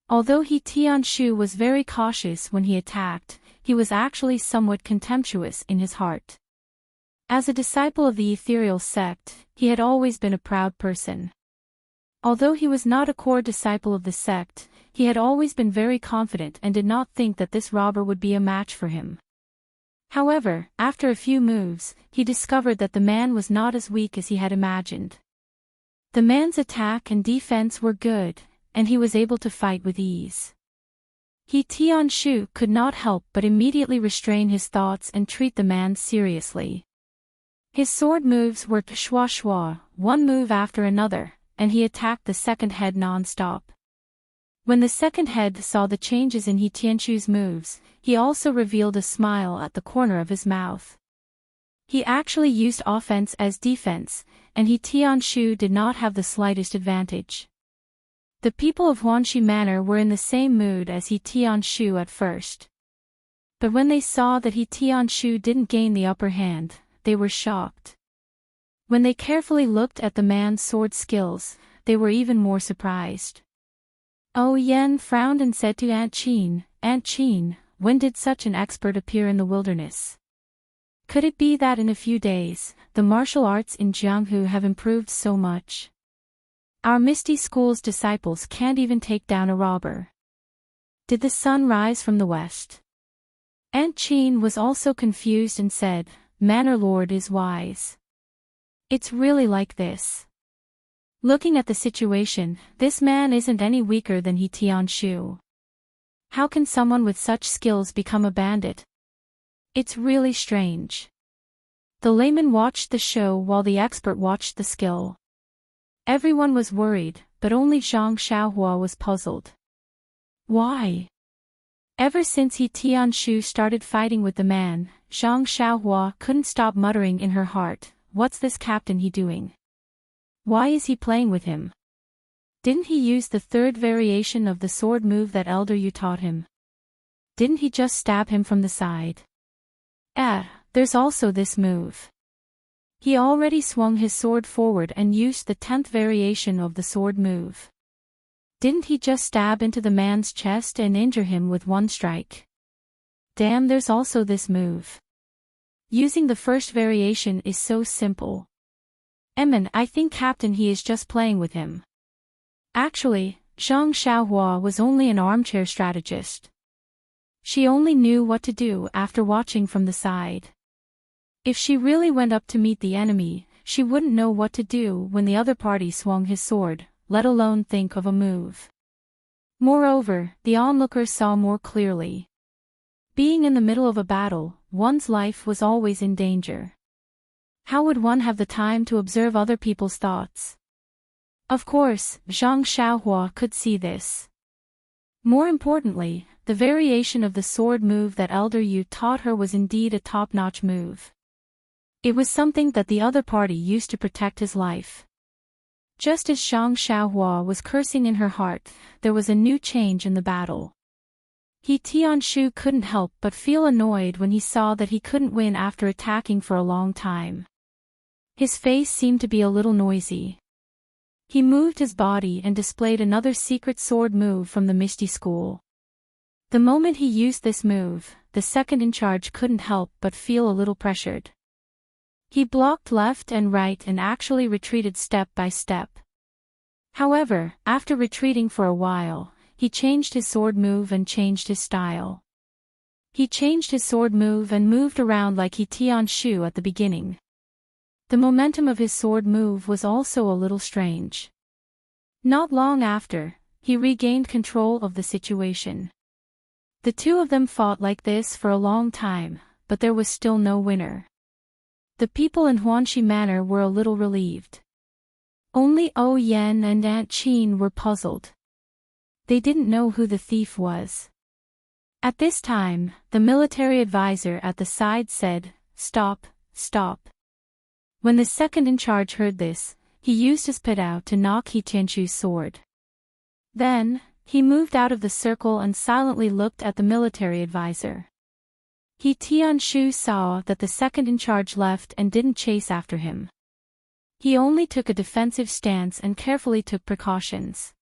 Although He Tianshu was very cautious when he attacked, he was actually somewhat contemptuous in his heart. As a disciple of the ethereal sect, he had always been a proud person. Although he was not a core disciple of the sect, he had always been very confident and did not think that this robber would be a match for him. However, after a few moves, he discovered that the man was not as weak as he had imagined. The man's attack and defense were good, and he was able to fight with ease. He Tianshu could not help but immediately restrain his thoughts and treat the man seriously. His sword moves were shwa shwa, one move after another, and he attacked the second head non-stop. When the second head saw the changes in He Tianshu's moves, he also revealed a smile at the corner of his mouth. He actually used offense as defense, and He Tianshu did not have the slightest advantage. The people of Huanxi Manor were in the same mood as He Tianshu at first. But when they saw that He Tianshu didn't gain the upper hand, they were shocked. When they carefully looked at the man's sword skills, they were even more surprised. Oh Yen frowned and said to Aunt Chin, "Aunt Chin, when did such an expert appear in the wilderness? Could it be that in a few days, the martial arts in Jianghu have improved so much? Our Misty School's disciples can't even take down a robber. Did the sun rise from the west?" Aunt Chin was also confused and said, "Manor Lord is wise. It's really like this. Looking at the situation, this man isn't any weaker than He Tianshu. How can someone with such skills become a bandit? It's really strange. The layman watched the show while the expert watched the skill. Everyone was worried, but only Zhang Xiaohua was puzzled. Why? Ever since He Tianshu started fighting with the man, Zhang Xiaohua couldn't stop muttering in her heart, "What's this captain he doing? Why is he playing with him? Didn't he use the third variation of the sword move that Elder Yu taught him? Didn't he just stab him from the side? There's also this move. He already swung his sword forward and used the 10th variation of the sword move. Didn't he just stab into the man's chest and injure him with one strike? Damn, there's also this move. Using the first variation is so simple. I think Captain he is just playing with him." Actually, Zhang Xiaohua was only an armchair strategist. She only knew what to do after watching from the side. If she really went up to meet the enemy, she wouldn't know what to do when the other party swung his sword, let alone think of a move. Moreover, the onlookers saw more clearly. Being in the middle of a battle, one's life was always in danger. How would one have the time to observe other people's thoughts? Of course, Zhang Xiaohua could see this. More importantly, the variation of the sword move that Elder Yu taught her was indeed a top-notch move. It was something that the other party used to protect his life. Just as Zhang Xiaohua was cursing in her heart, there was a new change in the battle. He Tianshu couldn't help but feel annoyed when he saw that he couldn't win after attacking for a long time. His face seemed to be a little noisy. He moved his body and displayed another secret sword move from the Misty School. The moment he used this move, the second in charge couldn't help but feel a little pressured. He blocked left and right and actually retreated step by step. However, after retreating for a while, he changed his sword move and changed his style. He changed his sword move and moved around like He Tianshu at the beginning. The momentum of his sword move was also a little strange. Not long after, he regained control of the situation. The two of them fought like this for a long time, but there was still no winner. The people in Huanxi Manor were a little relieved. Only O Yen and Aunt Qin were puzzled. They didn't know who the thief was. At this time, the military advisor at the side said, "Stop, stop." When the second in charge heard this, he used his pedao to knock He Tianshu's sword. Then, he moved out of the circle and silently looked at the military advisor. He Tianshu saw that the second in charge left and didn't chase after him. He only took a defensive stance and carefully took precautions.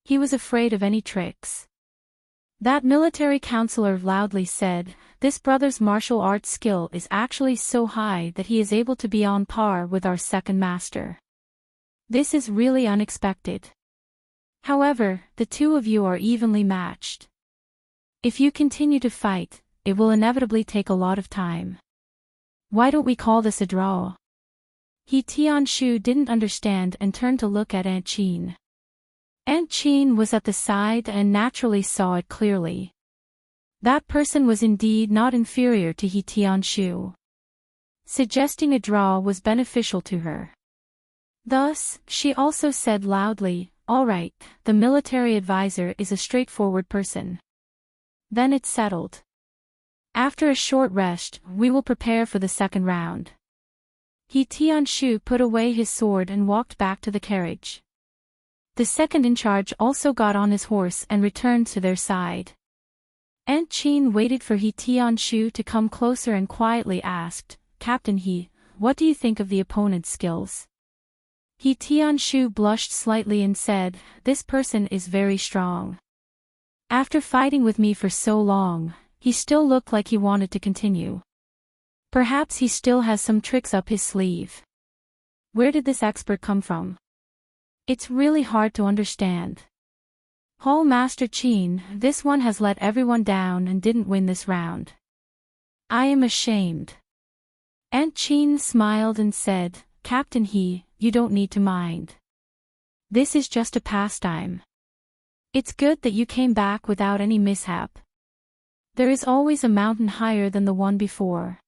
He was afraid of any tricks. That military counselor loudly said, "This brother's martial arts skill is actually so high that he is able to be on par with our second master. This is really unexpected. However, the two of you are evenly matched. If you continue to fight, it will inevitably take a lot of time. Why don't we call this a draw?" He Tianshu didn't understand and turned to look at Aunt Qin. Aunt Qin was at the side and naturally saw it clearly. That person was indeed not inferior to He Tianshu. Suggesting a draw was beneficial to her. Thus, she also said loudly, "All right, the military advisor is a straightforward person. Then it's settled. After a short rest, we will prepare for the second round." He Tianshu put away his sword and walked back to the carriage. The second in charge also got on his horse and returned to their side. Aunt Qin waited for He Tianshu to come closer and quietly asked, "Captain He, what do you think of the opponent's skills?" He Tianshu blushed slightly and said, "This person is very strong. After fighting with me for so long, he still looked like he wanted to continue. Perhaps he still has some tricks up his sleeve. Where did this expert come from? It's really hard to understand. Hall Master Qin, this one has let everyone down and didn't win this round. I am ashamed." Aunt Qin smiled and said, "Captain He, you don't need to mind. This is just a pastime. It's good that you came back without any mishap. There is always a mountain higher than the one before.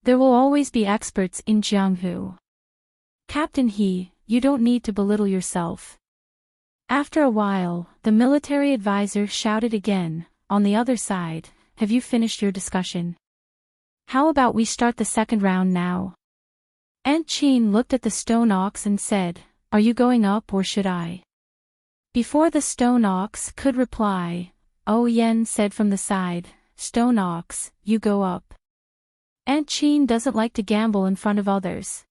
There will always be experts in Jianghu. Captain He, you don't need to belittle yourself. After a while, the military advisor shouted again, on the other side, have you finished your discussion? How about we start the second round now? Aunt Chin looked at the stone ox and said, are you going up or should I? Before the stone ox could reply, Oh Yen said from the side, Stone ox, you go up. Aunt Chin doesn't like to gamble in front of others.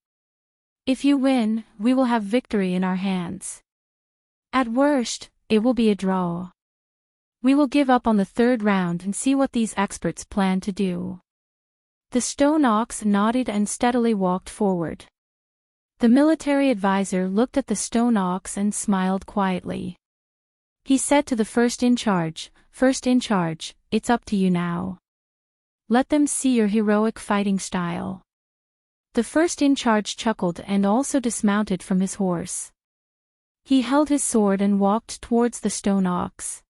If you win, we will have victory in our hands. At worst, it will be a draw. We will give up on the third round and see what these experts plan to do. The stone ox nodded and steadily walked forward. The military advisor looked at the stone ox and smiled quietly. He said to the first in charge, it's up to you now. Let them see your heroic fighting style. The first in charge chuckled and also dismounted from his horse. He held his sword and walked towards the stone ox.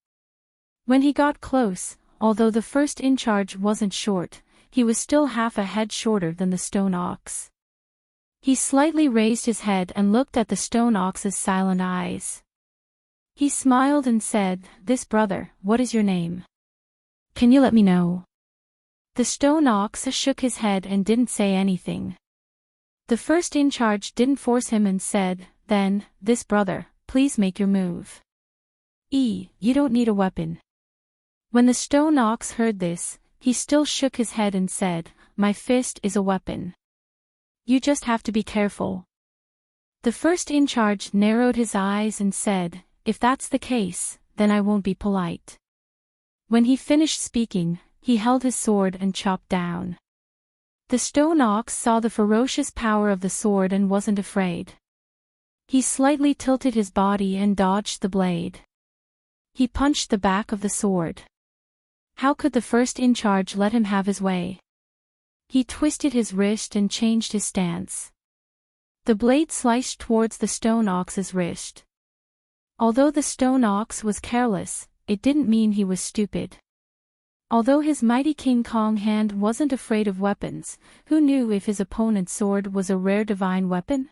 When he got close, although the first in charge wasn't short, he was still half a head shorter than the stone ox. He slightly raised his head and looked at the stone ox's silent eyes. He smiled and said, This brother, what is your name? Can you let me know? The stone ox shook his head and didn't say anything. The first in charge didn't force him and said, Then, this brother, please make your move. You don't need a weapon. When the stone ox heard this, he still shook his head and said, My fist is a weapon. You just have to be careful. The first in charge narrowed his eyes and said, If that's the case, then I won't be polite. When he finished speaking, he held his sword and chopped down. The stone ox saw the ferocious power of the sword and wasn't afraid. He slightly tilted his body and dodged the blade. He punched the back of the sword. How could the first in charge let him have his way? He twisted his wrist and changed his stance. The blade sliced towards the stone ox's wrist. Although the stone ox was careless, it didn't mean he was stupid. Although his mighty King Kong hand wasn't afraid of weapons, who knew if his opponent's sword was a rare divine weapon?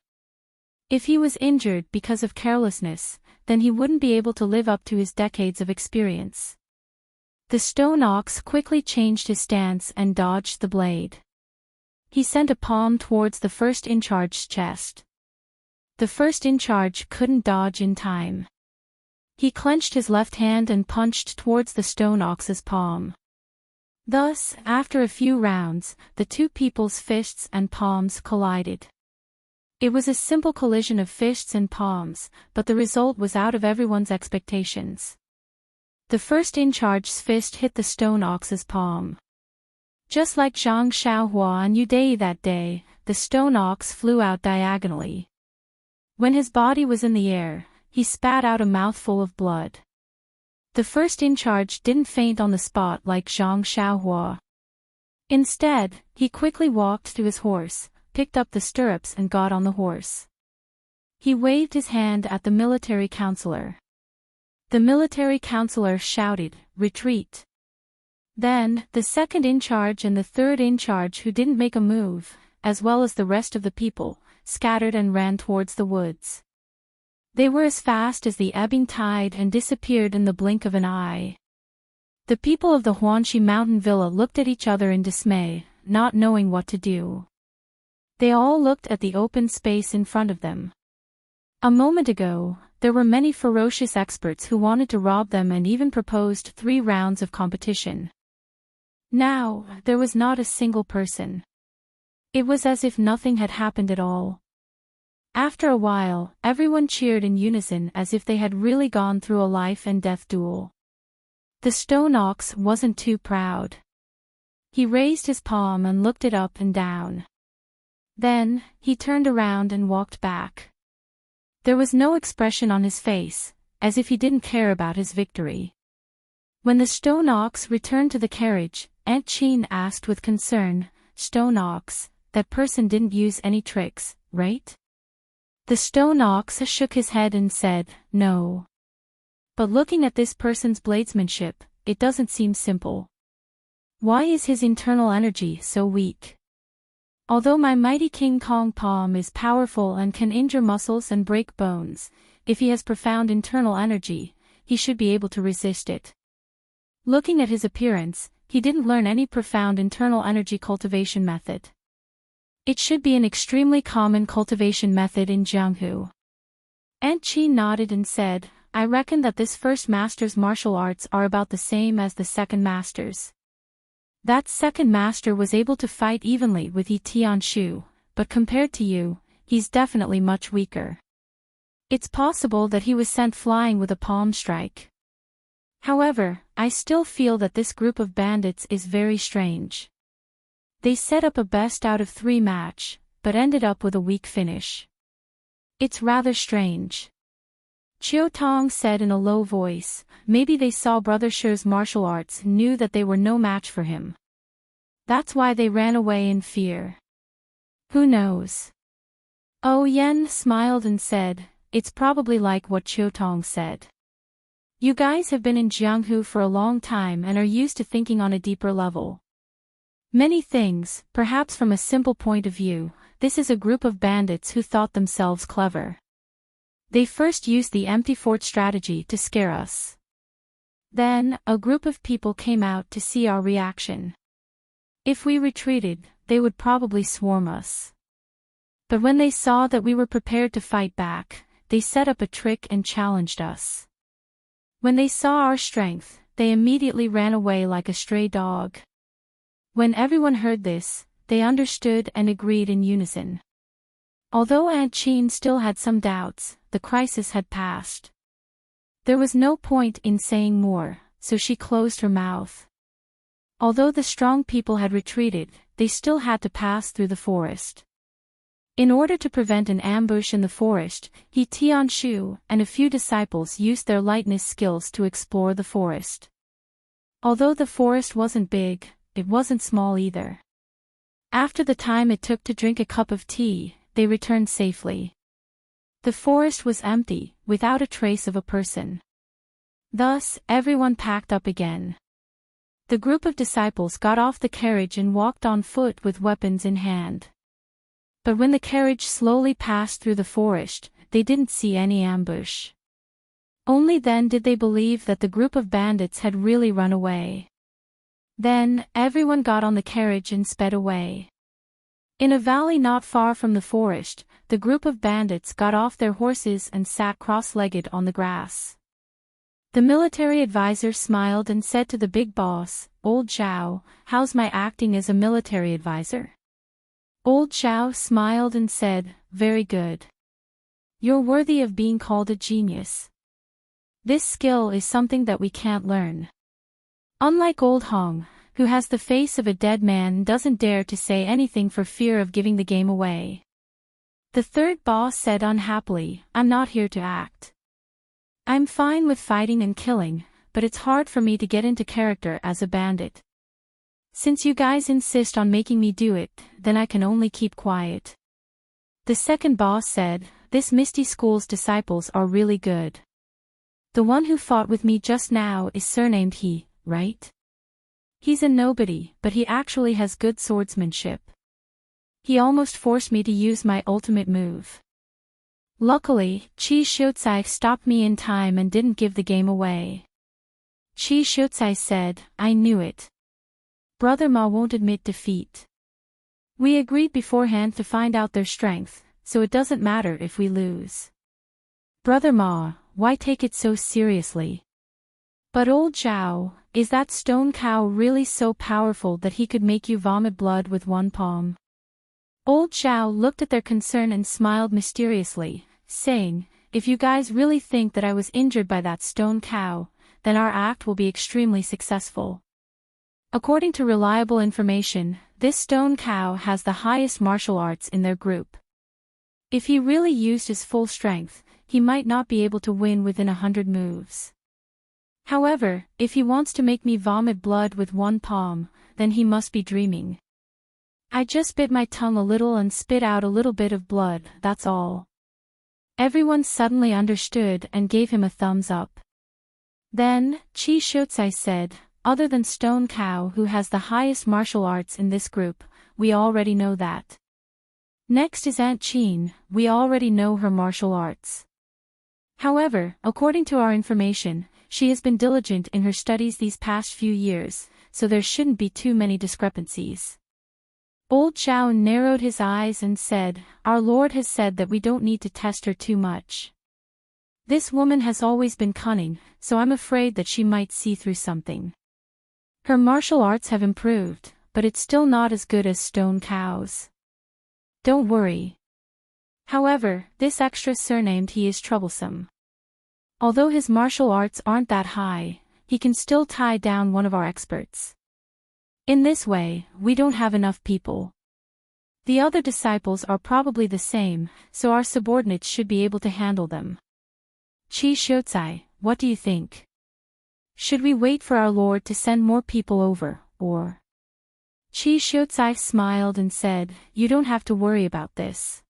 If he was injured because of carelessness, then he wouldn't be able to live up to his decades of experience. The stone ox quickly changed his stance and dodged the blade. He sent a palm towards the first in charge's chest. The first in charge couldn't dodge in time. He clenched his left hand and punched towards the stone ox's palm. Thus, after a few rounds, the two people's fists and palms collided. It was a simple collision of fists and palms, but the result was out of everyone's expectations. The first in charge's fist hit the stone ox's palm. Just like Zhang Xiaohua on Yudai that day, the stone ox flew out diagonally. When his body was in the air, he spat out a mouthful of blood. The first in charge didn't faint on the spot like Zhang Xiaohua. Instead, he quickly walked to his horse, picked up the stirrups and got on the horse. He waved his hand at the military counselor. The military counselor shouted, Retreat. Then, the second in charge and the third in charge who didn't make a move, as well as the rest of the people, scattered and ran towards the woods. They were as fast as the ebbing tide and disappeared in the blink of an eye. The people of the Huanxi mountain villa looked at each other in dismay, not knowing what to do. They all looked at the open space in front of them. A moment ago, there were many ferocious experts who wanted to rob them and even proposed 3 rounds of competition. Now, there was not a single person. It was as if nothing had happened at all. After a while, everyone cheered in unison as if they had really gone through a life and death duel. The stone ox wasn't too proud. He raised his palm and looked it up and down. Then, he turned around and walked back. There was no expression on his face, as if he didn't care about his victory. When the stone ox returned to the carriage, Aunt Chin asked with concern, Stone ox, that person didn't use any tricks, right? The stone ox shook his head and said, No. But looking at this person's bladesmanship, it doesn't seem simple. Why is his internal energy so weak? Although my mighty King Kong palm is powerful and can injure muscles and break bones, if he has profound internal energy, he should be able to resist it. Looking at his appearance, he didn't learn any profound internal energy cultivation method. It should be an extremely common cultivation method in Jianghu. Aunt Chi nodded and said, I reckon that this first master's martial arts are about the same as the second master's. That second master was able to fight evenly with Yi Tianshu, but compared to you, he's definitely much weaker. It's possible that he was sent flying with a palm strike. However, I still feel that this group of bandits is very strange. They set up a best out of 3 match, but ended up with a weak finish. It's rather strange. Chiu Tong said in a low voice, maybe they saw Brother Shi's martial arts and knew that they were no match for him. That's why they ran away in fear. Who knows? Oh Yen smiled and said, it's probably like what Chiu Tong said. You guys have been in Jianghu for a long time and are used to thinking on a deeper level. Many things, perhaps from a simple point of view, this is a group of bandits who thought themselves clever. They first used the empty fort strategy to scare us. Then, a group of people came out to see our reaction. If we retreated, they would probably swarm us. But when they saw that we were prepared to fight back, they set up a trick and challenged us. When they saw our strength, they immediately ran away like a stray dog. When everyone heard this, they understood and agreed in unison. Although Aunt Chin still had some doubts, the crisis had passed. There was no point in saying more, so she closed her mouth. Although the strong people had retreated, they still had to pass through the forest. In order to prevent an ambush in the forest, He Tianshu and a few disciples used their lightness skills to explore the forest. Although the forest wasn't big, it wasn't small either. After the time it took to drink a cup of tea, they returned safely. The forest was empty, without a trace of a person. Thus, everyone packed up again. The group of disciples got off the carriage and walked on foot with weapons in hand. But when the carriage slowly passed through the forest, they didn't see any ambush. Only then did they believe that the group of bandits had really run away. Then, everyone got on the carriage and sped away. In a valley not far from the forest, the group of bandits got off their horses and sat cross-legged on the grass. The military advisor smiled and said to the big boss, Old Zhao, how's my acting as a military advisor? Old Zhao smiled and said, very good. You're worthy of being called a genius. This skill is something that we can't learn. Unlike Old Hong, who has the face of a dead man and doesn't dare to say anything for fear of giving the game away. The third boss said unhappily, I'm not here to act. I'm fine with fighting and killing, but it's hard for me to get into character as a bandit. Since you guys insist on making me do it, then I can only keep quiet. The second boss said, this Misty School's disciples are really good. The one who fought with me just now is surnamed He, right? He's a nobody, but he actually has good swordsmanship. He almost forced me to use my ultimate move. Luckily, Qi Xiucai stopped me in time and didn't give the game away. Qi Xiucai said, I knew it. Brother Ma won't admit defeat. We agreed beforehand to find out their strength, so it doesn't matter if we lose. Brother Ma, why take it so seriously? But Old Zhao, is that stone cow really so powerful that he could make you vomit blood with one palm? Old Zhao looked at their concern and smiled mysteriously, saying, if you guys really think that I was injured by that stone cow, then our act will be extremely successful. According to reliable information, this stone cow has the highest martial arts in their group. If he really used his full strength, he might not be able to win within 100 moves. However, if he wants to make me vomit blood with one palm, then he must be dreaming. I just bit my tongue a little and spit out a little bit of blood, that's all. Everyone suddenly understood and gave him a thumbs up. Then, Chi Shotsai said, other than Stone Cow who has the highest martial arts in this group, we already know that. Next is Aunt Chin, we already know her martial arts. However, according to our information, she has been diligent in her studies these past few years, so there shouldn't be too many discrepancies. Old Zhao narrowed his eyes and said, Our Lord has said that we don't need to test her too much. This woman has always been cunning, so I'm afraid that she might see through something. Her martial arts have improved, but it's still not as good as Stone Cow's. Don't worry. However, this extra surnamed he is troublesome. Although his martial arts aren't that high, he can still tie down one of our experts. In this way, we don't have enough people. The other disciples are probably the same, so our subordinates should be able to handle them. Chi Shotsai, what do you think? Should we wait for our Lord to send more people over, or? Chi Shotsai smiled and said, You don't have to worry about this.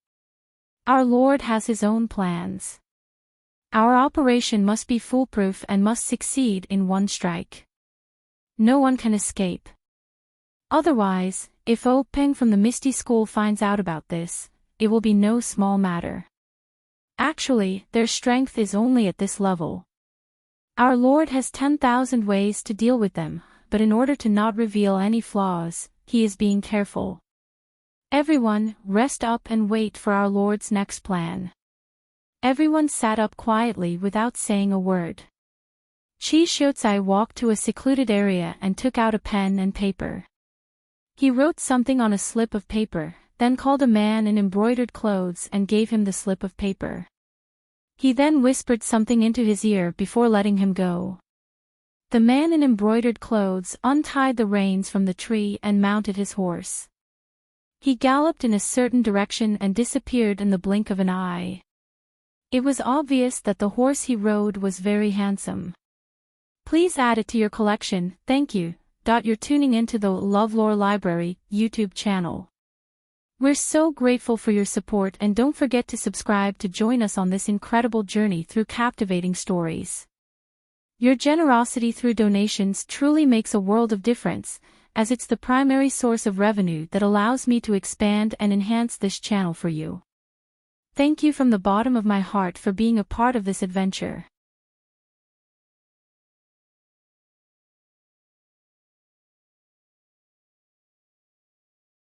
Our Lord has his own plans. Our operation must be foolproof and must succeed in one strike. No one can escape. Otherwise, if O Peng from the Misty School finds out about this, it will be no small matter. Actually, their strength is only at this level. Our Lord has 10,000 ways to deal with them, but in order to not reveal any flaws, he is being careful. Everyone, rest up and wait for our Lord's next plan. Everyone sat up quietly without saying a word. Chi Shotsai walked to a secluded area and took out a pen and paper. He wrote something on a slip of paper, then called a man in embroidered clothes and gave him the slip of paper. He then whispered something into his ear before letting him go. The man in embroidered clothes untied the reins from the tree and mounted his horse. He galloped in a certain direction and disappeared in the blink of an eye. It was obvious that the horse he rode was very handsome. Please add it to your collection, thank you. You're tuning into the LoveLore Library YouTube channel. We're so grateful for your support, and don't forget to subscribe to join us on this incredible journey through captivating stories. Your generosity through donations truly makes a world of difference, as it's the primary source of revenue that allows me to expand and enhance this channel for you. Thank you from the bottom of my heart for being a part of this adventure.